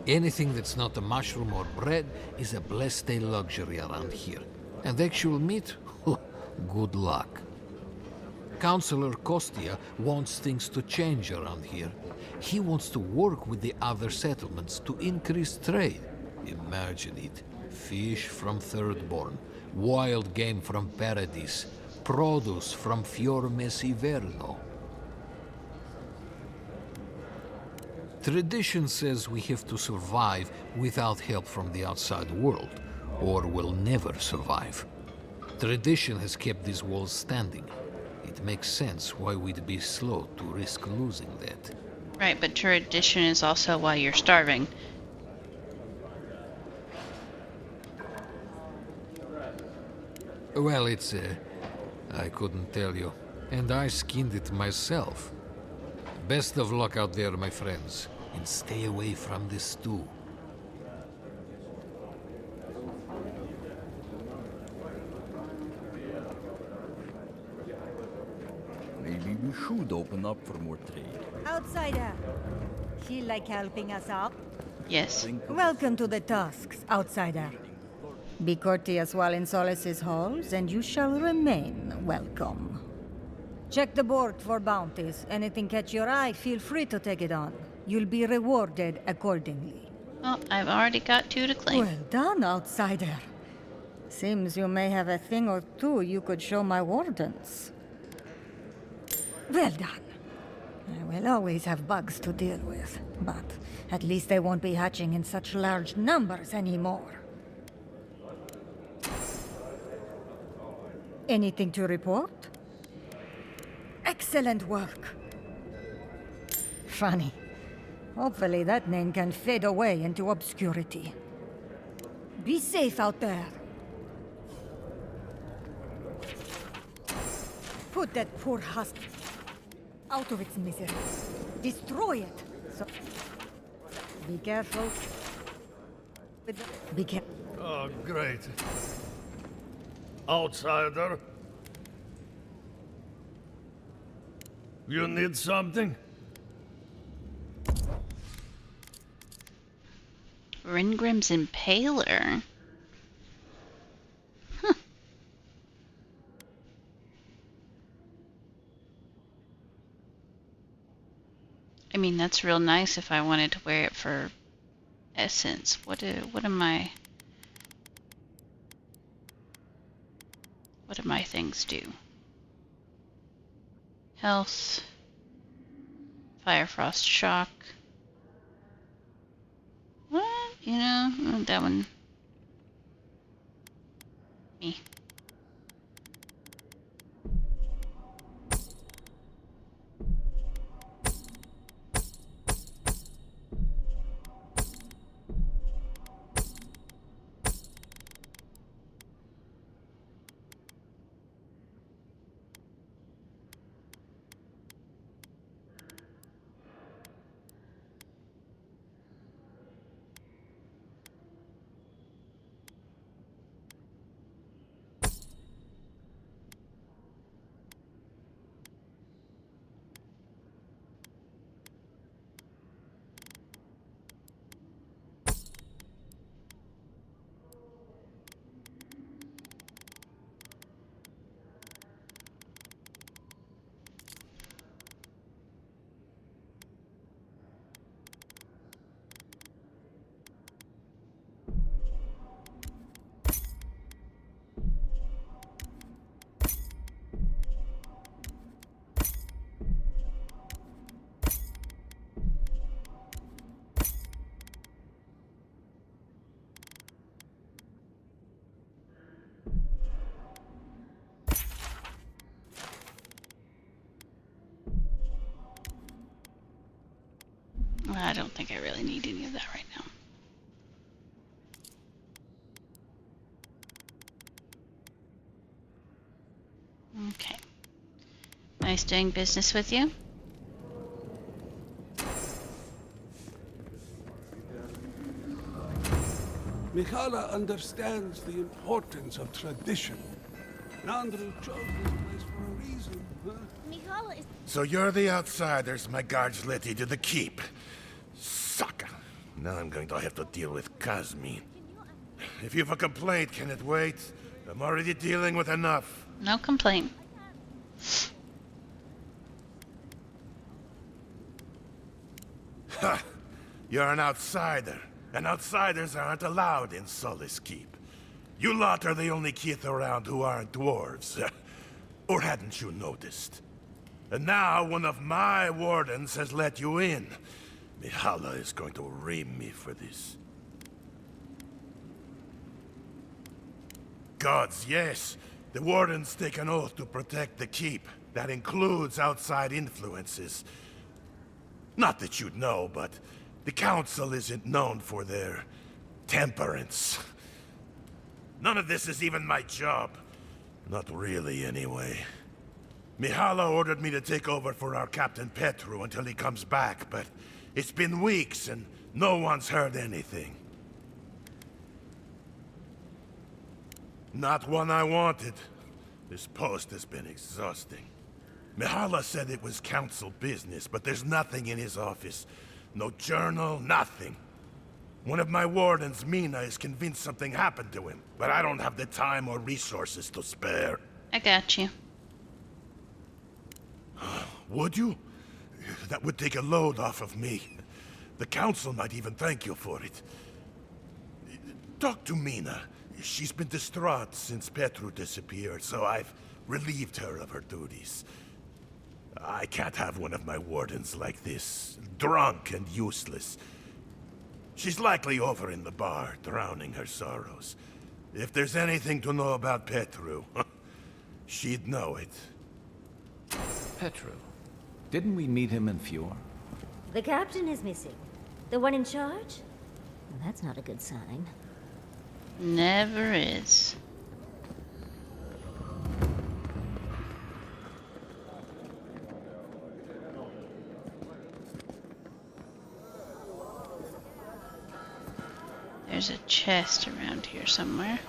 Anything that's not a mushroom or bread is a blessed day luxury around here. And actual meat? Good luck. Councillor Kostia wants things to change around here. He wants to work with the other settlements to increase trade. Imagine it. Fish from Thirdborn, wild game from Paradis, produce from Fior Mesiverno. Tradition says we have to survive without help from the outside world, or we'll never survive. Tradition has kept these walls standing. It makes sense why we'd be slow to risk losing that. Right, but tradition is also why you're starving. Well, it's I couldn't tell you. And I skinned it myself. Best of luck out there, my friends. And stay away from the stew. Maybe we should open up for more trade. Outsider. Feel like helping us out? Yes. Welcome to the Tusks, outsider. Be courteous while in Solace's halls, and you shall remain welcome. Check the board for bounties. Anything catch your eye, feel free to take it on. You'll be rewarded accordingly. Well, I've already got 2 to claim. Well done, outsider. Seems you may have a thing or two you could show my wardens. Well done. I will always have bugs to deal with, but at least they won't be hatching in such large numbers anymore. Anything to report? Excellent work. Funny. Hopefully that name can fade away into obscurity. Be safe out there. Put that poor husk out of its misery. Destroy it. So be careful. Be careful. Oh, great. Outsider. You need something? Ringrim's Impaler. Huh. I mean, that's real nice if I wanted to wear it for essence. What do my things do? Health, Firefrost Shock. What? You know, that one. Me. I don't think I really need any of that right now. Okay. Nice doing business with you. Mihala understands the importance of tradition. Nandru chose this place for a reason, huh? Mihala is... So you're the outsiders my guards let you to the keep. Sucker. Now I'm going to have to deal with Kazmin. If you've a complaint, can it wait? I'm already dealing with enough. No complaint. Ha! You're an outsider, and outsiders aren't allowed in Sully's Keep. You lot are the only kith around who aren't dwarves. Or hadn't you noticed? And now one of my wardens has let you in. Mihala is going to ream me for this. Gods, yes. The wardens take an oath to protect the keep. That includes outside influences. Not that you'd know, but the council isn't known for their temperance. None of this is even my job. Not really, anyway. Mihala ordered me to take over for our Captain Petru until he comes back, but it's been weeks and no one's heard anything. Not one I wanted. This post has been exhausting. Mihala said it was council business, but there's nothing in his office. No journal, nothing. One of my wardens, Mina, is convinced something happened to him, but I don't have the time or resources to spare. I got you. Would you? That would take a load off of me. The Council might even thank you for it. Talk to Mina. She's been distraught since Petru disappeared, so I've relieved her of her duties. I can't have one of my wardens like this, drunk and useless. She's likely over in the bar, drowning her sorrows. If there's anything to know about Petru, she'd know it. Petru. Didn't we meet him in Fjord? The captain is missing. The one in charge? That's not a good sign. Never is. There's a chest around here somewhere.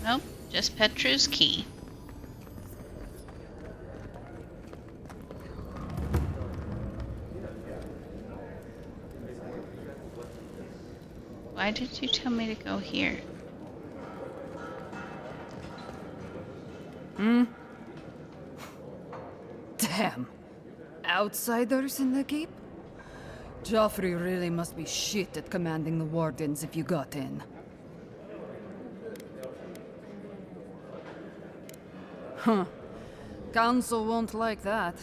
Nope, just Petru's key. Why did you tell me to go here? Damn. Outsiders in the keep? Joffrey really must be shit at commanding the wardens if you got in. Huh. Council won't like that.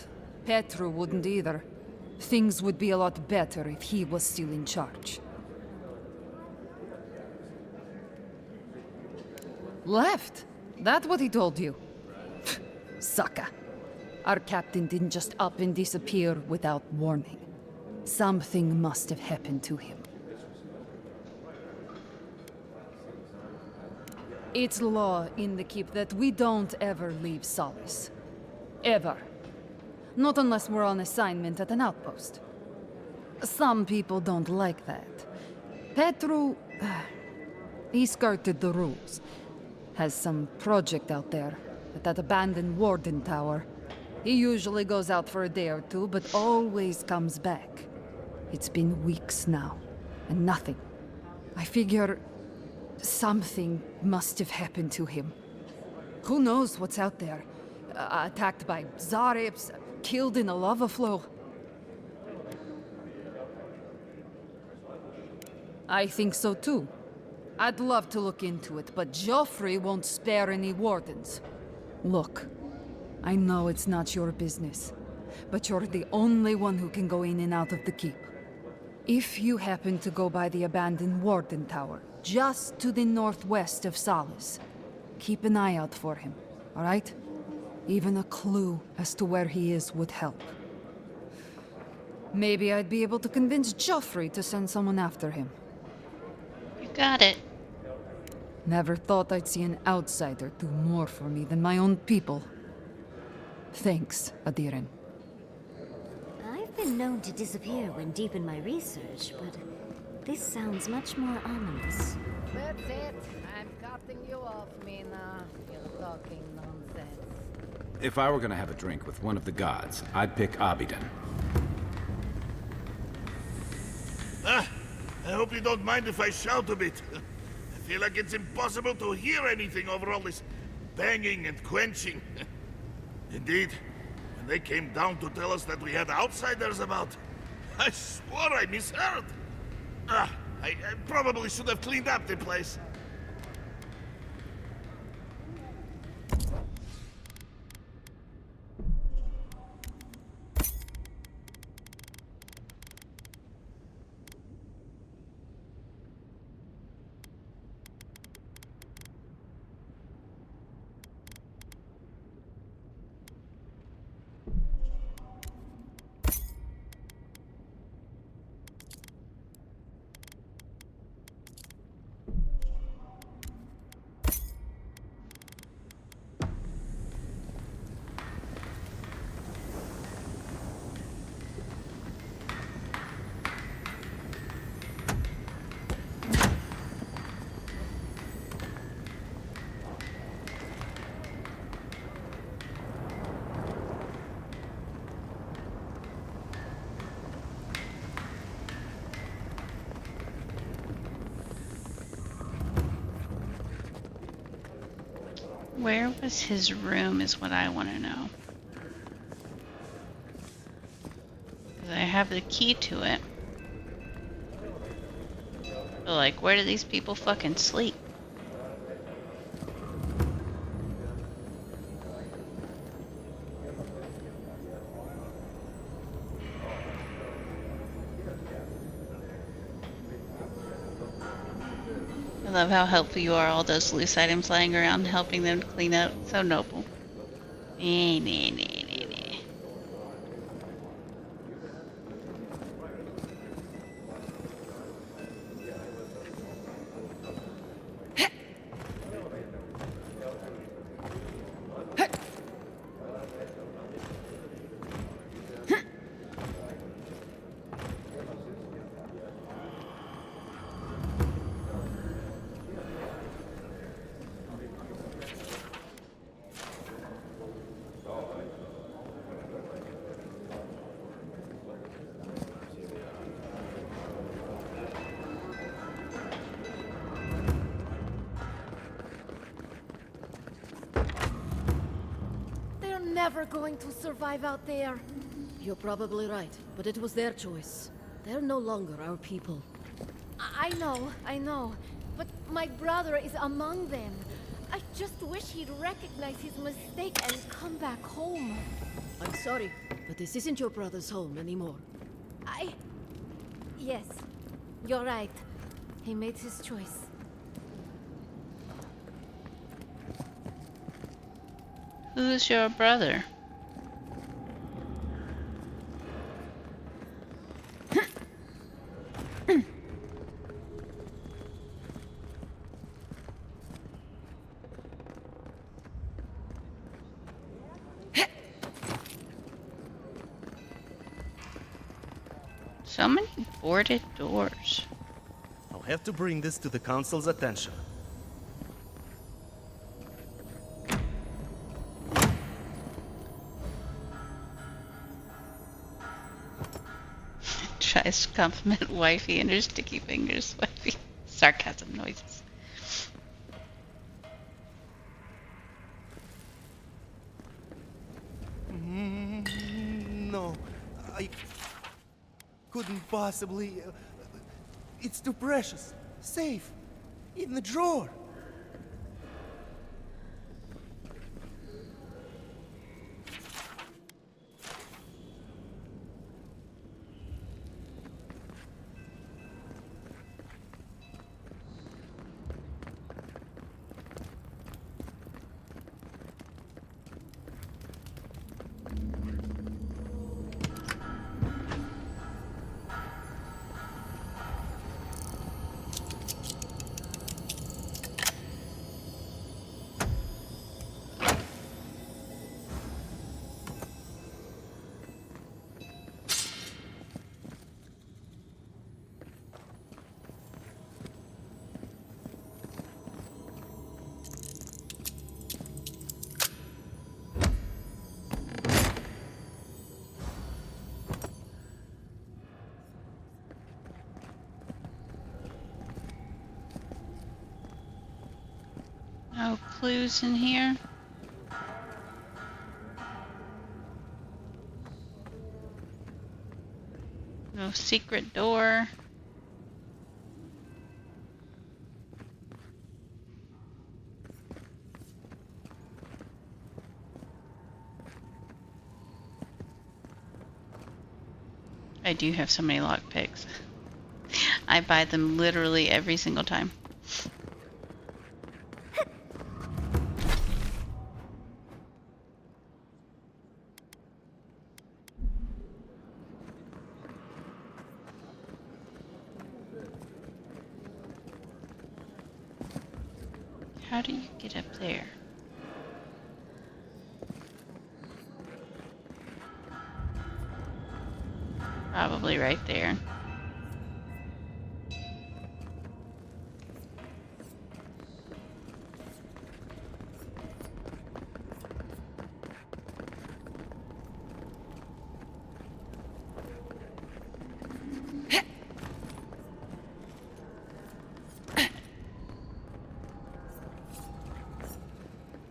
Petru wouldn't either. Things would be a lot better if he was still in charge. Left? That what he told you? Sucker. Our captain didn't just up and disappear without warning. Something must have happened to him. It's law in the keep that we don't ever leave Solace. Ever. Not unless we're on assignment at an outpost. Some people don't like that. Petru... he skirted the rules. Has some project out there, at that abandoned warden tower. He usually goes out for a day or two, but always comes back. It's been weeks now, and nothing. I figure something must have happened to him. Who knows what's out there? Attacked by Zarips, killed in a lava flow. I think so too. I'd love to look into it, but Joffrey won't spare any wardens. Look, I know it's not your business, but you're the only one who can go in and out of the keep. If you happen to go by the abandoned warden tower, just to the northwest of Solace, keep an eye out for him, all right? Even a clue as to where he is would help. Maybe I'd be able to convince Joffrey to send someone after him. You got it. Never thought I'd see an outsider do more for me than my own people. Thanks, Adiren. I've been known to disappear when deep in my research, but this sounds much more ominous. That's it. I'm cutting you off, Mina. You're talking nonsense. If I were gonna have a drink with one of the gods, I'd pick Abidin. I hope you don't mind if I shout a bit. I feel like it's impossible to hear anything over all this banging and quenching. Indeed, when they came down to tell us that we had outsiders about, I swore I misheard. I probably should have cleaned up the place. Where was his room is what I want to know. 'Cause I have the key to it. But like, where do these people fucking sleep? I love how helpful you are, all those loose items lying around, helping them clean up. So noble. Nee, nee, nee, nee, nee. They're never going to survive out there. You're probably right, but it was their choice. They're no longer our people. I know. But my brother is among them. I just wish he'd recognize his mistake and come back home. I'm sorry, but this isn't your brother's home anymore. Yes, you're right. He made his choice. Who's your brother? So many boarded doors. I'll have to bring this to the Council's attention. Tries to compliment wifey and her sticky fingers. Wifey. Sarcasm noises. No, I couldn't possibly. It's too precious. Safe. In the drawer. No clues in here. No secret door. I do have so many lockpicks. I buy them literally every single time. How do you get up there? Probably right there.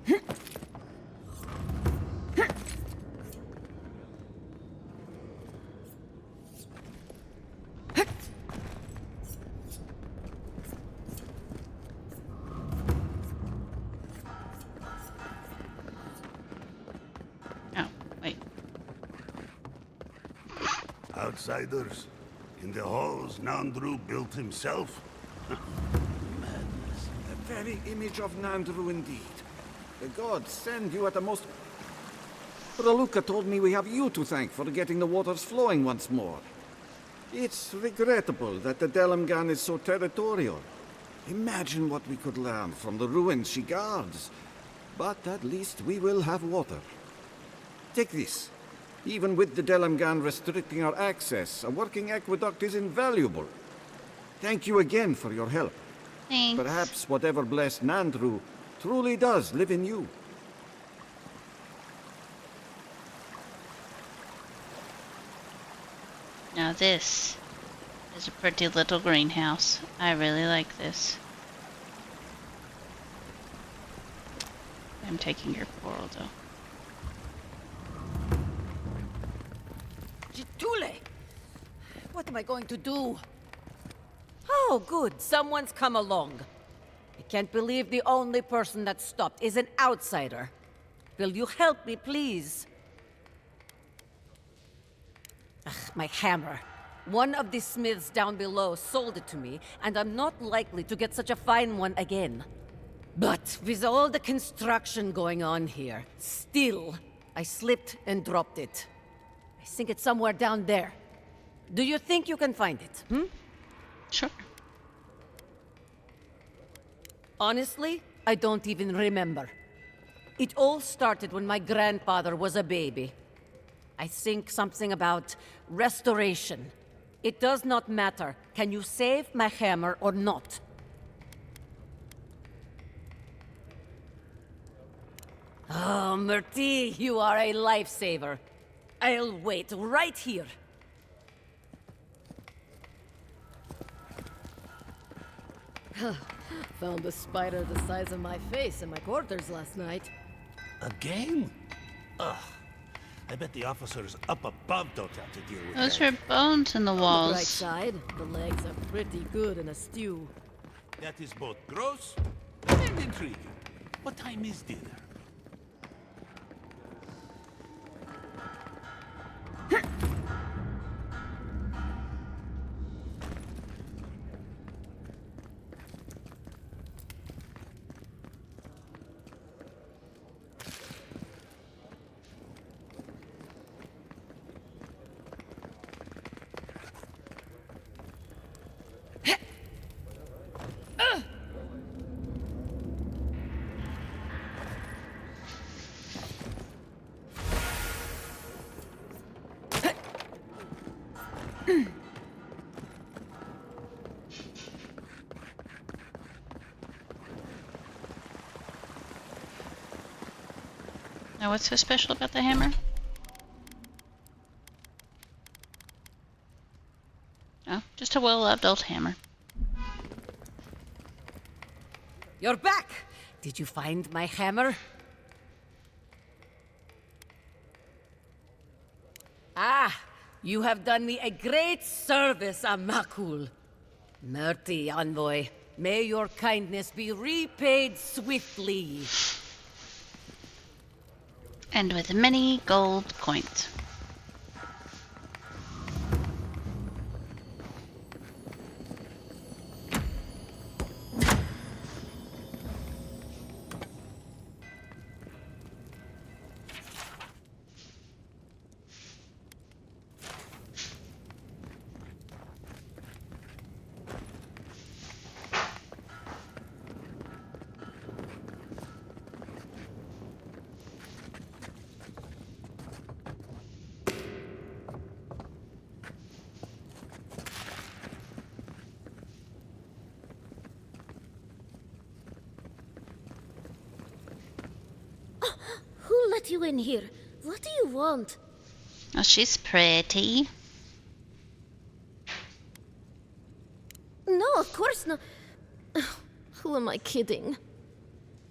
Oh, wait. Outsiders? In the halls Nandru built himself? Madness. The very image of Nandru indeed. The gods send you at the most... Raluca told me we have you to thank for getting the waters flowing once more. It's regrettable that the Delamgan is so territorial. Imagine what we could learn from the ruins she guards. But at least we will have water. Take this. Even with the Delamgan restricting our access, a working aqueduct is invaluable. Thank you again for your help. Thanks. Perhaps whatever blessed Nandru truly does live in you. Now this is a pretty little greenhouse. I really like this. I'm taking your coral though. Jitule! What am I going to do? Oh, good. Someone's come along. I can't believe the only person that stopped is an outsider. Will you help me, please? Ugh, my hammer. One of the smiths down below sold it to me, and I'm not likely to get such a fine one again. But with all the construction going on here, still, I slipped and dropped it. I think it's somewhere down there. Do you think you can find it, hmm? Sure. Honestly, I don't even remember. It all started when my grandfather was a baby. I think something about restoration. It does not matter. Can you save my hammer or not? Oh, Murti, you are a lifesaver. I'll wait right here. Found a spider the size of my face in my quarters last night. Again? Ugh. I bet the officers up above don't have to deal with Those that. are bones in the On the walls. bright side, the legs are pretty good in a stew. That is both gross and intriguing. What time is dinner? Now, what's so special about the hammer? Oh, just a well-built hammer. You're back! Did you find my hammer? Ah, you have done me a great service, Amakul. Murti, envoy, may your kindness be repaid swiftly. And with many gold coins. Who let you in here? What do you want? Oh, she's pretty. No, of course not. Who am I kidding?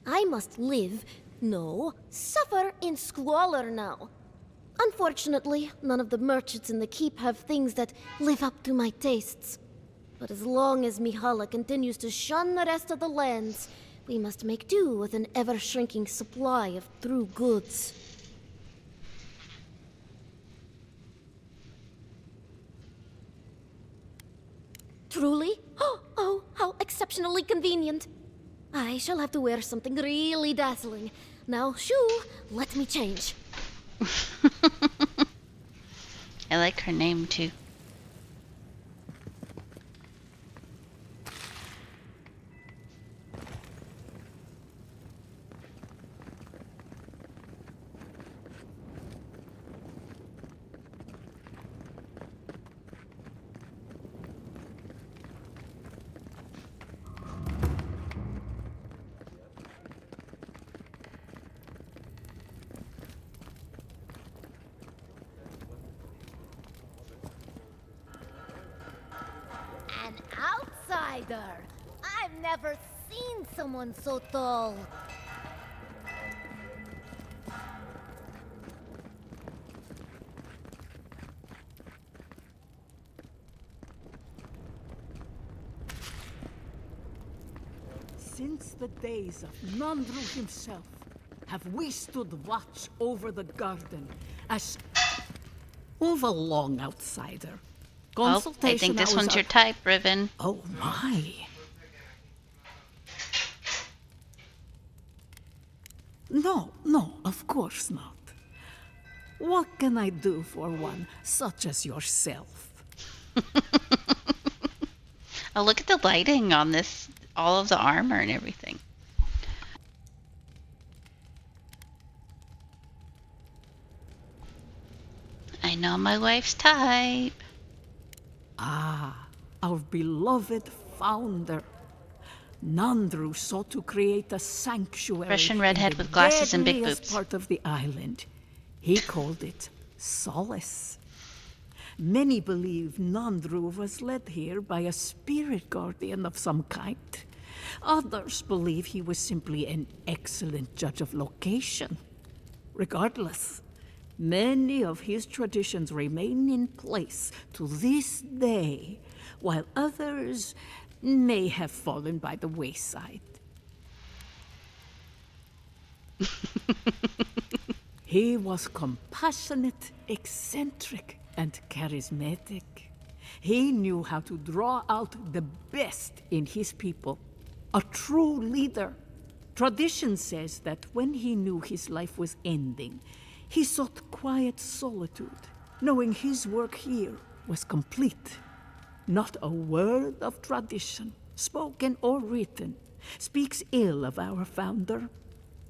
I must live No, suffer in squalor now. Unfortunately, none of the merchants in the keep have things that live up to my tastes. But as long as Mihala continues to shun the rest of the lands, we must make do with an ever-shrinking supply of true goods. Truly? Oh, how exceptionally convenient. I shall have to wear something really dazzling. Now, shoo, let me change. I like her name too. An outsider! I've never seen someone so tall. Since the days of Nandru himself, have we stood watch over the garden as... Move along, outsider. Oh, I think this one's your type, Riven. Oh my. No, of course not. What can I do for one such as yourself? Oh, look at the lighting on this, all of the armor and everything. I know my wife's type. Ah, our beloved founder. Nandru sought to create a sanctuary Russian redhead in the with glasses and big deadliest boobs. part of the island. He called it Solace. Many believe Nandru was led here by a spirit guardian of some kind. Others believe he was simply an excellent judge of location. Regardless, many of his traditions remain in place to this day, while others may have fallen by the wayside. He was compassionate, eccentric, and charismatic. He knew how to draw out the best in his people. A true leader. Tradition says that when he knew his life was ending, he sought quiet solitude, knowing his work here was complete. Not a word of tradition, spoken or written, speaks ill of our founder.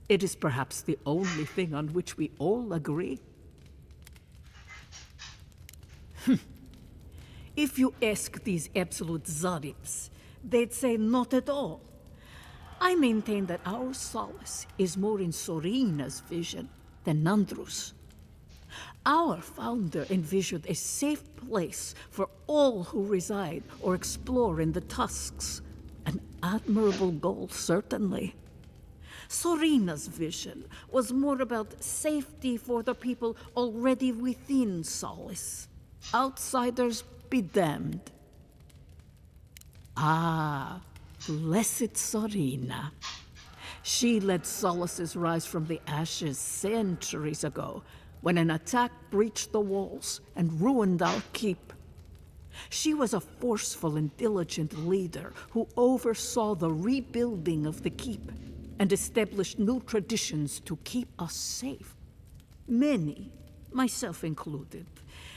It is perhaps the only thing on which we all agree. If you ask these absolute Zarips, they'd say not at all. I maintain that our solace is more in Sorina's vision than Nandru's. Our founder envisioned a safe place for all who reside or explore in the Tusks. An admirable goal, certainly. Sorina's vision was more about safety for the people already within Solace. Outsiders be damned. Ah, blessed Sorina. She led Solace's rise from the ashes centuries ago, when an attack breached the walls and ruined our keep. She was a forceful and diligent leader who oversaw the rebuilding of the keep and established new traditions to keep us safe. Many, myself included,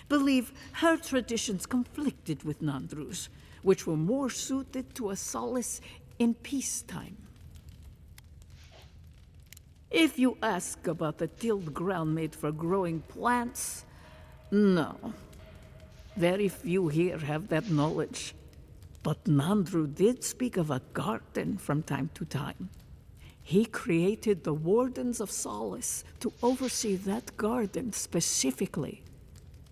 believe her traditions conflicted with Nandru's, which were more suited to a Solace in peacetime. If you ask about the tilled ground made for growing plants, no. Very few here have that knowledge. But Nandru did speak of a garden from time to time. He created the Wardens of Solace to oversee that garden specifically.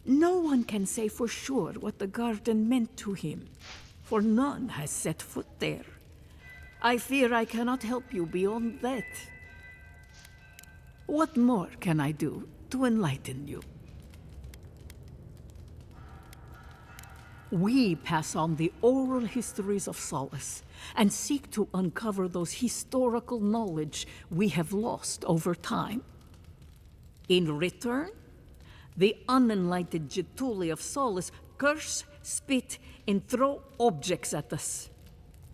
No one can say for sure what the garden meant to him, for none has set foot there. I fear I cannot help you beyond that. What more can I do to enlighten you? We pass on the oral histories of Solace and seek to uncover those historical knowledge we have lost over time. In return, the unenlightened Getuli of Solace curse, spit, and throw objects at us.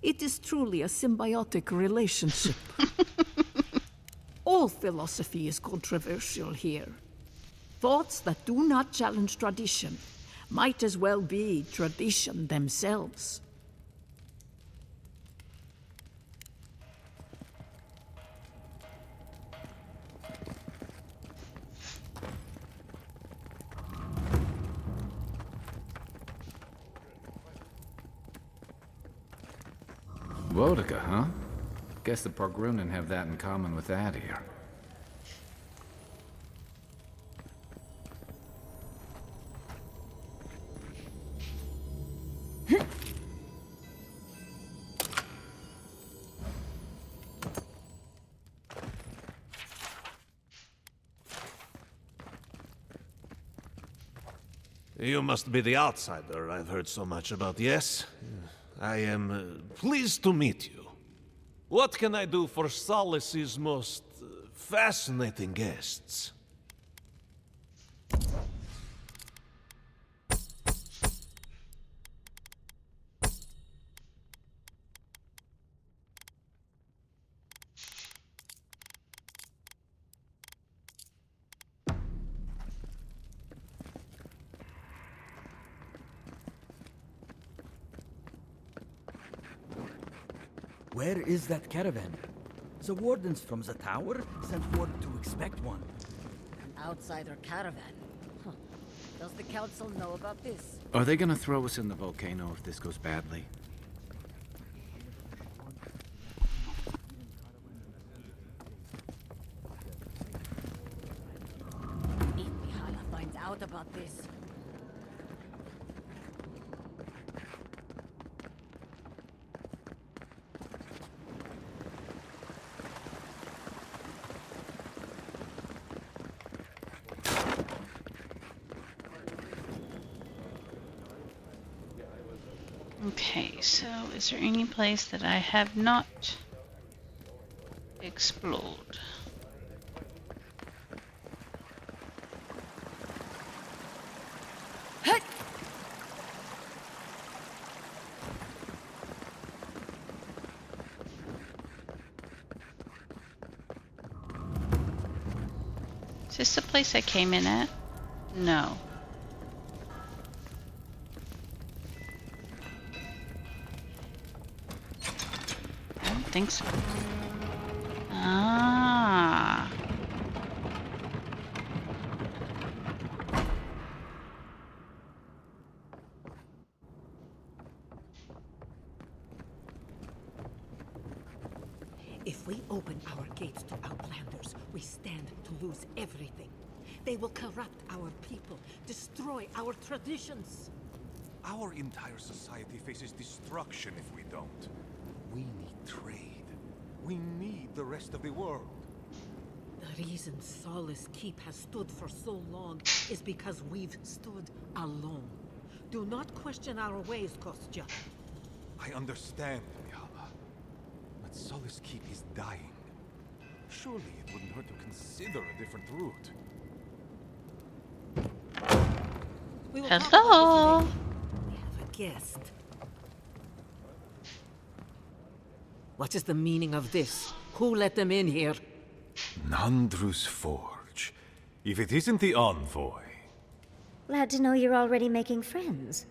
It is truly a symbiotic relationship. All philosophy is controversial here. Thoughts that do not challenge tradition might as well be tradition themselves. Vodka, huh? Guess the Pargrunen have that in common with that here. You must be the outsider I've heard so much about, yes? I am pleased to meet you. What can I do for Solace's most fascinating guests? Where is that caravan? The wardens from the tower sent word to expect one. An outsider caravan? Huh. Does the council know about this? Are they gonna throw us in the volcano if this goes badly? If Mihala finds out about this. Okay, so is there any place that I have not explored? Is this the place I came in at? No. I don't think so. Ah. If we open our gates to Outlanders, we stand to lose everything. They will corrupt our people, destroy our traditions. Our entire society faces destruction if we don't. We need trade. We need the rest of the world. The reason Solace Keep has stood for so long is because we've stood alone. Do not question our ways, Kostya. I understand, Mihala. But Solace Keep is dying. Surely it wouldn't hurt to consider a different route. Hello. We have a guest. What is the meaning of this? Who let them in here? Nandru's Forge. If it isn't the envoy. Glad to know you're already making friends.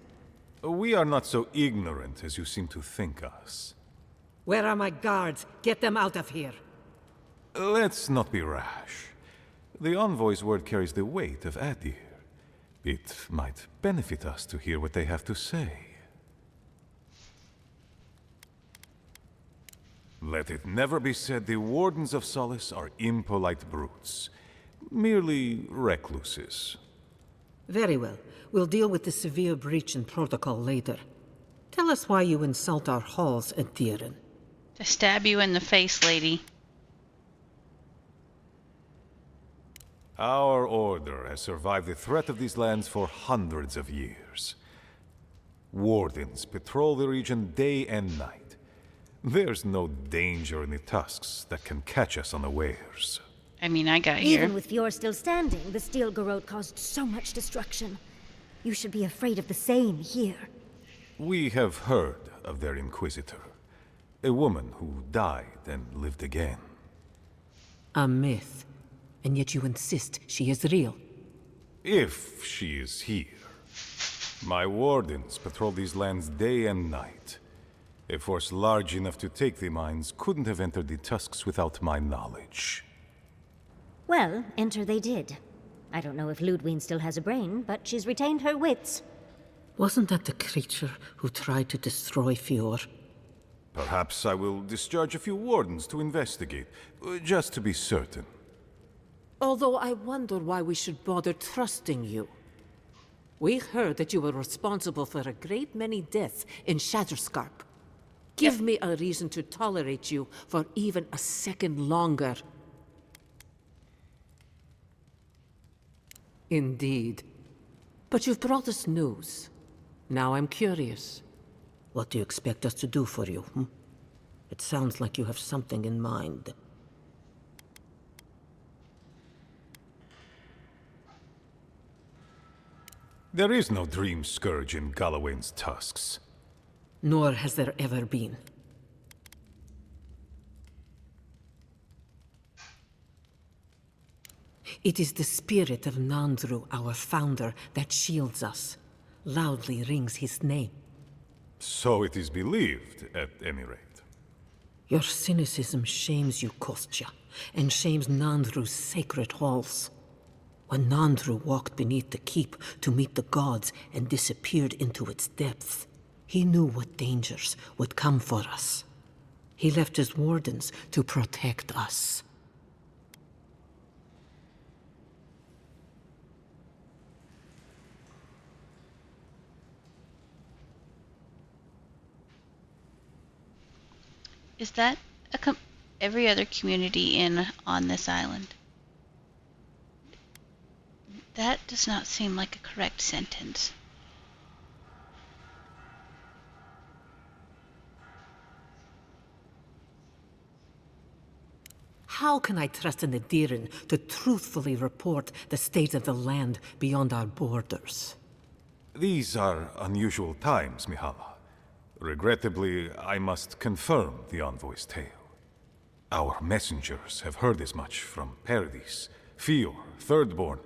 We are not so ignorant as you seem to think us. Where are my guards? Get them out of here. Let's not be rash. The envoy's word carries the weight of Adir. It might benefit us to hear what they have to say. Let it never be said the Wardens of Solace are impolite brutes. Merely recluses. Very well. We'll deal with the severe breach in protocol later. Tell us why you insult our halls, Adiran. To stab you in the face, lady. Our order has survived the threat of these lands for hundreds of years. Wardens patrol the region day and night. There's no danger in the tusks that can catch us unawares. I mean, I got here. Even with Fjord still standing, the steel garrote caused so much destruction. You should be afraid of the same here. We have heard of their Inquisitor. A woman who died and lived again. A myth. And yet you insist she is real. If she is here. My wardens patrol these lands day and night. A force large enough to take the mines couldn't have entered the tusks without my knowledge. Well, enter they did. I don't know if Ludwine still has a brain, but she's retained her wits. Wasn't that the creature who tried to destroy Fjord? Perhaps I will discharge a few wardens to investigate, just to be certain. Although I wonder why we should bother trusting you. We heard that you were responsible for a great many deaths in Shatterscarp. Give me a reason to tolerate you for even a second longer. Indeed. But you've brought us news. Now I'm curious. What do you expect us to do for you, hmm? It sounds like you have something in mind. There is no dream scourge in Galawain's tusks. Nor has there ever been. It is the spirit of Nandru, our founder, that shields us. Loudly rings his name. So it is believed, at any rate. Your cynicism shames you, Kostya, and shames Nandru's sacred halls. When Nandru walked beneath the keep to meet the gods and disappeared into its depths, he knew what dangers would come for us. He left his wardens to protect us. Is that every other community on this island? That does not seem like a correct sentence. How can I trust an Adiran to truthfully report the state of the land beyond our borders? These are unusual times, Mihala. Regrettably, I must confirm the envoy's tale. Our messengers have heard as much from Paradis, Fior, Thirdborn.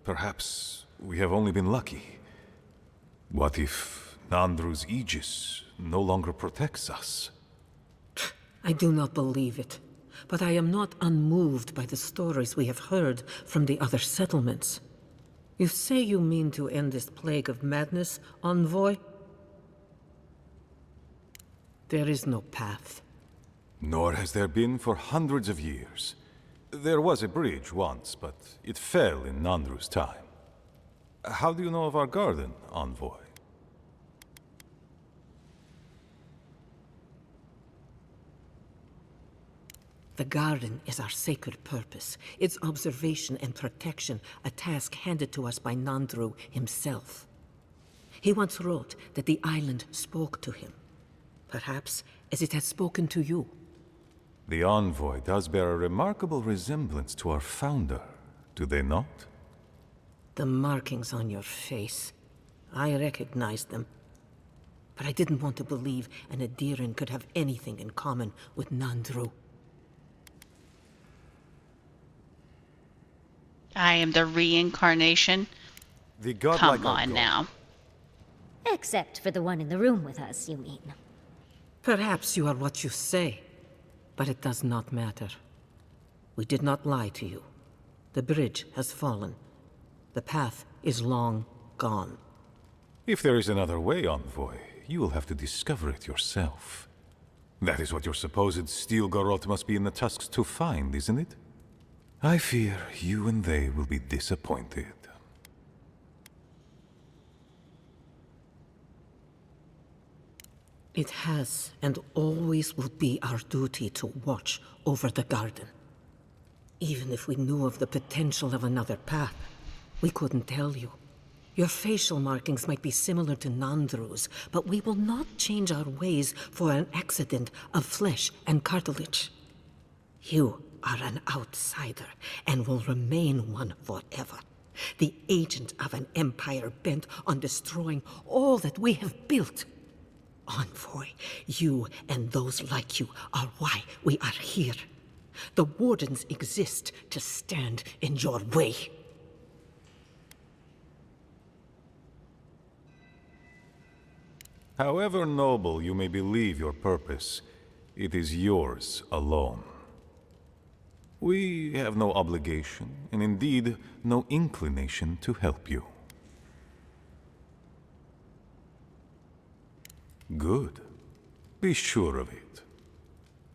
Perhaps we have only been lucky. What if Nandru's aegis no longer protects us? I do not believe it, but I am not unmoved by the stories we have heard from the other settlements. You say you mean to end this plague of madness, envoy? There is no path. Nor has there been for hundreds of years. There was a bridge once, but it fell in Nandru's time. How do you know of our garden, envoy? The garden is our sacred purpose, its observation and protection a task handed to us by Nandru himself. He once wrote that the island spoke to him. Perhaps as it has spoken to you. The envoy does bear a remarkable resemblance to our founder, do they not? The markings on your face. I recognized them. But I didn't want to believe an Adiran could have anything in common with Nandru. I am the reincarnation? The godlike Come on now. Except for the one in the room with us, you mean? Perhaps you are what you say, but it does not matter. We did not lie to you. The bridge has fallen. The path is long gone. If there is another way, envoy, you will have to discover it yourself. That is what your supposed steel garrote must be in the tusks to find, isn't it? I fear you and they will be disappointed. It has and always will be our duty to watch over the garden. Even if we knew of the potential of another path, we couldn't tell you. Your facial markings might be similar to Nandru's, but we will not change our ways for an accident of flesh and cartilage. You are an outsider, and will remain one forever. The agent of an empire bent on destroying all that we have built. Envoy, you and those like you are why we are here. The Wardens exist to stand in your way. However noble you may believe your purpose, it is yours alone. We have no obligation, and indeed no inclination to help you. Good. Be sure of it.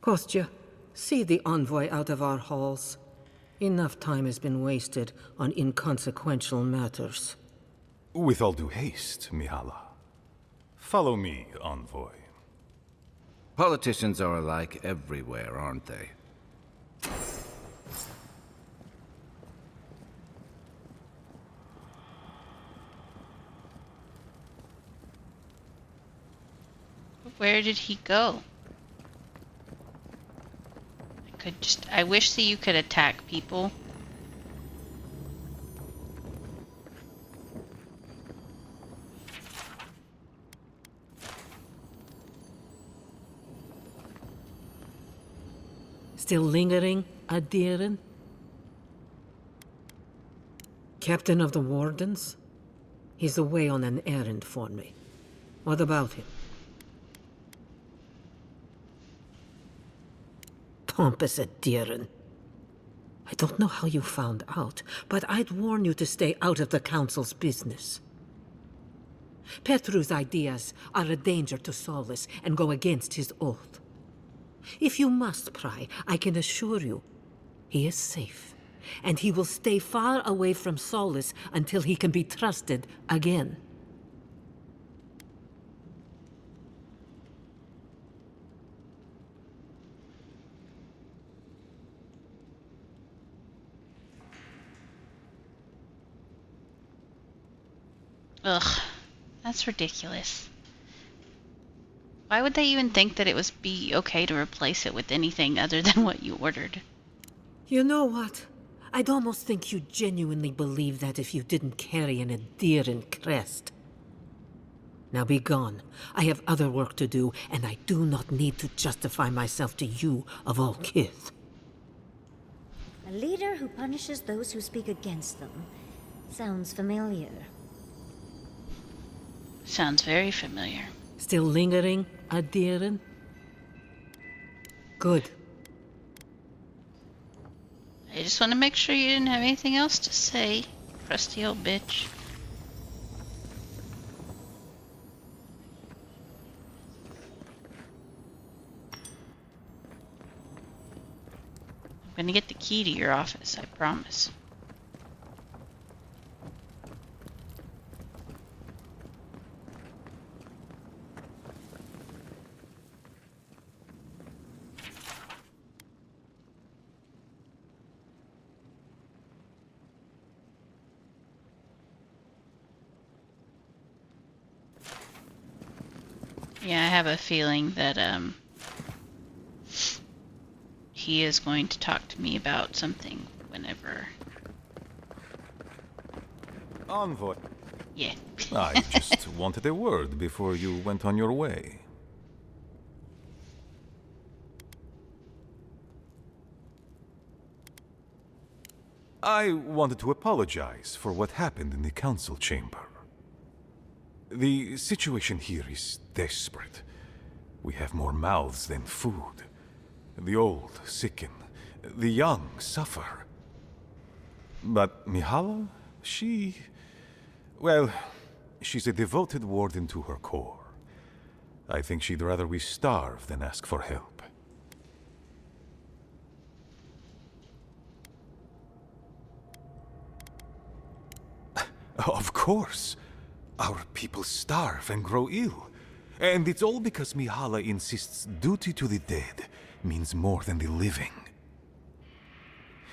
Kostya, see the envoy out of our halls. Enough time has been wasted on inconsequential matters. With all due haste, Mihala. Follow me, envoy. Politicians are alike everywhere, aren't they? Where did he go? I wish that you could attack people. Still lingering, Adirin? Captain of the Wardens? He's away on an errand for me. What about him? Pompous Adirin. I don't know how you found out, but I'd warn you to stay out of the Council's business. Petru's ideas are a danger to Solus and go against his oath. If you must pry, I can assure you, he is safe, and he will stay far away from Solus until he can be trusted again. Ugh, that's ridiculous. Why would they even think that it was be okay to replace it with anything other than what you ordered? You know what? I'd almost think you genuinely believe that if you didn't carry an Adiran crest. Now be gone. I have other work to do, and I do not need to justify myself to you of all kith. A leader who punishes those who speak against them. Sounds familiar. Sounds very familiar. Still lingering, Adiran? Good. I just want to make sure you didn't have anything else to say, crusty old bitch. I'm gonna get the key to your office, I promise. Yeah, I have a feeling that he is going to talk to me about something whenever. Envoy. Yeah. I just wanted a word before you went on your way. I wanted to apologize for what happened in the council chamber. The situation here is desperate. We have more mouths than food. The old sicken, the young suffer. But Mihala, well, she's a devoted warden to her core. I think she'd rather we starve than ask for help. Of course. Our people starve and grow ill. And it's all because Mihala insists duty to the dead means more than the living.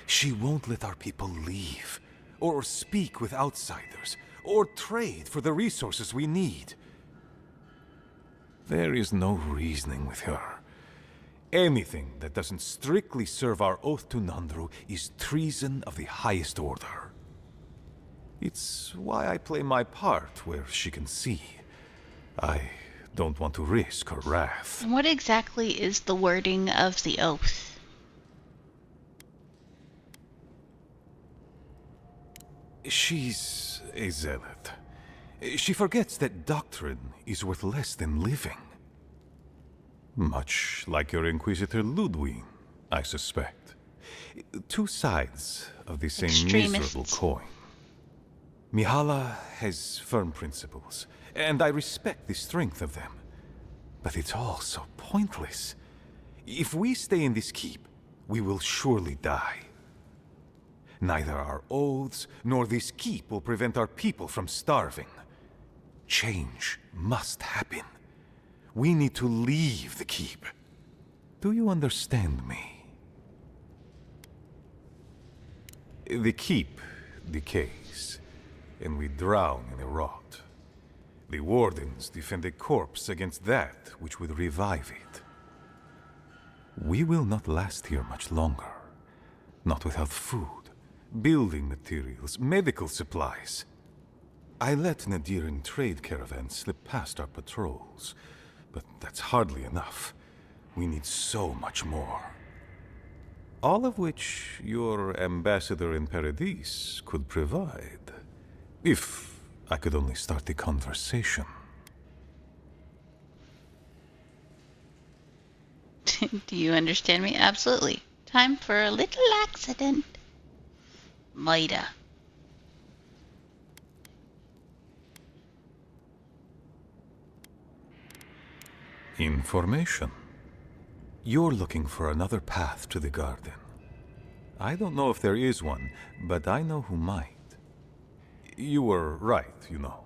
She won't let our people leave, or speak with outsiders, or trade for the resources we need. There is no reasoning with her. Anything that doesn't strictly serve our oath to Nandru is treason of the highest order. It's why I play my part where she can see. I don't want to risk her wrath. And what exactly is the wording of the oath? She's a zealot. She forgets that doctrine is worth less than living. Much like your Inquisitor Ludwig, I suspect. Two sides of the same miserable coin. Mihala has firm principles, and I respect the strength of them. But it's all so pointless. If we stay in this keep, we will surely die. Neither our oaths nor this keep will prevent our people from starving. Change must happen. We need to leave the keep. Do you understand me? The keep decays, and we drown in a rot. The wardens defend a corpse against that which would revive it. We will not last here much longer. Not without food, building materials, medical supplies. I let Nadiran trade caravans slip past our patrols, but that's hardly enough. We need so much more. All of which your ambassador in Paradis could provide. If I could only start the conversation. Do you understand me? Absolutely. Time for a little accident. Maida. Information. You're looking for another path to the garden. I don't know if there is one, but I know who might. You were right, you know.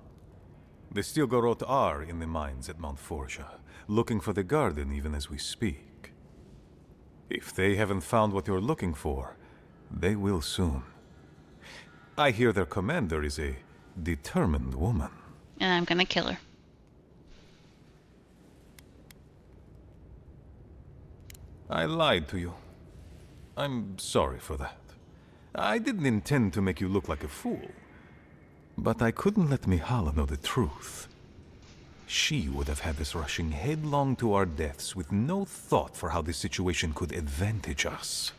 The Stilgarot are in the mines at Mount Forja, looking for the garden even as we speak. If they haven't found what you're looking for, they will soon. I hear their commander is a determined woman. And I'm gonna kill her. I lied to you. I'm sorry for that. I didn't intend to make you look like a fool. But I couldn't let Mihala know the truth. She would have had us rushing headlong to our deaths with no thought for how this situation could advantage us.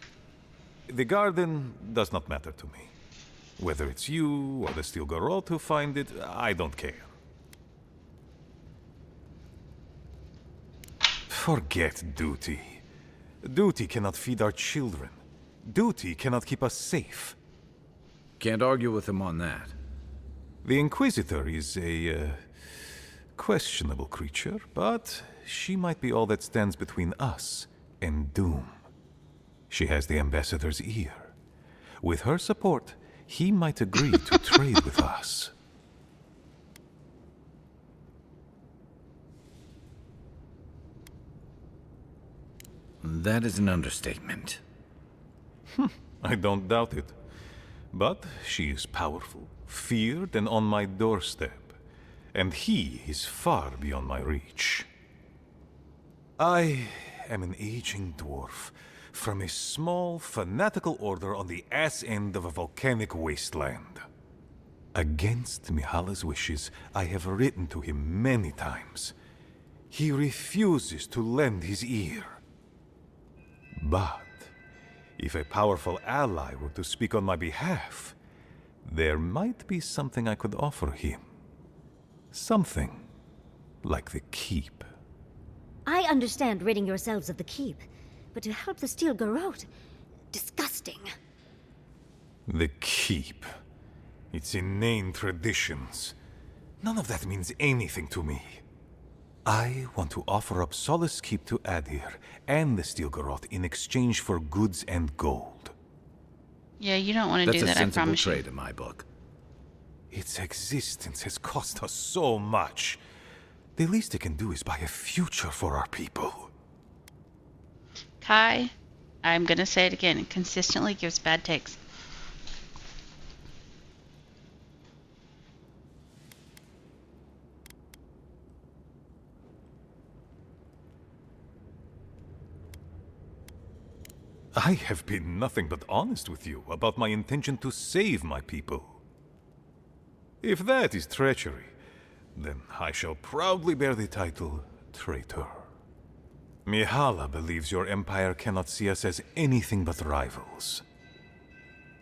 The garden does not matter to me. Whether it's you or the Stilgarot who find it, I don't care. Forget duty. Duty cannot feed our children. Duty cannot keep us safe. Can't argue with him on that. The Inquisitor is a questionable creature, but she might be all that stands between us and doom. She has the Ambassador's ear. With her support, he might agree to trade with us. That is an understatement. I don't doubt it. But she is powerful, feared, and on my doorstep. And he is far beyond my reach. I am an aging dwarf from a small, fanatical order on the ass end of a volcanic wasteland. Against Mihala's wishes, I have written to him many times. He refuses to lend his ear. But if a powerful ally were to speak on my behalf, there might be something I could offer him. Something like the keep. I understand ridding yourselves of the keep, but to help the Steel Garrote... disgusting. The keep. Its inane traditions. None of that means anything to me. I want to offer up Solace Keep to Adir and the Steel Garrote in exchange for goods and gold. Yeah, you don't want to do that, I promise you. That's a sensible trade in my book. Its existence has cost us so much. The least it can do is buy a future for our people. Kai, I'm gonna say it again. It consistently gives bad takes. I have been nothing but honest with you about my intention to save my people. If that is treachery, then I shall proudly bear the title traitor. Mihala believes your empire cannot see us as anything but rivals.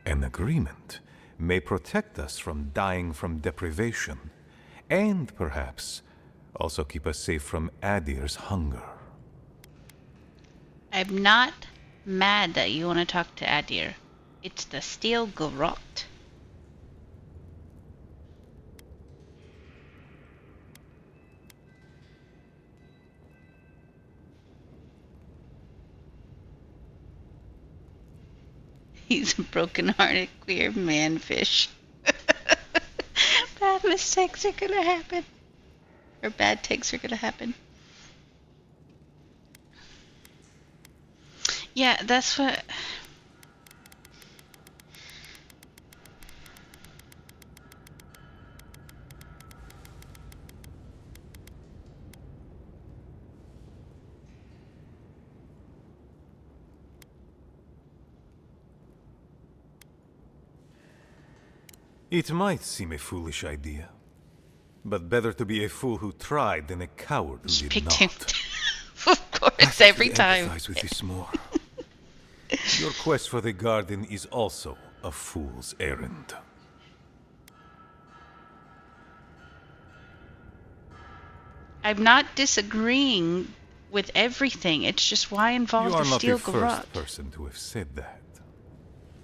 An agreement may protect us from dying from deprivation, and perhaps also keep us safe from Adir's hunger. I'm not mad that you want to talk to Adir. It's the steel garrote. He's a broken-hearted queer man-fish. Bad mistakes are gonna happen. Or bad takes are gonna happen. Yeah, that's what... It might seem a foolish idea, but better to be a fool who tried than a coward who did not. Of course, every time. Empathize with this more. Your quest for the garden is also a fool's errand. I'm not disagreeing with everything. It's just why involve You are the not steel the garrote. first person to have said that.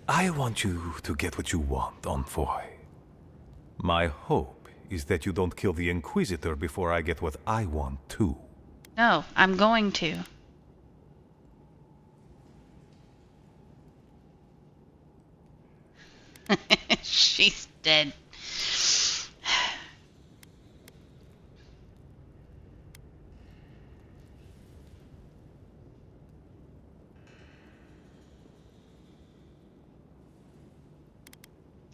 I want you to get what you want, Envoy. My hope is that you don't kill the Inquisitor before I get what I want too. No, I'm going to. She's dead.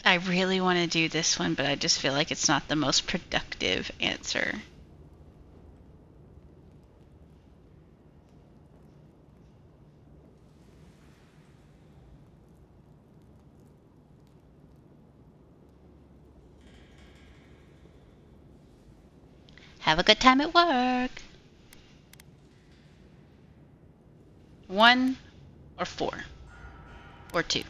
I really want to do this one, but I just feel like it's not the most productive answer. Have a good time at work. 1 or 4 or 2.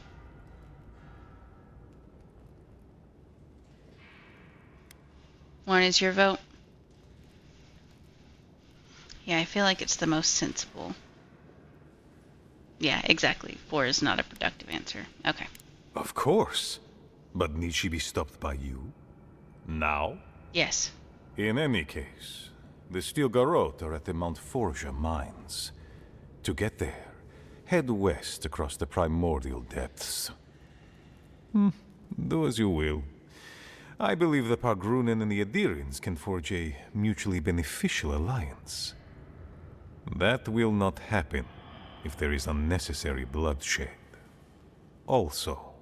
One is your vote? Yeah, I feel like it's the most sensible. Yeah, exactly. 4 is not a productive answer. Okay. Of course. But need she be stopped by you? Now? Yes. In any case, the Steel Garrote are at the Mount Forja mines. To get there, head west across the primordial depths. Do as you will. I believe the Pargrunen and the Adirians can forge a mutually beneficial alliance. That will not happen if there is unnecessary bloodshed. Also,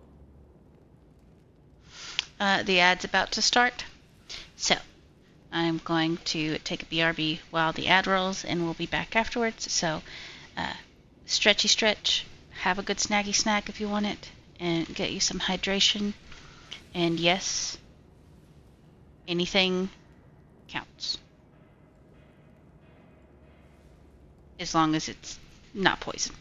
The ad's about to start. So, I'm going to take a BRB while the ad rolls, and we'll be back afterwards. So, stretchy stretch, have a good snaggy snack if you want it, and get you some hydration. And yes, anything counts. As long as it's not poison.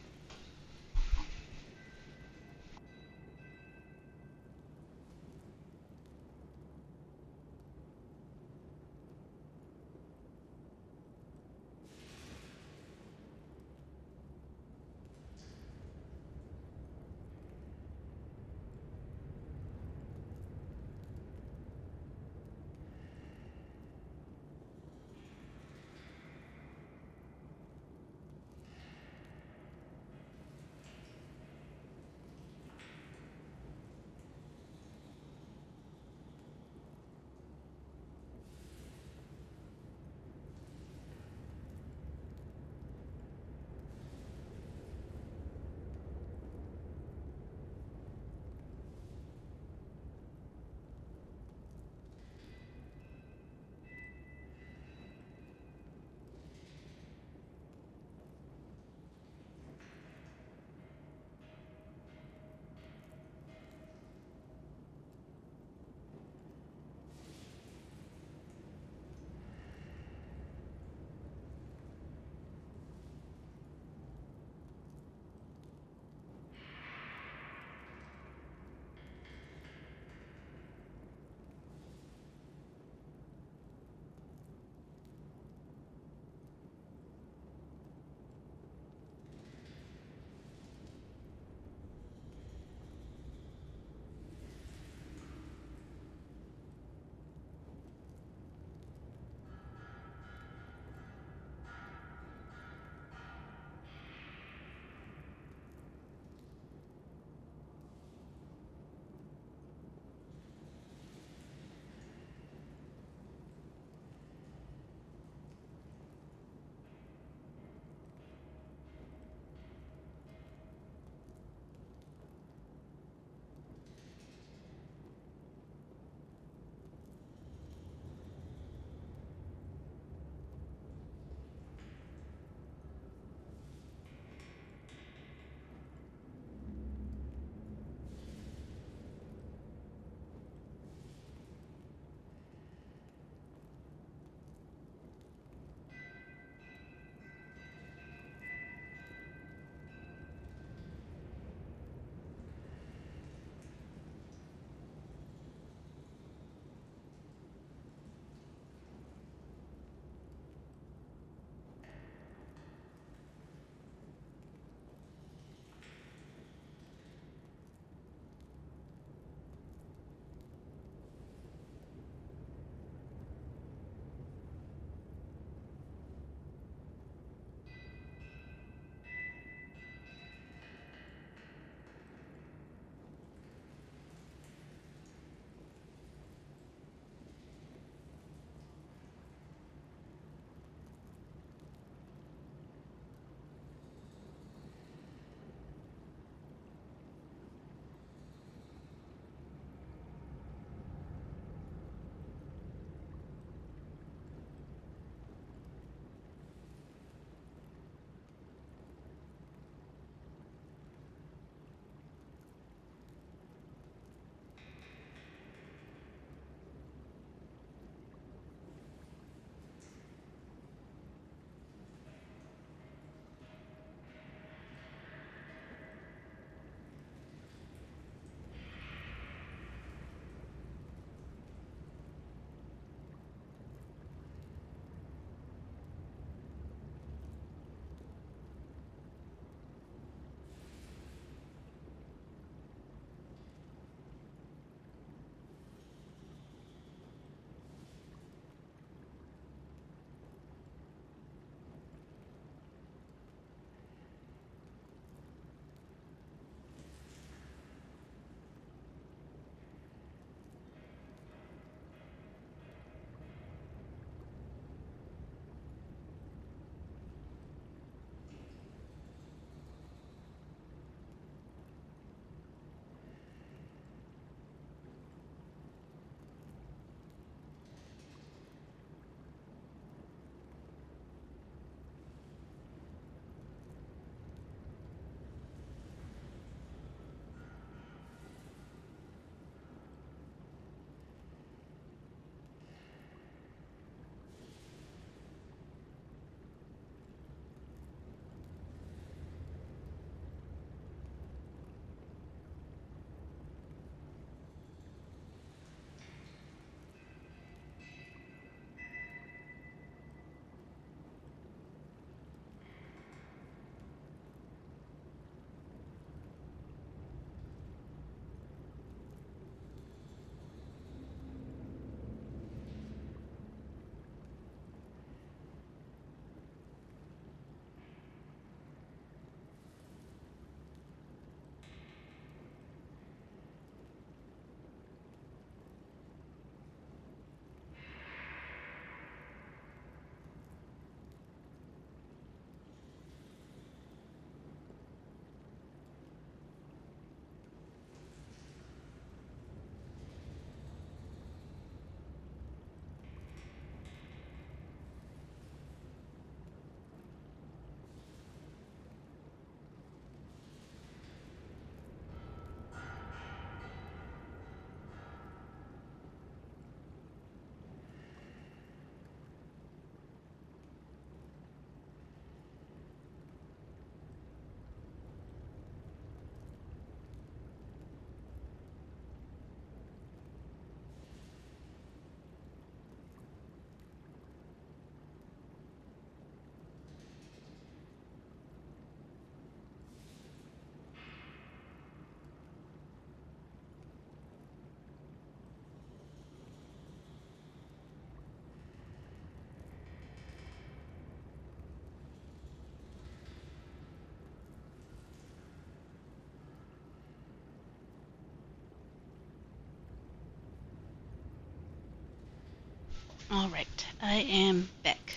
All right, I am back.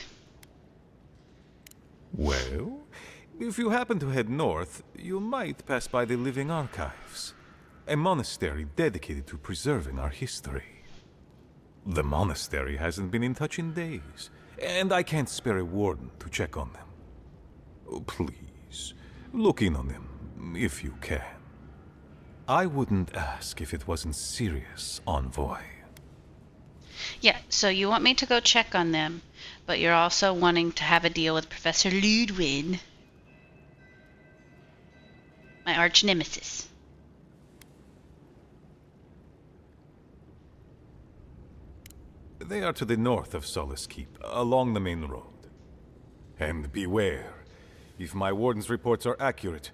Well, if you happen to head north, you might pass by the Living Archives, a monastery dedicated to preserving our history. The monastery hasn't been in touch in days, and I can't spare a warden to check on them. Oh, please, look in on them, if you can. I wouldn't ask if it wasn't serious, Envoy. Yeah, so you want me to go check on them, but you're also wanting to have a deal with Professor Ludwig, my arch nemesis. They are to the north of Solace Keep, along the main road. And beware, if my warden's reports are accurate,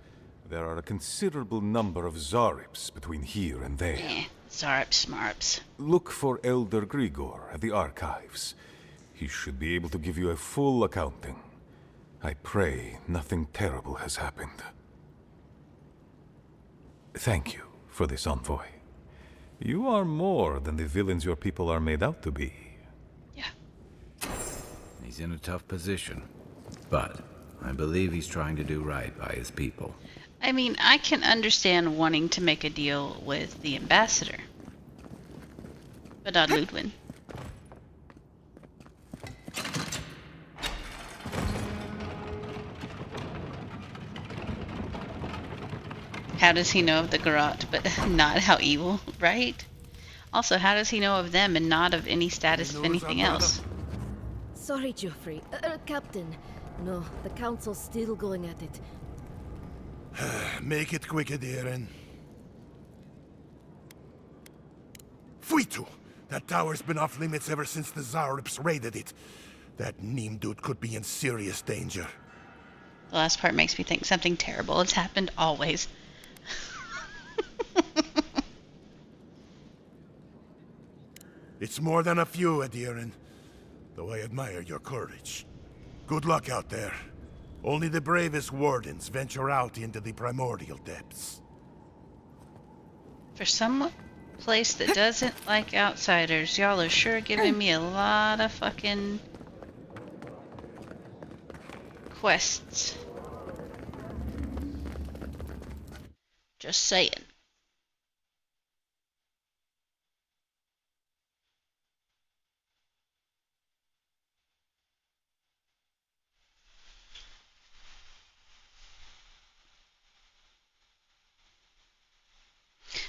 there are a considerable number of Zarips between here and there. Zarips, smarps. Look for Elder Grigor at the archives. He should be able to give you a full accounting. I pray nothing terrible has happened. Thank you for this, Envoy. You are more than the villains your people are made out to be. He's in a tough position, but I believe he's trying to do right by his people. I mean, I can understand wanting to make a deal with the ambassador, but not Ludwig. How does he know of the Garrote, but not how evil, right? Also, how does he know of them and not of any status of anything else? Sorry, Geoffrey. Captain. No, the Council's still going at it. Make it quick, Adiren. Fuitu! That tower's been off limits ever since the Zarips raided it. That Neem dude could be in serious danger. The last part makes me think something terrible has happened always. It's more than a few, Adiren. Though I admire your courage. Good luck out there. Only the bravest wardens venture out into the primordial depths. For some place that doesn't like outsiders, y'all are sure giving me a lot of fucking quests. Just saying.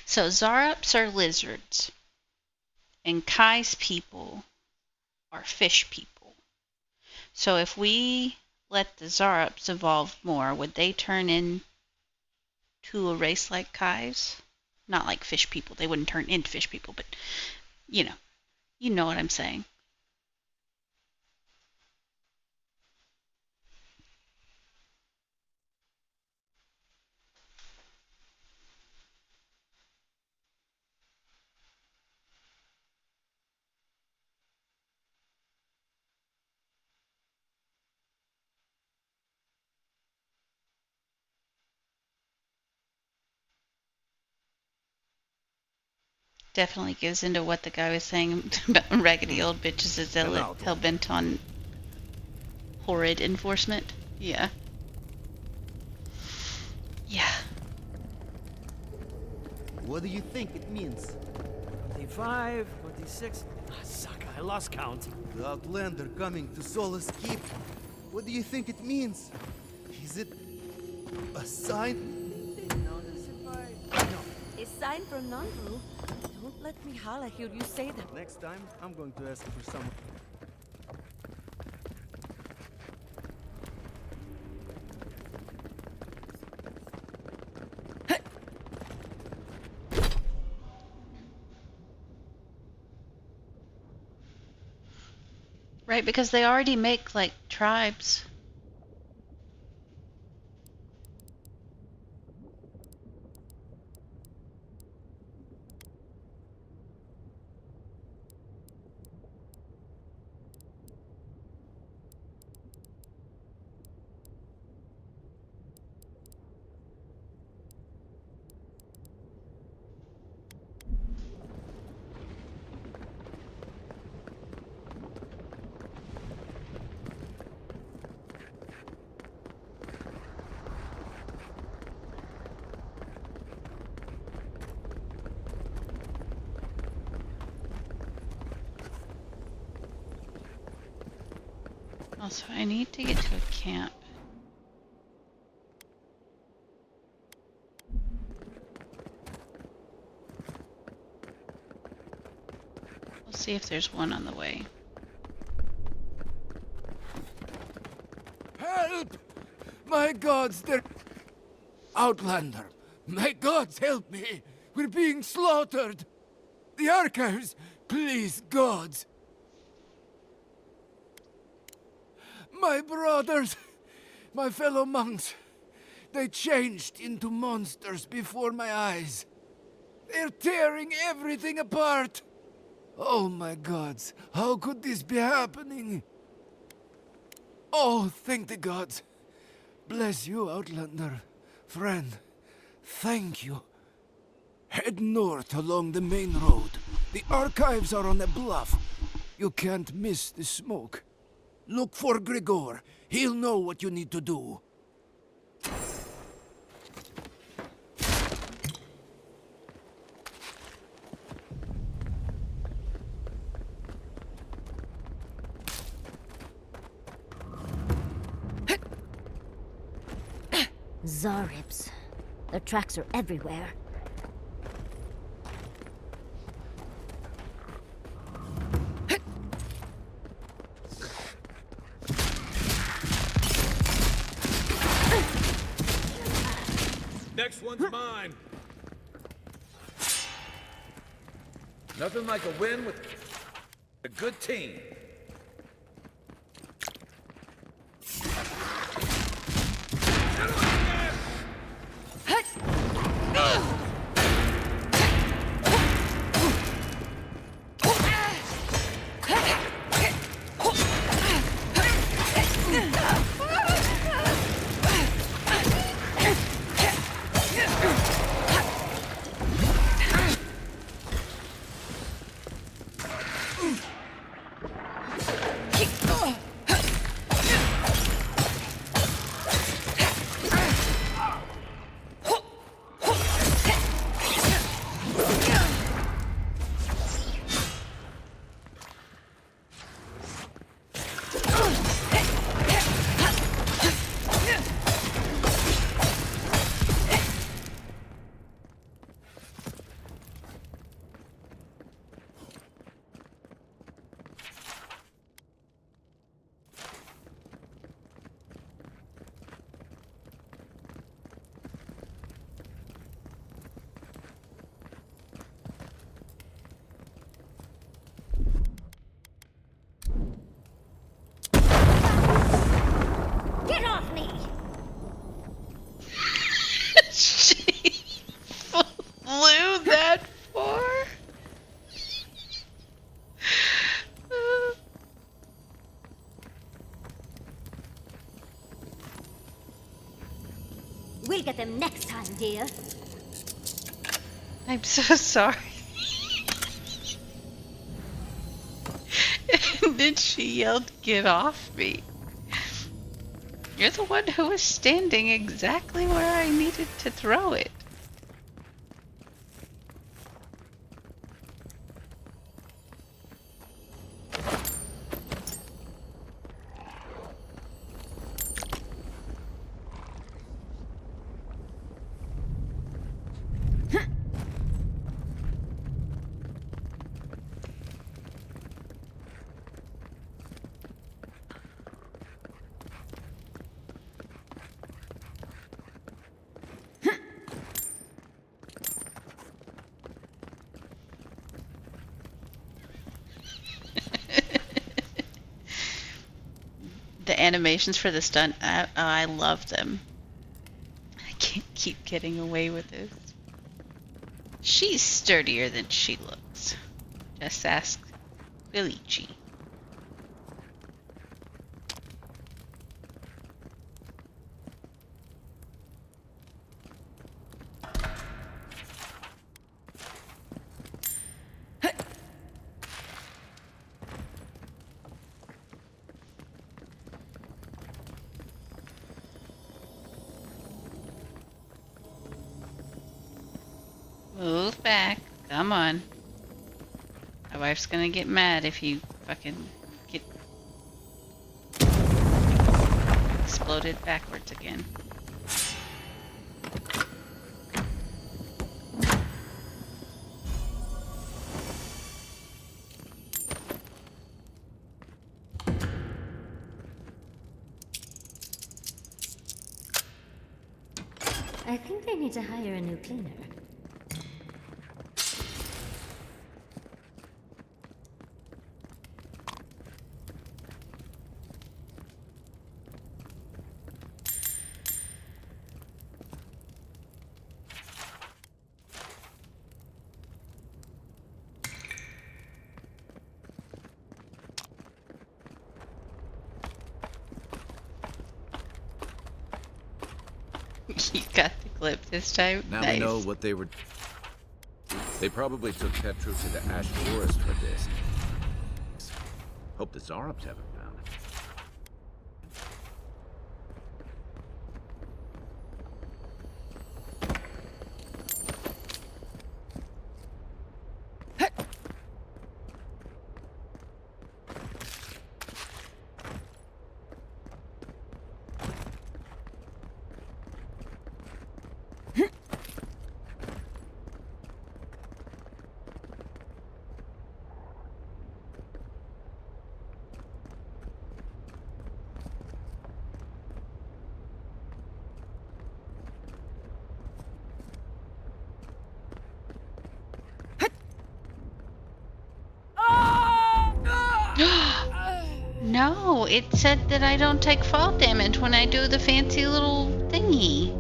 So Zarops are lizards, and Kai's people are fish people. So if we let the Zarops evolve more, would they turn into a race like Kai's? Not like fish people. They wouldn't turn into fish people, but you know what I'm saying. Definitely gives into what the guy was saying about raggedy old bitches is hell-bent on horrid enforcement. Yeah. Yeah. What do you think it means? 25, 26. Suck, I lost count. The Outlander coming to Solace Keep. What do you think it means? Is it a sign? A sign from Nandru? Don't let me Hala hear you say that. Next time, I'm going to ask for some. Right, because they already make, like, tribes. Also, I need to get to a camp. We'll see if there's one on the way. Help! My gods, they're... Outlander, my gods, help me! We're being slaughtered! The archives! Please, gods! My brothers! My fellow monks! They changed into monsters before my eyes. They're tearing everything apart! Oh my gods, how could this be happening? Oh, thank the gods. Bless you, Outlander. Friend, thank you. Head north along the main road. The archives are on a bluff. You can't miss the smoke. Look for Grigor. He'll know what you need to do. Zaribs. Their tracks are everywhere. Next one's mine. Nothing like a win with a good team. Get off me! She flew that far? We'll get them next time, dear. I'm so sorry. And then she yelled, "Get off me." You're the one who was standing exactly where I needed to throw it. The animations for the stunt, I love them. I can't keep getting away with this. She's sturdier than she looks. Just ask Felici. Move back. Come on. My wife's gonna get mad if you fucking get... exploded backwards again. I think they need to hire a new cleaner. You got the clip this time. Now Nice. we know what they were. They probably took Petru to the Ash Forest for this. Hope the Zarabs haven't found it. No, it said that I don't take fall damage when I do the fancy little thingy.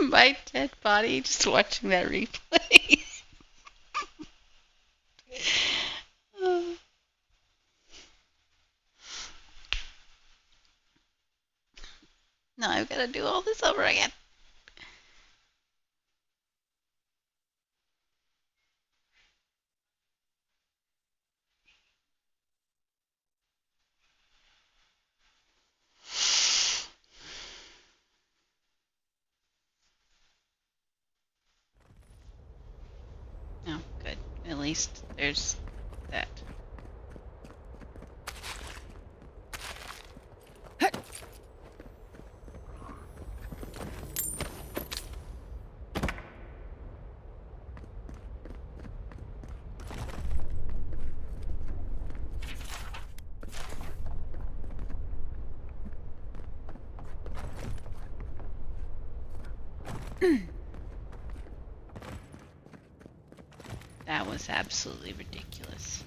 My dead body just watching that replay. No, I've got to do all this over again. Oh, good. At least there's that. That was absolutely ridiculous.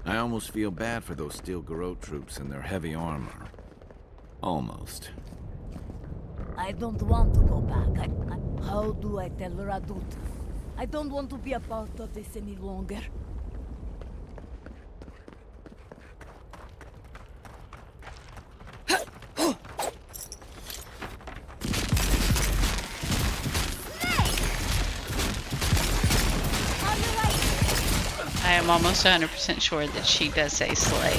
I almost feel bad for those Steel Garrote troops and their heavy armor. Almost. I don't want to go back. How do I tell Radut? I don't want to be a part of this any longer. I am almost 100% sure that she does say slay.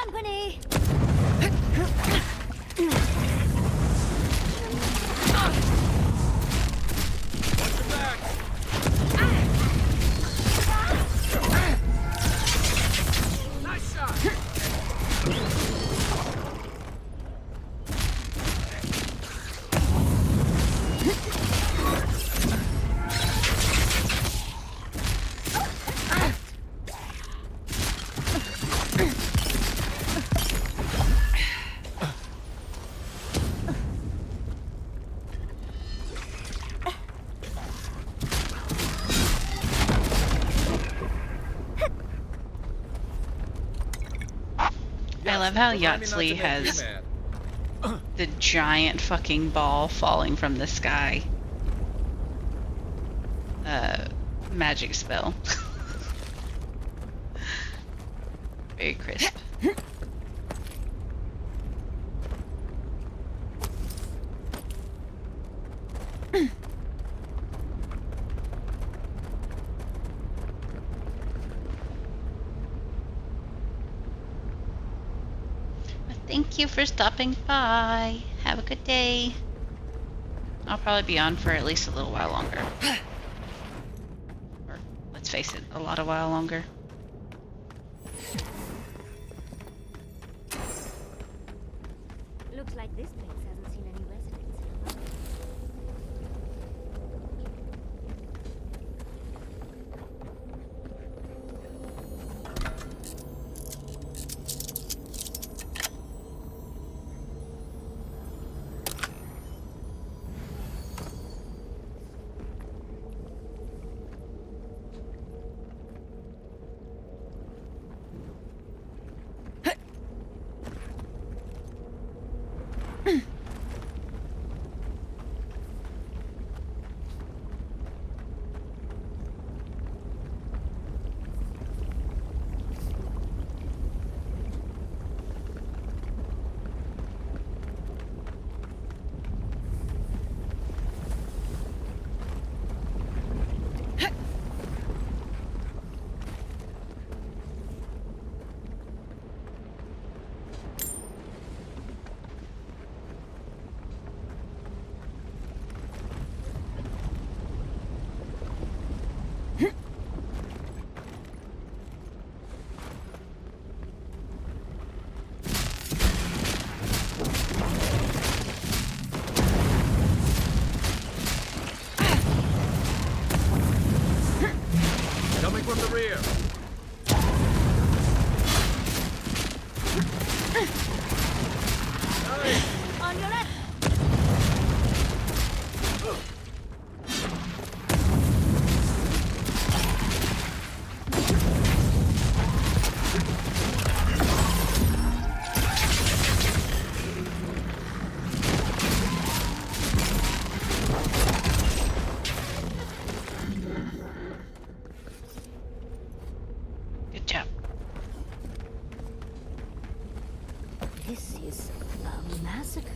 company! Nice shot! I love how Yatsley has the giant fucking ball falling from the sky. Magic spell. Very crisp. Thank you for stopping by. Have a good day. I'll probably be on for at least a little while longer. Or, let's face it, a lot of while longer. Looks like this place hasn't seen any residents in a while. Coming from the rear. On your left! Good job. This is a massacre.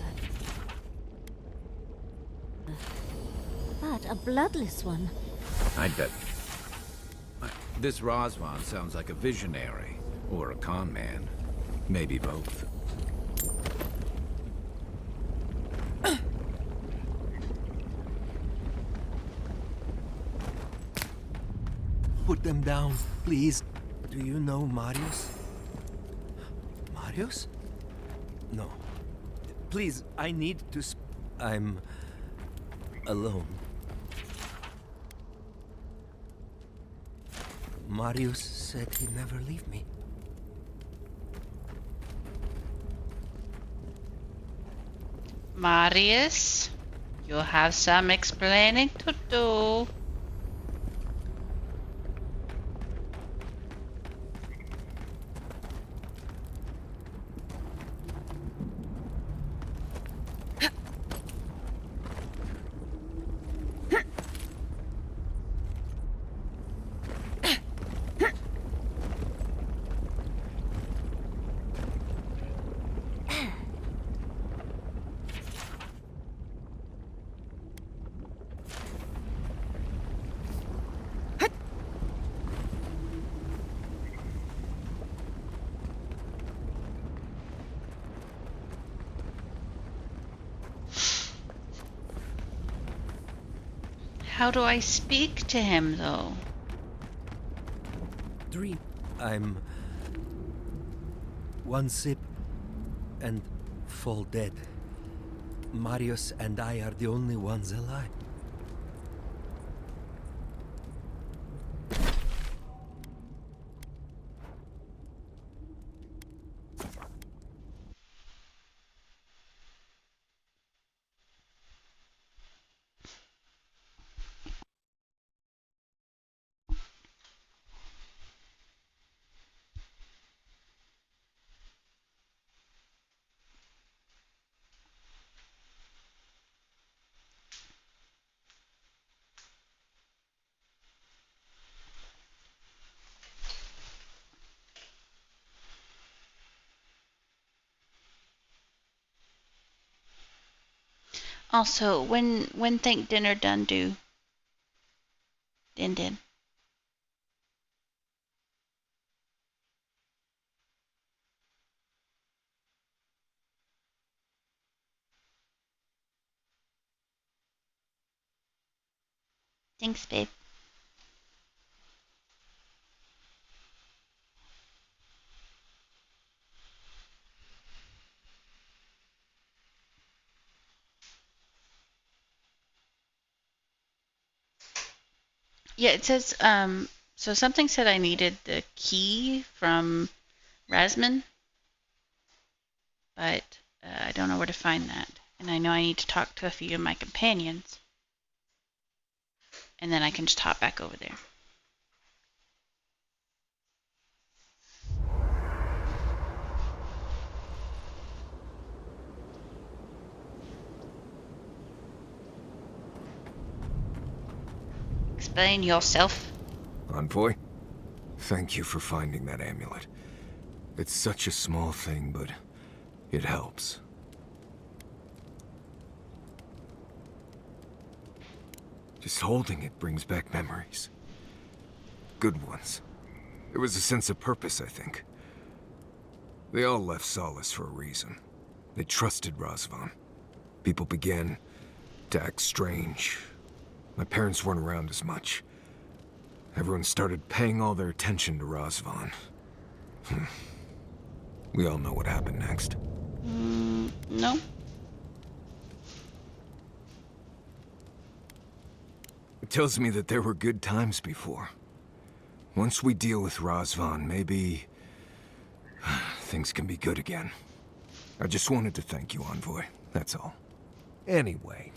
But a bloodless one. I'd bet. This Razvan sounds like a visionary, or a con man. Maybe both. Put them down, please. Do you know Marius? Marius? No. Please, I need to I'm alone. Marius said he'd never leave me. Marius, you'll have some explaining to do. How do I speak to him, though? Dream. I'm... one sip and fall dead. Marius and I are the only ones alive. Also, when think dinner done do? Din. Thanks, babe. Yeah, it says, so something said I needed the key from Rasman, but I don't know where to find that. And I know I need to talk to a few of my companions. And then I can just hop back over there. Explain yourself. Envoy, thank you for finding that amulet. It's such a small thing, but it helps. Just holding it brings back memories. Good ones. There was a sense of purpose, I think. They all left Solace for a reason. They trusted Razvan. People began to act strange. My parents weren't around as much. Everyone started paying all their attention to Razvan. We all know what happened next. No. It tells me that there were good times before. Once we deal with Razvan, maybe things can be good again. I just wanted to thank you, Envoy. That's all. Anyway.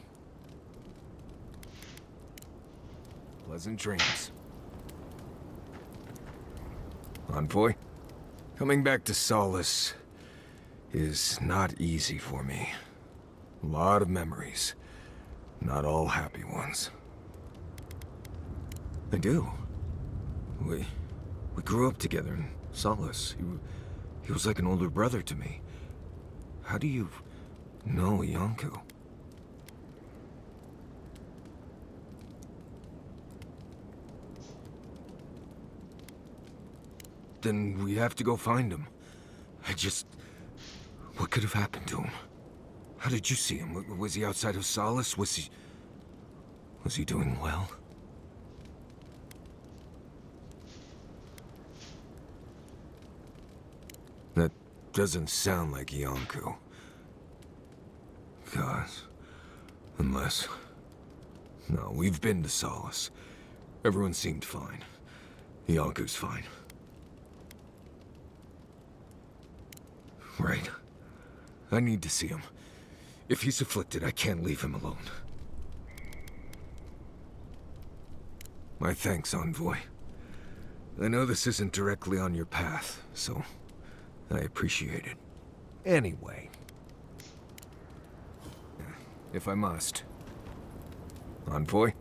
Pleasant dreams. Envoy, coming back to Solace is not easy for me. A lot of memories. Not all happy ones. I do. We grew up together in Solace. He was like an older brother to me. How do you know Yonko? Then we have to go find him. What could have happened to him? How did you see him? Was he outside of Solace? Was he doing well? That doesn't sound like Yonko. Gosh. Unless... No, we've been to Solace. Everyone seemed fine. Yonko's fine. Right. I need to see him. If he's afflicted, I can't leave him alone. My thanks, Envoy. I know this isn't directly on your path, so I appreciate it. Anyway. If I must. Envoy?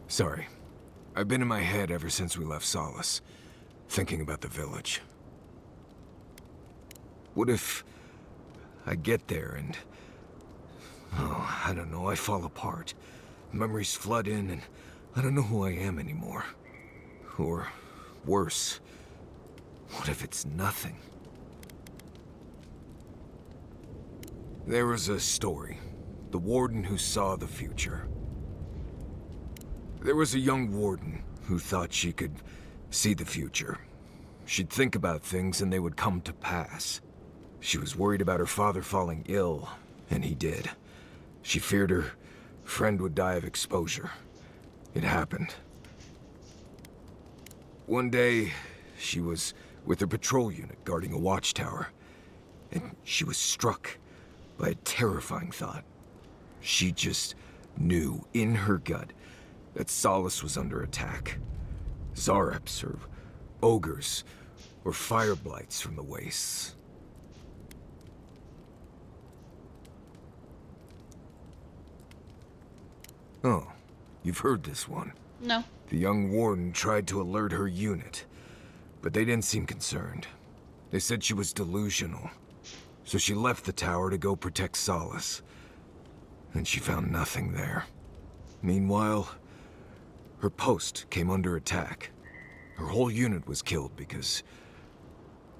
Sorry. I've been in my head ever since we left Solace, thinking about the village. What if I get there and... Oh, I don't know, I fall apart. Memories flood in and I don't know who I am anymore. Or worse, what if it's nothing? There was a story. The warden who saw the future. There was a young warden who thought she could see the future. She'd think about things and they would come to pass. She was worried about her father falling ill, and he did. She feared her friend would die of exposure. It happened. One day, she was with her patrol unit guarding a watchtower, and she was struck by a terrifying thought. She just knew in her gut that Solace was under attack. Zareps or ogres or fire blights from the wastes. Oh, you've heard this one. No. The young warden tried to alert her unit, but they didn't seem concerned. They said she was delusional, so she left the tower to go protect Solace. And she found nothing there. Meanwhile, her post came under attack. Her whole unit was killed because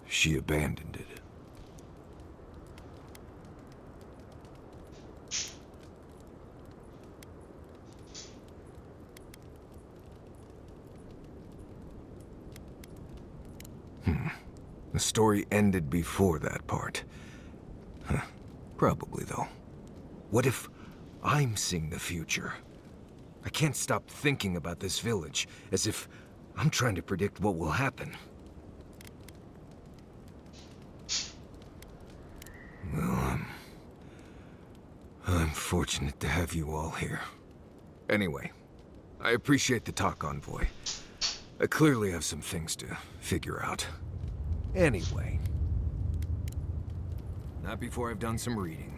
she abandoned it. The story ended before that part. Huh. Probably, though. What if I'm seeing the future? I can't stop thinking about this village, as if I'm trying to predict what will happen. Well, I'm fortunate to have you all here. Anyway, I appreciate the talk, Envoy. I clearly have some things to figure out. Anyway. Not before I've done some reading.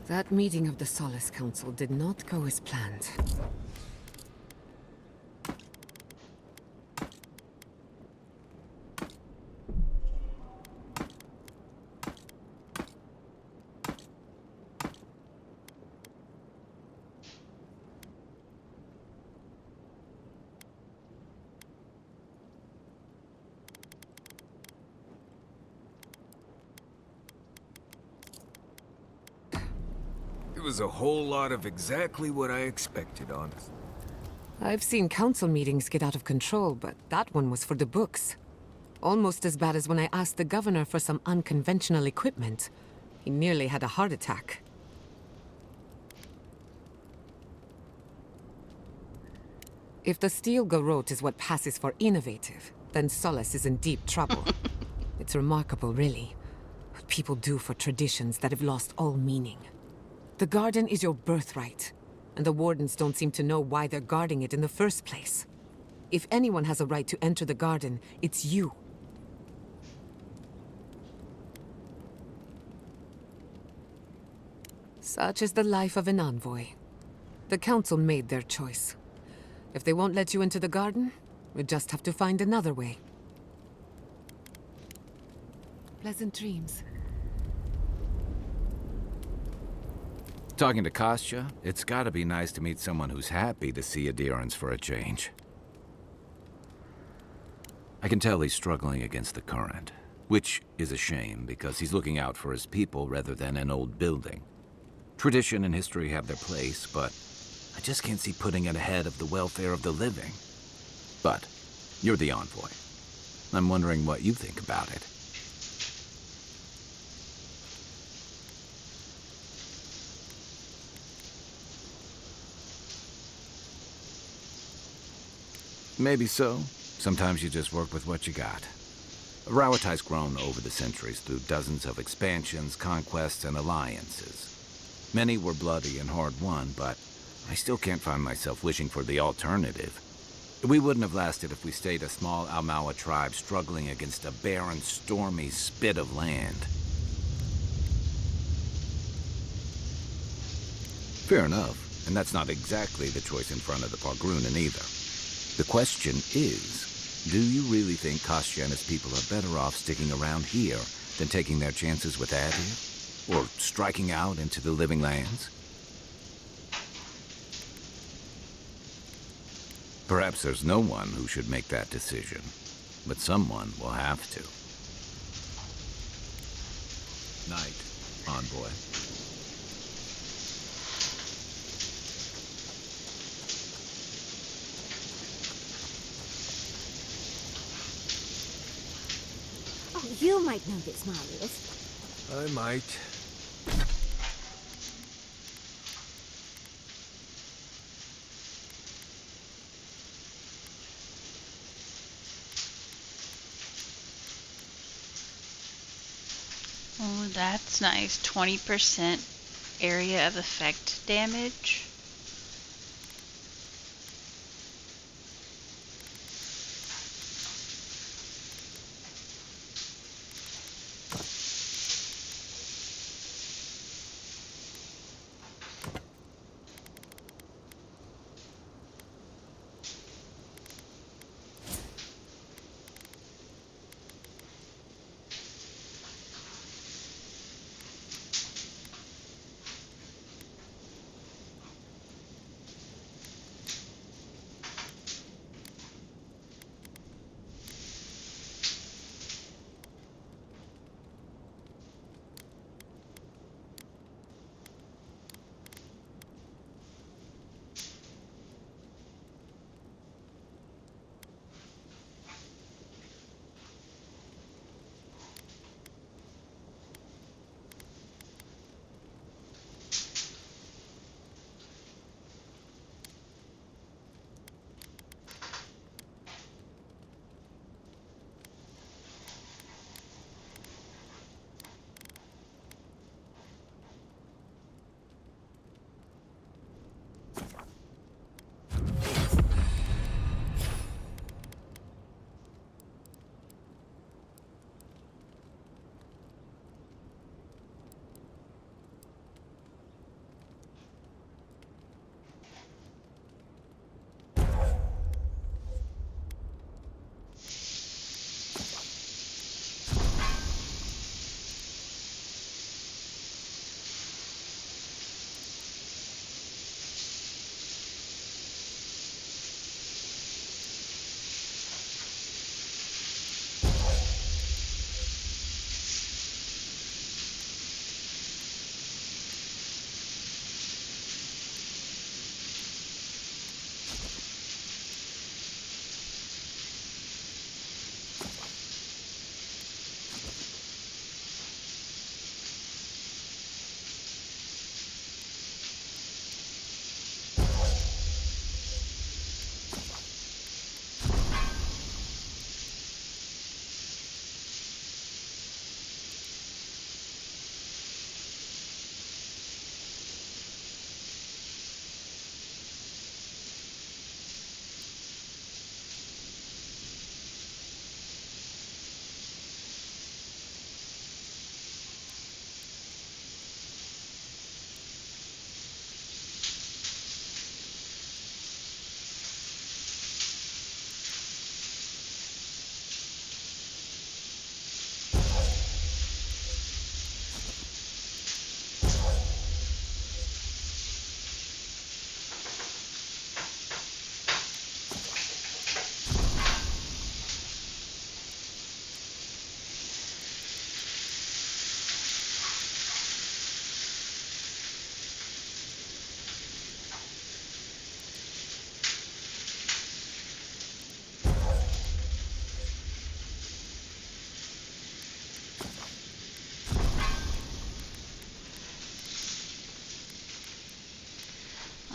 That meeting of the Solace Council did not go as planned. It was a whole lot of exactly what I expected, honestly. I've seen council meetings get out of control, but that one was for the books. Almost as bad as when I asked the governor for some unconventional equipment. He nearly had a heart attack. If the steel garrote is what passes for innovative, then Solace is in deep trouble. It's remarkable, really, what people do for traditions that have lost all meaning. The garden is your birthright, and the wardens don't seem to know why they're guarding it in the first place. If anyone has a right to enter the garden, it's you. Such is the life of an envoy. The council made their choice. If they won't let you into the garden, we just have to find another way. Pleasant dreams. Talking to Kostya, it's gotta be nice to meet someone who's happy to see adherence for a change. I can tell he's struggling against the current, which is a shame because he's looking out for his people rather than an old building. Tradition and history have their place, but I just can't see putting it ahead of the welfare of the living. But you're the envoy. I'm wondering what you think about it. Maybe so. Sometimes you just work with what you got. Rawatai's grown over the centuries through dozens of expansions, conquests, and alliances. Many were bloody and hard-won, but I still can't find myself wishing for the alternative. We wouldn't have lasted if we stayed a small Almawa tribe struggling against a barren, stormy spit of land. Fair enough, and that's not exactly the choice in front of the Pargrunen either. The question is, do you really think Kostya and his people are better off sticking around here than taking their chances with Adir? Or striking out into the living lands? Perhaps there's no one who should make that decision, but someone will have to. Night, envoy. Oh, you might know this, Marius. I might. Oh, that's nice. 20% area of effect damage.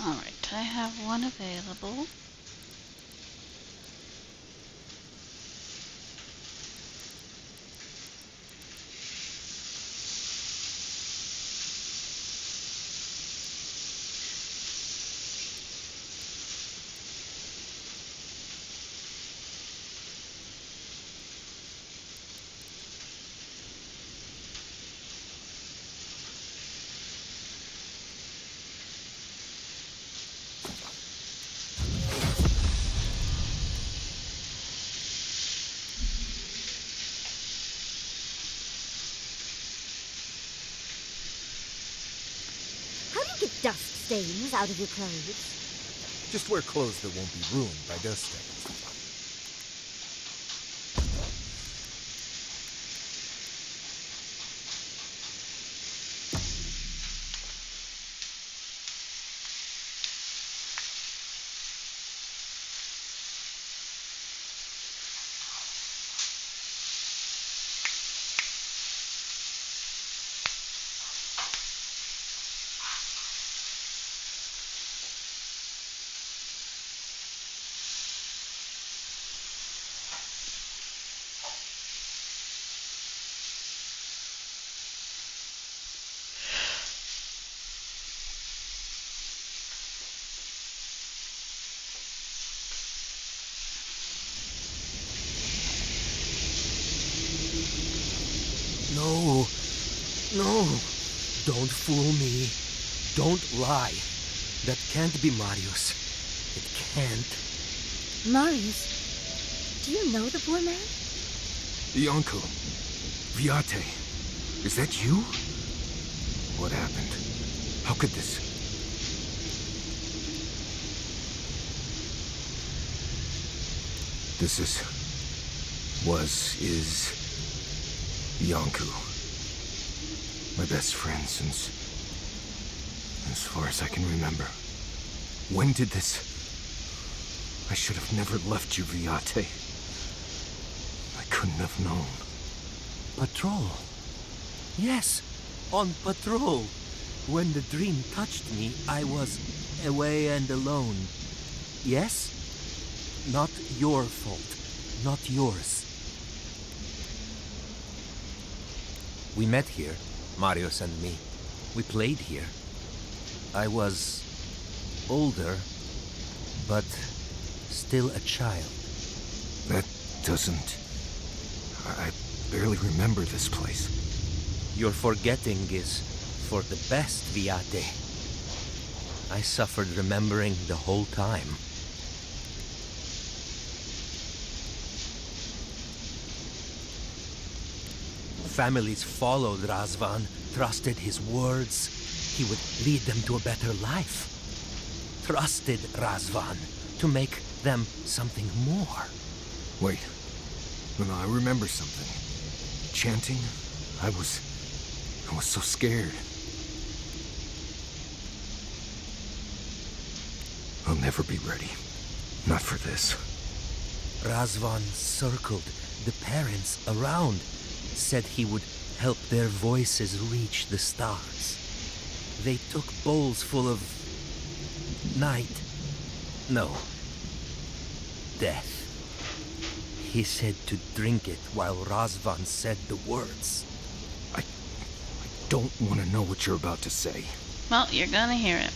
Alright, I have one available. How do you get dust stains out of your clothes? Just wear clothes that won't be ruined by dust stains. No. No. Don't fool me. Don't lie. That can't be Marius. It can't. Marius, do you know the poor man? Yonko. Viate. Is that you? What happened? How could this... This is... is... Yonku. My best friend since... as far as I can remember. When did this... I should have never left you, Viate. I couldn't have known. Patrol. Yes, on patrol. When the dream touched me, I was away and alone. Yes? Not your fault. Not yours. We met here, Marius and me. We played here. I was older, but still a child. That doesn't... I barely remember this place. Your forgetting is for the best, Viate. I suffered remembering the whole time. Families followed Razvan, trusted his words. He would lead them to a better life. Trusted Razvan to make them something more. Wait. No, I remember something. Chanting? I was so scared. I'll never be ready. Not for this. Razvan circled the parents around, said he would help their voices reach the stars. They took bowls full of... night. No. Death. He said to drink it while Razvan said the words. I don't want to know what you're about to say. Well, you're gonna hear it.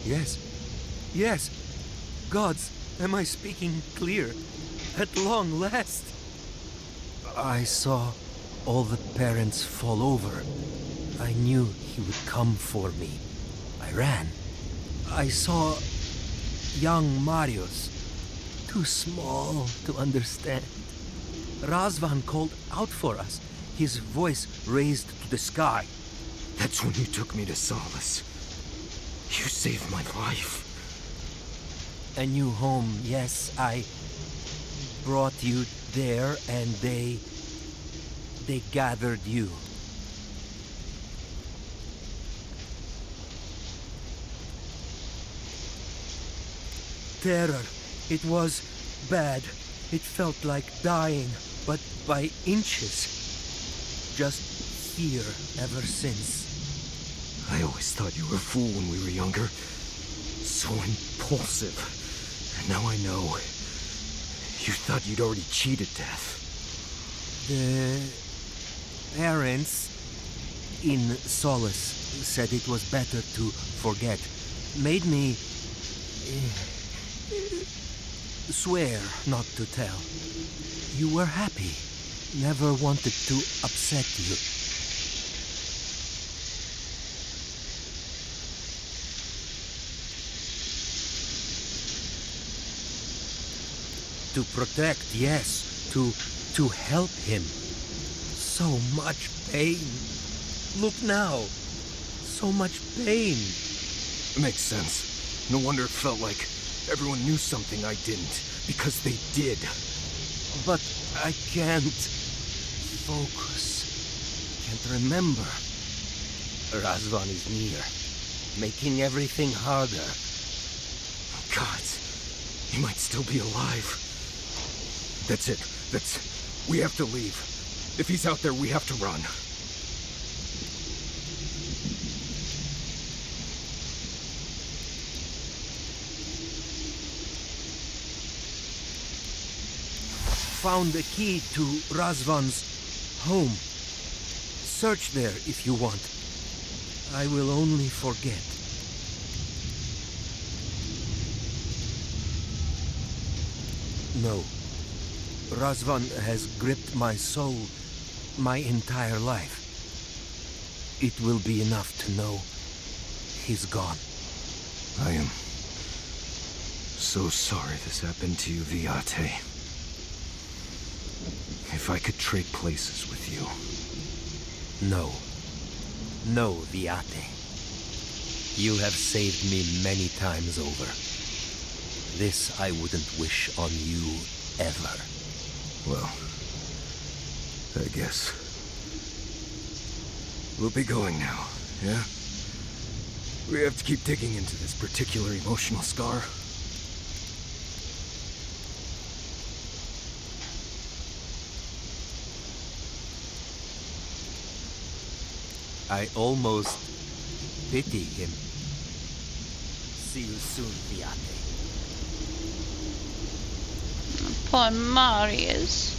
Yes. Yes. Gods, am I speaking clear? At long last. I saw all the parents fall over. I knew he would come for me. I ran. I saw young Marius, too small to understand. Razvan called out for us, his voice raised to the sky. That's when you took me to Solace. You saved my life. A new home, yes, I brought you there and they gathered you. Terror. It was bad. It felt like dying, but by inches. Just fear ever since. I always thought you were a fool when we were younger. So impulsive. And now I know. You thought you'd already cheated death. The parents in Solace said it was better to forget. Made me swear not to tell. You were happy. Never wanted to upset you. To protect, yes. To help him. So much pain. Look now. So much pain. Makes sense. No wonder it felt like everyone knew something I didn't. Because they did. But I can't focus. Can't remember. Razvan is near. Making everything harder. God, he might still be alive. That's it. We have to leave. If he's out there, we have to run. Found the key to Razvan's home. Search there if you want. I will only forget. No. Razvan has gripped my soul my entire life. It will be enough to know he's gone. I am so sorry this happened to you, Viate. If I could trade places with you. No. No, Viate. You have saved me many times over. This I wouldn't wish on you ever. Well, I guess. We'll be going now, yeah? We have to keep digging into this particular emotional scar. I almost pity him. See you soon, Viate. Poor Marius.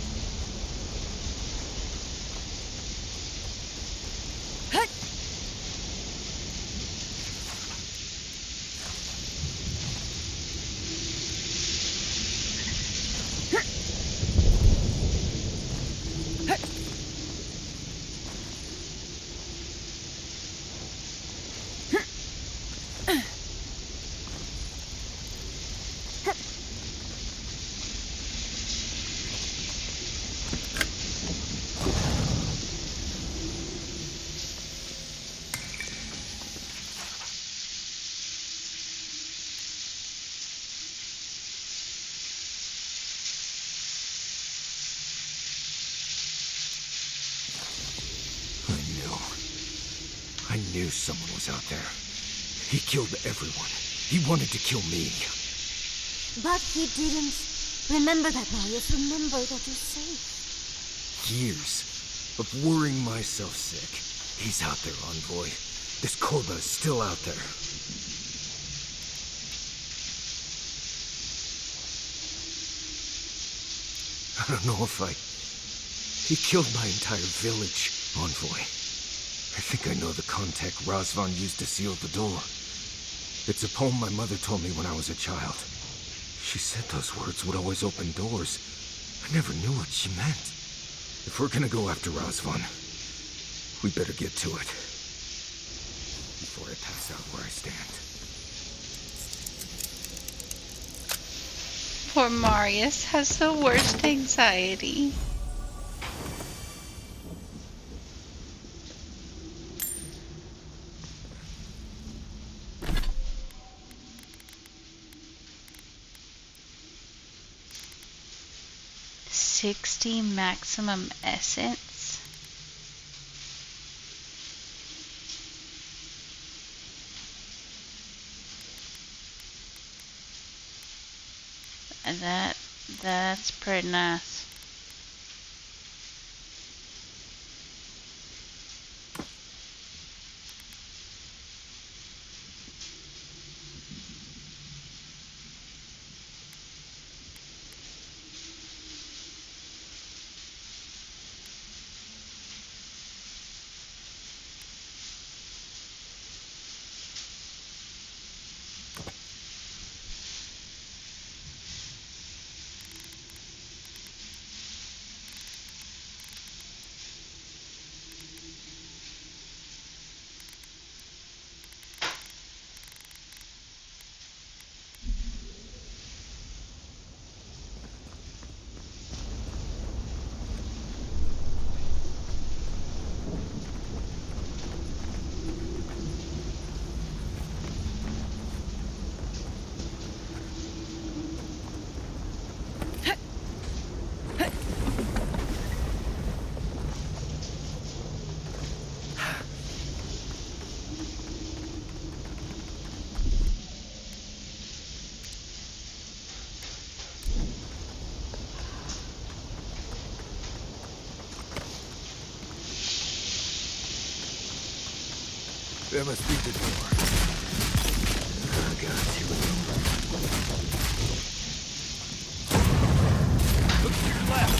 I knew someone was out there. He killed everyone. He wanted to kill me. But he didn't. Remember that, Marius. Remember that you're safe. Years of worrying myself sick. He's out there, Envoy. This Korba is still out there. I don't know if He killed my entire village, Envoy. I think I know the contact Razvan used to seal the door. It's a poem my mother told me when I was a child. She said those words would always open doors. I never knew what she meant. If we're gonna go after Razvan, we better get to it. Before I pass out where I stand. Poor Marius has the worst anxiety. $60 maximum essence. And that's pretty nice. That must be the door. Oh, God, here we go. Look to your left.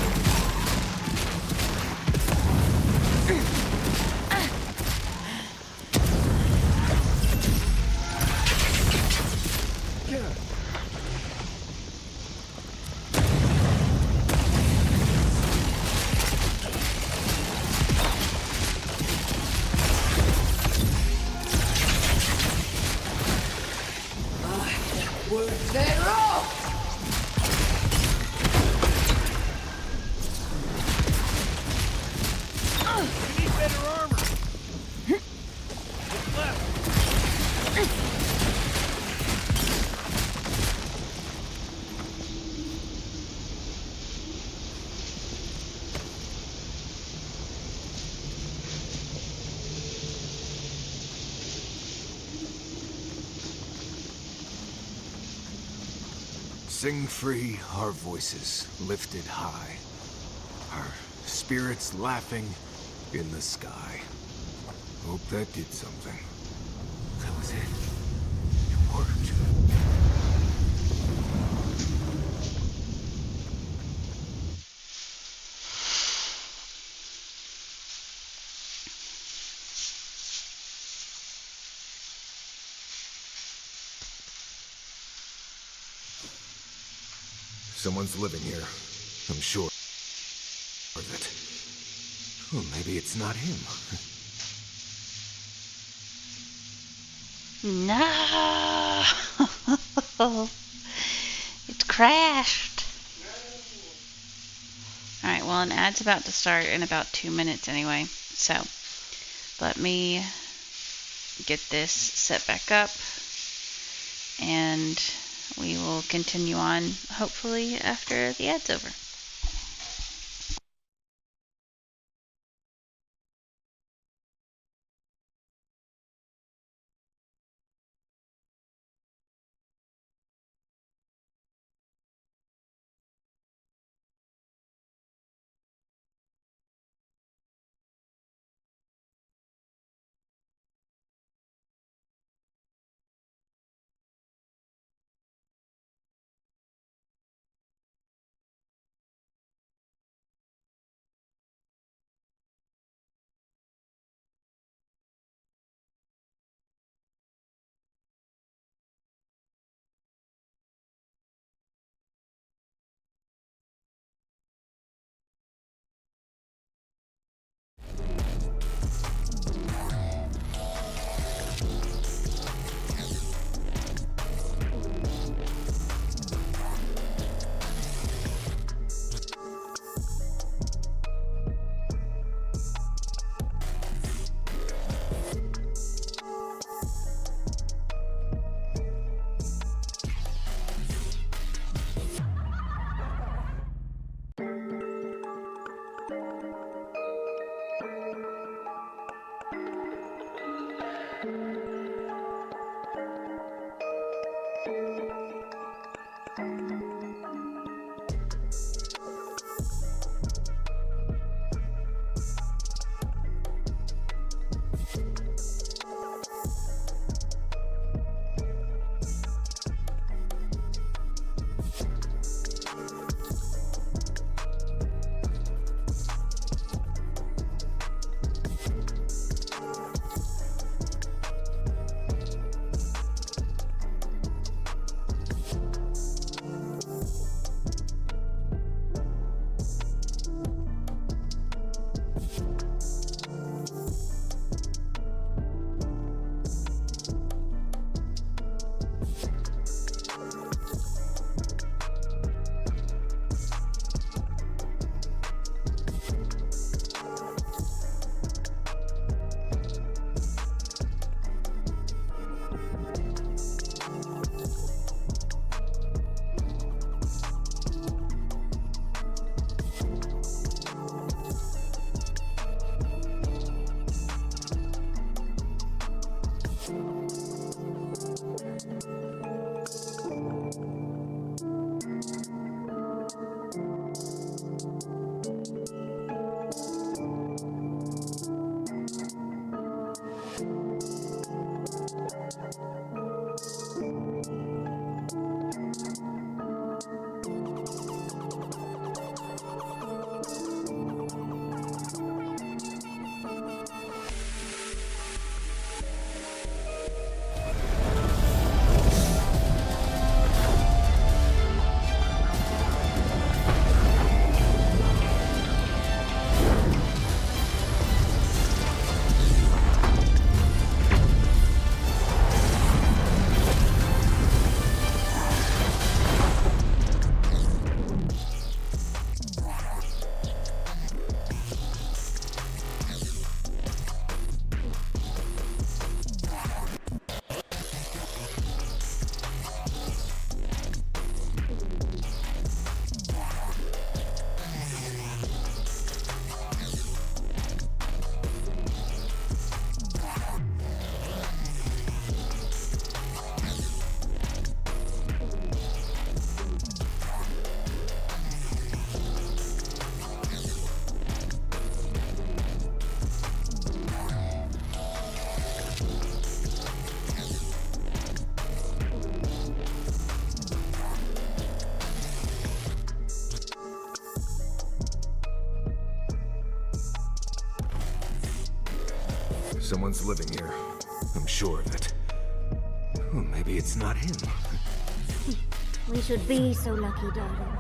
Sing free, our voices lifted high. Our spirits laughing in the sky. Hope that did something. That was it. It worked. Someone's living here. I'm sure of it. Oh, maybe it's not him. No! It crashed. Alright, well, an ad's about to start in about 2 minutes anyway. So, let me get this set back up. And we will continue on, hopefully, after the ad's over. Someone's living here. I'm sure of it. Oh, maybe it's not him. We should be so lucky, darling.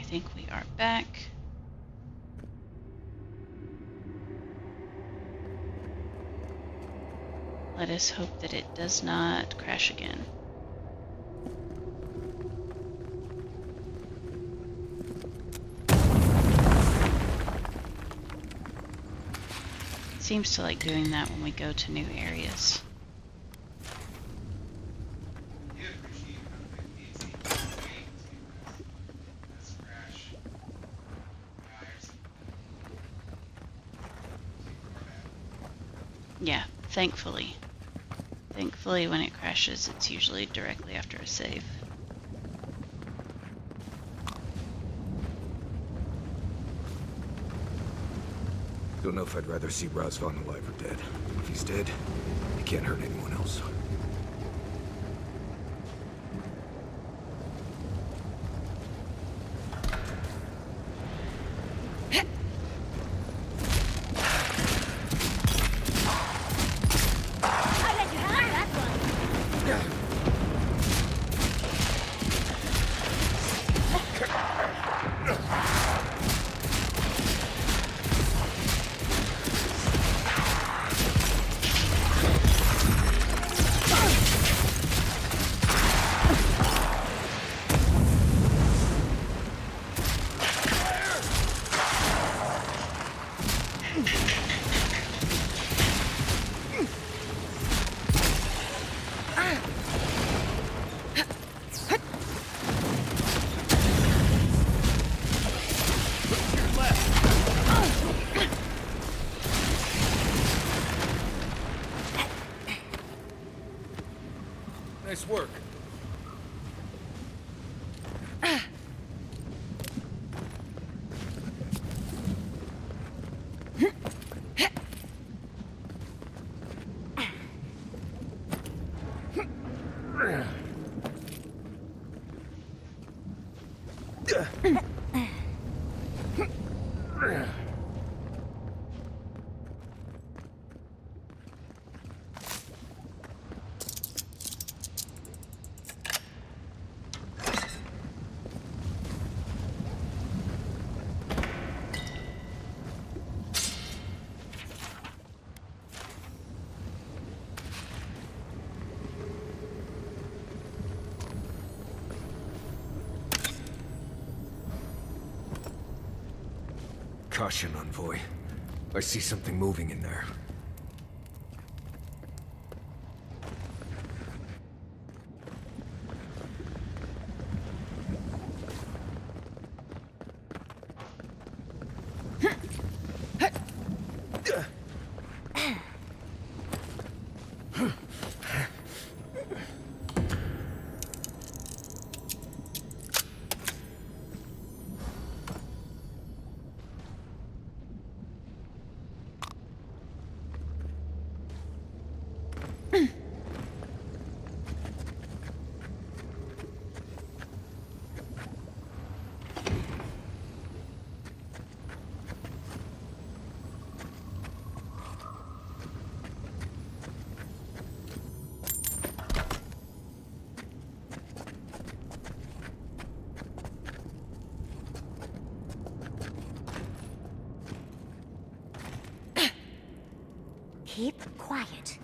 think we are back. Let us hope that it does not crash again. It seems to like doing that when we go to new areas. Yeah, thankfully. Thankfully, when it crashes, it's usually directly after a save. Don't know if I'd rather see Razvan alive or dead. If he's dead, he can't hurt anyone else. Nice work. Caution, Envoy. I see something moving in there. Keep quiet.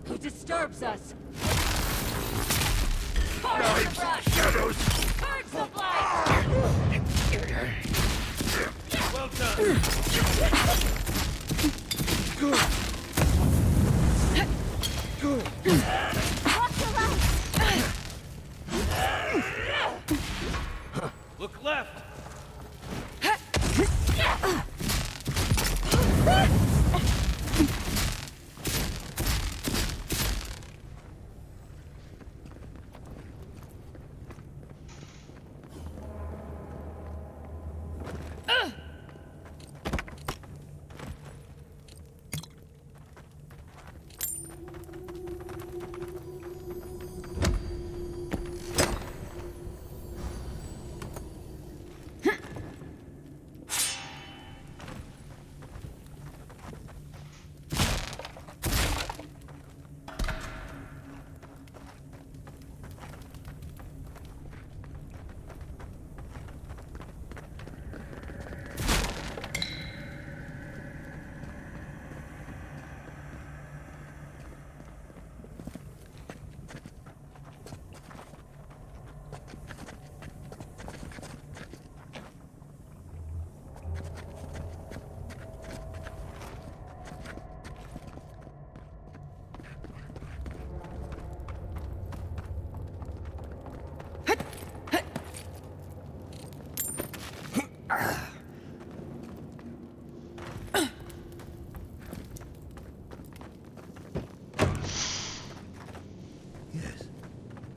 He disturbs us. Shadows! Birds of light! Well done. Look left.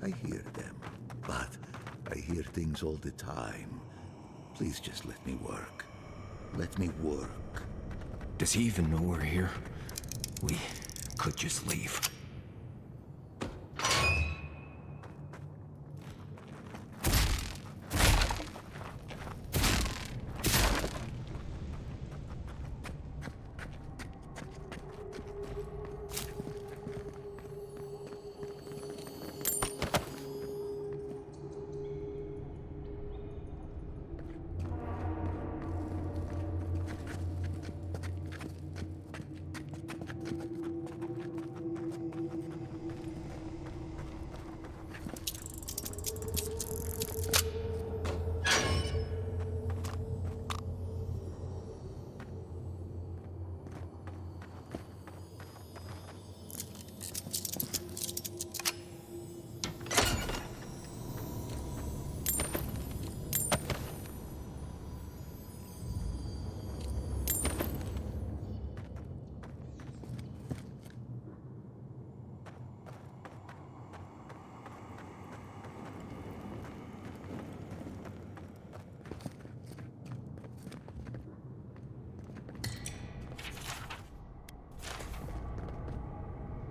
I hear them, but I hear things all the time. Please just let me work. Let me work. Does he even know we're here? We could just leave.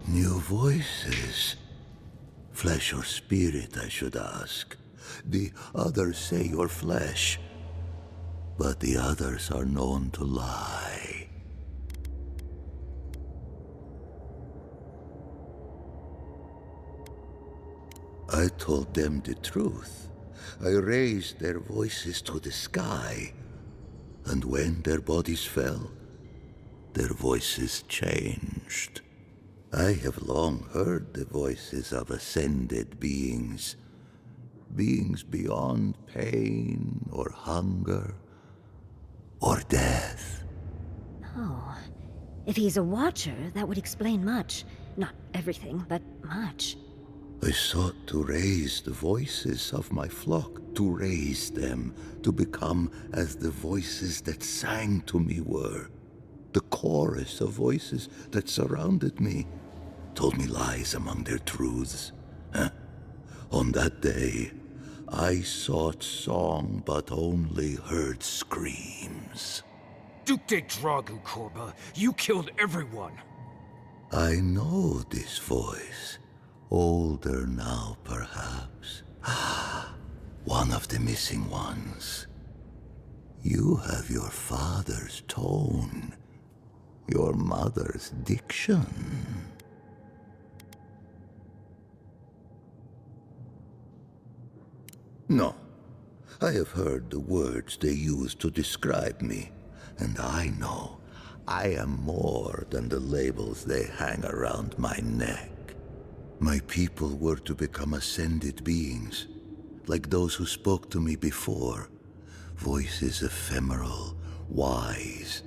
New voices. Flesh or spirit, I should ask. The others say you're flesh, but the others are known to lie. I told them the truth. I raised their voices to the sky, and when their bodies fell, their voices changed. I have long heard the voices of ascended beings. Beings beyond pain or hunger or death. Oh. If he's a watcher, that would explain much. Not everything, but much. I sought to raise the voices of my flock, to raise them, to become as the voices that sang to me were. The chorus of voices that surrounded me told me lies among their truths. On that day, I sought song but only heard screams. Duke de Dragu, Korba, you killed everyone. I know this voice. Older now, perhaps. One of the missing ones. You have your father's tone, your mother's diction. No. I have heard the words they use to describe me, and I know I am more than the labels they hang around my neck. My people were to become ascended beings, like those who spoke to me before. Voices ephemeral, wise,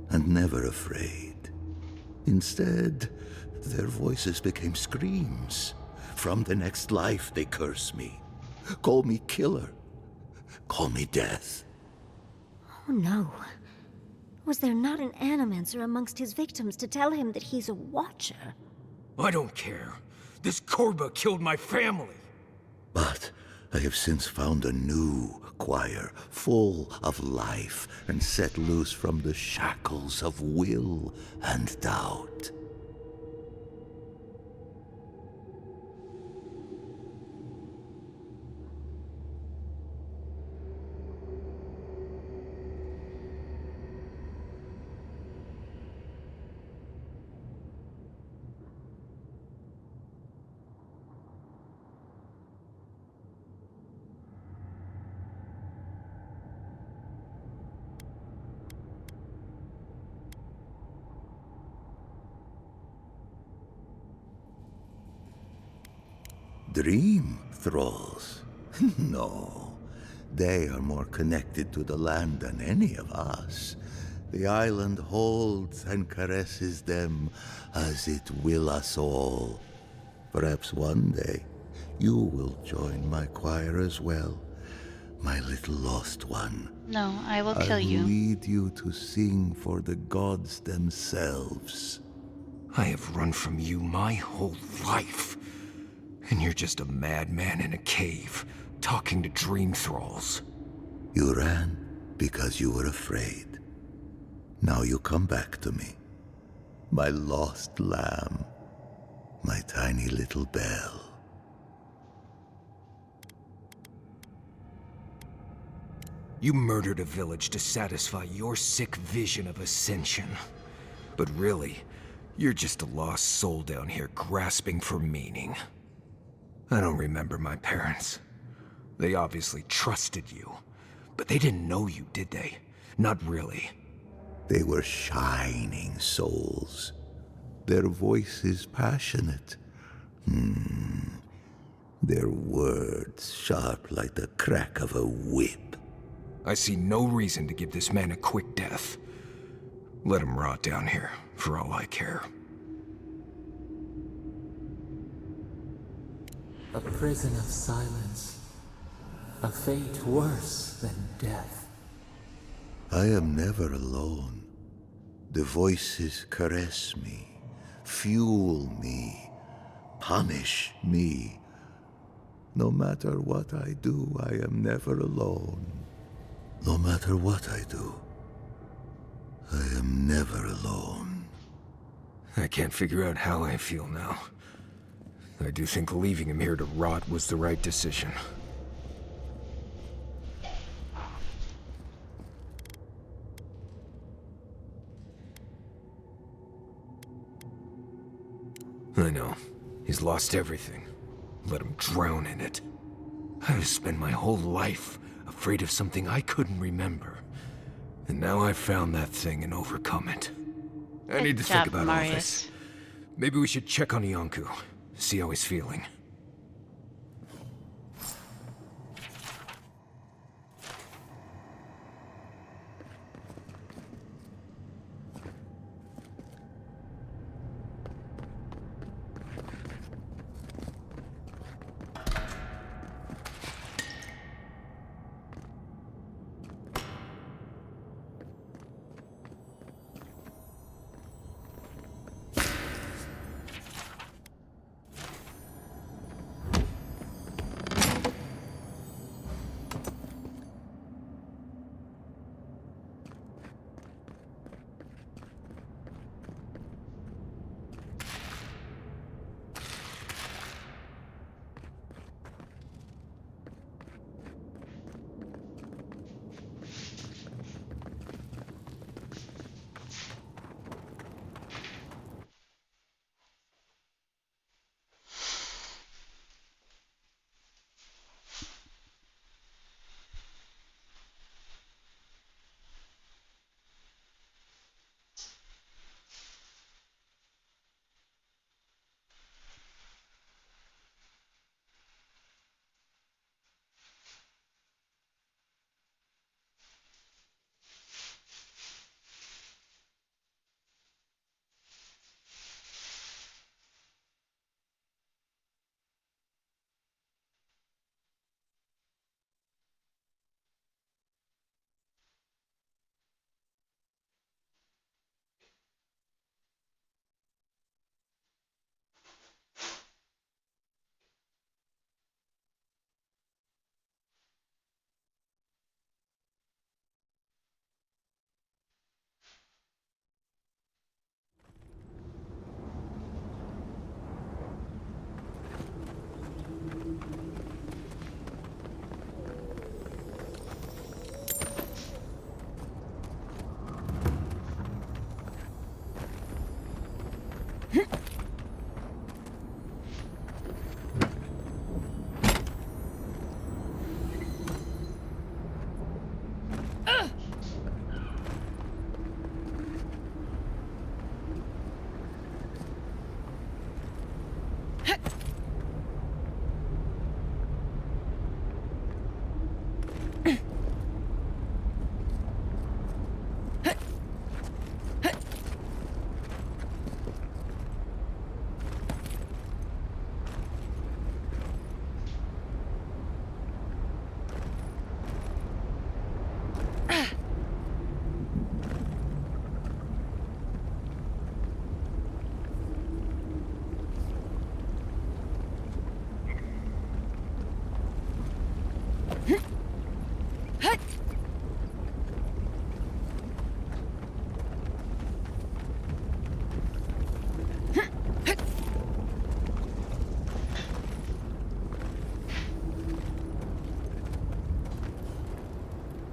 and never afraid. Instead, their voices became screams. From the next life they curse me. Call me killer. Call me death. Oh no. Was there not an animancer amongst his victims to tell him that he's a watcher? I don't care. This Korba killed my family. But I have since found a new choir, full of life, and set loose from the shackles of will and doubt. Dream thralls? No. They are more connected to the land than any of us. The island holds and caresses them as it will us all. Perhaps one day you will join my choir as well, my little lost one. No, I will kill you. I will lead you to sing for the gods themselves. I have run from you my whole life. And you're just a madman in a cave, talking to dream thralls. You ran because you were afraid. Now you come back to me. My lost lamb. My tiny little bell. You murdered a village to satisfy your sick vision of ascension. But really, you're just a lost soul down here grasping for meaning. I don't remember my parents. They obviously trusted you. But they didn't know you, did they? Not really. They were shining souls. Their voices passionate. Their words sharp like the crack of a whip. I see no reason to give this man a quick death. Let him rot down here, for all I care. A prison of silence. A fate worse than death. I am never alone. The voices caress me, fuel me, punish me. No matter what I do, I am never alone. No matter what I do, I am never alone. I can't figure out how I feel now. I do think leaving him here to rot was the right decision. I know. He's lost everything. Let him drown in it. I've spent my whole life afraid of something I couldn't remember. And now I've found that thing and overcome it. I need to think about all this. Maybe we should check on Iancu, see how he's feeling.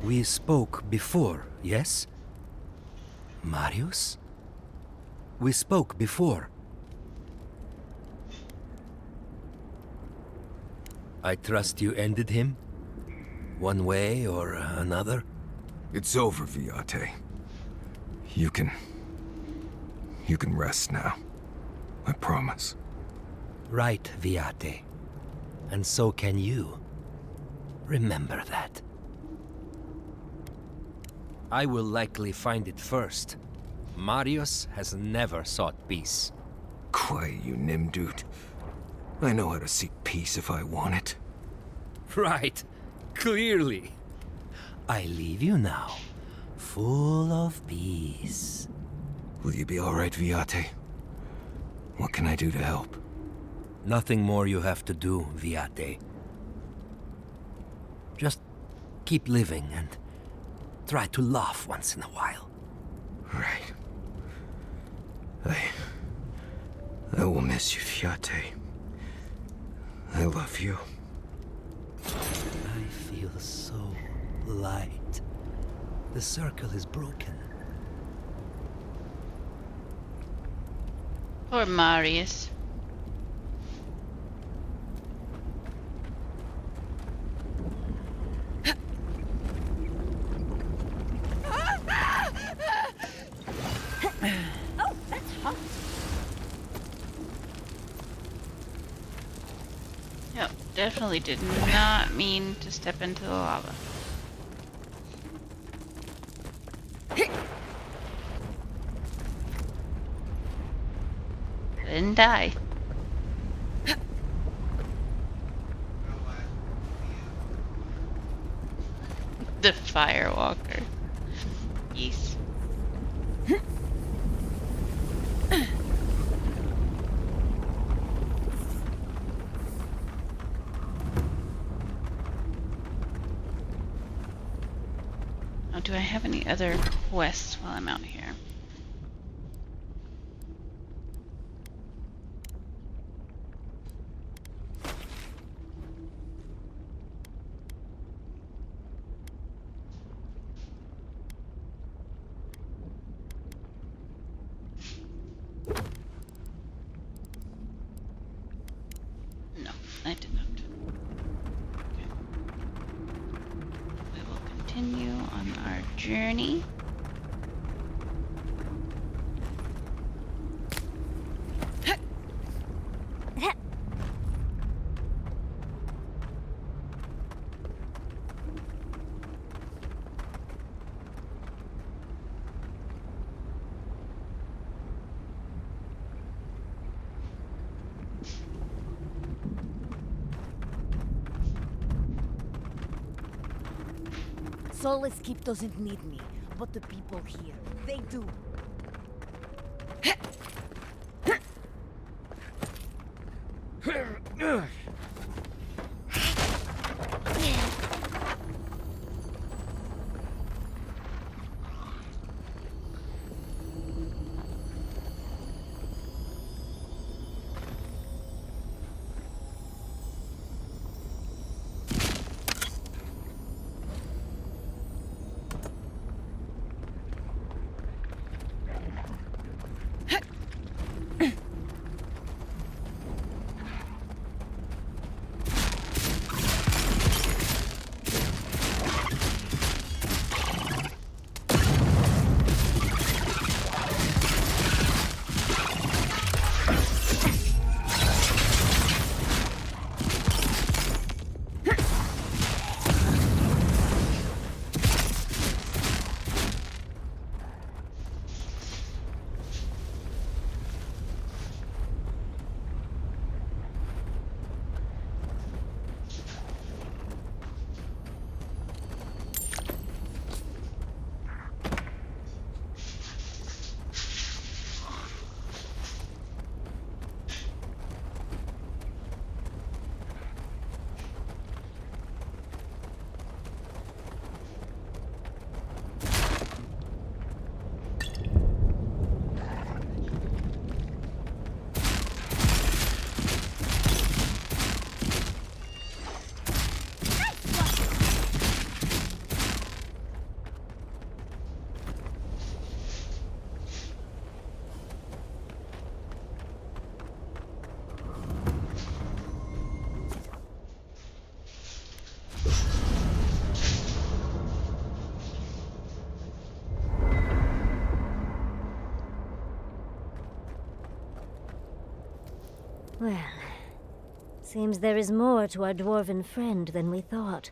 We spoke before, yes? Marius? We spoke before. I trust you ended him? One way or another? It's over, Viate. You can rest now. I promise. Right, Viate. And so can you. Remember that. I will likely find it first. Marius has never sought peace. Quiet, you Nimdude. I know how to seek peace if I want it. Right. Clearly. I leave you now, full of peace. Will you be all right, Viate? What can I do to help? Nothing more you have to do, Viate. Just keep living and try to laugh once in a while. Right. I will miss you, Viate. I love you. I feel so light. The circle is broken. Poor Marius. Oh, that's hot. Yep, definitely did not mean to step into the lava. Didn't die. The Firewalker. Yes. Now, do I have any other quests while I'm out here? No, I did not. Okay. We will continue on our journey. Solace Keep doesn't need me, but the people here, they do. Well, seems there is more to our dwarven friend than we thought.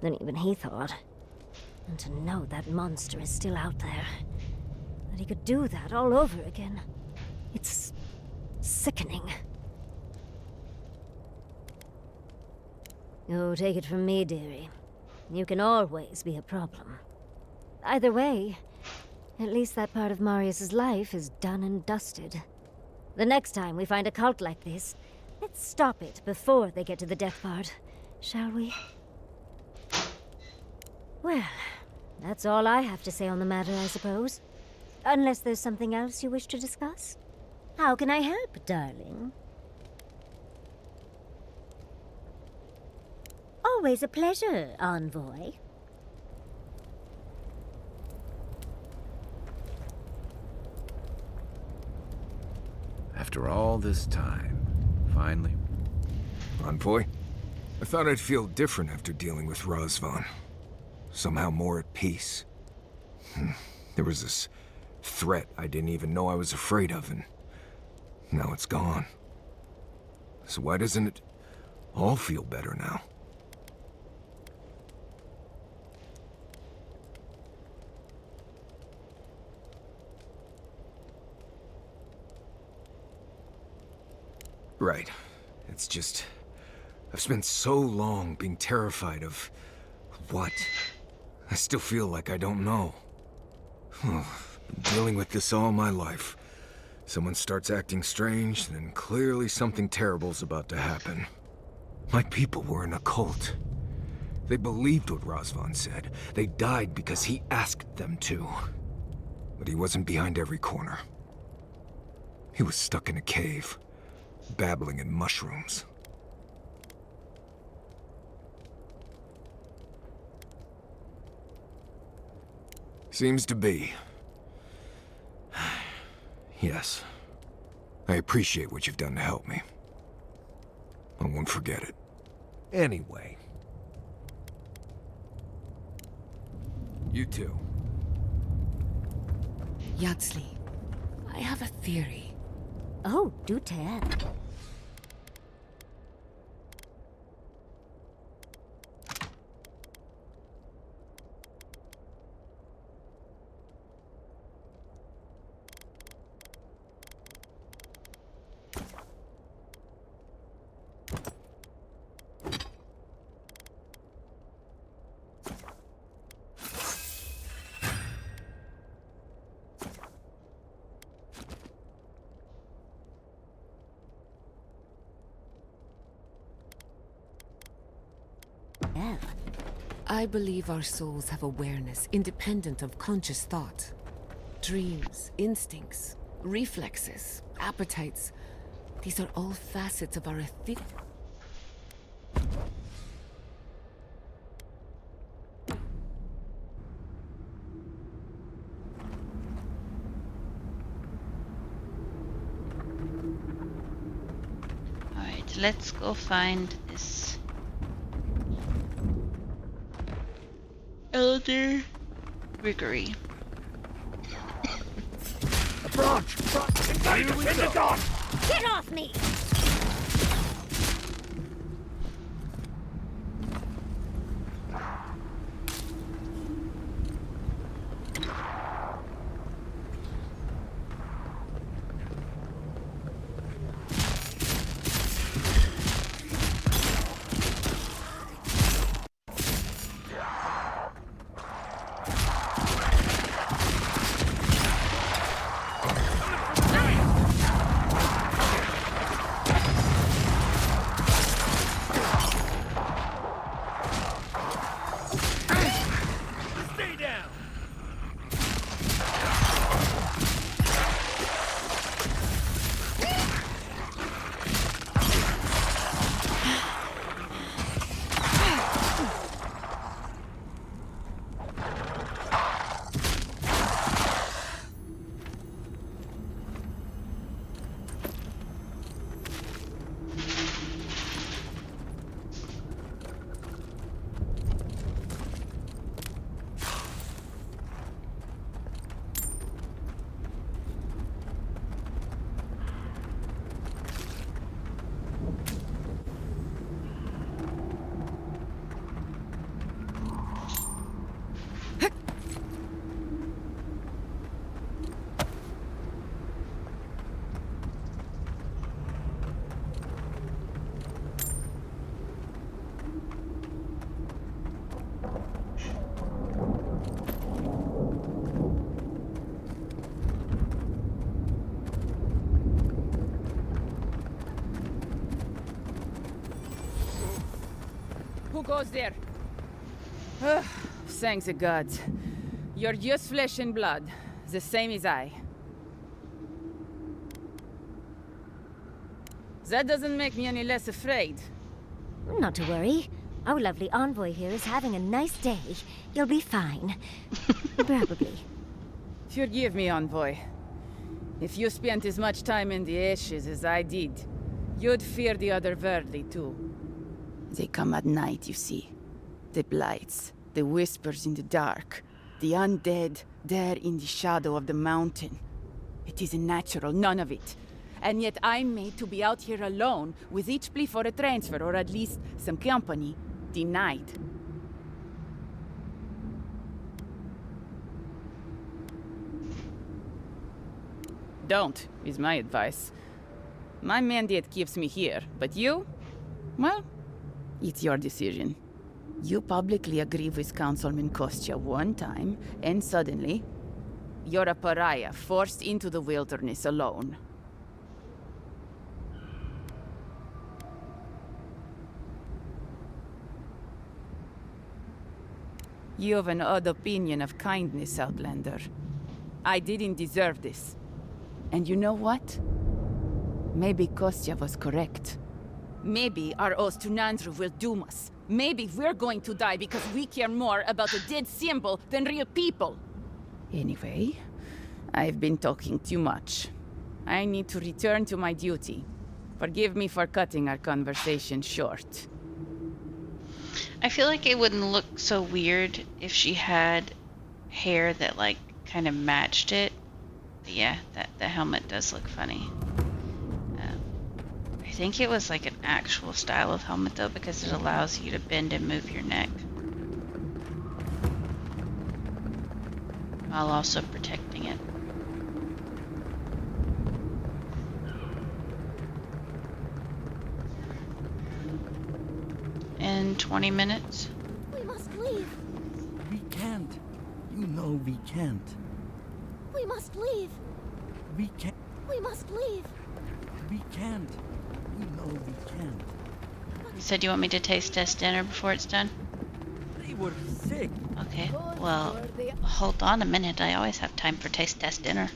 Than even he thought. And to know that monster is still out there. That he could do that all over again. It's sickening. Oh, take it from me, dearie. You can always be a problem. Either way, at least that part of Marius's life is done and dusted. The next time we find a cult like this, let's stop it before they get to the death part, shall we? Well, that's all I have to say on the matter, I suppose. Unless there's something else you wish to discuss? How can I help, darling? Always a pleasure, envoy. After all this time, finally. Envoy? I thought I'd feel different after dealing with Razvan. Somehow more at peace. There was this threat I didn't even know I was afraid of, and now it's gone. So why doesn't it all feel better now? Right. It's just... I've spent so long being terrified of... what? I still feel like I don't know. Been dealing with this all my life. Someone starts acting strange, then clearly something terrible's about to happen. My people were in a cult. They believed what Razvan said. They died because he asked them to. But he wasn't behind every corner. He was stuck in a cave, babbling in mushrooms. Seems to be. Yes. I appreciate what you've done to help me. I won't forget it. Anyway. You too. Yatsley, I have a theory. Oh, do tell. I believe our souls have awareness independent of conscious thought. Dreams, instincts, reflexes, appetites. These are all facets of our ethic. Alright, let's go find this Elder Riggery. Approach! Engage in the dawn! Get off me! Who goes there? Thanks the gods. You're just flesh and blood, the same as I. That doesn't make me any less afraid. Not to worry. Our lovely envoy here is having a nice day. You'll be fine. Probably. Forgive me, envoy. If you spent as much time in the ashes as I did, you'd fear the otherworldly too. They come at night, you see. The blights, the whispers in the dark, the undead there in the shadow of the mountain. It isn't natural, none of it. And yet I'm made to be out here alone, with each plea for a transfer, or at least some company, denied. Don't, is my advice. My mandate keeps me here, but you? Well, it's your decision. You publicly agree with Councilman Kostya one time, and suddenly, you're a pariah forced into the wilderness alone. You have an odd opinion of kindness, Outlander. I didn't deserve this. And you know what? Maybe Kostya was correct. Maybe our oath to Nandru will doom us. Maybe we're going to die because we care more about a dead symbol than real people. Anyway, I've been talking too much. I need to return to my duty. Forgive me for cutting our conversation short. I feel like it wouldn't look so weird if she had hair that like kind of matched it. But yeah, the helmet does look funny. I think it was like an actual style of helmet though, because it allows you to bend and move your neck while also protecting it. In 20 minutes. We must leave. We can't. You know we can't. We must leave. We can't. We must leave. We can't. You know we can't. You said you want me to taste test dinner before it's done? They were sick. Okay, well, hold on a minute. I always have time for taste test dinner.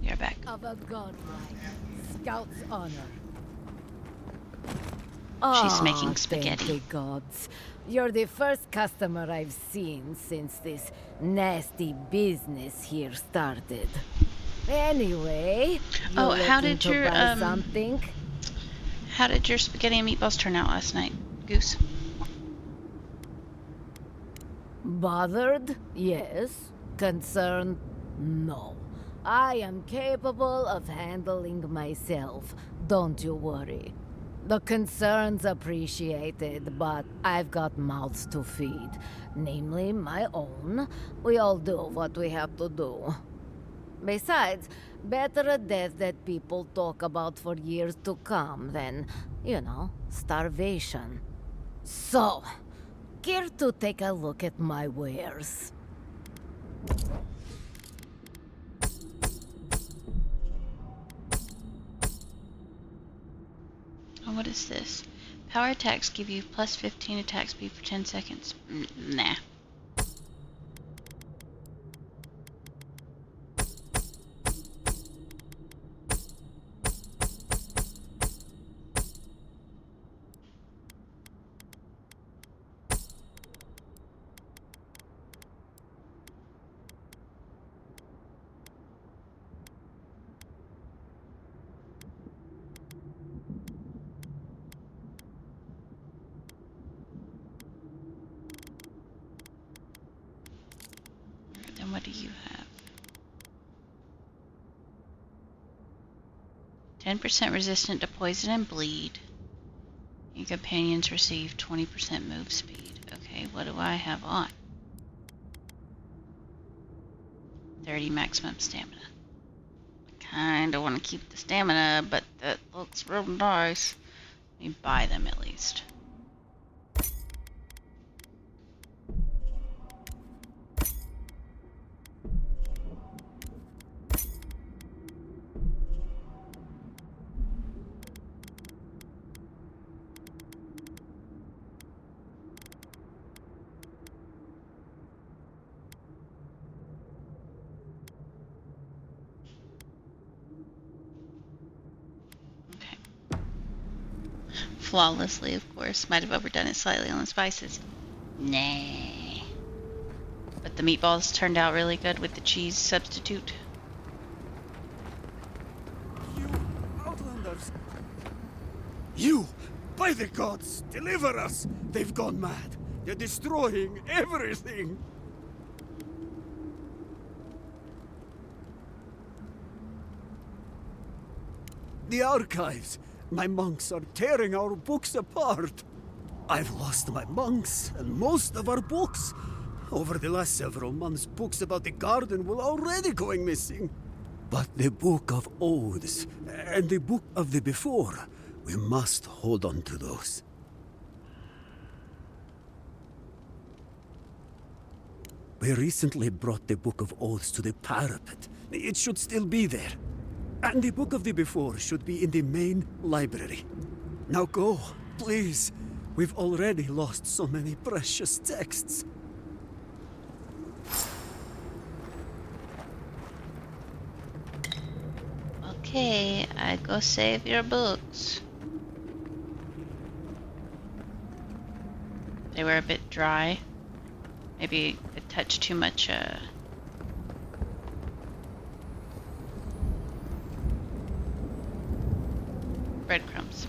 You're back. Of a godlike scout's honor. She's making spaghetti. Thank the gods. You're the first customer I've seen since this nasty business here started. Anyway, oh, how did your something? How did your spaghetti and meatballs turn out last night, Goose? Bothered? Yes. Concerned? No. I am capable of handling myself. Don't you worry. The concern's appreciated, but I've got mouths to feed. Namely, my own. We all do what we have to do. Besides, better a death that people talk about for years to come than, you know, starvation. So, care to take a look at my wares? Oh, what is this? Power attacks give you plus 15 attack speed for 10 seconds. Nah. what do you have? 10% resistant to poison and bleed. Your companions receive 20% move speed. Okay, what do I have on? 30 maximum stamina. Kinda want to keep the stamina, but that looks real nice. Let me buy them at least. Flawlessly, of course. Might have overdone it slightly on the spices. Nah. But the meatballs turned out really good with the cheese substitute. Outlanders! You! By the gods! Deliver us! They've gone mad! They're destroying everything! The archives! My monks are tearing our books apart! I've lost my monks and most of our books! Over the last several months, books about the garden were already going missing. But the Book of Oaths and the Book of the Before, we must hold on to those. We recently brought the Book of Oaths to the parapet. It should still be there. And the Book of the Before should be in the main library. Now go, please. We've already lost so many precious texts. Okay, I go save your books. They were a bit dry. Maybe a touch too much, breadcrumbs.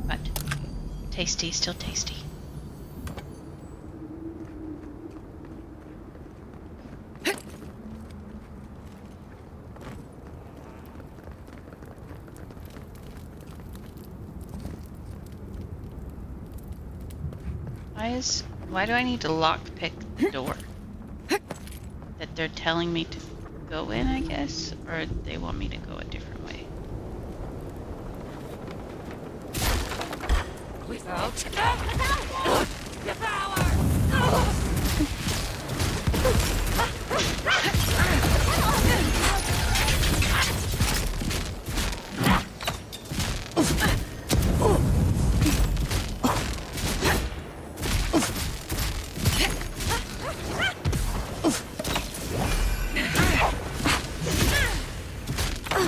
But tasty, still tasty. Why do I need to lockpick the door? That they're telling me to go in, I guess? Or they want me to go a different way? Without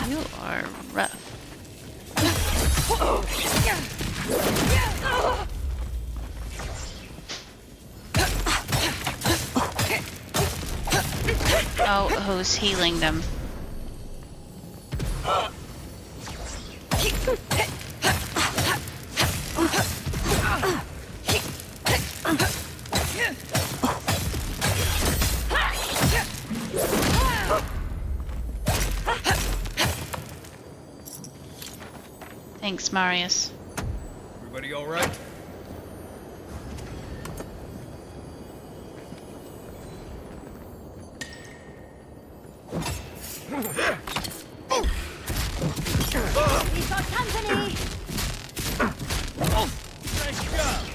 You are rough. Oh, who's healing them? Thanks, Marius. Everybody all right? We got company! Nice job!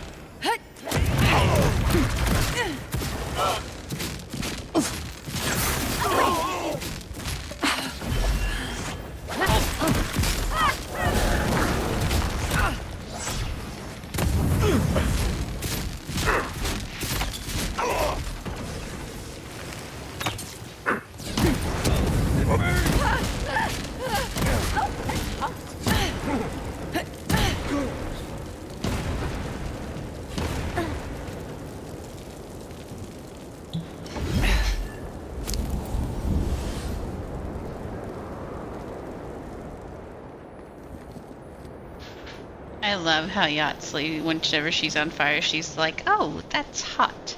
I love how Yatsley, whenever she's on fire, she's like, oh, that's hot.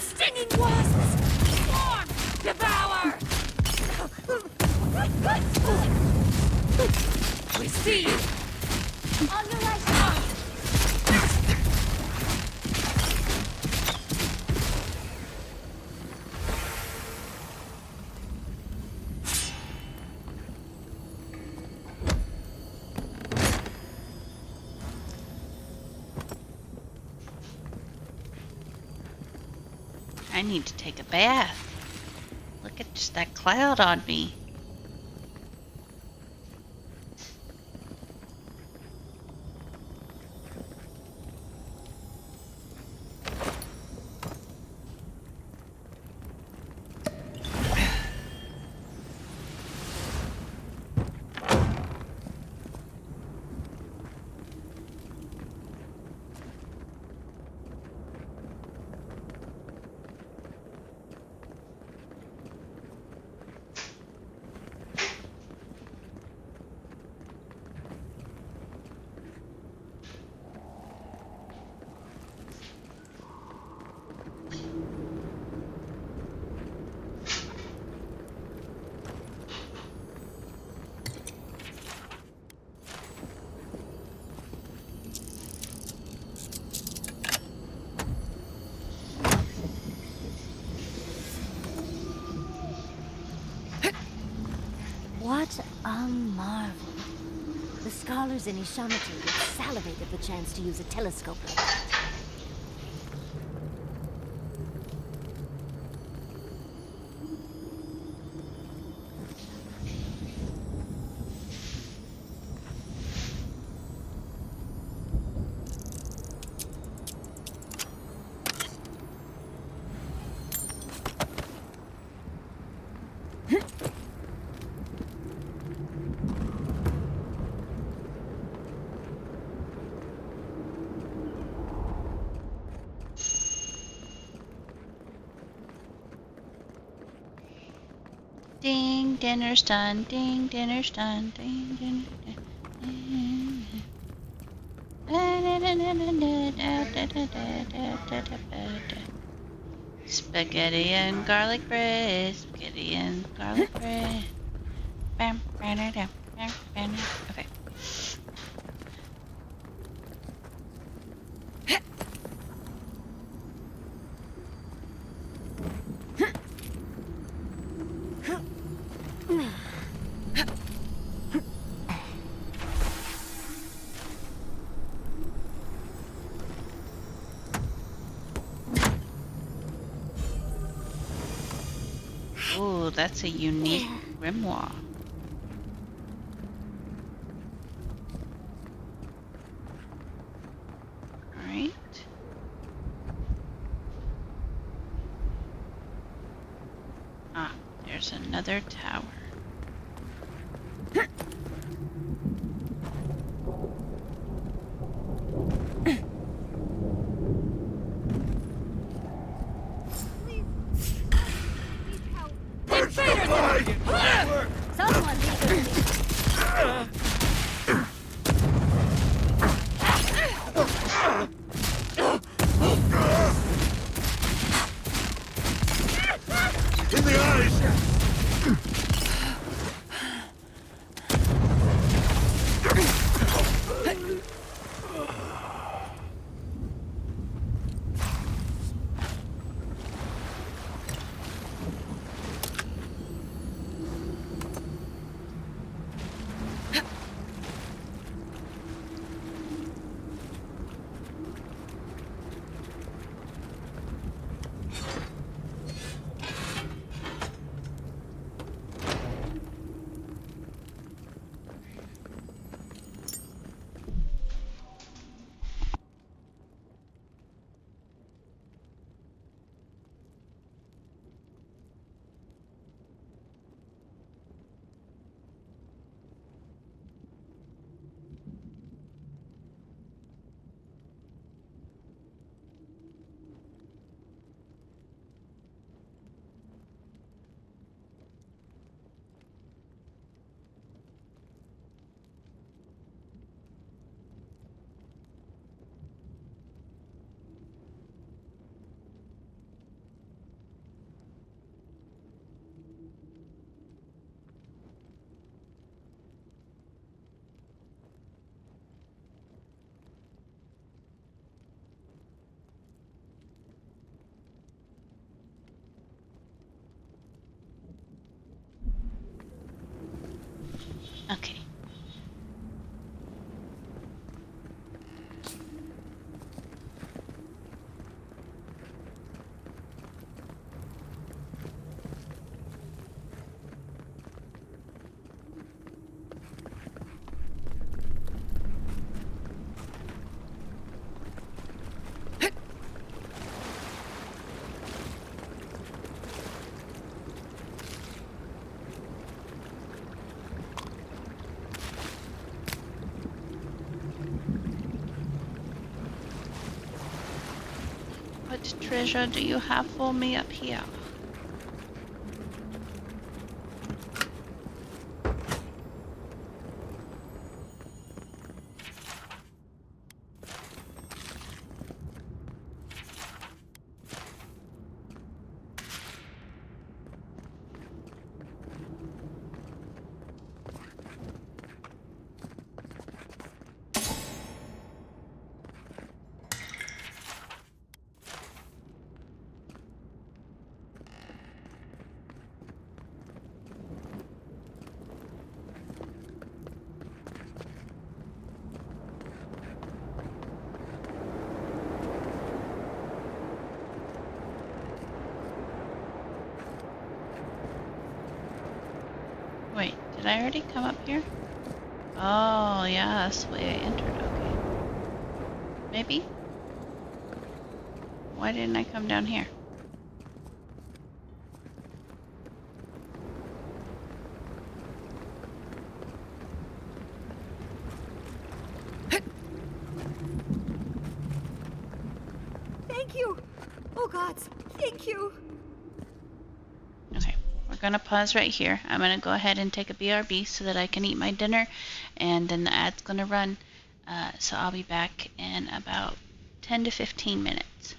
Stinging wasps! Swarm! Devour! Receive! On your right side! I need to take a bath. Look at just that cloud on me. What a marvel. The scholars in Ishamati would salivate at the chance to use a telescope like that. Ding, dinner's done. Ding, dinner's done. Ding, dinner's done. Spaghetti and garlic bread. Spaghetti and garlic bread. Bam, bam, bam, bam, bam. Okay. Ooh, that's a unique grimoire. Alright. Ah, there's another tower. Someone In the eyes! Okay. What treasure do you have for me up here? Wait, did I already come up here? Oh, yeah, that's the way I entered. Okay. Maybe? Why didn't I come down here? Thank you! Oh gods, thank you! Okay, we're gonna pause right here. I'm gonna go ahead and take a BRB so that I can eat my dinner, and then the ad's gonna run. So I'll be back in about 10 to 15 minutes.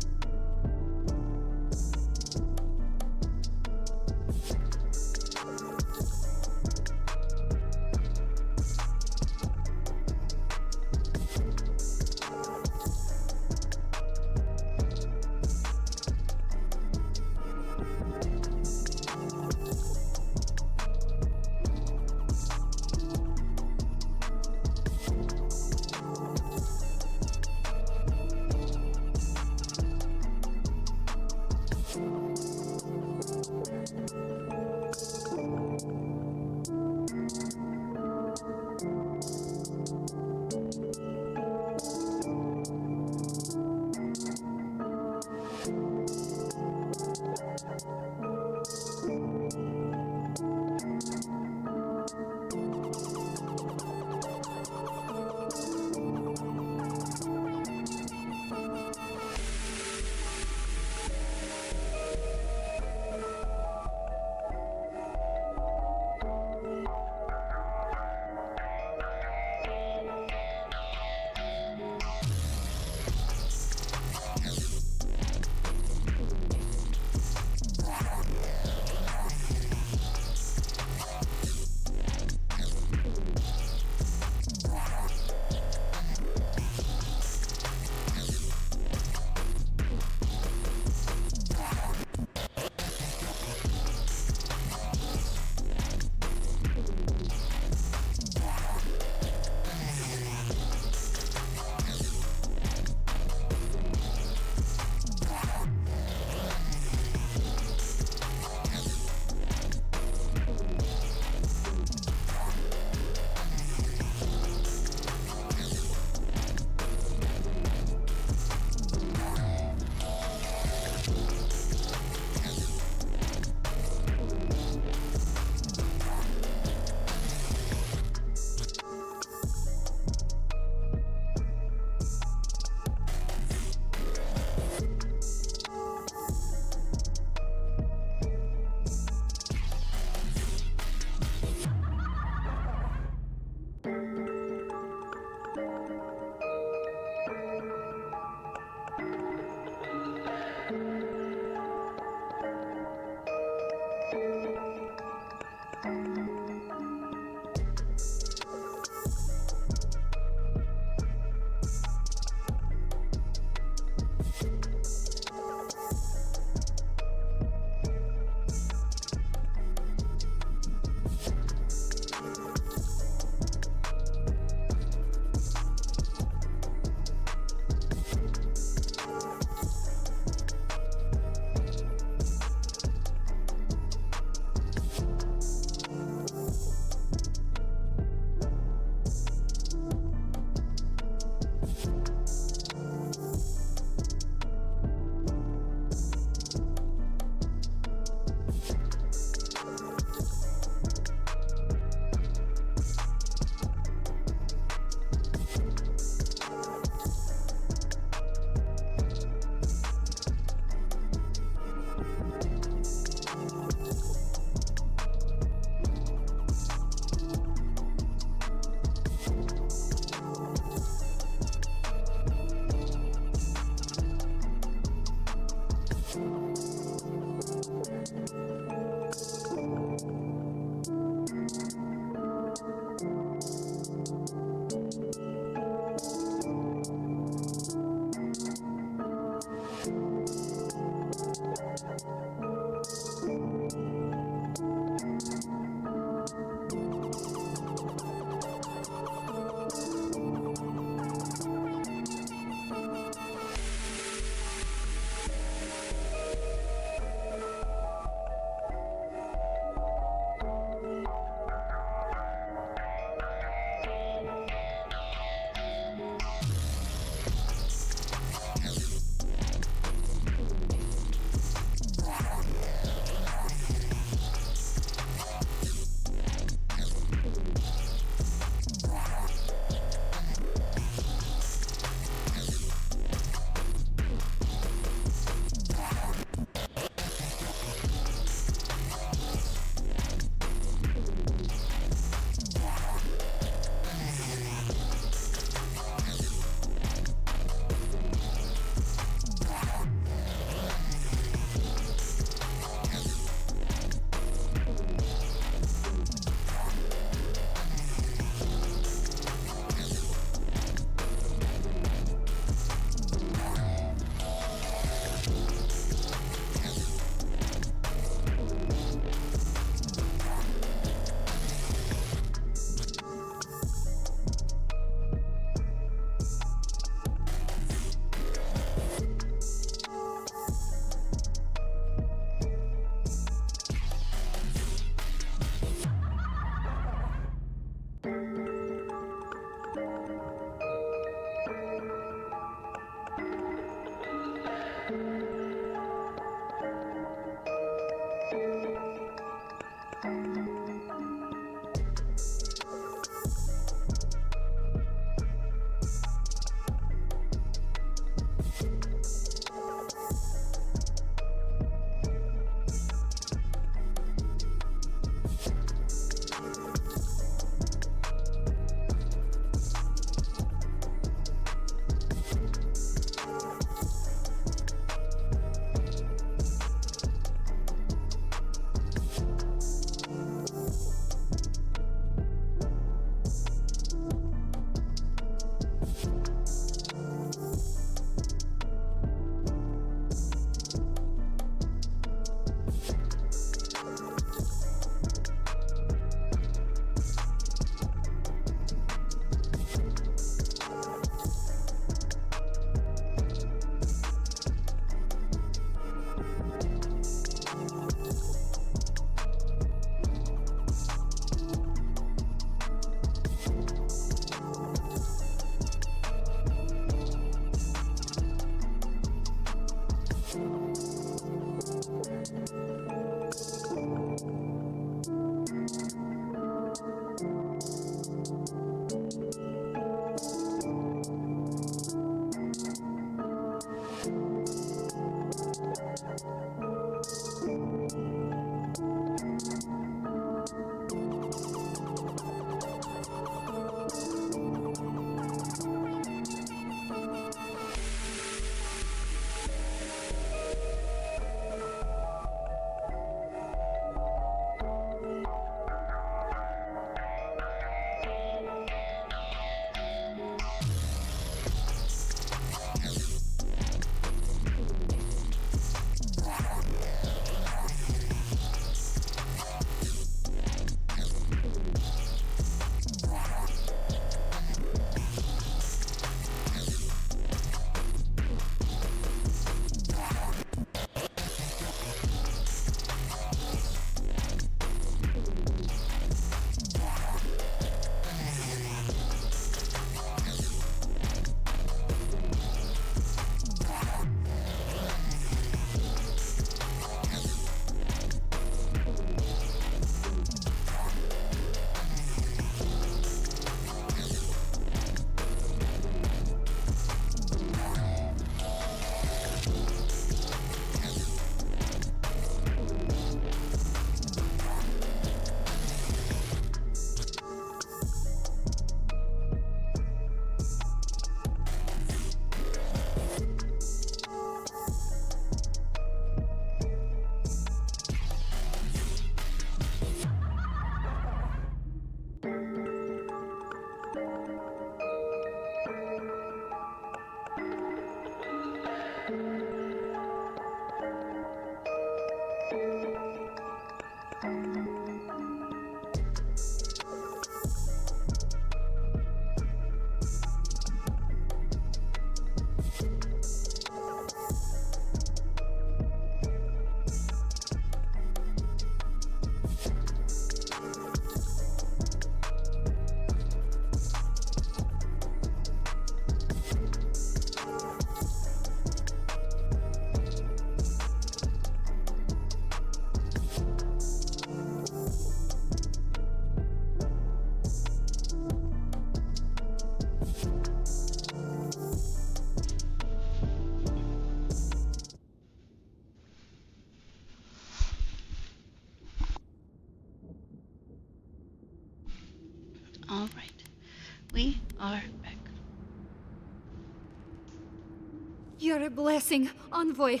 You're a blessing, Envoy.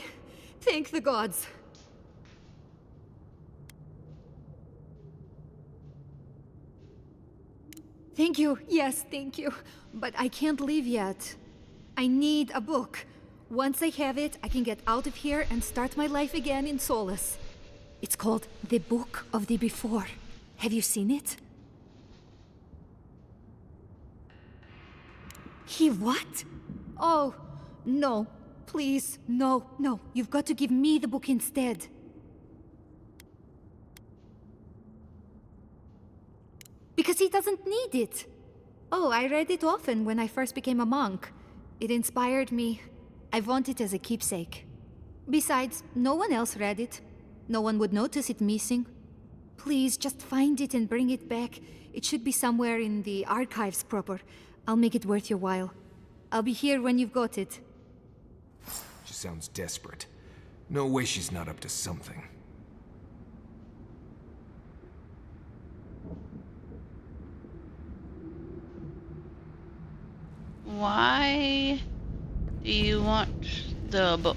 Thank the gods. Thank you, yes, thank you. But I can't leave yet. I need a book. Once I have it, I can get out of here and start my life again in Solace. It's called The Book of the Before. Have you seen it? He what? Oh, no. Please, no, no. You've got to give me the book instead. Because he doesn't need it. Oh, I read it often when I first became a monk. It inspired me. I want it as a keepsake. Besides, no one else read it. No one would notice it missing. Please, just find it and bring it back. It should be somewhere in the archives proper. I'll make it worth your while. I'll be here when you've got it. She sounds desperate. No way she's not up to something. Why do you want the book?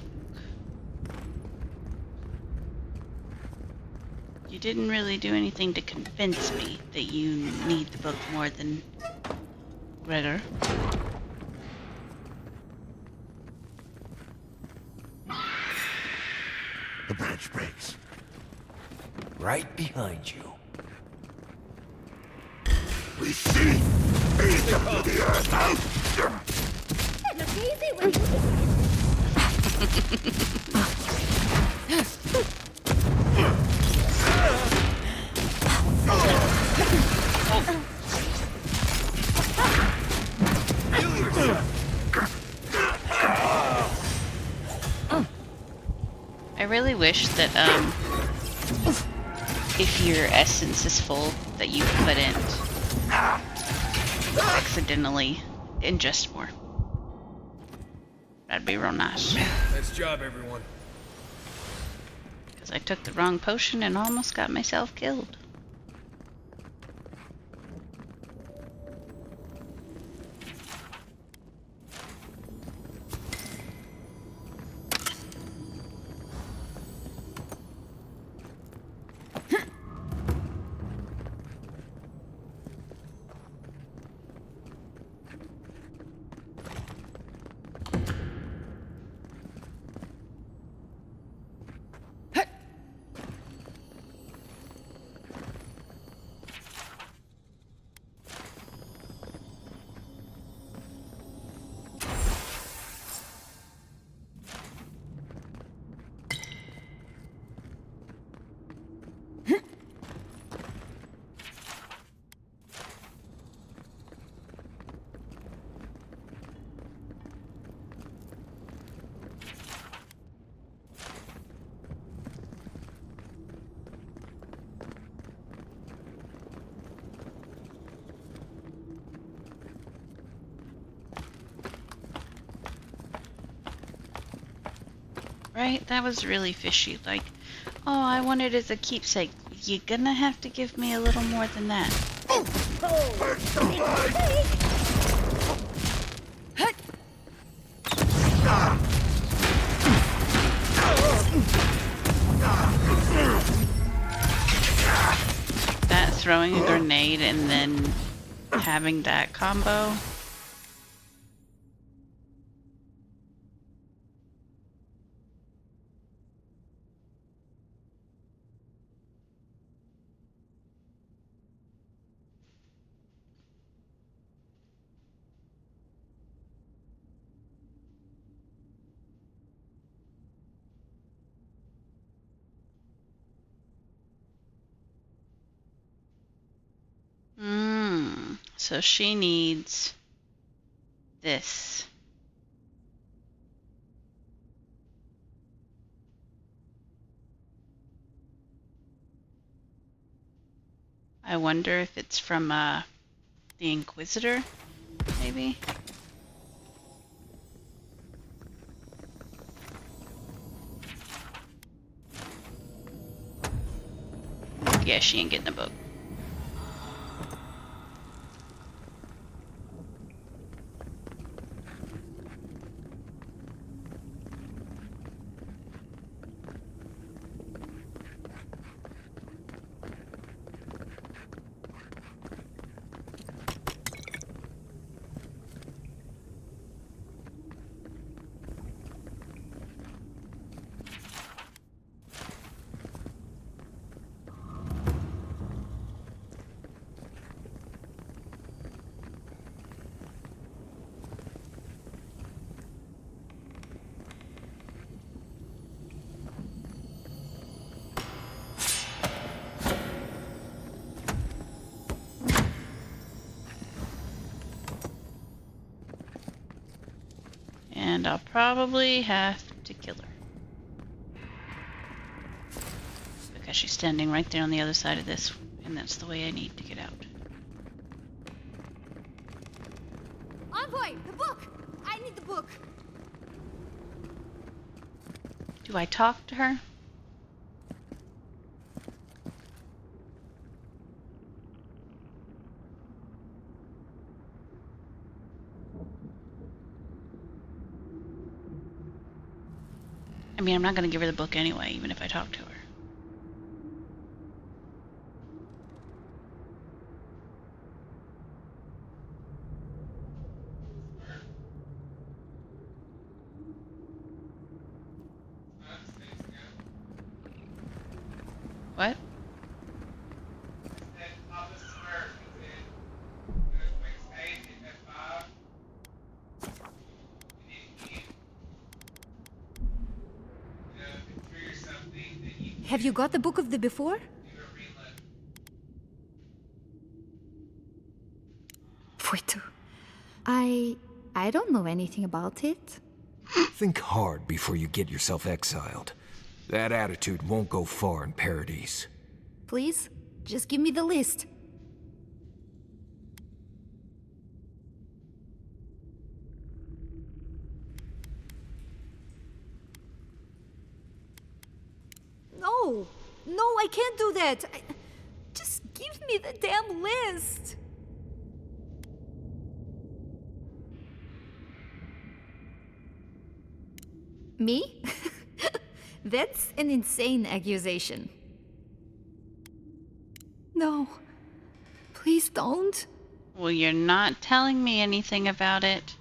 You didn't really do anything to convince me that you need the book more than Gregor. The branch breaks. Right behind you. We see! Eat up the earth out! I really wish that, if your essence is full, that you couldn't accidentally ingest more. That'd be real nice. Nice job, everyone. Because I took the wrong potion and almost got myself killed. Right? That was really fishy. Like, oh, I want it as a keepsake. You're gonna have to give me a little more than that. That throwing a grenade and then having that combo. So she needs this. I wonder if it's from the Inquisitor, maybe? Yeah, she ain't getting a book. And I'll probably have to kill her. Because she's standing right there on the other side of this, and that's the way I need to get out. Envoy, the book! I need the book! Do I talk to her? I mean, I'm not going to give her the book anyway, even if I talk to her. What? Have you got the book of the before? Wait. I don't know anything about it. Think hard before you get yourself exiled. That attitude won't go far in Paradise. Please, just give me the list. No! No, I can't do that! Just give me the damn list! Me? That's an insane accusation. No. Please don't. Well, you're not telling me anything about it.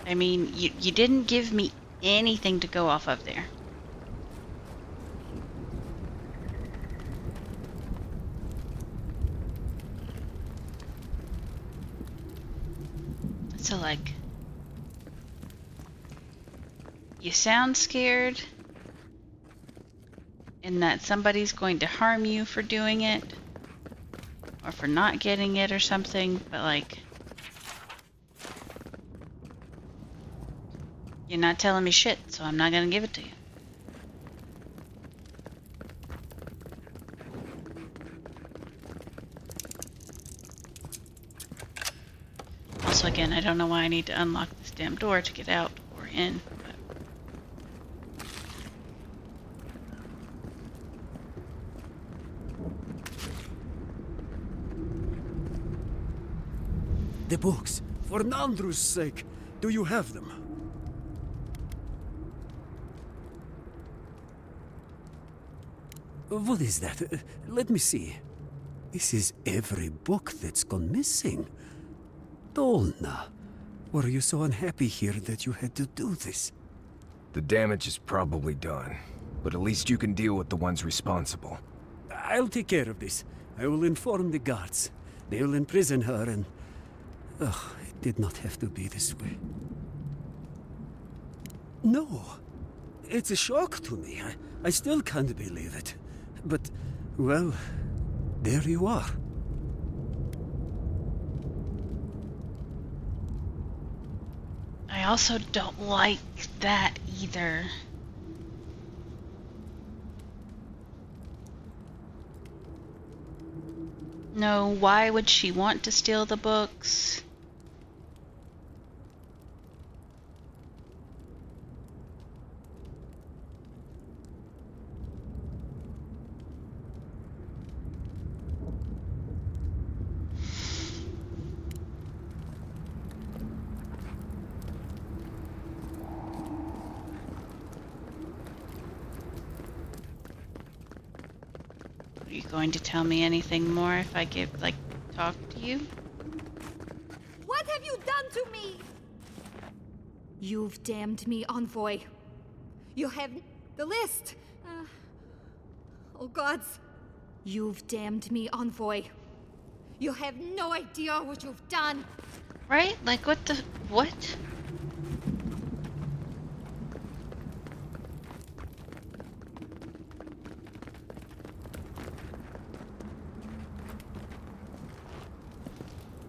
I mean, you didn't give me anything to go off of there. So, like, you sound scared and that somebody's going to harm you for doing it or for not getting it or something, but like, you're not telling me shit, so I'm not gonna give it to you. Also, again, I don't know why I need to unlock this damn door to get out or in. But... The books, for Nandru's sake, do you have them? What is that? Let me see. This is every book that's gone missing. Dolna, were you so unhappy here that you had to do this? The damage is probably done, but at least you can deal with the ones responsible. I'll take care of this. I will inform the guards. They will imprison her and... Ugh, it did not have to be this way. No. It's a shock to me. I still can't believe it. But, well, there you are. I also don't like that either. No, why would she want to steal the books? Are you going to tell me anything more if I get, like, talk to you? What have you done to me? You've damned me, Envoy. You have the list. Oh, gods. You've damned me, Envoy. You have no idea what you've done. Right? Like, what the... what?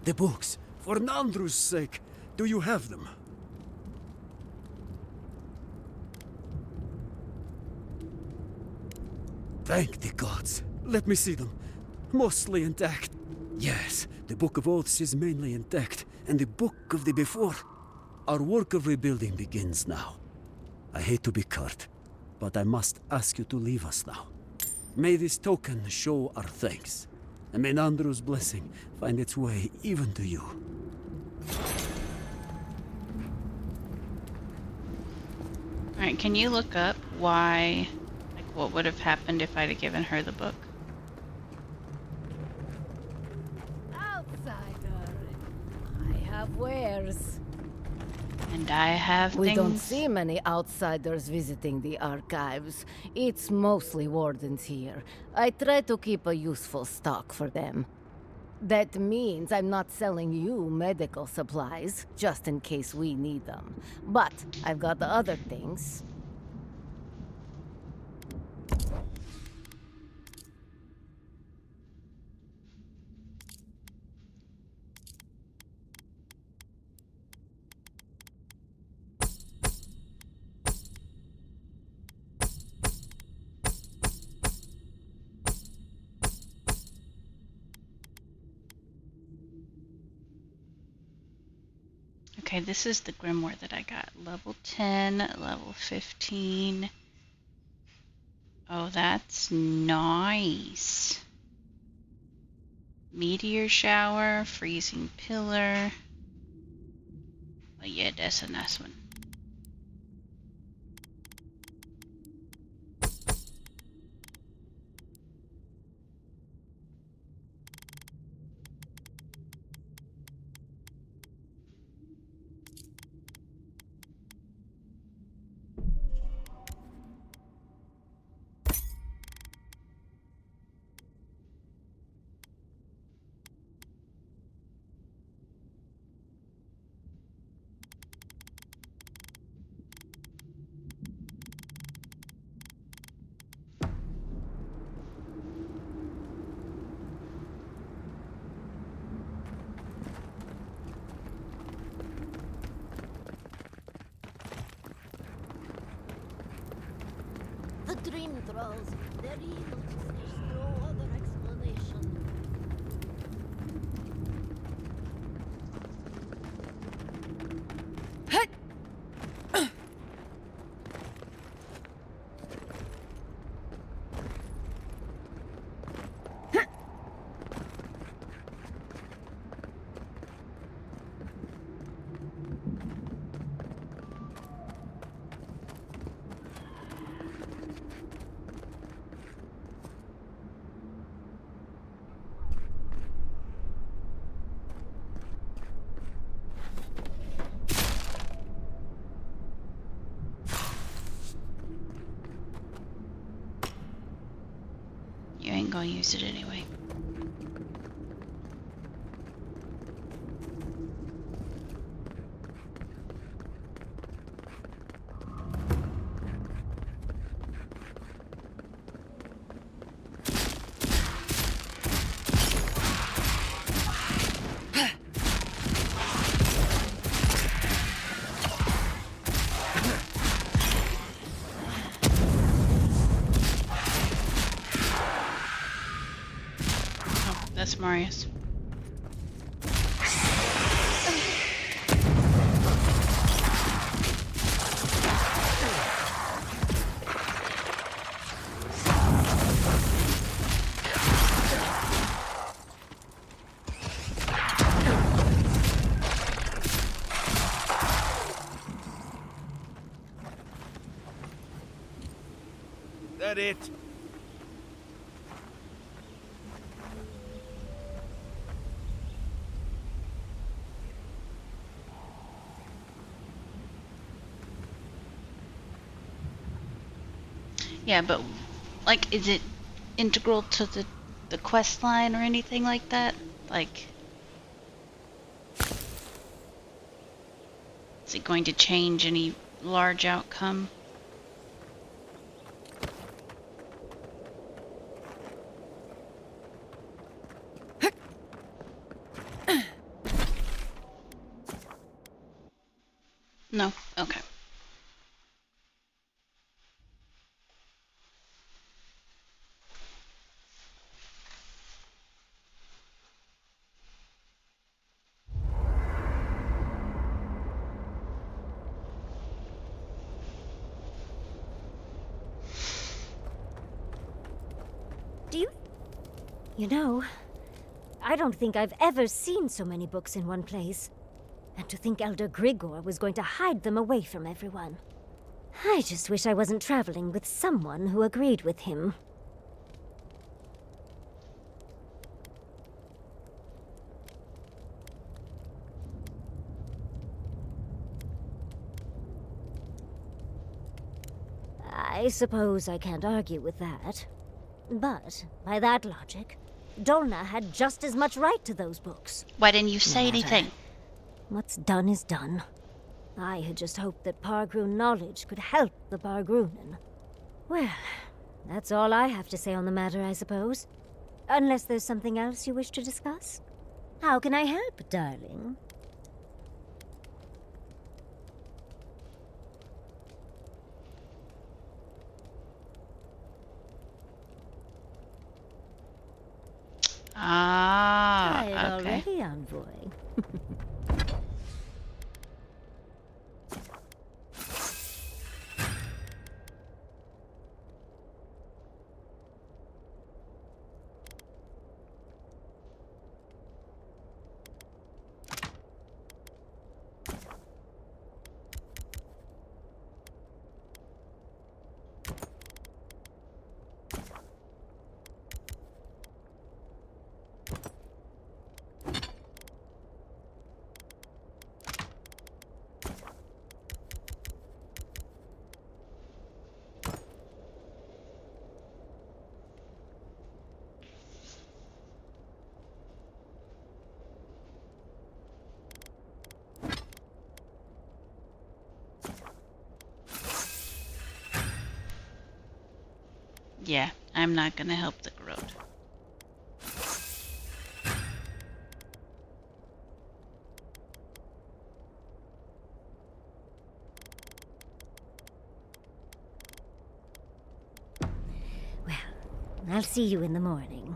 The books. For Nandru's sake. Do you have them? Thank the gods. Let me see them. Mostly intact. Yes, the Book of Oaths is mainly intact, and the Book of the Before. Our work of rebuilding begins now. I hate to be curt, but I must ask you to leave us now. May this token show our thanks, and may Nandru's blessing find its way even to you. Alright, can you look up why, like, what would have happened if I'd have given her the book? Outsider. I have wares. And I have We things. don't see many outsiders visiting the archives. It's mostly wardens here. I try to keep a useful stock for them. That means I'm not selling you medical supplies, just in case we need them. But I've got the other things. Okay, this is the grimoire that I got. Level 10, level 15. Oh, that's nice. Meteor shower, freezing pillar. Oh yeah, that's a nice one. The dream trolls, they're evil. There's no other explanation. You ain't gonna use it anyway. That's Marius. That it? Yeah, but like, is it integral to the quest line or anything like that? Like, is it going to change any large outcome? No? Okay. Do you... You know, I don't think I've ever seen so many books in one place. And to think Elder Grigor was going to hide them away from everyone. I just wish I wasn't traveling with someone who agreed with him. I suppose I can't argue with that. But, by that logic, Dolna had just as much right to those books. Why didn't you say anything? What's done is done. I had just hoped that Pargroon knowledge could help the Pargroonen. Well, that's all I have to say on the matter, I suppose. Unless there's something else you wish to discuss? How can I help, darling? Ah, Tired okay. already, envoy. Yeah, I'm not gonna help the Grode. Well, I'll see you in the morning.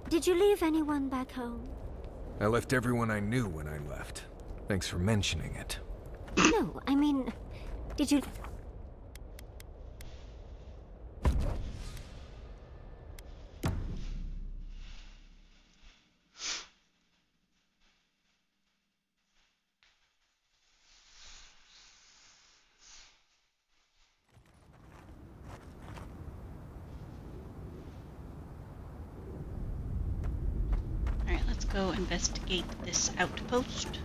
Did you leave anyone back home? I left everyone I knew when I left. Thanks for mentioning it. No, I mean, did you... Alright, let's go investigate this outpost.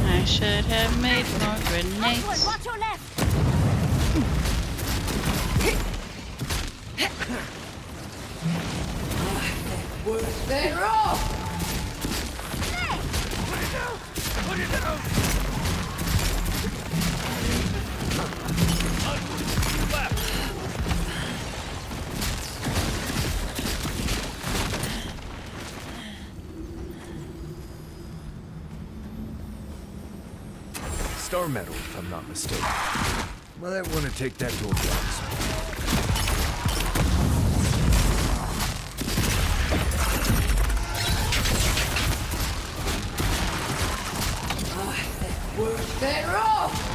I should have made more grenades. Watch your left! They're off! Star metal, if I'm not mistaken. Well, I want to take that to a blacksmith. They're off!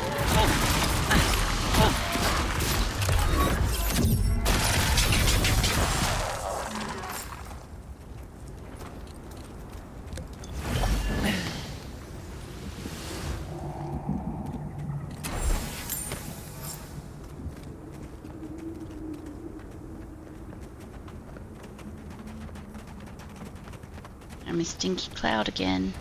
I'm a stinky cloud again.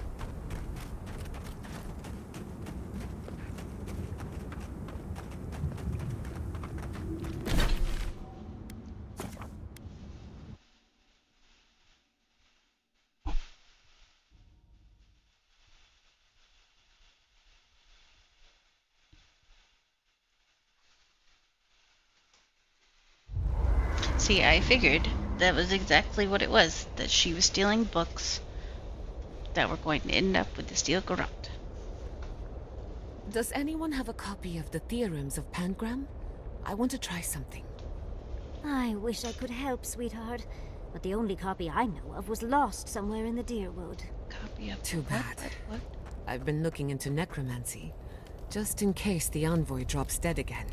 See, I figured that was exactly what it was, that she was stealing books that were going to end up with the Steel Garrote. Does anyone have a copy of the Theorems of Pangram? I want to try something. I wish I could help, sweetheart. But the only copy I know of was lost somewhere in the Deerwood. Copy of Too bad. What? I've been looking into necromancy, just in case the envoy drops dead again.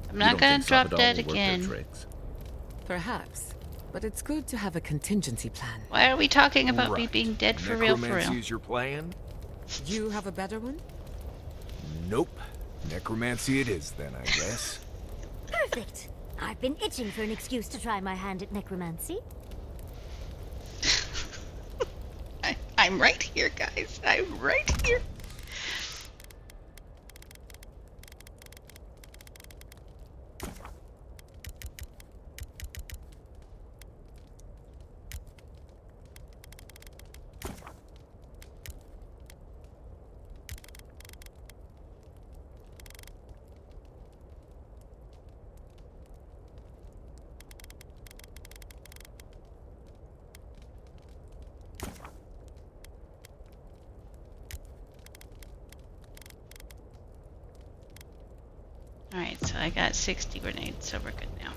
I'm not gonna drop dead again. Perhaps, but it's good to have a contingency plan. Why are we talking about me being dead for real, for real? Necromancy's your plan? You have a better one? Nope. Necromancy it is then, I guess. Perfect. I've been itching for an excuse to try my hand at necromancy. I'm right here, guys. I'm right here. Alright, so I got 60 grenades, so we're good now.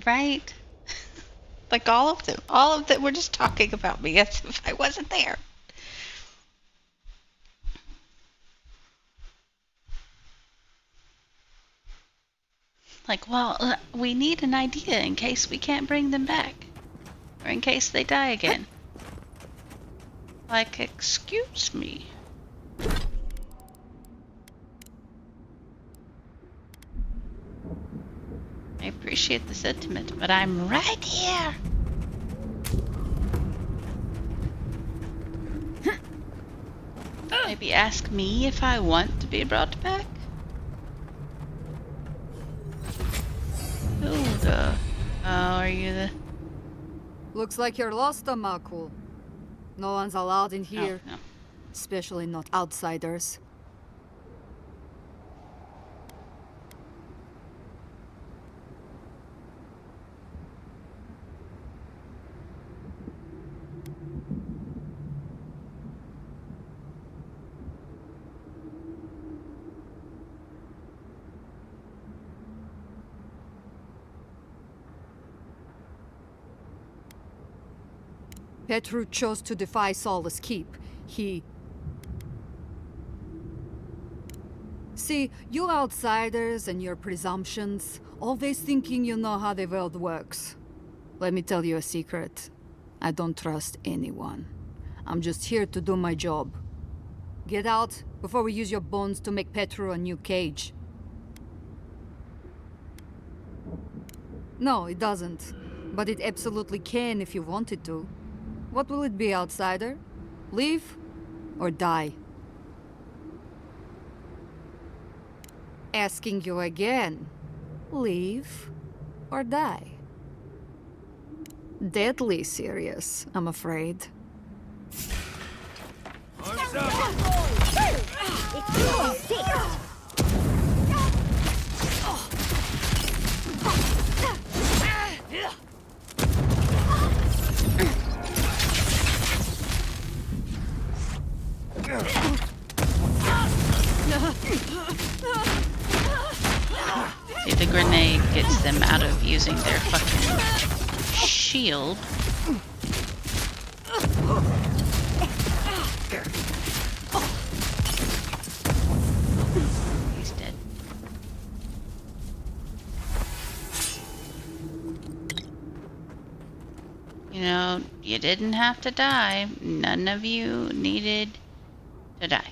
Right? Like all of them. All of them were just talking about me as if I wasn't there. Like, well, we need an idea in case we can't bring them back. Or in case they die again. Like, excuse me. I appreciate the sentiment, but I'm right here. Maybe ask me if I want to be brought back? Who the... Oh, are you the... Looks like you're lost, Makul. No one's allowed in here. Oh, no. Especially not outsiders. Petru chose to defy Solace Keep. See, you outsiders and your presumptions, always thinking you know how the world works. Let me tell you a secret. I don't trust anyone. I'm just here to do my job. Get out before we use your bones to make Petru a new cage. No, it doesn't. But it absolutely can if you wanted to. What will it be, outsider? Leave or die? Asking you again. Leave or die? Deadly serious, I'm afraid. It's really sick. See, the grenade gets them out of using their fucking shield. He's dead. You know, you didn't have to die. None of you needed to die.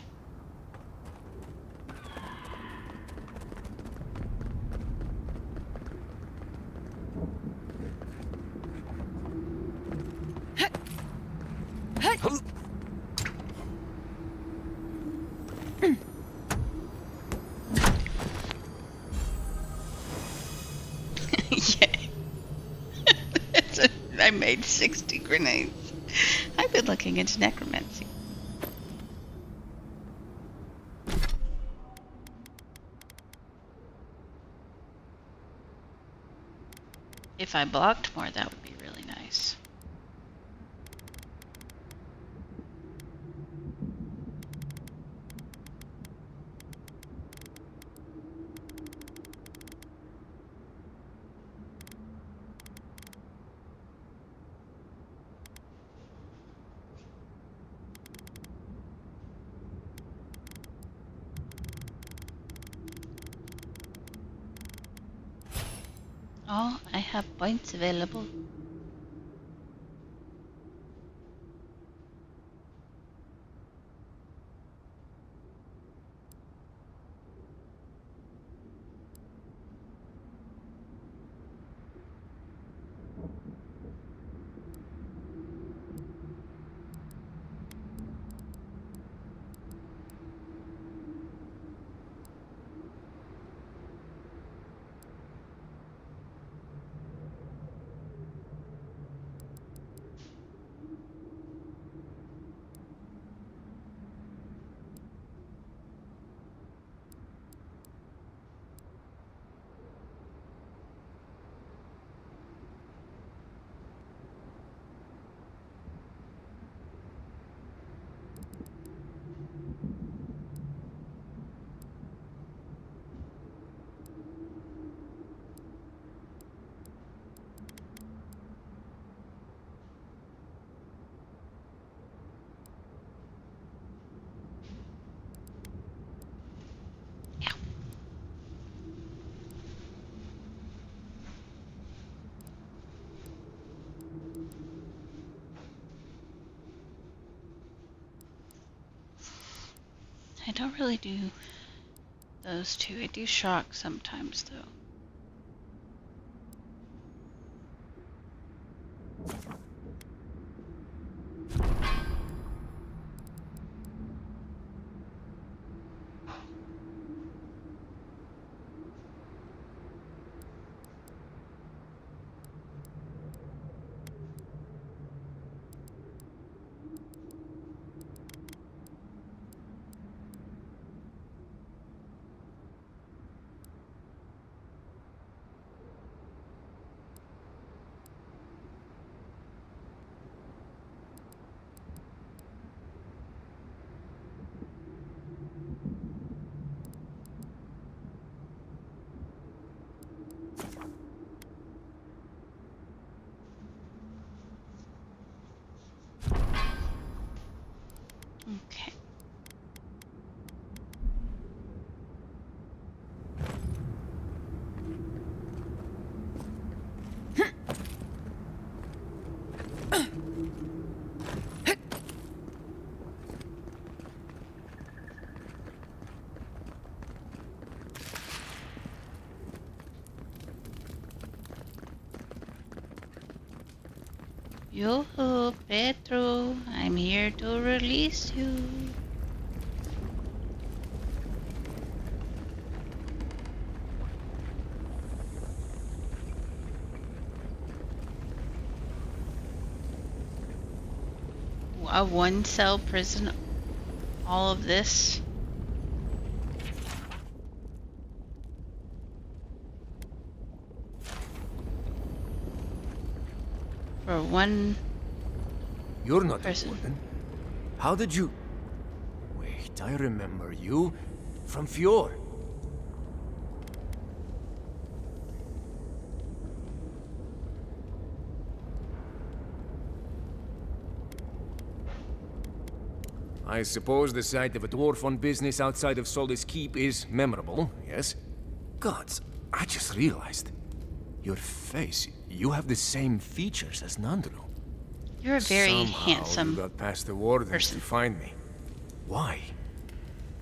Yay. I made 60 grenades. I've been looking into necromancy. If I blocked more, that would be really nice. Oh, I have points available. I don't really do those two. I do shock sometimes, though. Okay. Yo-ho, Petro, I'm here to release you. A one-cell prison, all of this. For one You're not person. a warden. How did you... Wait, I remember you. From Fjord. I suppose the sight of a dwarf on business outside of Solace Keep is memorable, yes? Gods, I just realized. Your face, you have the same features as Nandru. You're a very Somehow handsome you got past the wardens person. to find me. Why?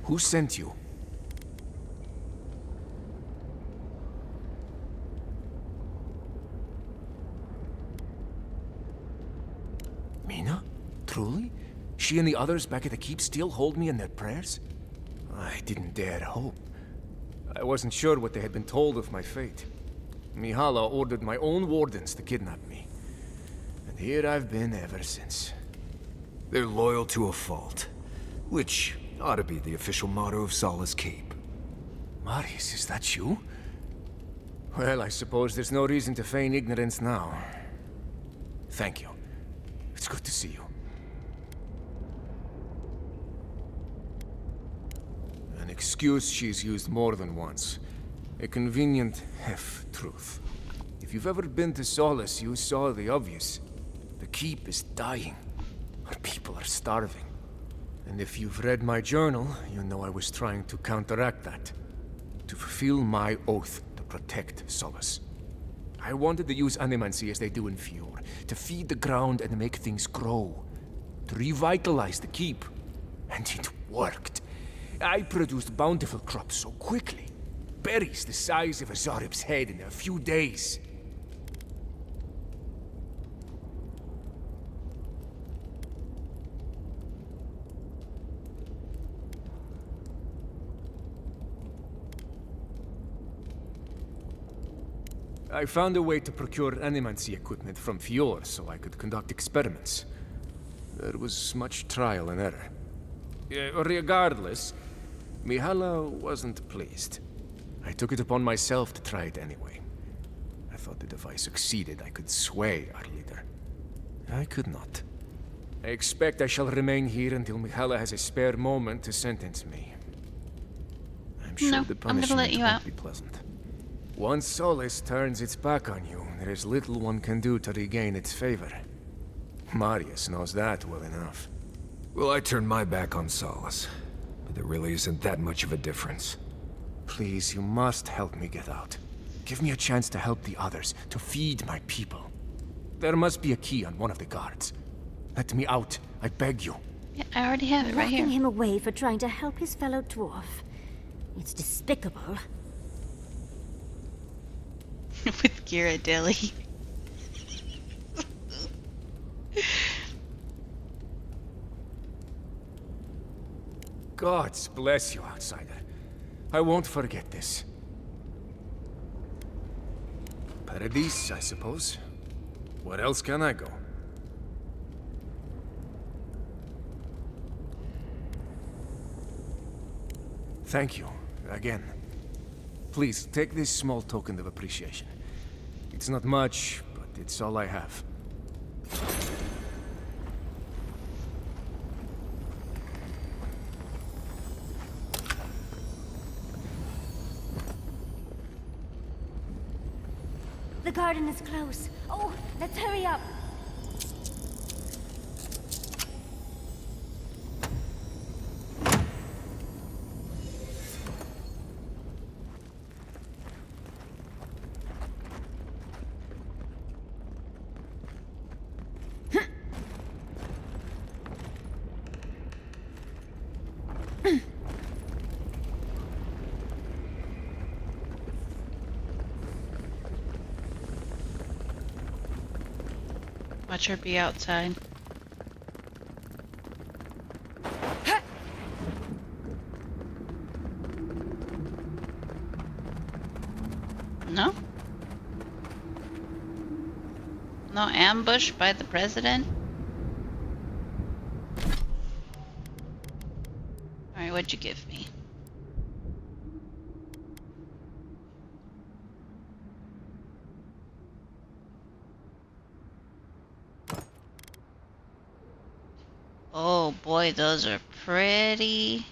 Who sent you? Mina? Truly? She and the others back at the keep still hold me in their prayers? I didn't dare hope. I wasn't sure what they had been told of my fate. Mihala ordered my own wardens to kidnap me. And here I've been ever since. They're loyal to a fault, which ought to be the official motto of Solace Keep. Marius, is that you? Well, I suppose there's no reason to feign ignorance now. Thank you. It's good to see you. An excuse she's used more than once. A convenient half-truth. If you've ever been to Solace, you saw the obvious. The keep is dying. Our people are starving. And if you've read my journal, you know I was trying to counteract that. To fulfill my oath to protect Solace. I wanted to use animancy as they do in Fior, to feed the ground and make things grow. To revitalize the keep. And it worked. I produced bountiful crops so quickly. Berries the size of a Zarib's head in a few days. I found a way to procure animancy equipment from Fior so I could conduct experiments. There was much trial and error. Regardless, Mihala wasn't pleased. I took it upon myself to try it anyway. I thought that if I succeeded, I could sway our leader. I could not. I expect I shall remain here until Mihala has a spare moment to sentence me. I'm sure the punishment won't be pleasant. Once Solace turns its back on you, there is little one can do to regain its favor. Marius knows that well enough. Well, I turned my back on Solace, but there really isn't that much of a difference. Please, you must help me get out. Give me a chance to help the others, to feed my people. There must be a key on one of the guards. Let me out, I beg you. Yeah, I already have it right here. Locking him away for trying to help his fellow dwarf. It's despicable. With Ghirardelli. Gods bless you, outsider. I won't forget this. Paradise, I suppose. Where else can I go? Thank you, again. Please, take this small token of appreciation. It's not much, but it's all I have. The garden is close. Oh, let's hurry up. Watch her be outside. No? No ambush by the president? Alright, what'd you give me? Oh boy, those are pretty.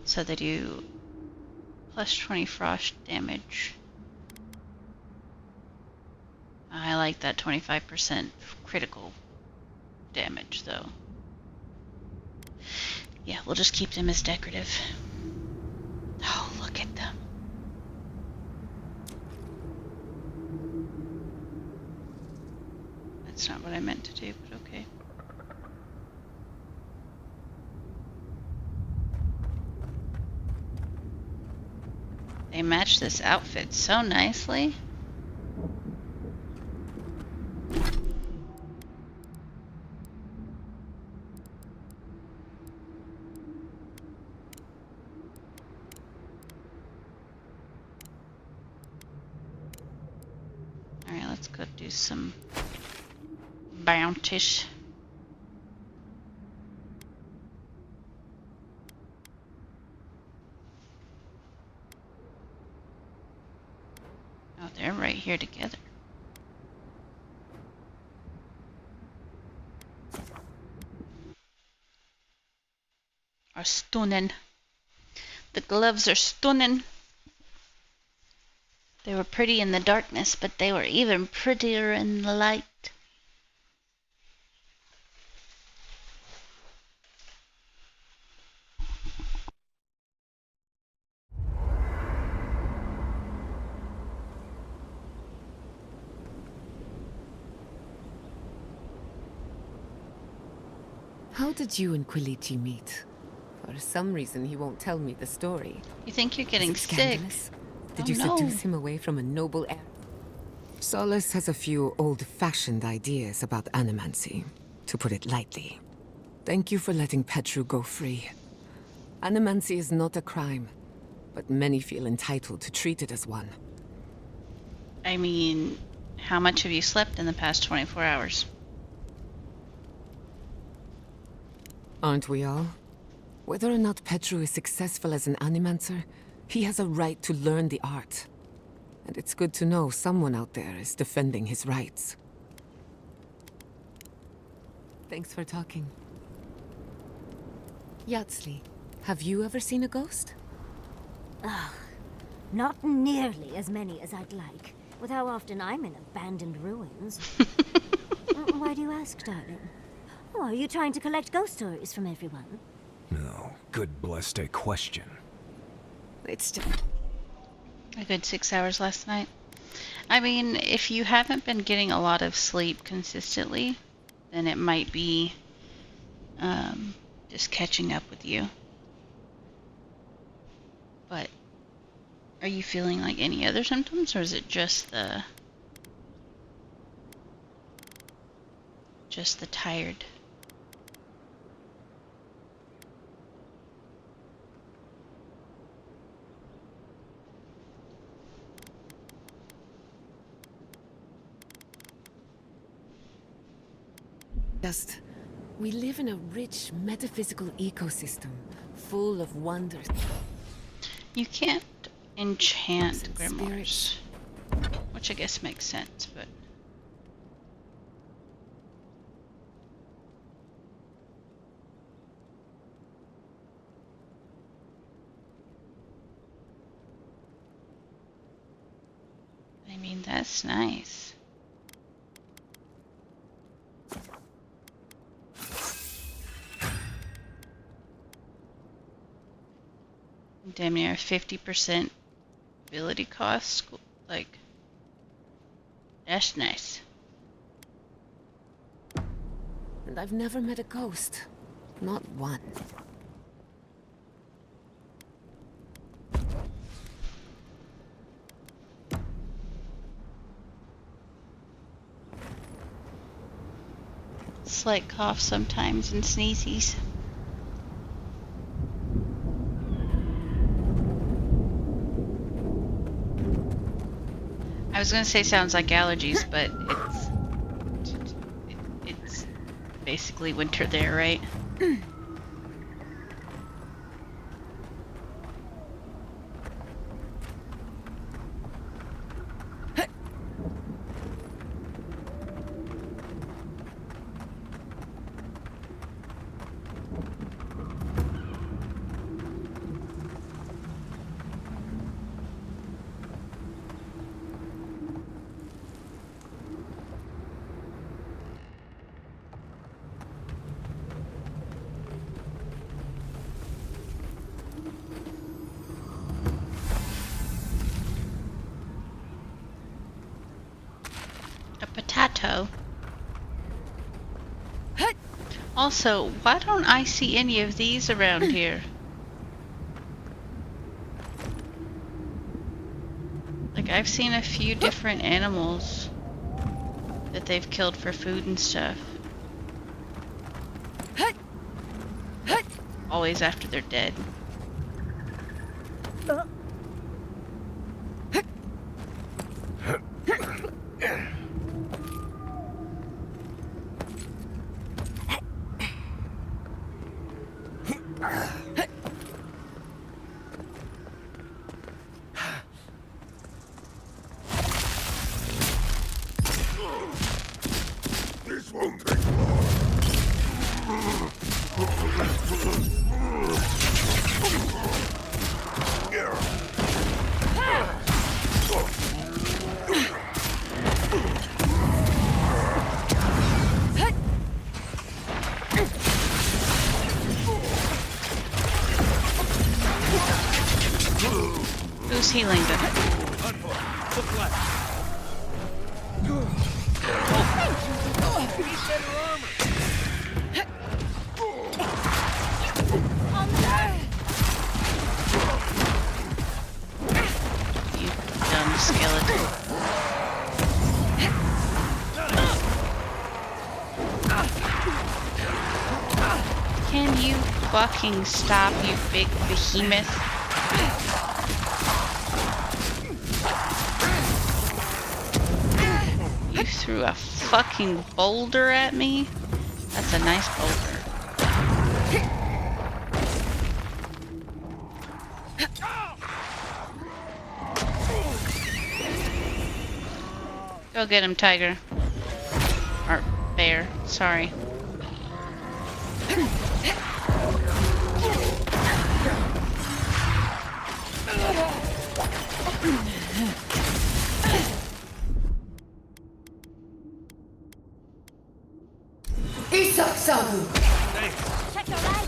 So they do plus 20 frost damage. I like that 25% critical damage though. Yeah, we'll just keep them as decorative. Oh, look at them. That's not what I meant to do, but okay. They match this outfit so nicely. Alright, let's go do some bounties. Oh, they're right here together. Are stunning. The gloves are stunning. They were pretty in the darkness, but they were even prettier in the light. How did you and Quilici meet? For some reason, he won't tell me the story. You think you're getting Is it sick? scandalous? Did you no. seduce him away from a noble heir? Solace has a few old-fashioned ideas about animancy, to put it lightly. Thank you for letting Petru go free. Animancy is not a crime, but many feel entitled to treat it as one. I mean, how much have you slept in the past 24 hours? Aren't we all? Whether or not Petru is successful as an animancer, he has a right to learn the art. And it's good to know someone out there is defending his rights. Thanks for talking. Yatsli, have you ever seen a ghost? Ugh, not nearly as many as I'd like, with how often I'm in abandoned ruins. Why do you ask, darling? Oh, are you trying to collect ghost stories from everyone? No, good blessed a question. It's just... A good 6 hours last night. I mean, if you haven't been getting a lot of sleep consistently, then it might be just catching up with you. But are you feeling like any other symptoms, or is it just the tired? Just, we live in a rich metaphysical ecosystem, full of wonders. You can't enchant grimoires, which I guess makes sense, but... I mean, that's nice. Damn near 50% ability cost. Like, that's nice. And I've never met a ghost. Not one. Slight cough sometimes and sneezes. I was gonna say sounds like allergies, but it's basically winter there, right? Potato. Also, why don't I see any of these around here? Like, I've seen a few different animals that they've killed for food and stuff. Always after they're dead. This won't take long. Who's healing them? Look left. You dumb skeleton. Can you fucking stop, you big behemoth? You threw a fucking boulder at me? That's a nice boulder. Go get him, tiger. Or bear, sorry. Isak Sabu! Check your right.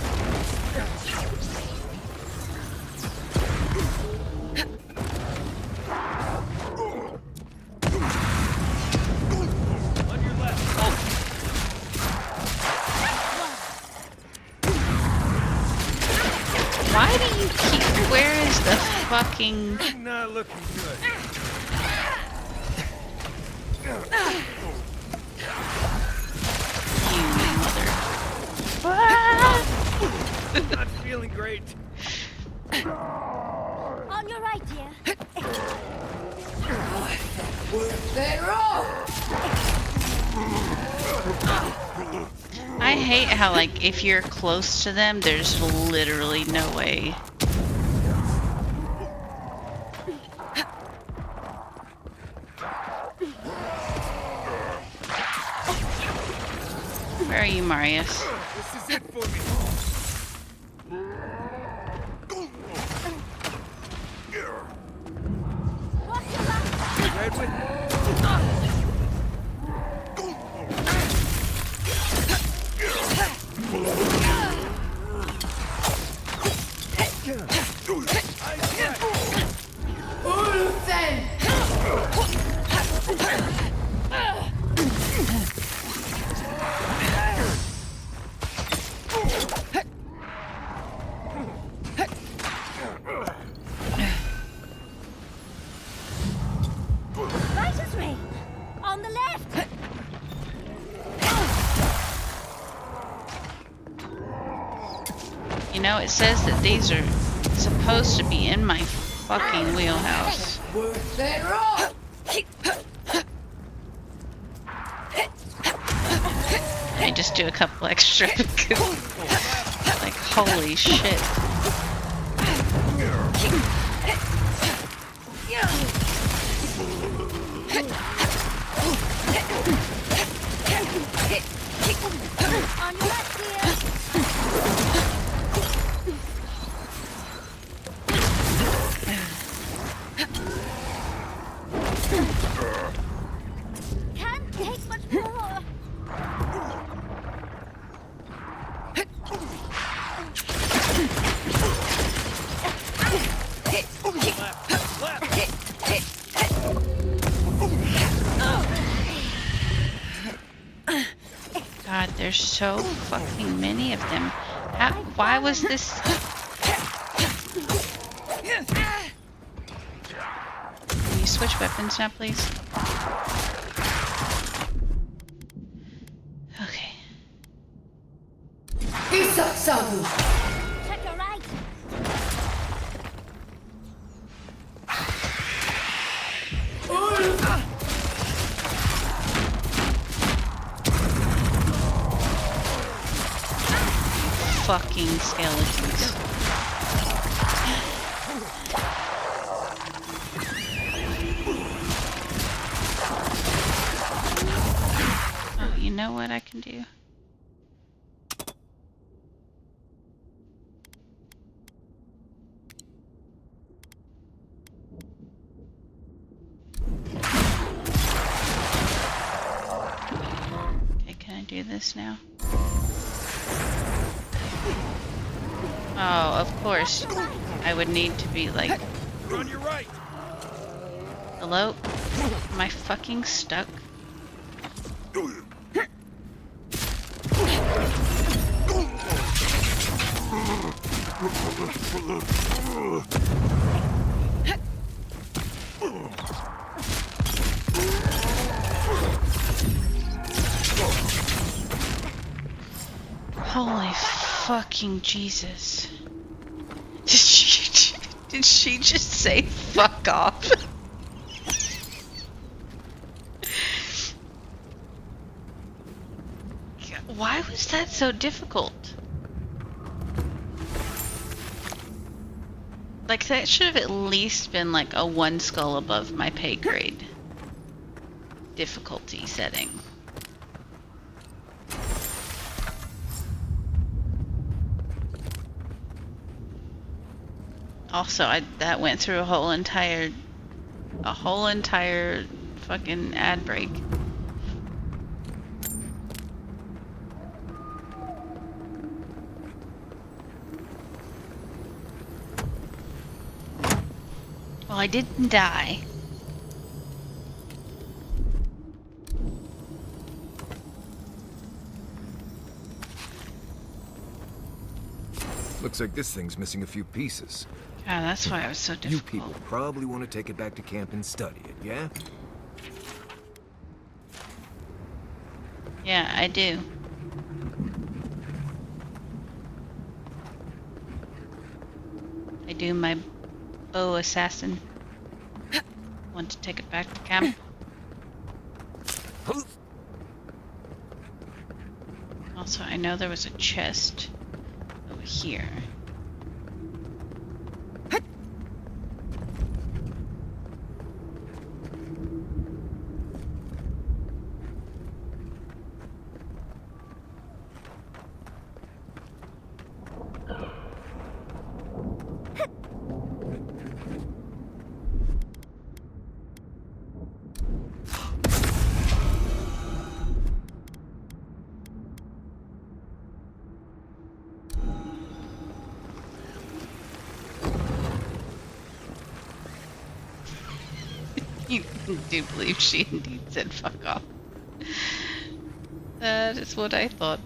On your left. Why do you keep... Where is the fucking... Not looking good. You mother... Not feeling great. On your right, dear. I hate how, like, if you're close to them, there's literally no way. Where are you, Marius? This is it for me. Righteous way. On the left. You know, it says that these are supposed to be in my fucking wheelhouse. I just do a couple extra because, like, holy shit. On your left, dear. Can't take much more. God, there's so fucking many of them. How, why was this... Let me switch weapons now, please? Okay. Check your right. Fucking skeletons. Oh, you know what I can do? Okay, can I do this now? Oh, of course. I would need to be like... You're on your right. Hello? Am I fucking stuck? Holy fucking Jesus. Did she just say fuck off? Why was that so difficult? Like, that should have at least been like a one skull above my pay grade difficulty setting. Also, that went through a whole entire fucking ad break. Well, I didn't die. Looks like this thing's missing a few pieces. God, that's why it was so difficult. You people probably want to take it back to camp and study it, yeah? Yeah, I do. I do, my bow assassin. Want to take it back to camp? Also, I know there was a chest over here. You do believe she indeed said fuck off. That is what I thought.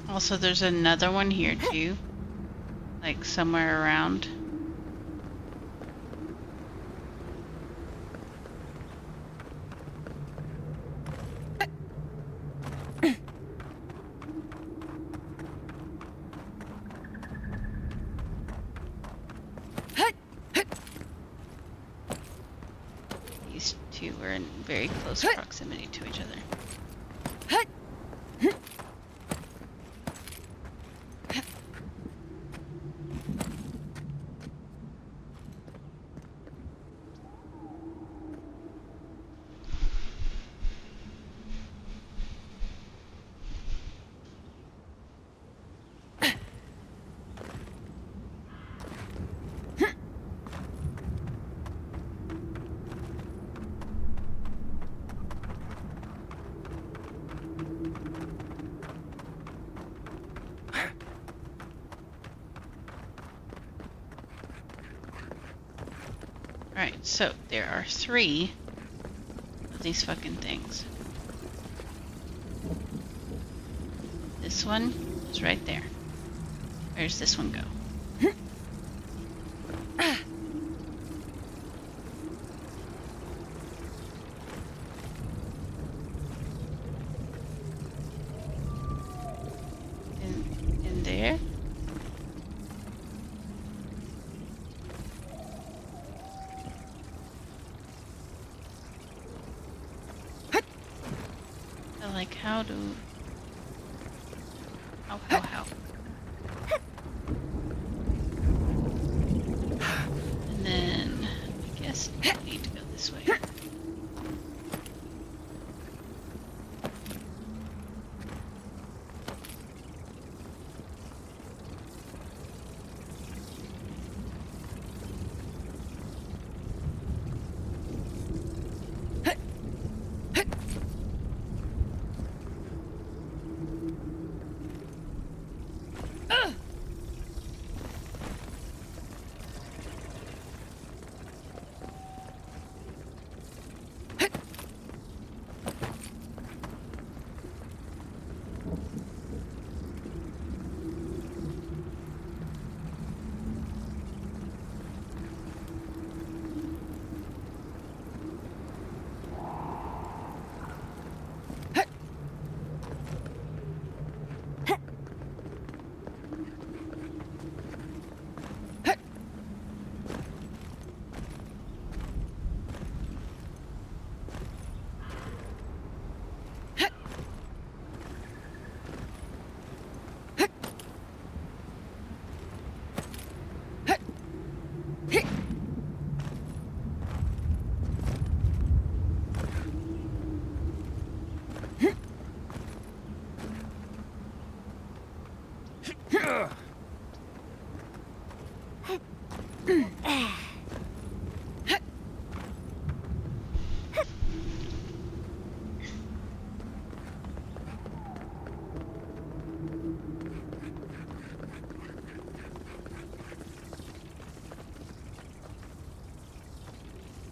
Also, there's another one here too. Like somewhere around. these two were in very close proximity to each other. Alright, so there are 3 of these fucking things. This one is right there. Where's this one go? In there? Like, how? And then, I guess I need to go this way.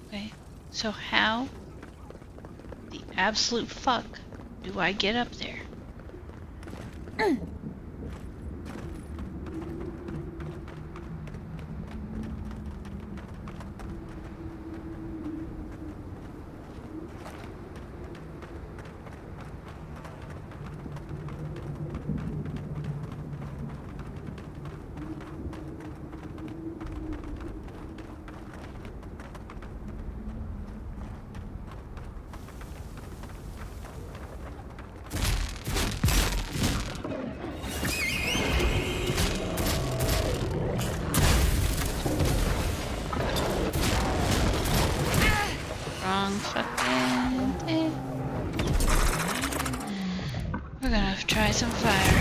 Okay, so how the absolute fuck do I get up there? Wrong fucking thing. We're gonna have to try some fire.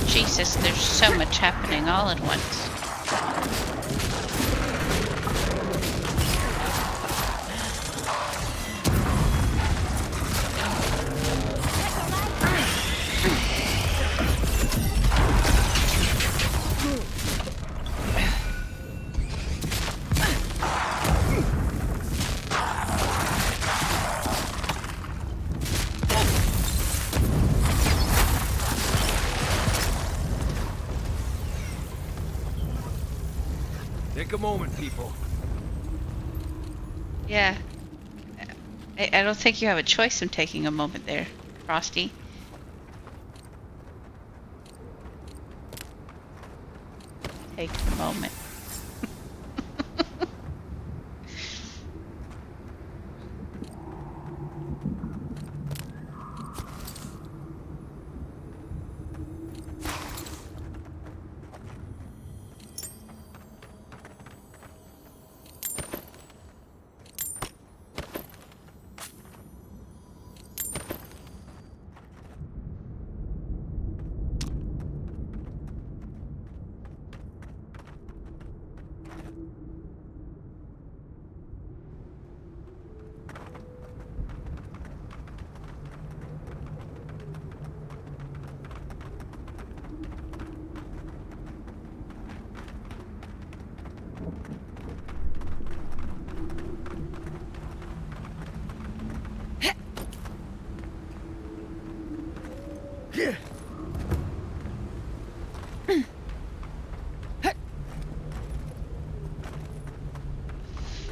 Jesus, there's so much happening all at once. Take a moment, people. Yeah. I don't think you have a choice in taking a moment there, Frosty. Take a moment.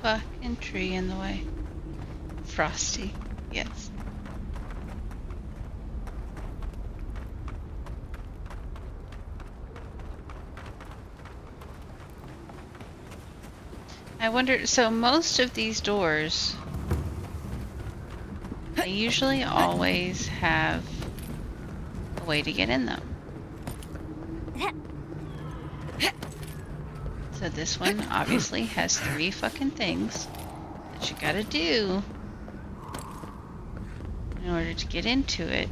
Fucking tree in the way. Frosty, yes. I wonder, so most of these doors, they usually always have a way to get in them. So this one obviously has 3 fucking things that you gotta do in order to get into it.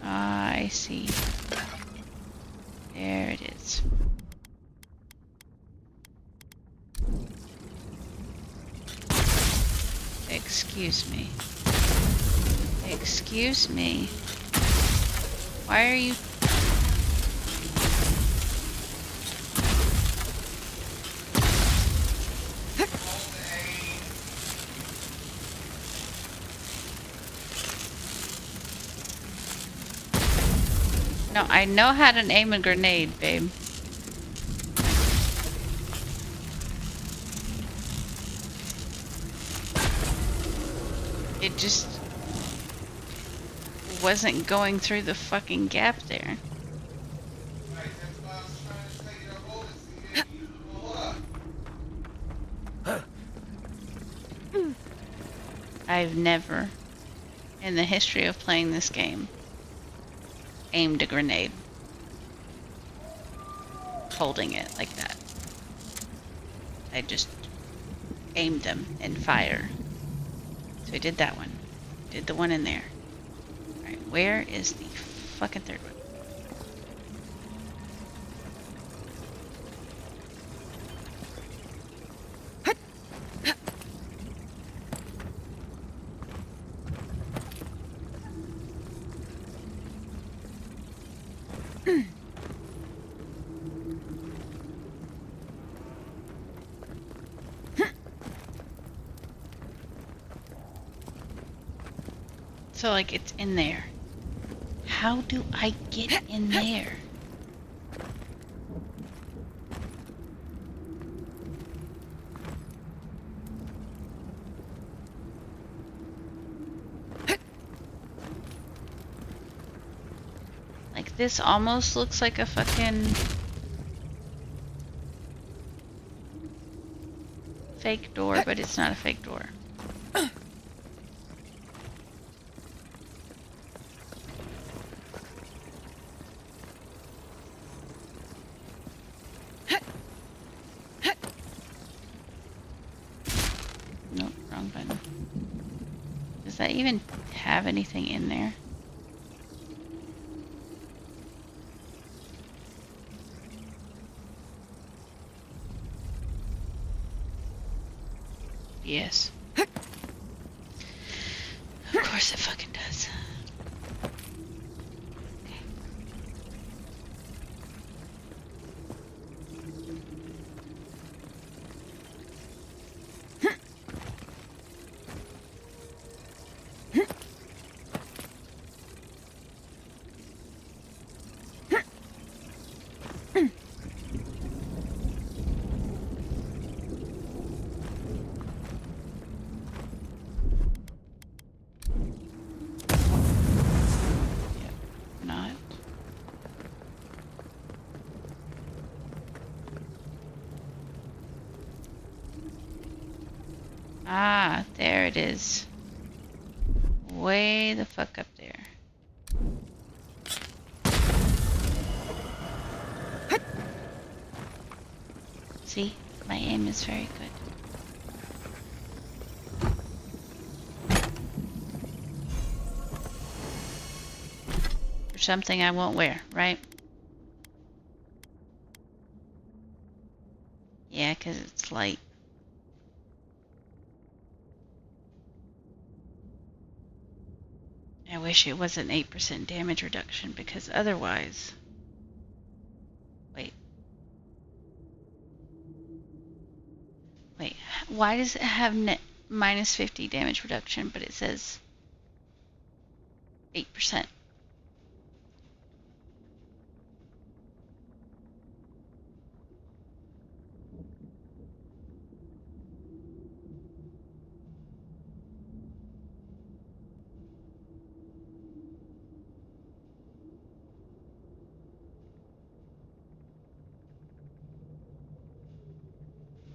I see. There it is. Excuse me. Excuse me. Why are you... No, I know how to aim a grenade, babe. It just wasn't going through the fucking gap there. I've never, in the history of playing this game, aimed a grenade holding it like that. I just aimed them and fire. So I did that one. Did the one in there. Alright, where is the fucking third one? So, like, it's in there. How do I get in there? Like, this almost looks like a fucking... fake door, but it's not a fake door. Nope, wrong button. Does that even have anything in there? Yes. Of course it fucking does. Not. Ah, there it is. Way the fuck up there. See, my aim is very good. For something I won't wear, right? Yeah, 'cause it's light. I wish it was an 8% damage reduction, because otherwise... Wait. Wait, why does it have minus 50 damage reduction, but it says 8%?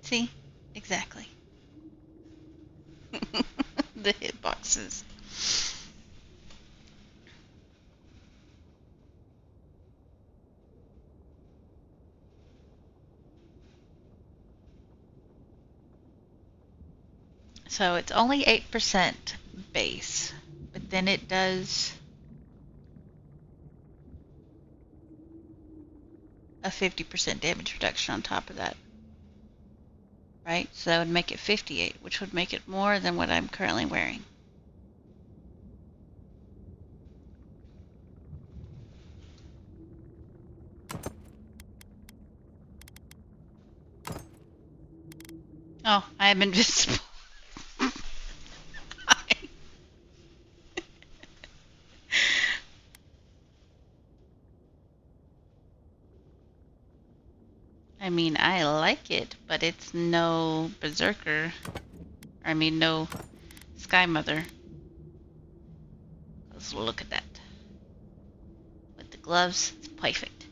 See? Exactly. The hitboxes. So it's only 8% base, but then it does a 50% damage reduction on top of that. Right? So that would make it 58, which would make it more than what I'm currently wearing. Oh, I am invisible. I mean, I like it, but it's no Berserker. I mean, no Sky Mother. Let's look at that. With the gloves, it's perfect.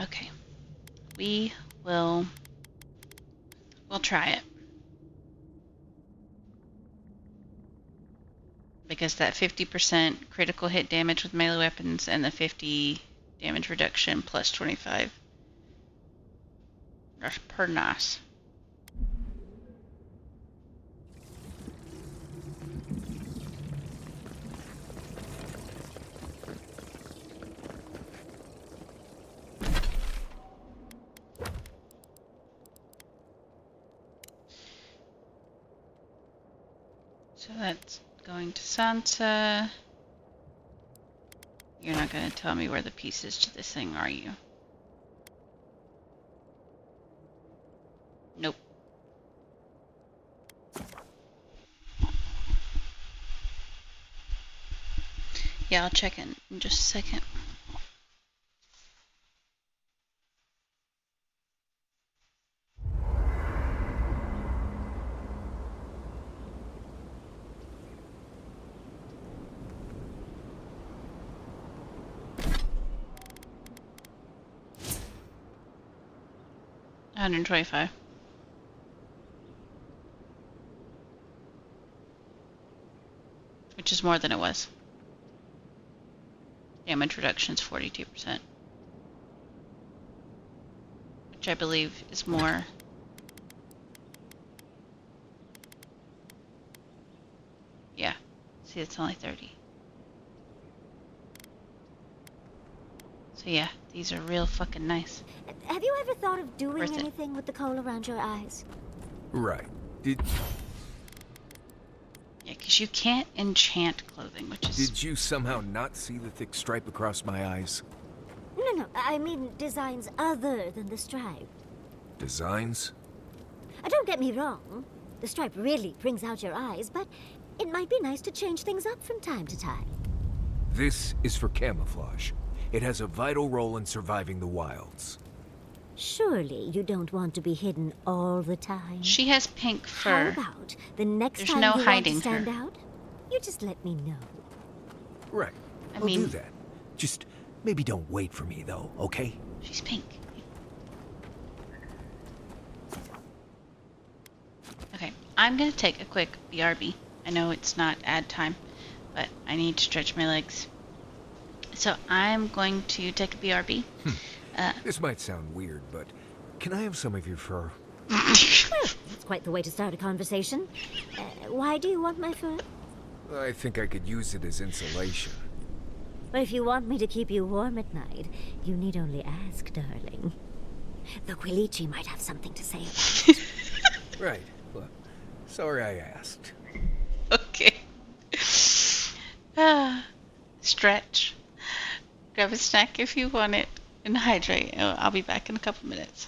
Okay. We'll try it. Because that 50% critical hit damage with melee weapons and the 50 damage reduction plus 25. That's pretty nice. So that's going to Sansa. You're not going to tell me where the pieces to this thing are, you? Nope. Yeah, I'll check in just a second. 125. Which is more than it was. Damage reduction is 42%. Which I believe is more. Yeah. See, it's only 30. So yeah, these are real fucking nice. Have you ever thought of doing Worth it. anything with the coal around your eyes? Right. Did Yeah, because you can't enchant clothing, which is... Did you somehow not see the thick stripe across my eyes? No, I mean designs other than the stripe. Designs? Don't get me wrong. The stripe really brings out your eyes, but it might be nice to change things up from time to time. This is for camouflage. It has a vital role in surviving the wilds. Surely you don't want to be hidden all the time. She has pink fur. How about the next There's time no you hiding want to stand her. out? You just let me know. Right. I'll do that. Just maybe don't wait for me, though, okay? She's pink. Okay, I'm gonna take a quick BRB. I know it's not ad time, but I need to stretch my legs. So I'm going to take a BRB. This might sound weird, but can I have some of your fur? Well, that's quite the way to start a conversation. Why do you want my fur? I think I could use it as insulation. Well, if you want me to keep you warm at night, you need only ask, darling. The Quilichi might have something to say about it. Right. Well, sorry I asked. Okay. Stretch. Grab a snack if you want it, and hydrate. I'll be back in a couple minutes.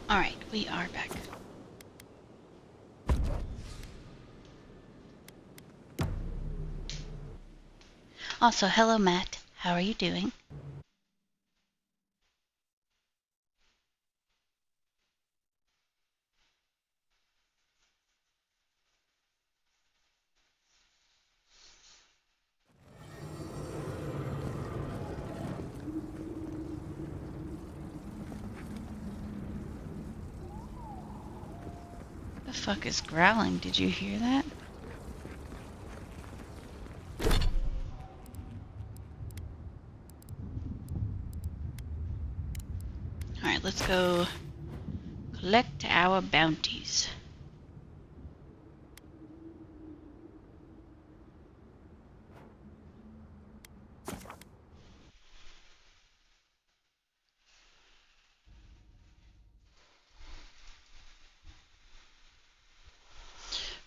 Alright, we are back. Also, hello Matt. How are you doing? The fuck is growling? Did you hear that? Alright, let's go collect our bounties.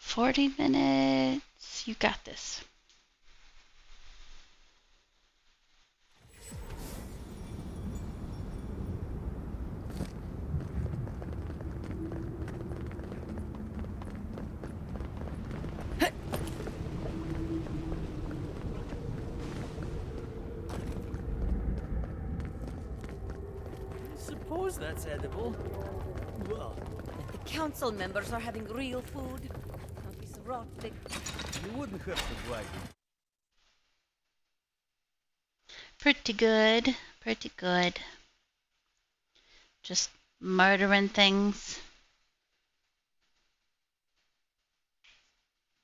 $40. You got this. Suppose that's edible. Well, The council members are having real food. Not this rotting. you wouldn't hurt the dragon. Pretty good. Pretty good. Just murdering things.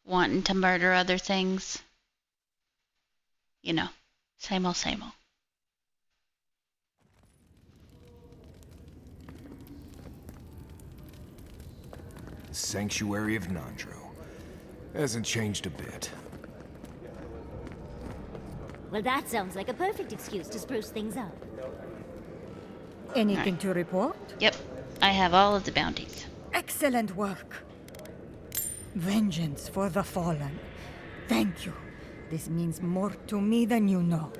Wanting to murder other things. You know, same old, same old. Sanctuary of Nandro. Hasn't changed a bit. Well, that sounds like a perfect excuse to spruce things up. Anything to report? Yep, I have all of the bounties. Excellent work. Vengeance for the fallen. Thank you. This means more to me than you know.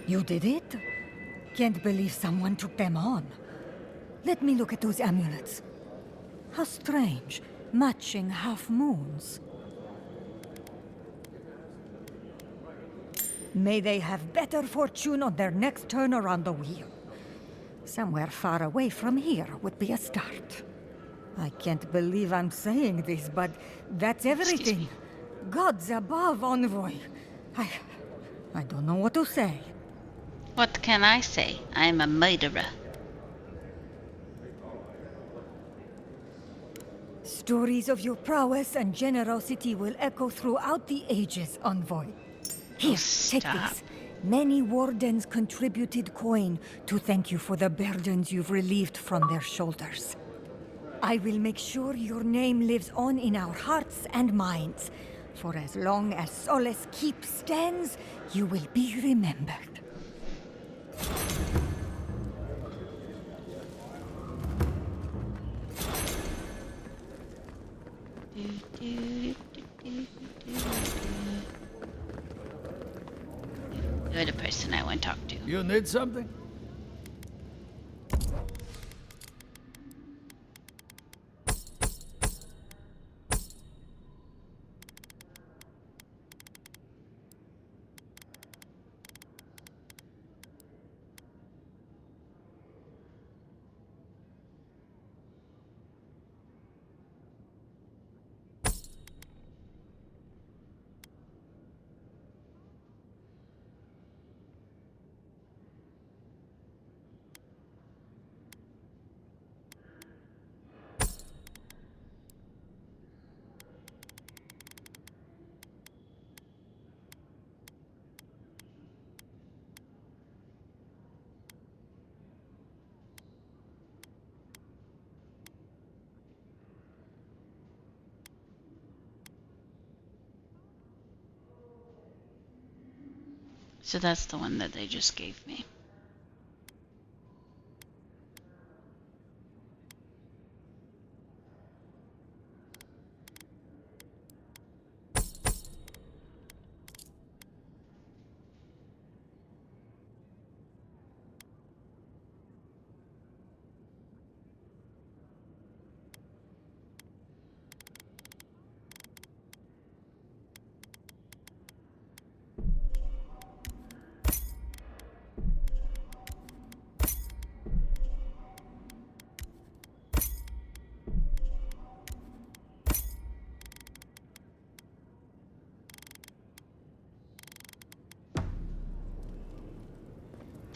You did it? Can't believe someone took them on. Let me look at those amulets. How strange. Matching half moons. May they have better fortune on their next turn around the wheel. Somewhere far away from here would be a start. I can't believe I'm saying this, but that's everything. Gods above, Envoy. I don't know what to say. What can I say? I'm a murderer. Stories of your prowess and generosity will echo throughout the ages, Envoy. Here, take this. Many wardens contributed coin to thank you for the burdens you've relieved from their shoulders. I will make sure your name lives on in our hearts and minds. For as long as Solace Keep stands, you will be remembered. You're the person I want to talk to. You need something? So that's the one that they just gave me.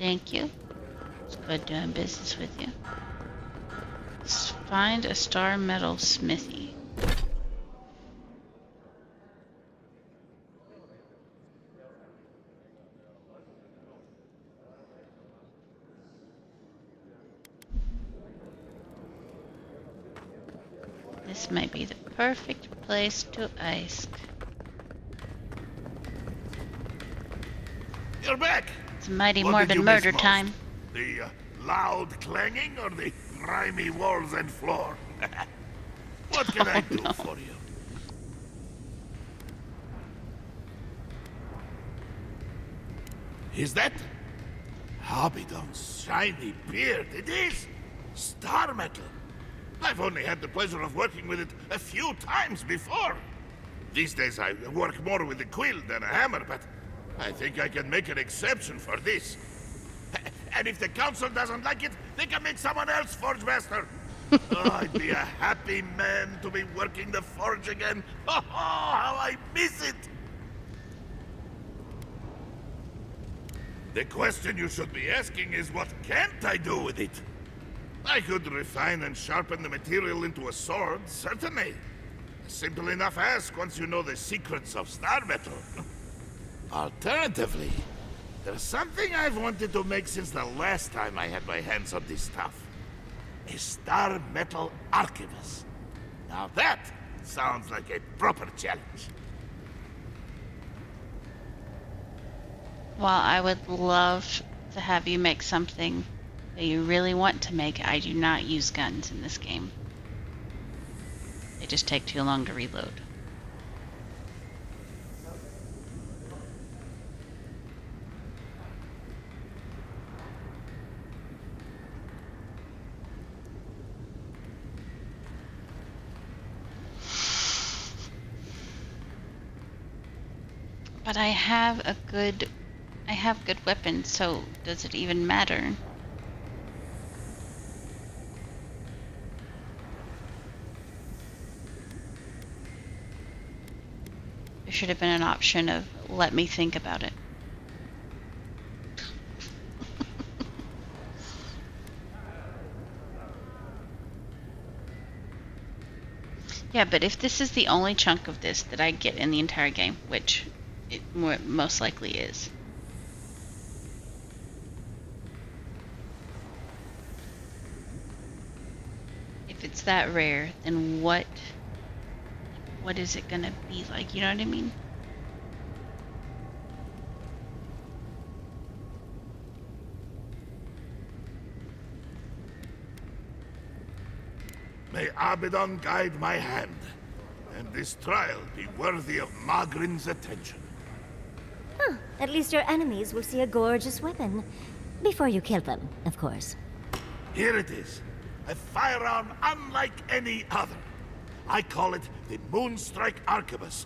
Thank you. It's good doing business with you. Find a star metal smithy. This might be the perfect place to ask. You're back! It's Mighty What did Morbid you miss murder most? time. The loud clanging or the grimy walls and floor? What can I do for you? Is that Abaddon's shiny beard? It is star metal. I've only had the pleasure of working with it a few times before. These days I work more with a quill than a hammer, but I think I can make an exception for this. And if the council doesn't like it, they can make someone else forge master. Oh, I'd be a happy man to be working the forge again. Oh, how I miss it! The question you should be asking is, what can't I do with it? I could refine and sharpen the material into a sword, certainly. A simple enough ask once you know the secrets of star metal. Alternatively, there's something I've wanted to make since the last time I had my hands on this stuff. A star metal arquebus. Now that sounds like a proper challenge. While I would love to have you make something that you really want to make, I do not use guns in this game. They just take too long to reload. But I have good weapons, so does it even matter? There should have been an option of let me think about it. Yeah, but if this is the only chunk of this that I get in the entire game, which it most likely is. If it's that rare, then what is it gonna be like? You know what I mean? May Abaddon guide my hand, and this trial be worthy of Magrin's attention. Huh. At least your enemies will see a gorgeous weapon. Before you kill them, of course. Here it is. A firearm unlike any other. I call it the Moonstrike Arquebus,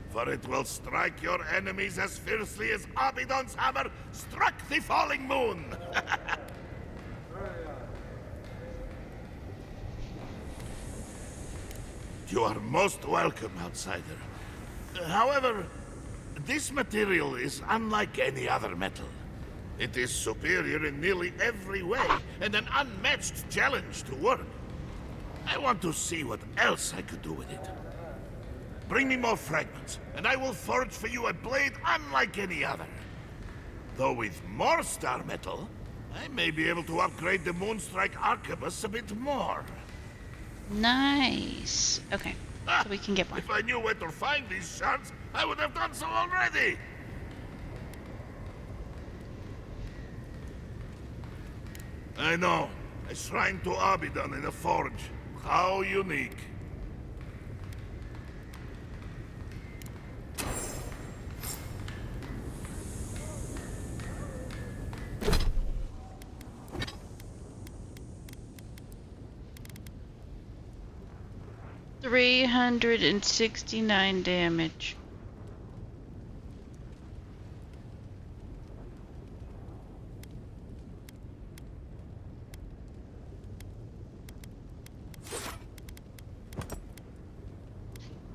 for it will strike your enemies as fiercely as Abaddon's hammer struck the falling moon. You are most welcome, outsider. However, this material is unlike any other metal. It is superior in nearly every way, and an unmatched challenge to work. I want to see what else I could do with it. Bring me more fragments, and I will forge for you a blade unlike any other. Though with more star metal, I may be able to upgrade the Moonstrike Arquebus a bit more. Nice. Okay, so we can get one. If I knew where to find these shards, I would have done so already. I know. A shrine to Abaddon in a forge. How unique. $369 damage.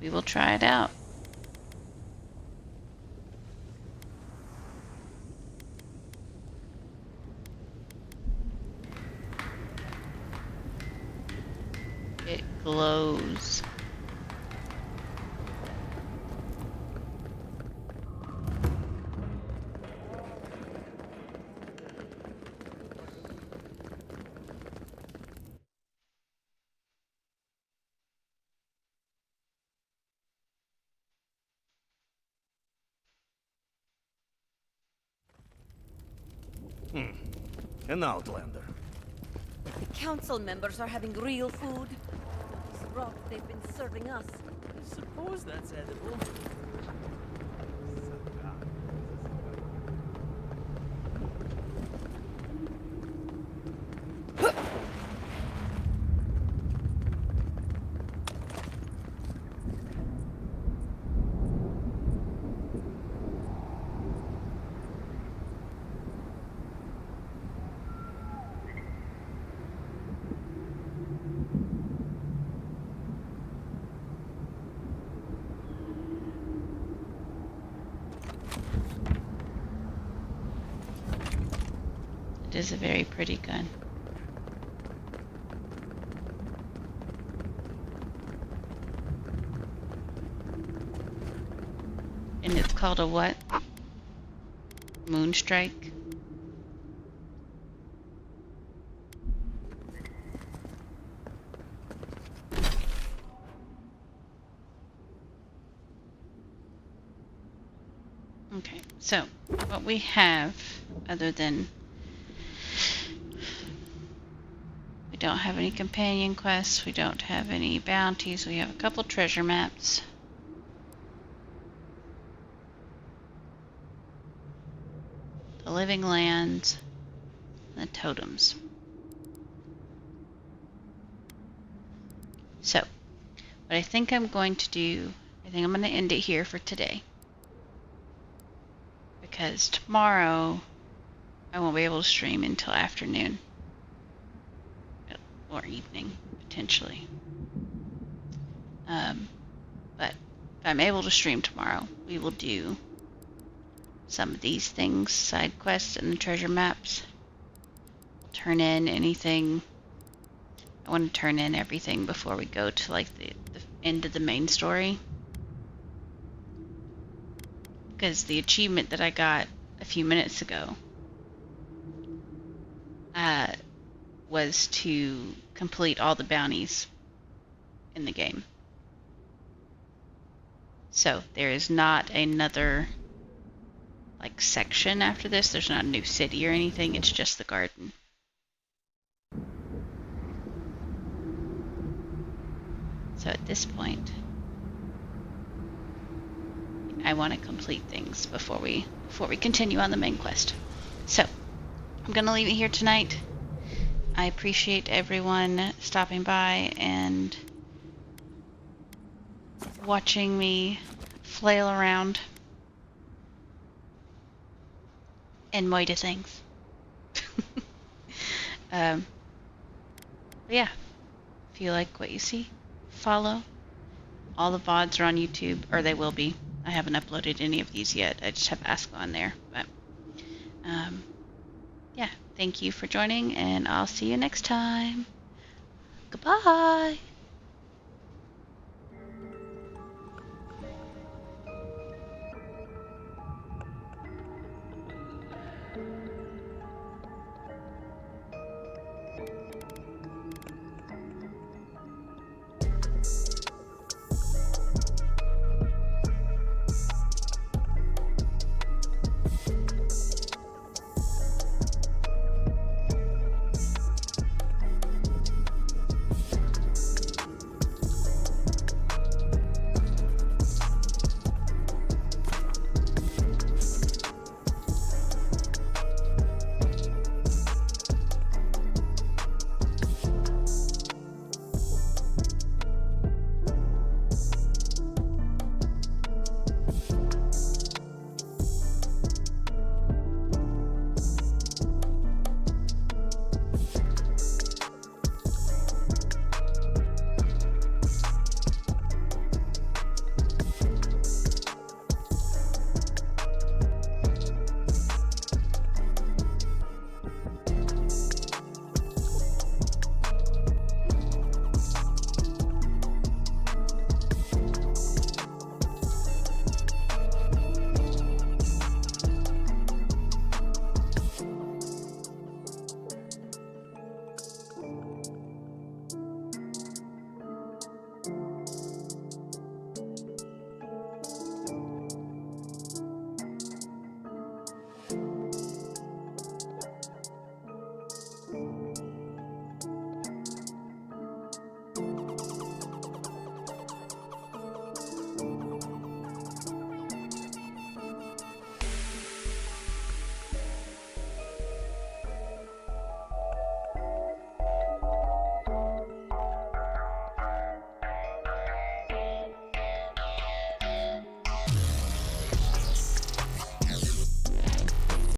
We will try it out. An outlander. The council members are having real food. This rot they've been serving us. I suppose that's edible. It is a very pretty gun. And it's called a what? Moonstrike? Okay, so what we have, other than we don't have any companion quests, we don't have any bounties, we have a couple treasure maps. The living lands, and the totems. So, what I think I'm going to do, I think I'm going to end it here for today. Because tomorrow I won't be able to stream until afternoon. Or evening, potentially. But if I'm able to stream tomorrow, we will do some of these things, side quests and the treasure maps. We'll turn in anything. I want to turn in everything before we go to like the end of the main story. Because the achievement that I got a few minutes ago was to complete all the bounties in the game. So there is not another like section after this. There's not a new city or anything. It's just the garden. So at this point, I want to complete things before we continue on the main quest. So I'm gonna leave it here tonight. I appreciate everyone stopping by and watching me flail around and moita things. But yeah, if you like what you see, follow. All the VODs are on YouTube, or they will be. I haven't uploaded any of these yet. I just have Ask on there. But yeah, thank you for joining, and I'll see you next time. Goodbye.